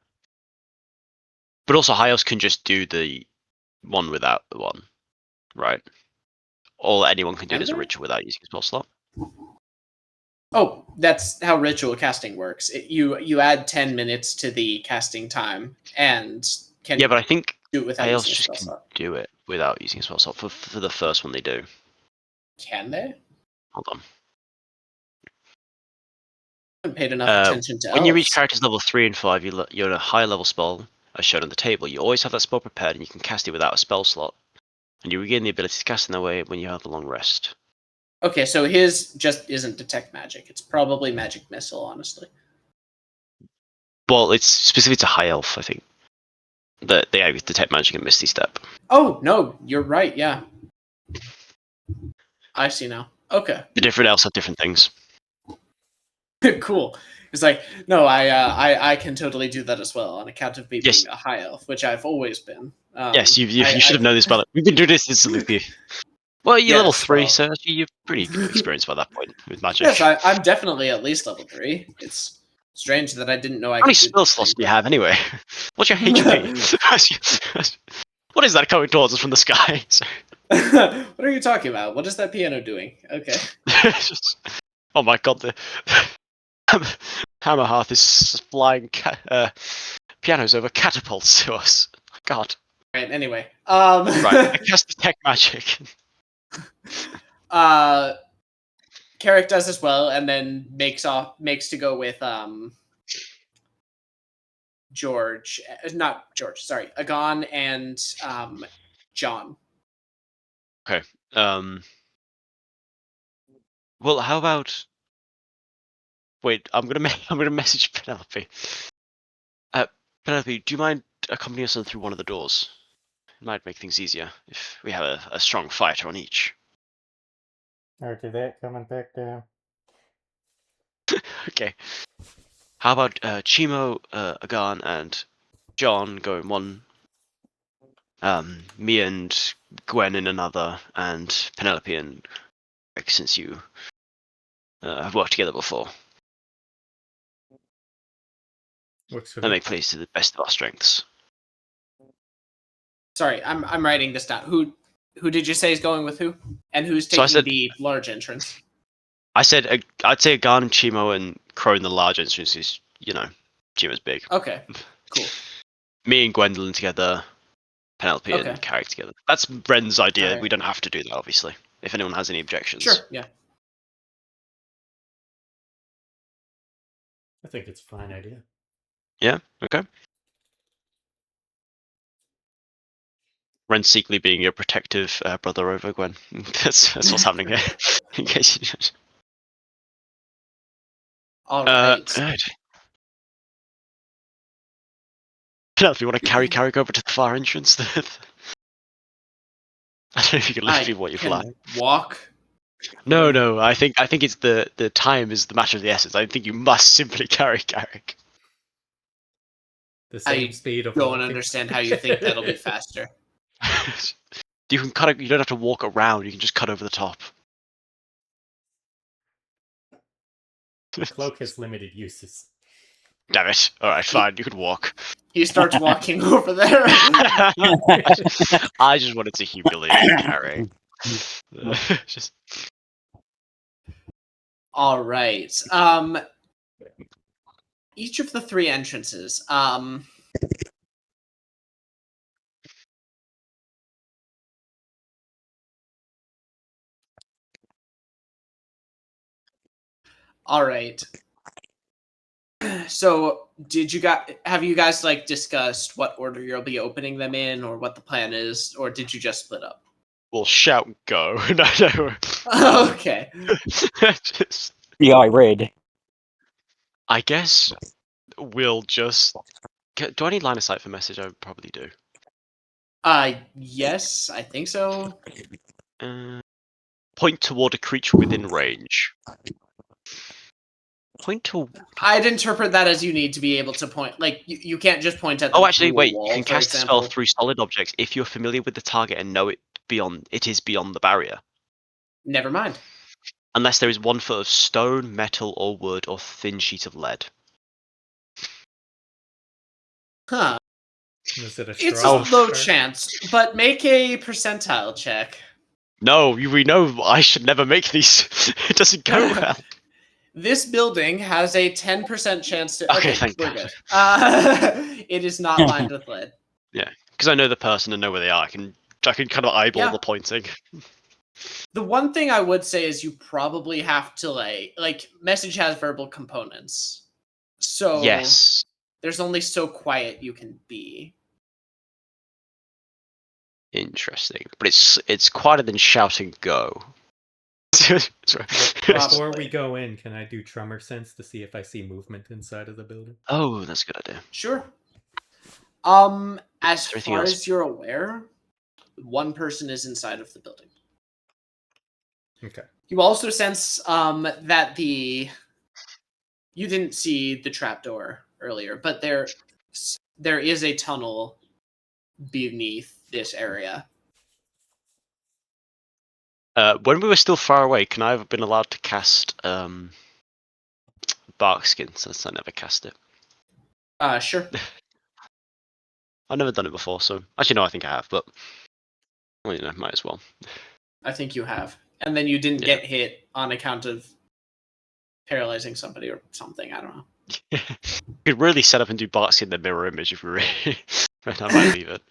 But also, High Elves can just do the one without the one, right? Or anyone can do it Can as a they? ritual without using a spell slot. Oh, that's how ritual casting works. You add 10 minutes to the casting time and can Yeah, but I think do it without High Elves using a just spell can slot. do it without using a spell slot for the first one they do. Can they? I Hold on. haven't paid enough attention to When you reach elves. characters level 3 and 5, you're in a high level spell, as shown on the table. You always have that spell prepared, and you can cast it without a spell slot. And you regain the ability to cast in that way when you have a long rest. Okay, so his just isn't detect magic. It's probably magic missile, honestly. Well, it's specific to High Elf, I think. They have detect magic and Misty Step. Oh no, you're right. Yeah, I see now. Okay, The different elves have different things. cool. It's like no, I can totally do that as well on account of me Yes. being a high elf, which I've always been. Yes, you should have known this spell. We've been doing this instantly. Well, you're level Yes, 3, well. so actually you're pretty experienced by that point with magic. Yes, I'm definitely at least level 3. It's strange that I didn't know I How many could do spell this slots thing. do you have anyway? What's your HP? What is that coming towards us from the sky? What are you talking about? What is that piano doing? Okay. Oh my god, the Hammer Hearth is flying pianos over catapults to us. God. Right, anyway. Right, I cast detect magic. Carrick does as well, and then makes to go with George, not George, sorry, Agon and John. Okay. Well, how about? Wait, I'm gonna message Penelope. Penelope, do you mind accompanying us through one of the doors? It might make things easier if we have a strong fighter on each. After that, coming back down. Okay. How about Chimo, Agan, and John go in one. Me and Gwen in another, and Penelope and Greg, since you have worked together before. Works for That me. make place to the best of our strengths. Sorry, I'm writing this down. Who did you say is going with who? And who's So I taking said- the large entrance? I said I'd say Agan, Chimo, and Crow in the large entrance is, Chimo's big. Okay, cool. Me and Gwendolyn together, Penelope Okay. and Carrick together. That's Ren's idea. Alright. We don't have to do that, obviously. If anyone has any objections. Sure, yeah. I think it's a fine idea. Yeah. Okay. Ren secretly being your protective brother over Gwen. That's what's happening here. In case you didn't. All right. Right. Penelope, you want to carry Carrick over to the far entrance? I don't know if you can I literally what you're can flying. walk. No. I think it's the time is the matter of the essence. I think you must simply carry Carrick. The same I speed of don't walking. understand how you think that'll be faster. You can cut. You don't have to walk around. You can just cut over the top. The cloak has limited uses. Damn it! All right, fine. You can walk. He starts walking over there. I just wanted to humiliate Carrick. Just All right. Each of the 3 entrances. All right. So have you guys like discussed what order you'll be opening them in, or what the plan is, or did you just split up? We'll shout go. No. Okay. Just, Yeah, I read. I guess we'll just. Do I need line of sight for message? I probably do. Yes, I think so. Point toward a creature within range. Point to. I'd interpret that as you need to be able to point. Like you can't just point at. Oh, actually, wait. wall, You can for cast a example. spell through solid objects if you're familiar with the target and know it is beyond the barrier. Never mind. Unless there is 1 foot of stone, metal, or wood, or thin sheet of lead. Huh. Is it a It's straw? a low Sure. chance, but make a percentile check. No, we know I should never make these. It doesn't go well. This building has a 10% chance to. Okay, thank we're God. good. It is not lined with lead. Yeah, because I know the person and know where they are. I can kind of eyeball Yeah. the pointing. The one thing I would say is you probably have to like message has verbal components. So Yes. there's only so quiet you can be. Interesting. But it's quieter than shouting go. Before we go in, can I do tremor sense to see if I see movement inside of the building? Oh, that's a good idea. Sure. As Anything far else? as you're aware, one person is inside of the building. Okay. You also sense that you didn't see the trapdoor earlier, but there is a tunnel beneath this area. When we were still far away, can I have been allowed to cast bark skin since I never cast it? Sure. I've never done it before, so actually no, I think I have, but well, might as well. I think you have. And then you didn't Yeah. get hit on account of paralyzing somebody or something. I don't know. You could really set up and do bark skin the mirror image if we really. I might leave it.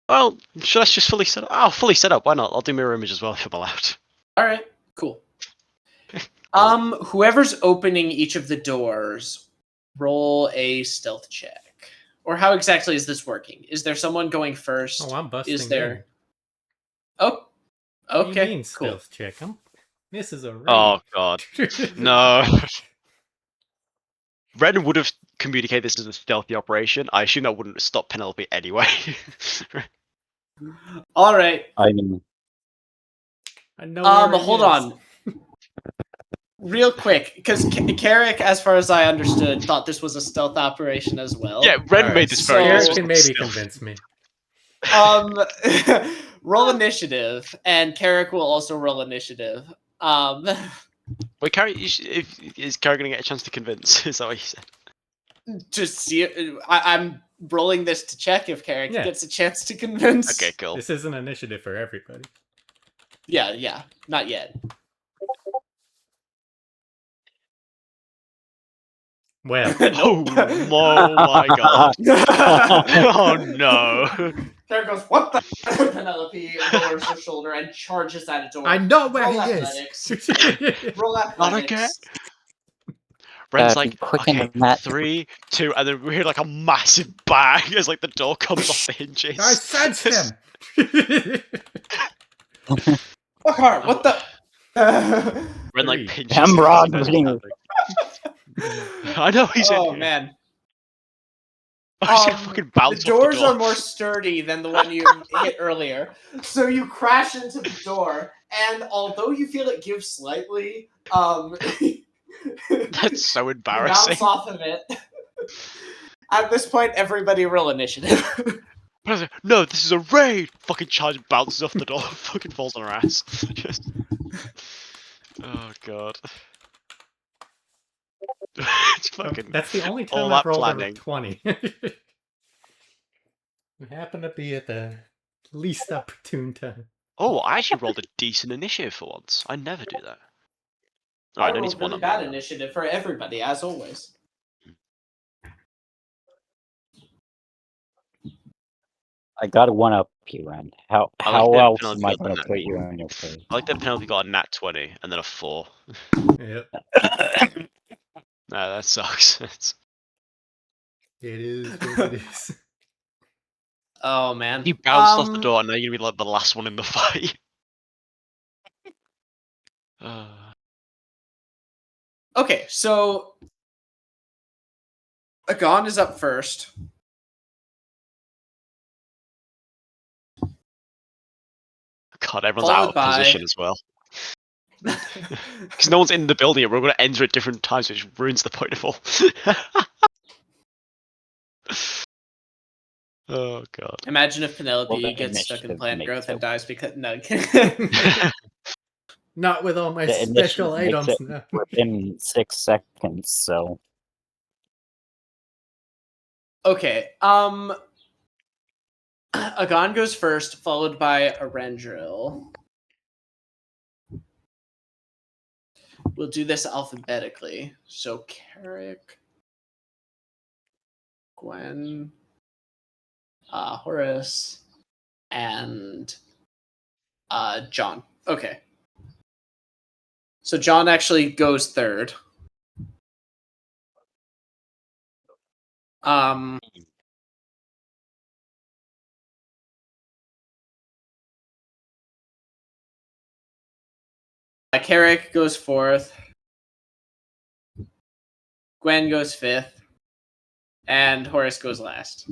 Well, should I just fully set up? Oh, fully set up. Why not? I'll do mirror image as well if I'm allowed. All right, cool. Whoever's opening each of the doors, roll a stealth check. Or how exactly is this working? Is there someone going first? Oh, I'm busting Is there? in. Oh, What do you okay, mean cool. stealth check? This is a raid. Oh god, no. Ren would have communicated this as a stealthy operation. I assume that wouldn't stop Penelope anyway. All right. I mean, I know where it Hold is. on. Real quick, because Carrick, as far as I understood, thought this was a stealth operation as well. Yeah, Ren Alright, made this so- very Eric This can maybe convince me. Roll initiative, and Carrick will also roll initiative. Wait, Carrie, is Carrie going to get a chance to convince? Is that what you said? To see, I'm rolling this to check if Carrick Yeah. gets a chance to convince. Okay, cool. This is an initiative for everybody. Yeah, not yet. Well, Oh, oh my god. Oh no. Carrick goes, "What the?" Penelope lowers her shoulder and charges at a door. I know where Roll he athletics. is. Roll athletics. Ren's be like, quick okay, in that. 3, 2, and then we hear like a massive bang as like the door comes off the hinges. I sensed him. Fuck, what the? Ren like 3. pinches. Hemrod his ring. nose. I know he's in Oh here. man. Oh, he's gonna fucking bounce The off doors the door. are more sturdy than the one you hit earlier. So you crash into the door, and although you feel it give slightly, That's so you embarrassing. bounce off of it. At this point, everybody roll initiative. I was like, no, this is a raid! Fucking charge bounces off the door, fucking falls on her ass. Just... Oh god. It's fucking... That's the only all time I've that rolled planning. over 20. We happen to be at the least opportune time. Oh, I actually rolled a decent initiative for once. I never do that. Alright, I need rolled to one really up. bad initiative for everybody, as always. I gotta one up you, Ren. How I like that else Penelope am I got the gonna nat- put you in your place? I like that Penelope got a nat 20 and then a 4. Yep. No, that sucks. It is what it is. Oh man. You bounced off the door, and now you're gonna be like the last one in the fight. Okay, so Agon is up first. God, everyone's Followed out of by- position as well. Because no one's in the building yet. We're going to enter at different times, which ruins the point of all. Oh god. Imagine if Penelope Well, the gets stuck in initiative plant makes growth and it- dies because no. Not with all my The special initiative makes items it now. within 6 seconds, so Okay. Agon goes first, followed by Arendril. We'll do this alphabetically. So Carrick, Gwen, Horace, and John. Okay. So John actually goes third. Carrick goes fourth. Gwen goes fifth. And Horace goes last.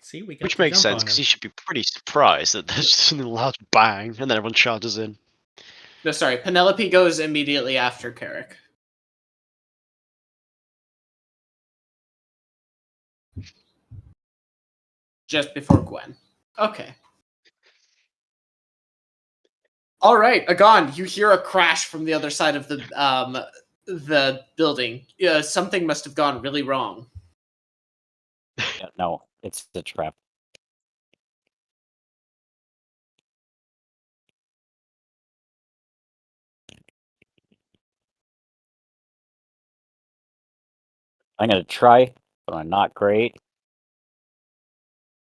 See, we got Which to makes jump sense, on because him. you should be pretty surprised that there's just a loud bang, and then everyone charges in. No, sorry. Penelope goes immediately after Carrick. Just before Gwen. Okay. All right, Agon, you hear a crash from the other side of the building. Something must have gone really wrong. yeah, no, it's a trap. I'm gonna try, but I'm not great.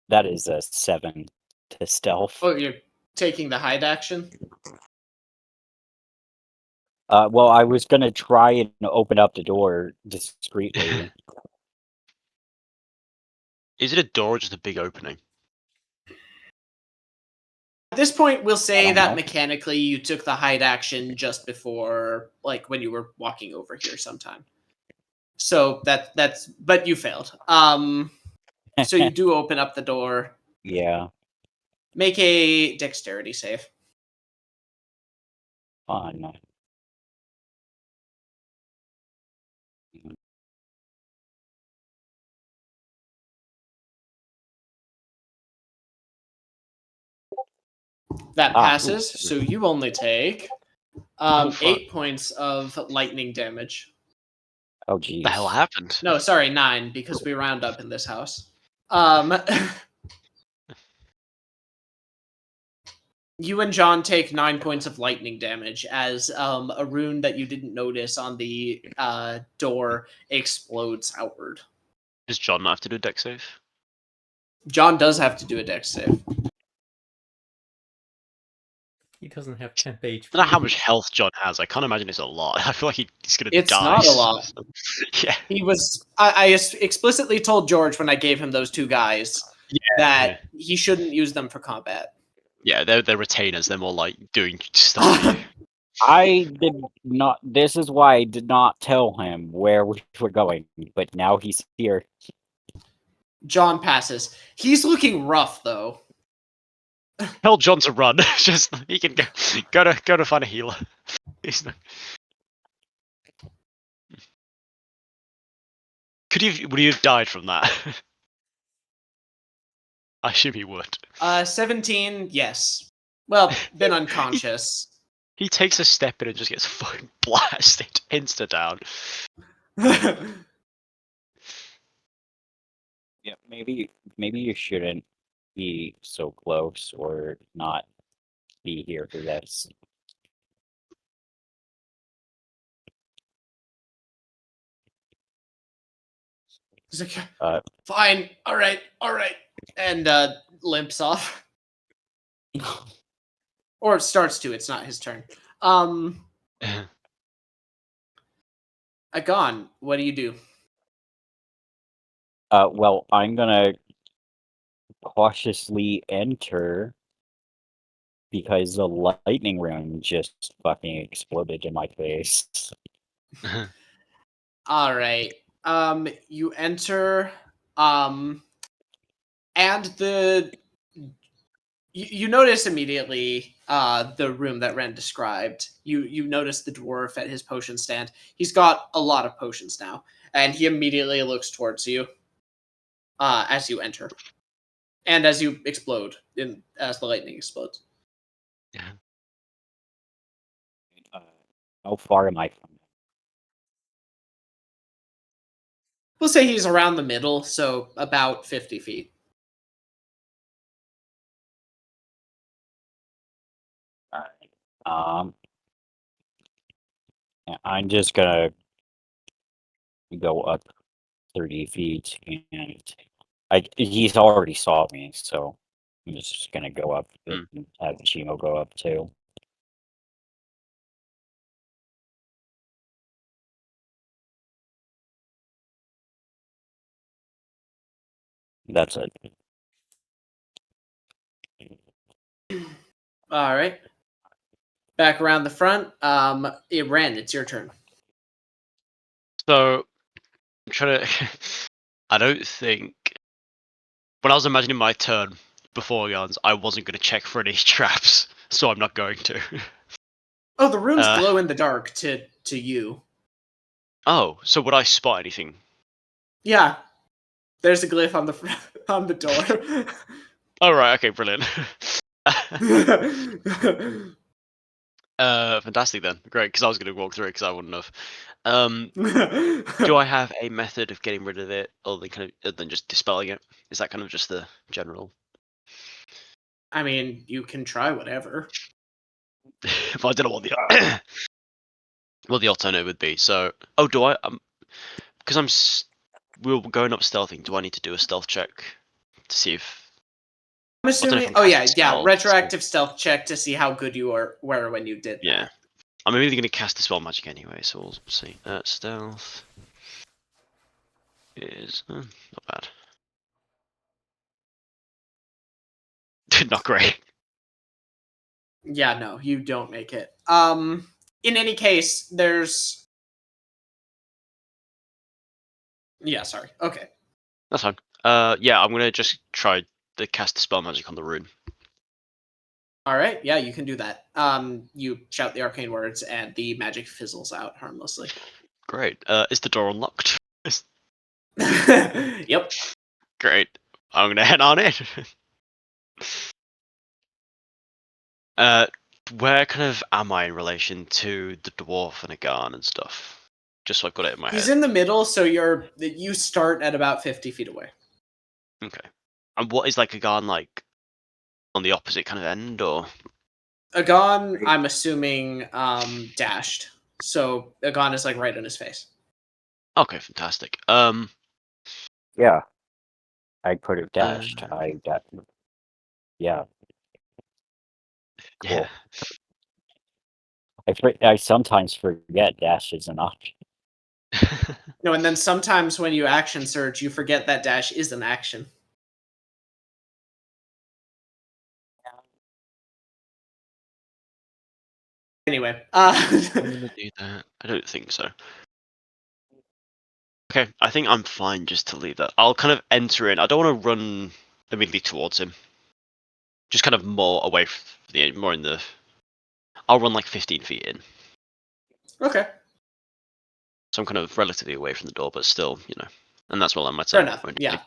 That is a 7 to stealth. Oh, you're taking the hide action? Well, I was gonna try and open up the door discreetly. Is it a door or just a big opening? At this point, we'll say don't that know. mechanically you took the hide action just before, like, when you were walking over here sometime. So that's but you failed. So you do open up the door. Yeah, Make a dexterity save. fun. That Ah, passes, ooh. so you only take Oh, fuck. 8 points of lightning damage. Oh, What the hell jeez. happened? No, sorry, 9, because we round up in this house. You and John take 9 points of lightning damage as a rune that you didn't notice on the door explodes outward. Does John not have to do a deck save? John does have to do a dex save. He doesn't have temp HP. I don't know how much health John has. I can't imagine it's a lot. I feel like he's gonna It's die. not a lot. Yeah. He was. I explicitly told George when I gave him those 2 guys that he shouldn't use them for combat. Yeah, they're retainers. They're more like doing stuff for you. I did not. This is why I did not tell him where we were going, but now he's here. John passes. He's looking rough though. Tell John to run. Just he can go to find a healer. He's not... Would he have died from that? I assume he would. 17, yes. Well, been unconscious. He takes a step in and just gets fucking blasted, insta down. Yeah, maybe you shouldn't be so close or not be here for this. He's like, Uh, fine, all right, and limps off, or starts to. It's not his turn. Agon, what do you do? Well, I'm gonna cautiously enter because the lightning round just fucking exploded in my face. All right. You enter, and you notice immediately the room that Ren described. You notice the dwarf at his potion stand. He's got a lot of potions now, and he immediately looks towards you as you enter, and as you explode, as the lightning explodes. How far am I from him? We'll say he's around the middle, so about 50 feet. Alright. I'm just gonna go up 30 feet and he's already saw me, so I'm just gonna go up and have Chimo go up too. That's it. All right. Back around the front. Ren, it's your turn. So, I'm trying to. I don't think. When I was imagining my turn before Yarns, I wasn't going to check for any traps, so I'm not going to. Oh, the rooms glow in the dark to you. Oh, so would I spot anything? Yeah, there's a glyph on the on the door. Oh right, okay, brilliant. Fantastic then, great. Because I was going to walk through it because I wouldn't have. Do I have a method of getting rid of it, other than just dispelling it? Is that kind of just the general? I mean, you can try whatever. If I don't know what the what the alternative would be. So, do I? Because we're going up stealthing. Do I need to do a stealth check to see if? I'm assuming. Oh yeah. Retroactive stealth check to see how good you were when you did Yeah. that. I'm immediately going to cast Dispel Magic anyway, so we'll see. Stealth is not bad. Not great. Yeah, no, you don't make it. In any case, there's. Yeah, sorry. Okay. That's fine. Yeah, I'm gonna just try to cast Dispel Magic on the rune. All right. Yeah, you can do that. You shout the arcane words, and the magic fizzles out harmlessly. Great. Is the door unlocked? Yep. Great. I'm gonna head on in. Where kind of am I in relation to the dwarf and Agarn and stuff? Just so I've got it in my He's head. in the middle, so you start at about 50 feet away. Okay. And what is Agarn like? On the opposite kind of end, or? Agon, I'm assuming, dashed. So Agon is like right in his face. Okay, fantastic. Yeah. I could have dashed. Yeah. Cool. Yeah. I sometimes forget dash is an option. No, and then sometimes when you action surge, you forget that dash is an action. Anyway, I'm gonna do that. I don't think so. Okay, I think I'm fine just to leave that. I'll kind of enter in. I don't want to run immediately towards him. Just kind of more away from more in the. I'll run like 15 feet in. Okay. So I'm kind of relatively away from the door, but still, and that's what I'm at. Fair enough. Yeah.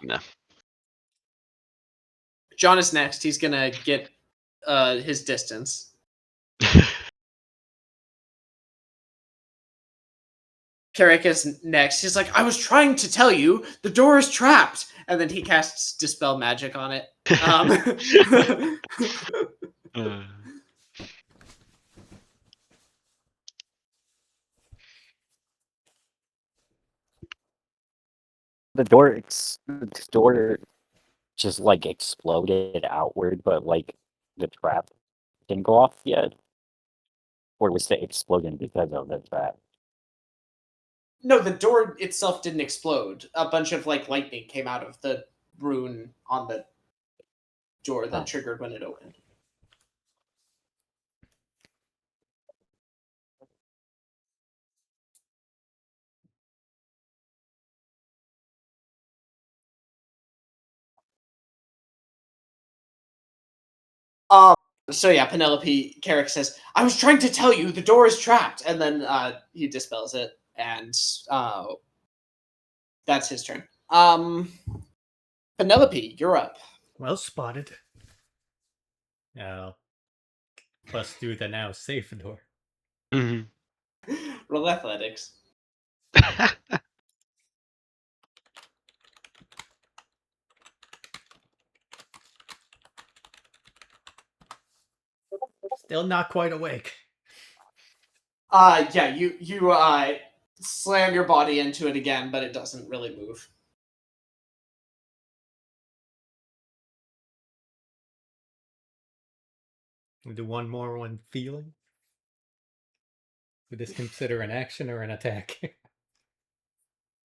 John is next. He's gonna get his distance. Carrick is next. He's like, I was trying to tell you, the door is trapped. And then he casts Dispel Magic on it. The door just like exploded outward, but like the trap didn't go off yet. Or was the explosion because of the trap? No, the door itself didn't explode. A bunch of lightning came out of the rune on the door that triggered when it opened. So yeah, Penelope Carrick says, "I was trying to tell you the door is trapped," and then he dispels it, and that's his turn. Penelope, you're up. Well spotted. Now, plus through the now safe door. Mhm. Roll athletics. Still not quite awake. Yeah, you slam your body into it again, but it doesn't really move. We'll do one more one feeling. Would this consider an action or an attack?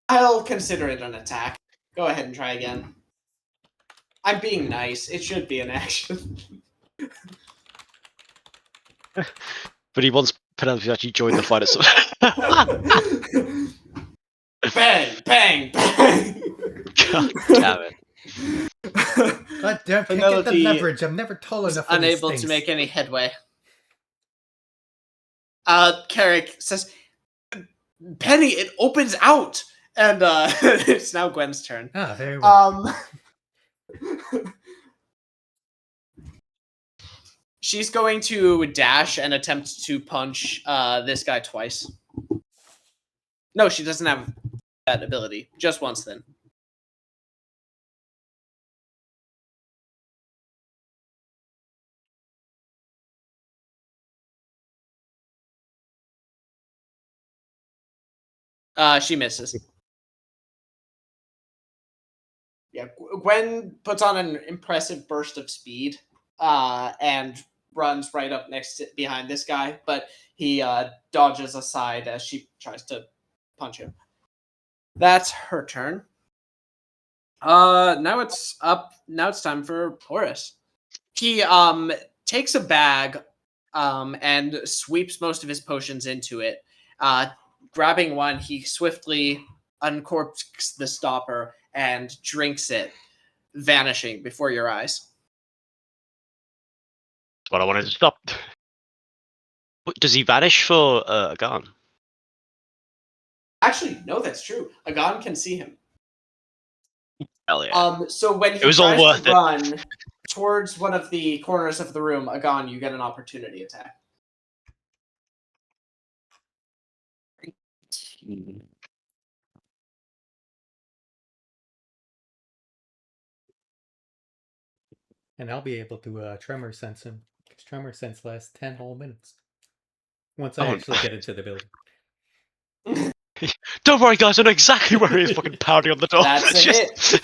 I'll consider it an attack. Go ahead and try again. I'm being nice. It should be an action. But he wants Penelope to actually join the fight. Bang! Bang! Bang! God damn it. God damn, can't get the Penelope leverage. I'm never tall is enough for these unable things. to make any headway. Carrick says, "Penny, it opens out!" And it's now Gwen's turn. Ah, very well. She's going to dash and attempt to punch this guy twice. No, she doesn't have that ability. Just once then. She misses. Yeah, Gwen puts on an impressive burst of speed and runs right up behind this guy, but he dodges aside as she tries to punch him. That's her turn. Now it's up. Now it's time for Horace. He takes a bag and sweeps most of his potions into it. Grabbing one, he swiftly uncorks the stopper and drinks it, vanishing before your eyes. That's what I wanted to stop. Does he vanish for a gun? Actually, no, that's true. Agon can see him. Hell yeah. So when he It was all tries worth to it. run towards one of the corners of the room, Agon, you get an opportunity attack. And I'll be able to tremor sense him. Because tremor sense lasts 10 whole minutes. Once I actually get into the building. Don't worry, guys. I know exactly where he is. Fucking pounding on the door. That's a hit.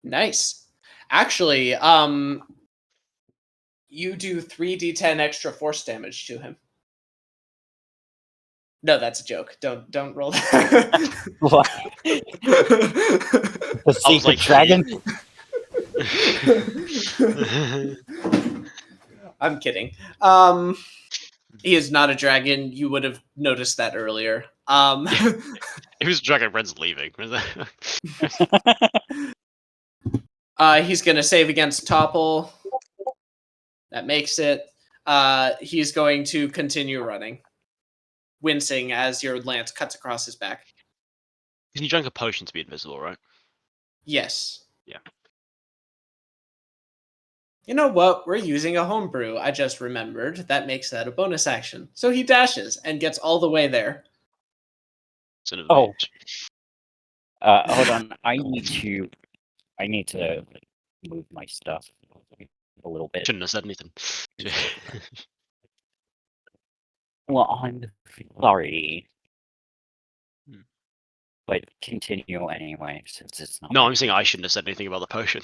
Nice. Actually, you do 3d10 extra force damage to him. No, that's a joke. Don't roll that. What? The secret like, dragon? I'm kidding. He is not a dragon. You would have noticed that earlier. If was Dragon Red's leaving. He's gonna save against topple. That makes it. He's going to continue running, wincing as your lance cuts across his back. He drank a potion to be invisible, right? Yes. Yeah. You know what? We're using a homebrew. I just remembered. That makes that a bonus action. So he dashes and gets all the way there. It's an Oh. advantage. Hold on. I need to move my stuff a little bit. Shouldn't have said anything. Well, I'm sorry. But continue anyway, since it's not. No, my I'm saying turn. I shouldn't have said anything about the potion.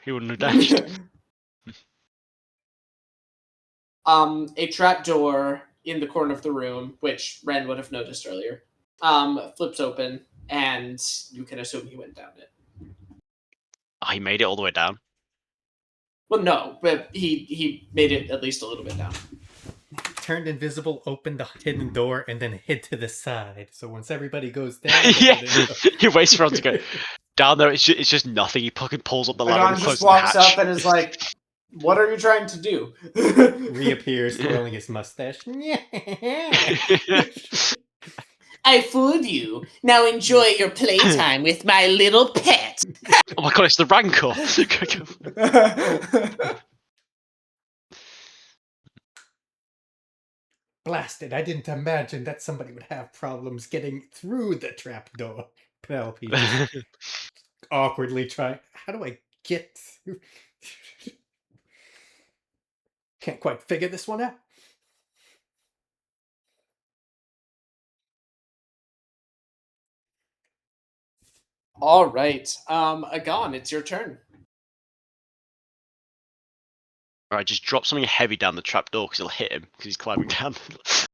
he wouldn't have dashed. A trapdoor in the corner of the room, which Ren would have noticed earlier, flips open, and you can assume he went down it. Oh, he made it all the way down. Well, no, but he made it at least a little bit down. Turned invisible, opened the hidden door, and then hid to the side. So once everybody goes down, the Yeah, hidden door. he waits for everyone to go down there. It's just nothing. He fucking pulls up the ladder Agon and just closes the walks hatch. up and is like, "What are you trying to do?" Reappears, twirling his mustache. I fooled you. Now enjoy your playtime with my little pet. Oh my god, it's the Rancor! Blasted, I didn't imagine that somebody would have problems getting through the trapdoor. Penelope just awkwardly trying. How do I get through? Can't quite figure this one out. All right, Agon, it's your turn. Alright, just drop something heavy down the trapdoor because it'll hit him because he's climbing down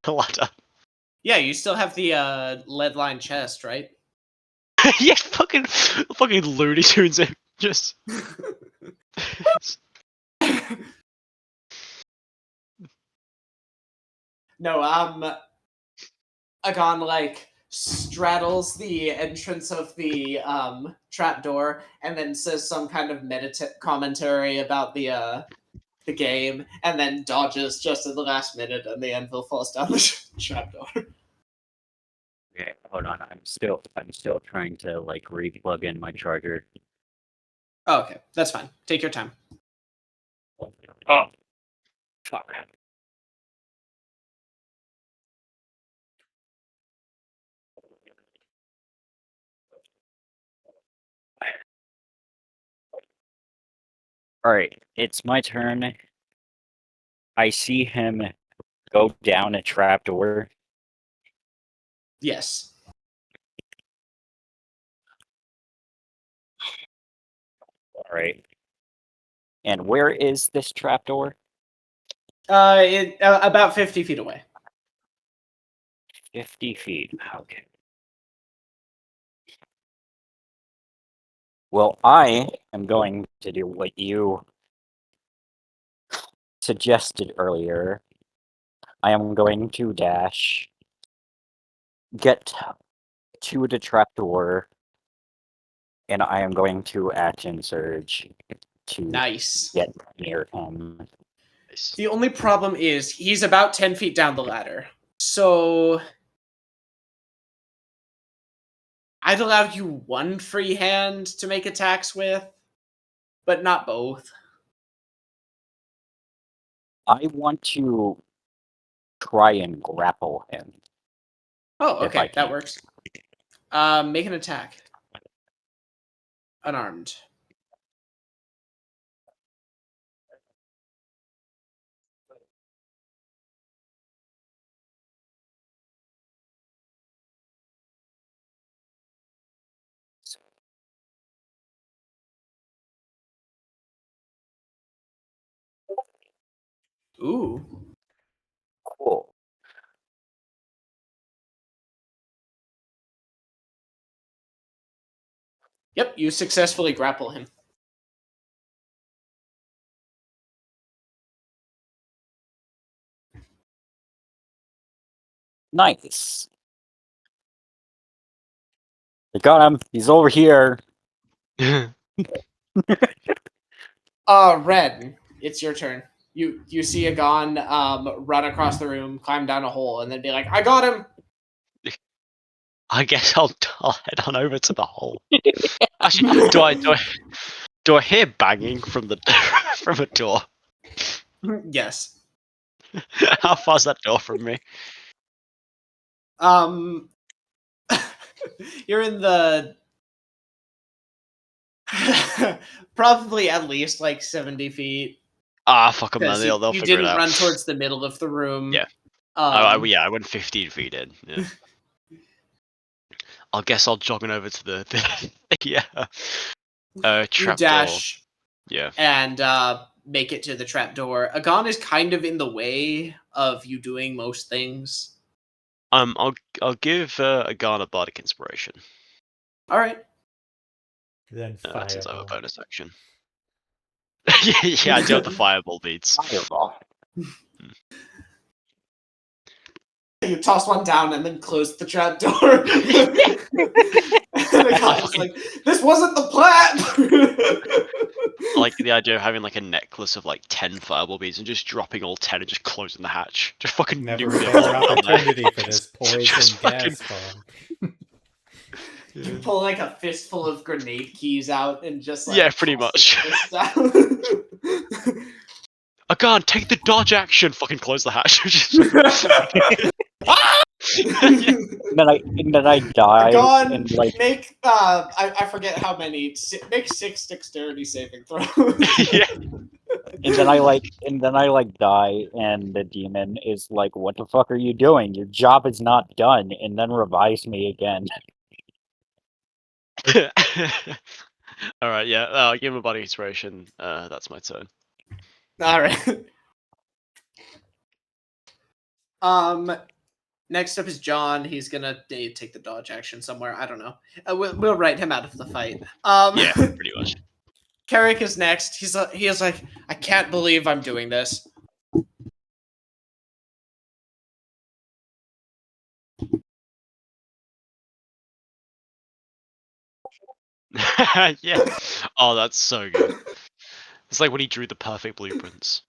the ladder. Yeah, you still have the lead line chest, right? Yeah, fucking Looney Tunes him. Just. No, Agon like straddles the entrance of the trapdoor and then says some kind of commentary about the game, and then dodges just at the last minute, and the anvil falls down the trapdoor. Okay, hold on. I'm still trying to like re-plug in my charger. Oh, okay, that's fine. Take your time. Oh, fuck. All right, it's my turn. I see him go down a trapdoor. Yes. All right. And where is this trapdoor? About 50 feet away. 50 feet. Okay. Well, I am going to do what you suggested earlier. I am going to dash, get to the trapdoor, and I am going to action surge to Nice. get near him. The only problem is he's about 10 feet down the ladder. So I'd allow you one free hand to make attacks with, but not both. I want to try and grapple him. Oh, If I okay, that can. works. Make an attack. Unarmed. Ooh. Cool. Yep, you successfully grapple him. Nice. I got him. He's over here. Red, it's your turn. You see Agon run across the room, climb down a hole, and then be like, "I got him." I guess I'll head on over to the hole. Actually, do I hear banging from the from a door? Yes. How far's that door from me? You're in the probably at least like 70 feet. Ah, fuck them, man. Because They'll you figure it didn't out. run towards the middle of the room. Yeah. Um, Yeah, I went 15 feet in. Yeah. I'll guess I'll jogging over to the yeah. You Trapdoor. dash Yeah. and make it to the trapdoor. Agon is kind of in the way of you doing most things. I'll give Agan a bardic inspiration. All right. Then Since I have a fireball. bonus action. Yeah, I do have the fireball beads. Fireball. You toss one down and then close the trapdoor. And Agon's like, "This wasn't the plan." I like the idea of having like a necklace of like 10 fireball beads and just dropping all 10 and just closing the hatch. Just fucking Never nuke the better whole opportunity for this Just poison gas bomb. You pull like a fistful of grenade keys out and just like Yeah, pretty toss much. this down. Agan, take the dodge action. Fucking close the hatch. And then I die Agon, and like make I forget how many. Make 6 dexterity saving throws. Yeah. and then I like die and the demon is like, what the fuck are you doing? Your job is not done, and then revives me again. All right, yeah. I'll give him a body inspiration. That's my turn. All right. Next up is John. He's gonna take the dodge action somewhere. I don't know. We'll write him out of the fight. Yeah, pretty much. Carrick is next. He is like, I can't believe I'm doing this. Yeah. Oh, that's so good. It's like when he drew the perfect blueprints.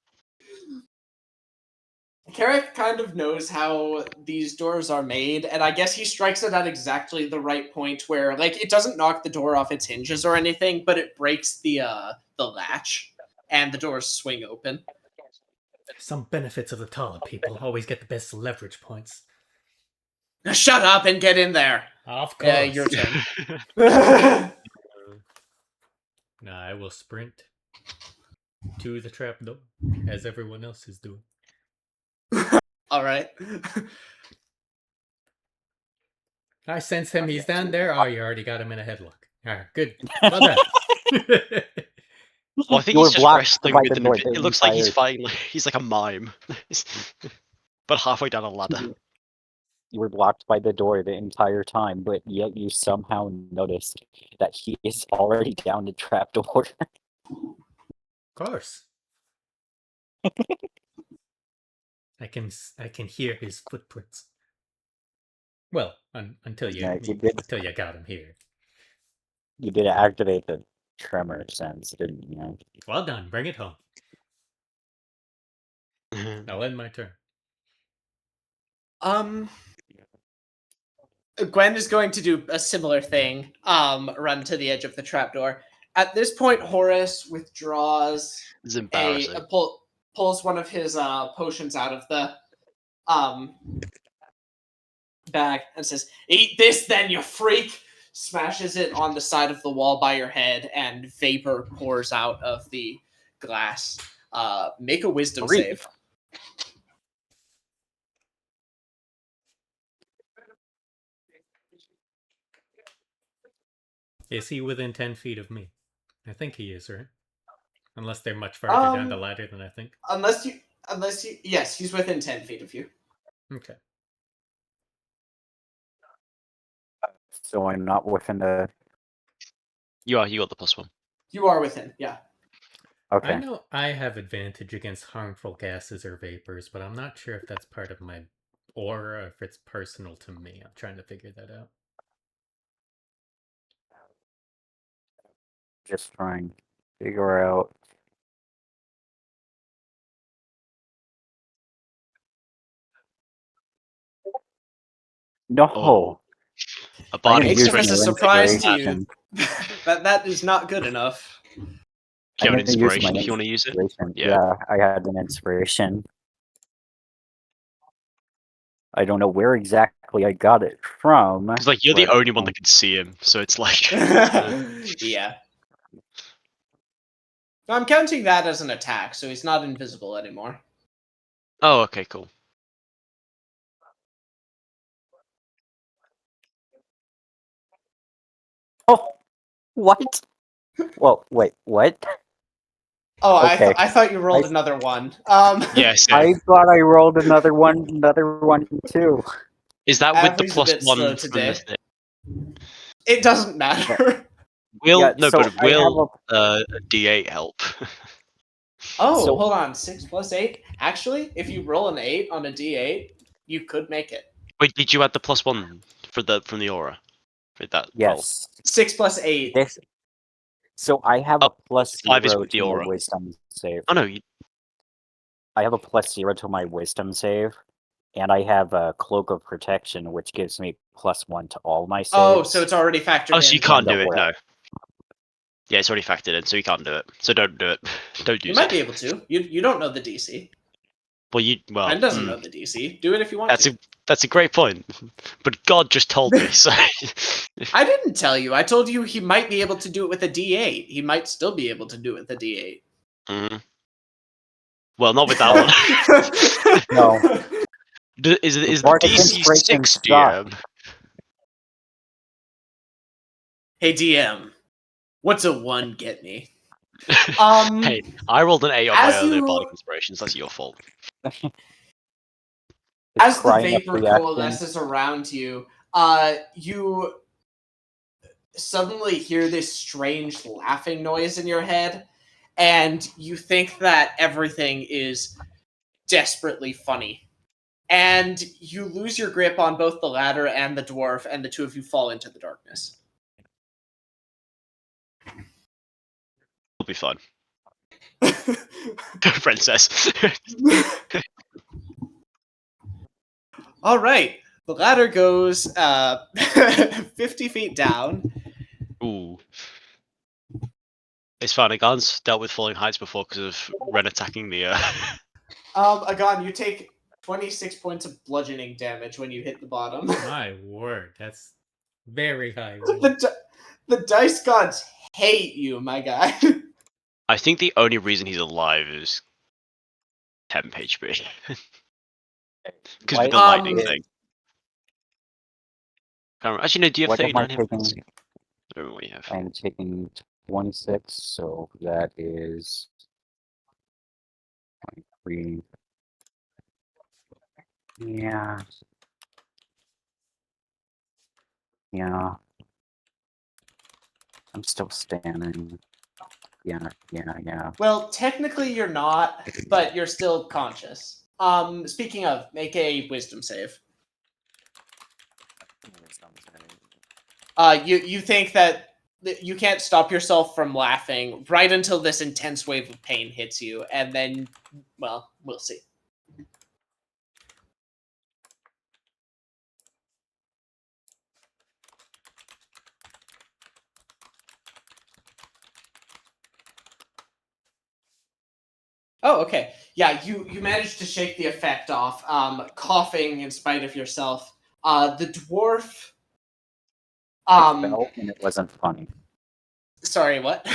Carrick kind of knows how these doors are made, and I guess he strikes it at exactly the right point where, like, it doesn't knock the door off its hinges or anything, but it breaks the latch, and the doors swing open. Some benefits of the taller people always get the best leverage points. Shut up and get in there. Of course. Your turn. Now I will sprint to the trapdoor, as everyone else is doing. All right. I sense him. He's down there. Oh, you already got him in a headlock. All right, good. Well done. Well, I think You were he's just blocked wrestling by with the an. door It the looks like he's entire- fighting. Like, he's like a mime, but halfway down a ladder. You were blocked by the door the entire time, but yet you somehow noticed that he is already down the trapdoor. Of course. I can hear his footprints. Well, until you Yeah, you did. until you got him here. You did activate the tremor sense, didn't you? Well done. Bring it home. I'll end my turn. Gwen is going to do a similar thing. Run to the edge of the trapdoor. At this point, Horace withdraws It's embarrassing. pulls one of his potions out of the bag and says, "Eat this, then, you freak!" Smashes it on the side of the wall by your head, and vapor pours out of the glass. Make a wisdom save. Is he within 10 feet of me? I think he is, right? Unless they're much farther down the ladder than I think. Unless you, yes, he's within 10 feet of you. Okay. So I'm not within the. You are. You got the +1. You are within, yeah. Okay. I know I have advantage against harmful gases or vapors, but I'm not sure if that's part of my aura or if it's personal to me. I'm trying to figure that out. Just trying to figure out. No. Oh. A I'm bardic gonna Makes use him as a my surprise to you. inspiration. That is not good enough. Do you I'm have an gonna use inspiration my if you want to use it? inspiration. Yeah. Yeah, I had an inspiration. I don't know where exactly I got it from. Because like you're the but, only one that can see him, so it's like. Yeah. I'm counting that as an attack, so he's not invisible anymore. Oh, okay, cool. Oh, what? Well, wait, what? Oh, Okay. I thought you rolled I- another one. Yes. I thought I rolled another one too. Is that with the Abby's a bit slow +1 from the today. thing? It doesn't matter. Will Yeah, so I have a D8 help? Oh, So- hold on. 6 plus 8. Actually, if you roll an 8 on a d8, you could make it. Wait, did you add the +1 from the aura? For that roll? Yes. 6 plus 8. This. So I have a Oh, plus 5 is 0 with the to my aura. wisdom save. Oh no, you, I have a plus 0 to my wisdom save, and I have a cloak of protection, which gives me +1 to all my saves. Oh, so it's already factored in. so you can't And do the it. aura. No. Yeah, it's already factored in, so you can't do it. So don't do it. Don't You use might it. be able to. You don't know the DC. Well, Ben doesn't know the DC. Do it if you want that's to. that's a great point. But God just told me, so I didn't tell you. I told you he might be able to do it with a D8. He might still be able to do it with a D8. Mhm. Well, not with that one. No. Is the Bardic DC Inspiration 6 sucks. DM? Hey DM, what's a 1 get me? Hey, I rolled an 8 on my as earlier you- Bardic Inspirations. That's your fault. As the crying up vapor reaction. coalesces around you, you suddenly hear this strange laughing noise in your head, and you think that everything is desperately funny. And you lose your grip on both the ladder and the dwarf, and the two of you fall into the darkness. It'll be fun. Princess. All right. The ladder goes 50 feet down. Ooh. It's fine. Agon's dealt with falling heights before because of Ren attacking the. Agon, you take 26 points of bludgeoning damage when you hit the bottom. My word, that's very high roll. The dice gods hate you, my guy. I think the only reason he's alive is temp HP. Because with the Why lightning is- thing. Can't remember. Actually, no, do you have What am I 39 hit points? taking? I don't know what you have. I'm taking 26, so that is 23. Yeah. Yeah. I'm still standing. Yeah. Well, technically you're not, but you're still conscious. Speaking of, make a wisdom save. You think that you can't stop yourself from laughing right until this intense wave of pain hits you, and then, well, we'll see. Oh, okay. Yeah, you managed to shake the effect off, coughing in spite of yourself. The dwarf. I felt and it wasn't funny. Sorry, what?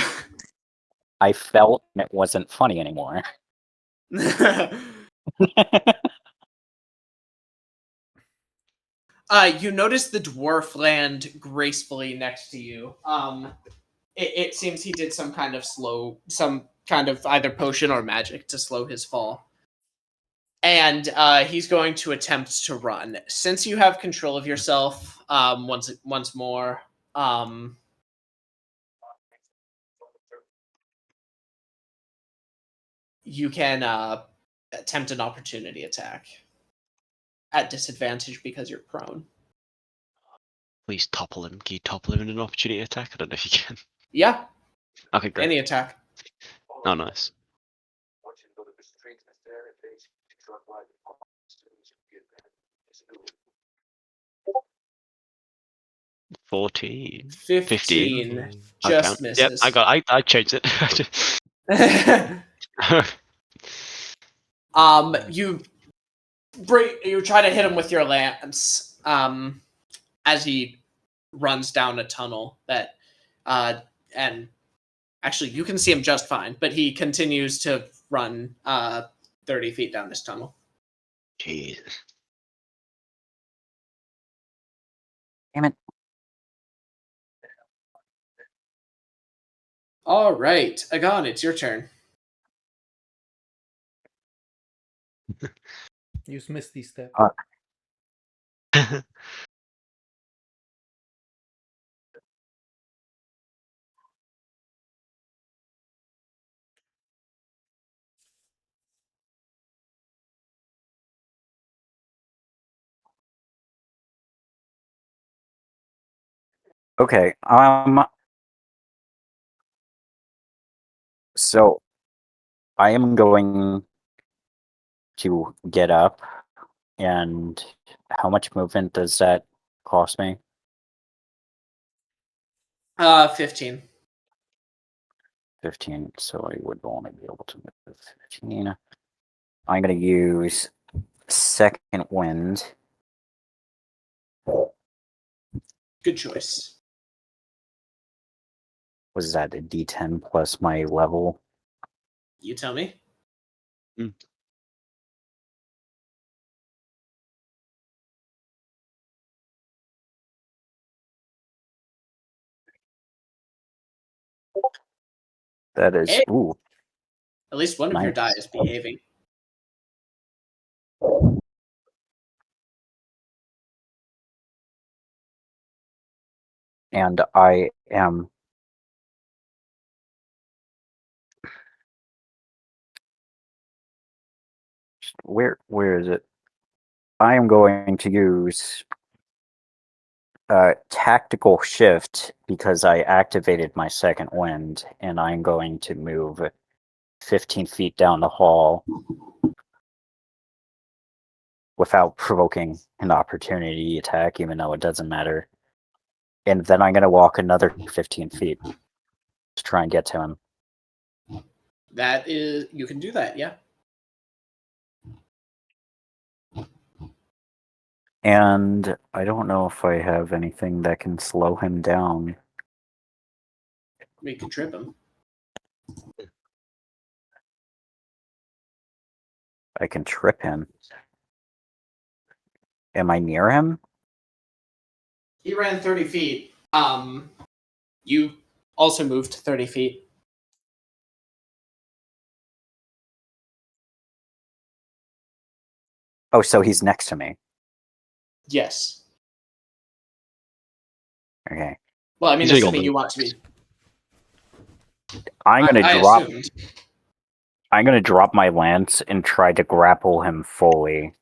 I felt and it wasn't funny anymore. You notice the dwarf land gracefully next to you. It seems he did some kind of either potion or magic to slow his fall. And he's going to attempt to run. Since you have control of yourself, once more, you can attempt an opportunity attack at disadvantage because you're prone. Please topple him. Can you topple him in an opportunity attack? I don't know if you can. Yeah, Okay, great. any attack. Oh, nice. 14. 15 Okay. just Yep, misses. I changed it. You try to hit him with your lance as he runs down a tunnel that and actually you can see him just fine, but he continues to run 30 feet down this tunnel. Jeez. Damn it. All right, Agon, it's your turn. Use Misty Step. Okay. So I am going to get up, and how much movement does that cost me? 15. 15. So I would only be able to move 15. I'm going to use second wind. Good choice. Was that a D10 plus my level? You tell me. That is, Hey. ooh, At least one of your die nice. is behaving. And I am where is it? I am going to use tactical shift because I activated my second wind, and I'm going to move 15 feet down the hall without provoking an opportunity attack, even though it doesn't matter. And then I'm going to walk another 15 feet to try and get to him. That is, you can do that, yeah. And I don't know if I have anything that can slow him down. We can trip him. I can trip him. Am I near him? He ran 30 feet. You also moved 30 feet. Oh, so he's next to me. Yes. Okay. Well, I mean, He's gonna go assuming loop. you want to be. I'm gonna I drop. assumed. I'm gonna drop my lance and try to grapple him fully,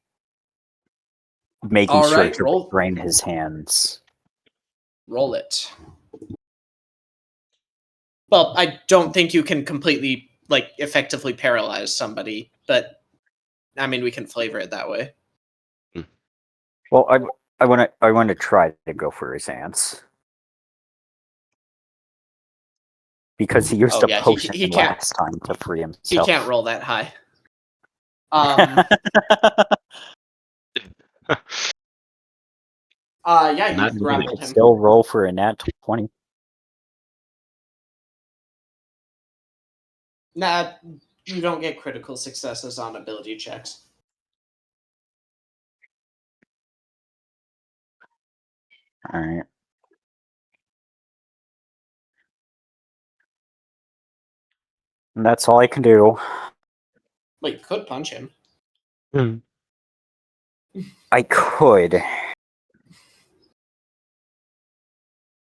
making All sure right, to roll. restrain his hands. Roll it. Well, I don't think you can completely, like, effectively paralyze somebody, but I mean, we can flavor it that way. Well, I want to try to go for his hands because he used Oh, a yeah, potion he can't. last time to free He himself. can't roll that high. Yeah, you Not can really. grapple Could him. still roll for a nat 20. Nah, you don't get critical successes on ability checks. All right. And that's all I can do. Well, you could punch him. I could.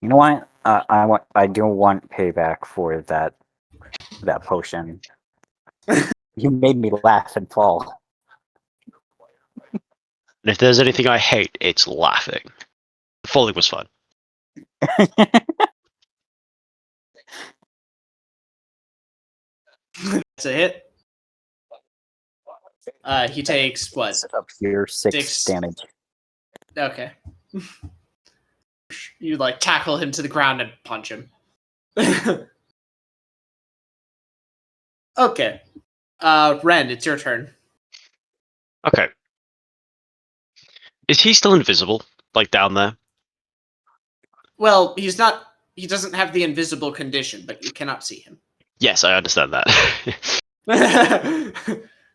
You know what? I do want payback for that potion. You made me laugh and fall. And if there's anything I hate, it's laughing. Falling was fun. That's a hit. He takes what? It's up here, 6 damage. Okay. You like tackle him to the ground and punch him. Okay. Ren, it's your turn. Okay. Is he still invisible? Like down there? Well, he's not. He doesn't have the invisible condition, but you cannot see him. Yes, I understand that.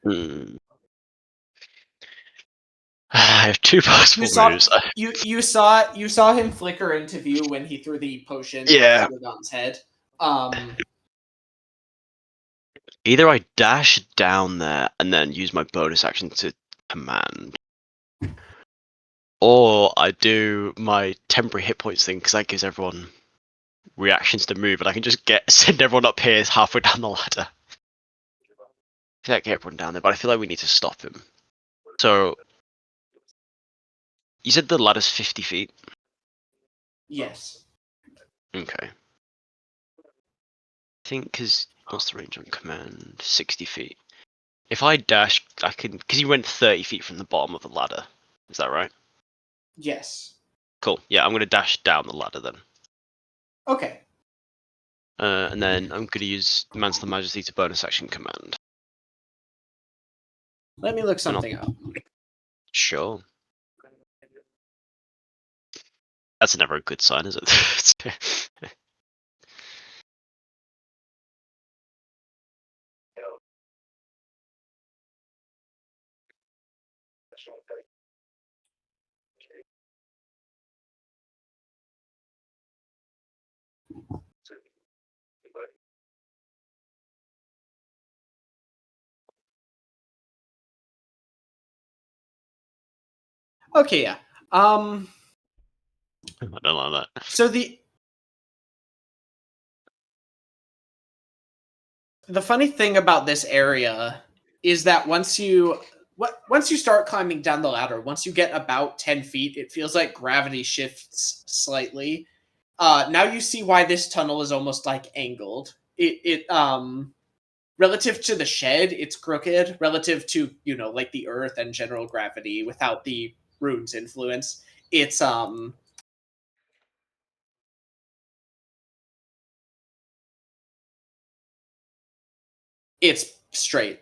Hmm. I have two possible moves. You saw him flicker into view when he threw the potion Yeah. at Agon's head. Either I dash down there and then use my bonus action to command, or I do my temporary hit points thing, because that gives everyone reactions to move, and I can just send everyone up here halfway down the ladder. I feel like get everyone down there, but I feel like we need to stop him. So, you said the ladder's 50 feet? Yes. Okay. I think, because what's the range on command? 60 feet. If I dash, I can, because you went 30 feet from the bottom of the ladder. Is that right? Yes. Cool. Yeah, I'm going to dash down the ladder then. Okay. And then I'm going to use Mantle of Majesty to bonus action command. Let me look something up. Sure. That's never a good sign, is it? Okay, yeah. I don't like that. So the funny thing about this area is that once you start climbing down the ladder, once you get about 10 feet, it feels like gravity shifts slightly. Now you see why this tunnel is almost like angled. It relative to the shed, it's crooked. Relative to, like the earth and general gravity without the rune's influence, it's straight.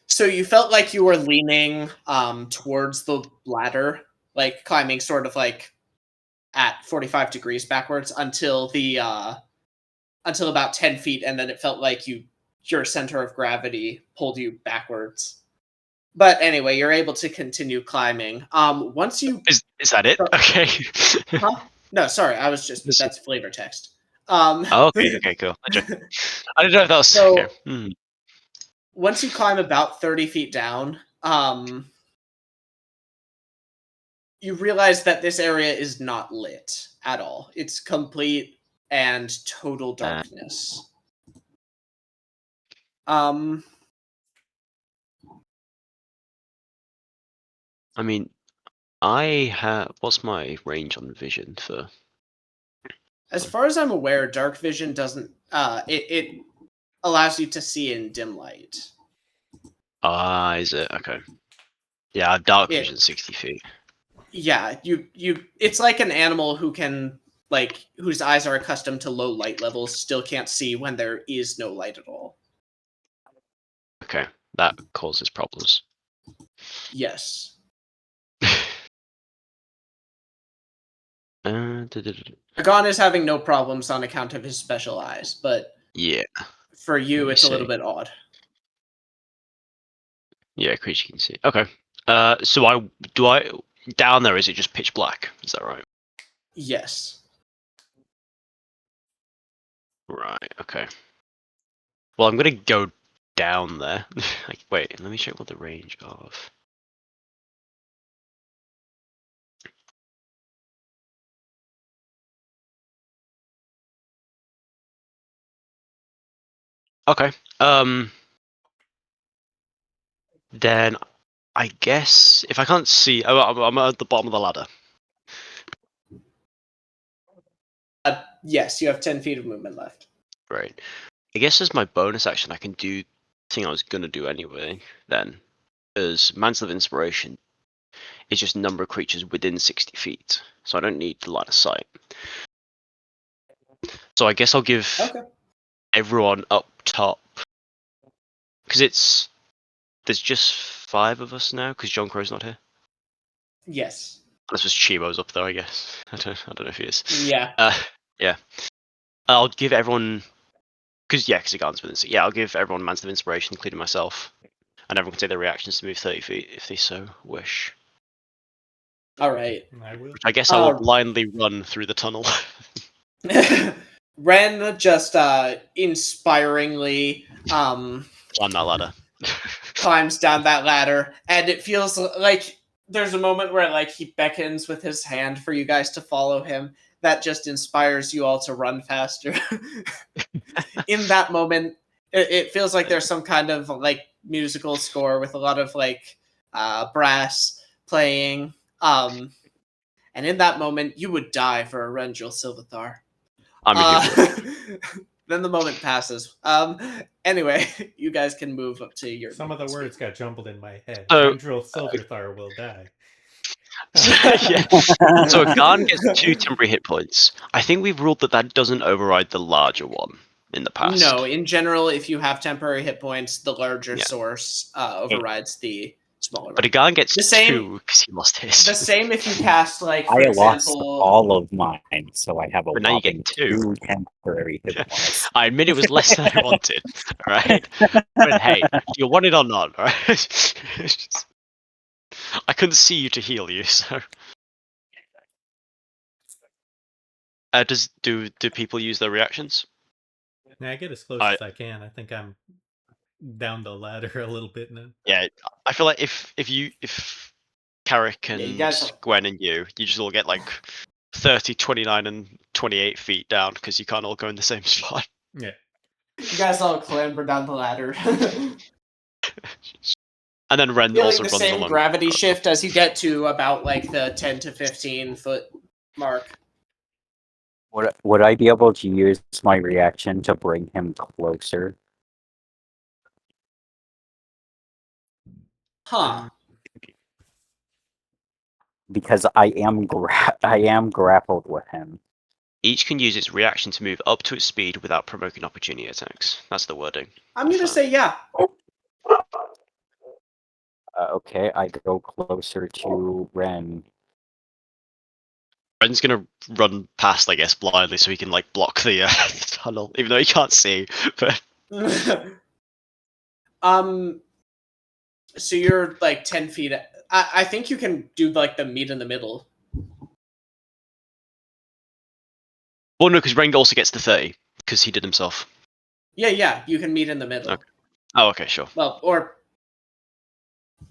So you felt like you were leaning towards the ladder, like climbing sort of like at 45 degrees backwards until until about 10 feet, and then it felt like your center of gravity pulled you backwards. But anyway, you're able to continue climbing. Once you Is that it? Okay. huh? No, sorry, that's flavor text. Okay, cool. I didn't know if that was So okay. once you climb about 30 feet down, you realize that this area is not lit at all. It's complete and total darkness. I mean, what's my range on vision for? As far as I'm aware, dark vision doesn't. It allows you to see in dim light. Is it? Okay. Yeah, I have dark vision 60 feet. Yeah, you. It's like an animal whose eyes are accustomed to low light levels still can't see when there is no light at all. Okay, that causes problems. Yes. Agon is having no problems on account of his special eyes, but yeah, for you, it's a little bit odd. Yeah, creature can see. Okay. So I down there? Is it just pitch black? Is that right? Yes. Right. Okay. Well, I'm gonna go down there. Wait, let me check what the range of. Okay. Then I guess if I can't see, I'm at the bottom of the ladder. Yes, you have 10 feet of movement left. Right. I guess as my bonus action, I can do the thing I was gonna do anyway. Then, as Mantle of Inspiration is just number of creatures within 60 feet, so I don't need the line of sight. So I guess I'll give everyone up top, because there's just 5 of us now, because John Crow's not here. Yes. This was Chibo's up there, I guess. I don't know if he is. Yeah. Yeah. I'll give everyone, because Agan's within. Yeah, I'll give everyone Mantle of Inspiration, including myself, and everyone can take their reactions to move 30 feet if they so wish. All right. I will. I guess I will blindly run through the tunnel. Ren just inspiringly Climb that ladder. climbs down that ladder, and it feels like there's a moment where like he beckons with his hand for you guys to follow him. That just inspires you all to run faster. In that moment, it feels like there's some kind of like musical score with a lot of like brass playing. And in that moment, you would die for Arendril Silvathar. I mean, he would. Then the moment passes. Anyway, you guys can move up to your. Some of the words got jumbled in my head. So- Arendril Silverthar will die. Yeah. So a Garn gets 2 temporary hit points. I think we've ruled that doesn't override the larger one in the past. No, in general, if you have temporary hit points, the larger Yeah. source overrides the smaller But a one. Garn gets The same- 2 because he lost his. The same if you cast like, for I example, lost all of mine, so I have a But now you whopping get 2. 2 temporary hit points. I admit it was less than I wanted, alright? But hey, you want it or not, alright? I couldn't see you to heal you, so... do people use their reactions? Now I get as close as I can. I think I'm down the ladder a little bit now. Yeah, I feel like if Carrick and you guys- Gwen and you just all get like 30, 29, and 28 feet down because you can't all go in the same spot. Yeah. you guys all clamber down the ladder. And then Ren Feeling also the runs same along. gravity shift as you get to about like the 10 to 15 foot mark. Would I be able to use my reaction to bring him closer? Huh. Because I am grappled with him. Each can use its reaction to move up to its speed without provoking opportunity attacks. That's the wording. I'm gonna say yeah. Okay, I go closer to Ren. Ren's gonna run past, I guess, blindly so he can like block the tunnel, even though he can't see. But So you're like 10 feet. I think you can do like the meet in the middle. well, no, because Ren also gets the 30 because he did himself. Yeah, you can meet in the middle. Okay. Oh, okay, sure. Well, or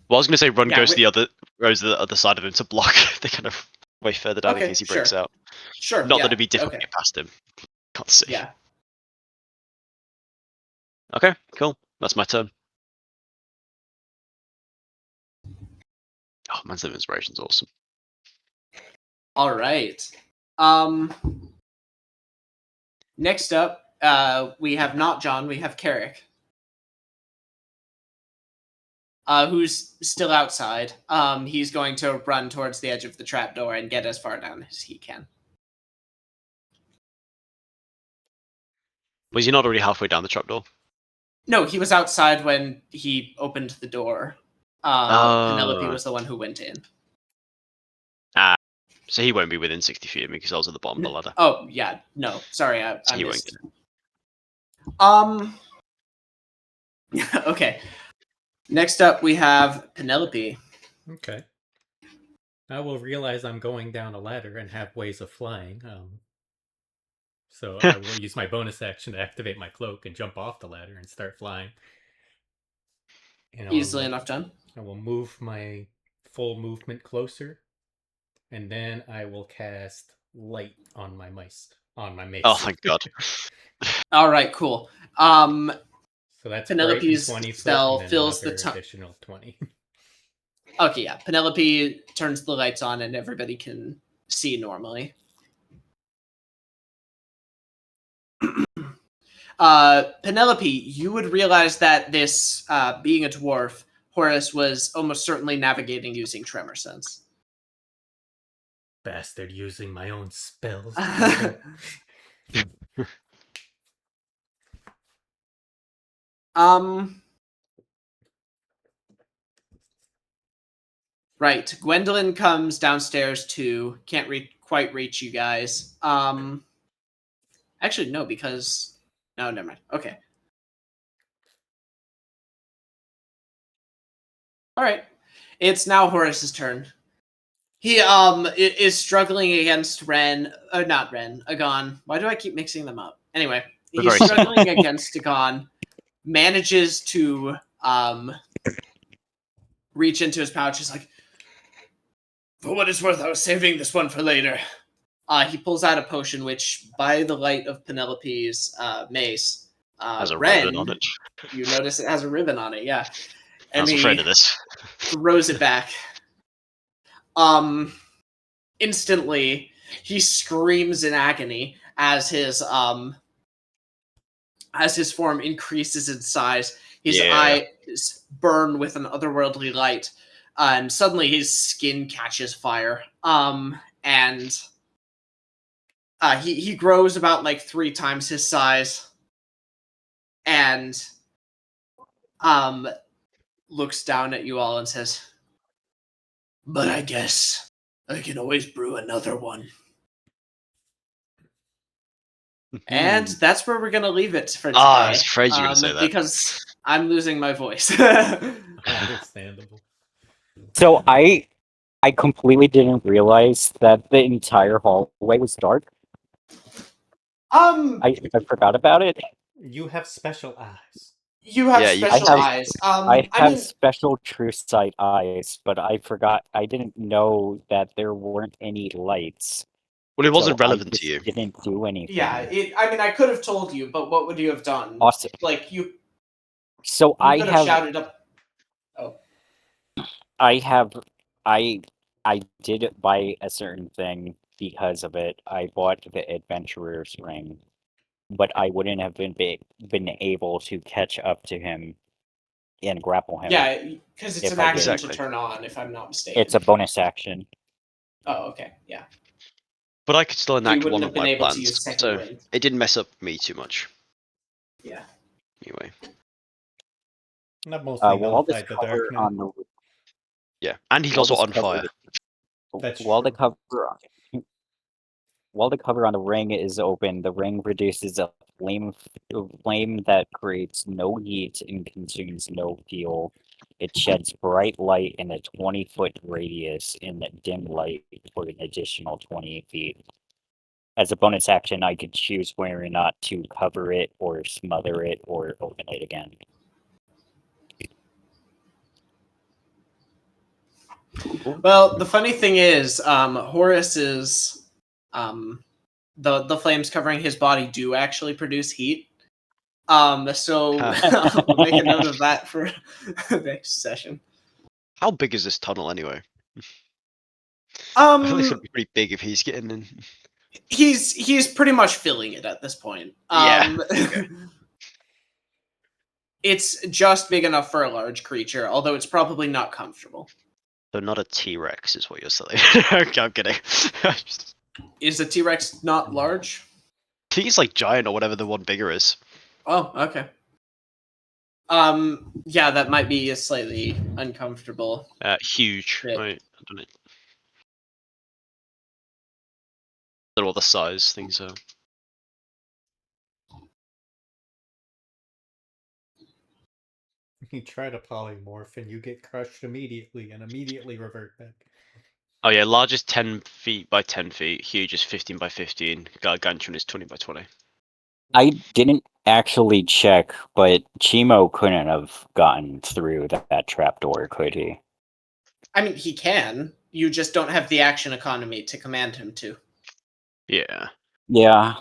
Well, I was gonna say Ron Yeah, goes to the other side of him to block the kind of way further down in Okay, case he breaks sure. out. sure. Not yeah, that it'd be difficult okay. to get past him. Can't see. Yeah. Okay, cool. That's my turn. Oh, Man's Living Inspiration's awesome. All right. Next up, we have not John. We have Carrick, who's still outside. He's going to run towards the edge of the trapdoor and get as far down as he can. Was he not already halfway down the trapdoor? No, he was outside when he opened the door. Penelope was the one who went in. So he won't be within 60 feet of me because I was at the bottom of the ladder. Oh yeah, no, sorry, I So he won't missed. get Okay. Next up, we have Penelope. Okay. I will realize I'm going down a ladder and have ways of flying. So I will use my bonus action to activate my cloak and jump off the ladder and start flying. And Easily enough done. I will move my full movement closer, and then I will cast light on my mace. Oh, thank God. All right, cool. So that's Penelope's 20 spell foot, and then fills the another additional 20. Okay, yeah. Penelope turns the lights on and everybody can see normally. Penelope, you would realize that this, being a dwarf, Horus was almost certainly navigating using tremor sense. Bastard, using my own spells. Right. Gwendolyn comes downstairs too. Can't quite reach you guys. Actually, no, because no, never mind. Okay. All right. It's now Horus's turn. He is struggling against Ren, not Ren, Agon. Why do I keep mixing them up? Anyway, he's Very struggling against Agon. manages to reach into his pouch. He's like, for what it's worth, I was saving this one for later. He pulls out a potion, which, by the light of Penelope's mace, Has a Ren, ribbon on it. you notice it has a ribbon on it, yeah. I And was afraid of this. throws it back. Instantly, he screams in agony as his form increases in size. His eyes burn with an otherworldly light, and suddenly his skin catches fire. And he grows about like 3 times his size, and looks down at you all and says, "But I guess I can always brew another one." And that's where we're gonna leave it for today. I was afraid you were going to say that. Because I'm losing my voice. Understandable. So I completely didn't realize that the entire hallway was dark. I forgot about it. You have special eyes. You have Yeah, you special can eyes. I I have mean, special true sight eyes, but I forgot. I didn't know that there weren't any lights. Well, it wasn't so relevant I to you. Didn't do anything. yeah. I mean, I could have told you, but what would you have done? Awesome. Like you So I could have have. shouted up. I did buy a certain thing because of it. I bought the adventurer's ring, but I wouldn't have been able to catch up to him and grapple him. Yeah, because it's If an I action did. to turn on, if I'm not mistaken. It's a bonus action. Oh, okay, yeah. But I could still So you enact wouldn't one have of been my able to plans, use second so wind. it didn't mess up me too much. Yeah. Anyway, Not mostly While this nullified the cover dark now. on the yeah, and he's while also this on cover- fire. That's while the true. cover on the ring is open, the ring produces a flame that creates no heat and consumes no fuel. It sheds bright light in a 20-foot radius in the dim light for an additional 20 feet. As a bonus action, I could choose whether or not to cover it or smother it or open it again. Well, the funny thing is, Horus is, the flames covering his body do actually produce heat. So I'll make a note of that for next session. How big is this tunnel anyway? I feel like it's gonna be pretty big if he's getting in. He's pretty much filling it at this point. Yeah, okay. It's just big enough for a large creature, although it's probably not comfortable. So not a T-Rex is what you're saying. Okay, I'm kidding. I Is a T-Rex not large? think it's like giant or whatever the one bigger is. Oh, okay. Yeah, that might be a slightly uncomfortable. Huge. Yeah. Right, I don't know. They're all the size things are. You try to polymorph and you get crushed immediately and immediately revert back. Oh yeah, large is 10 feet by 10 feet. Huge is 15 by 15. Gargantuan is 20 by 20. I didn't actually check, but Chimo couldn't have gotten through that trapdoor, could he? I mean, he can. You just don't have the action economy to command him to. Yeah. Yeah.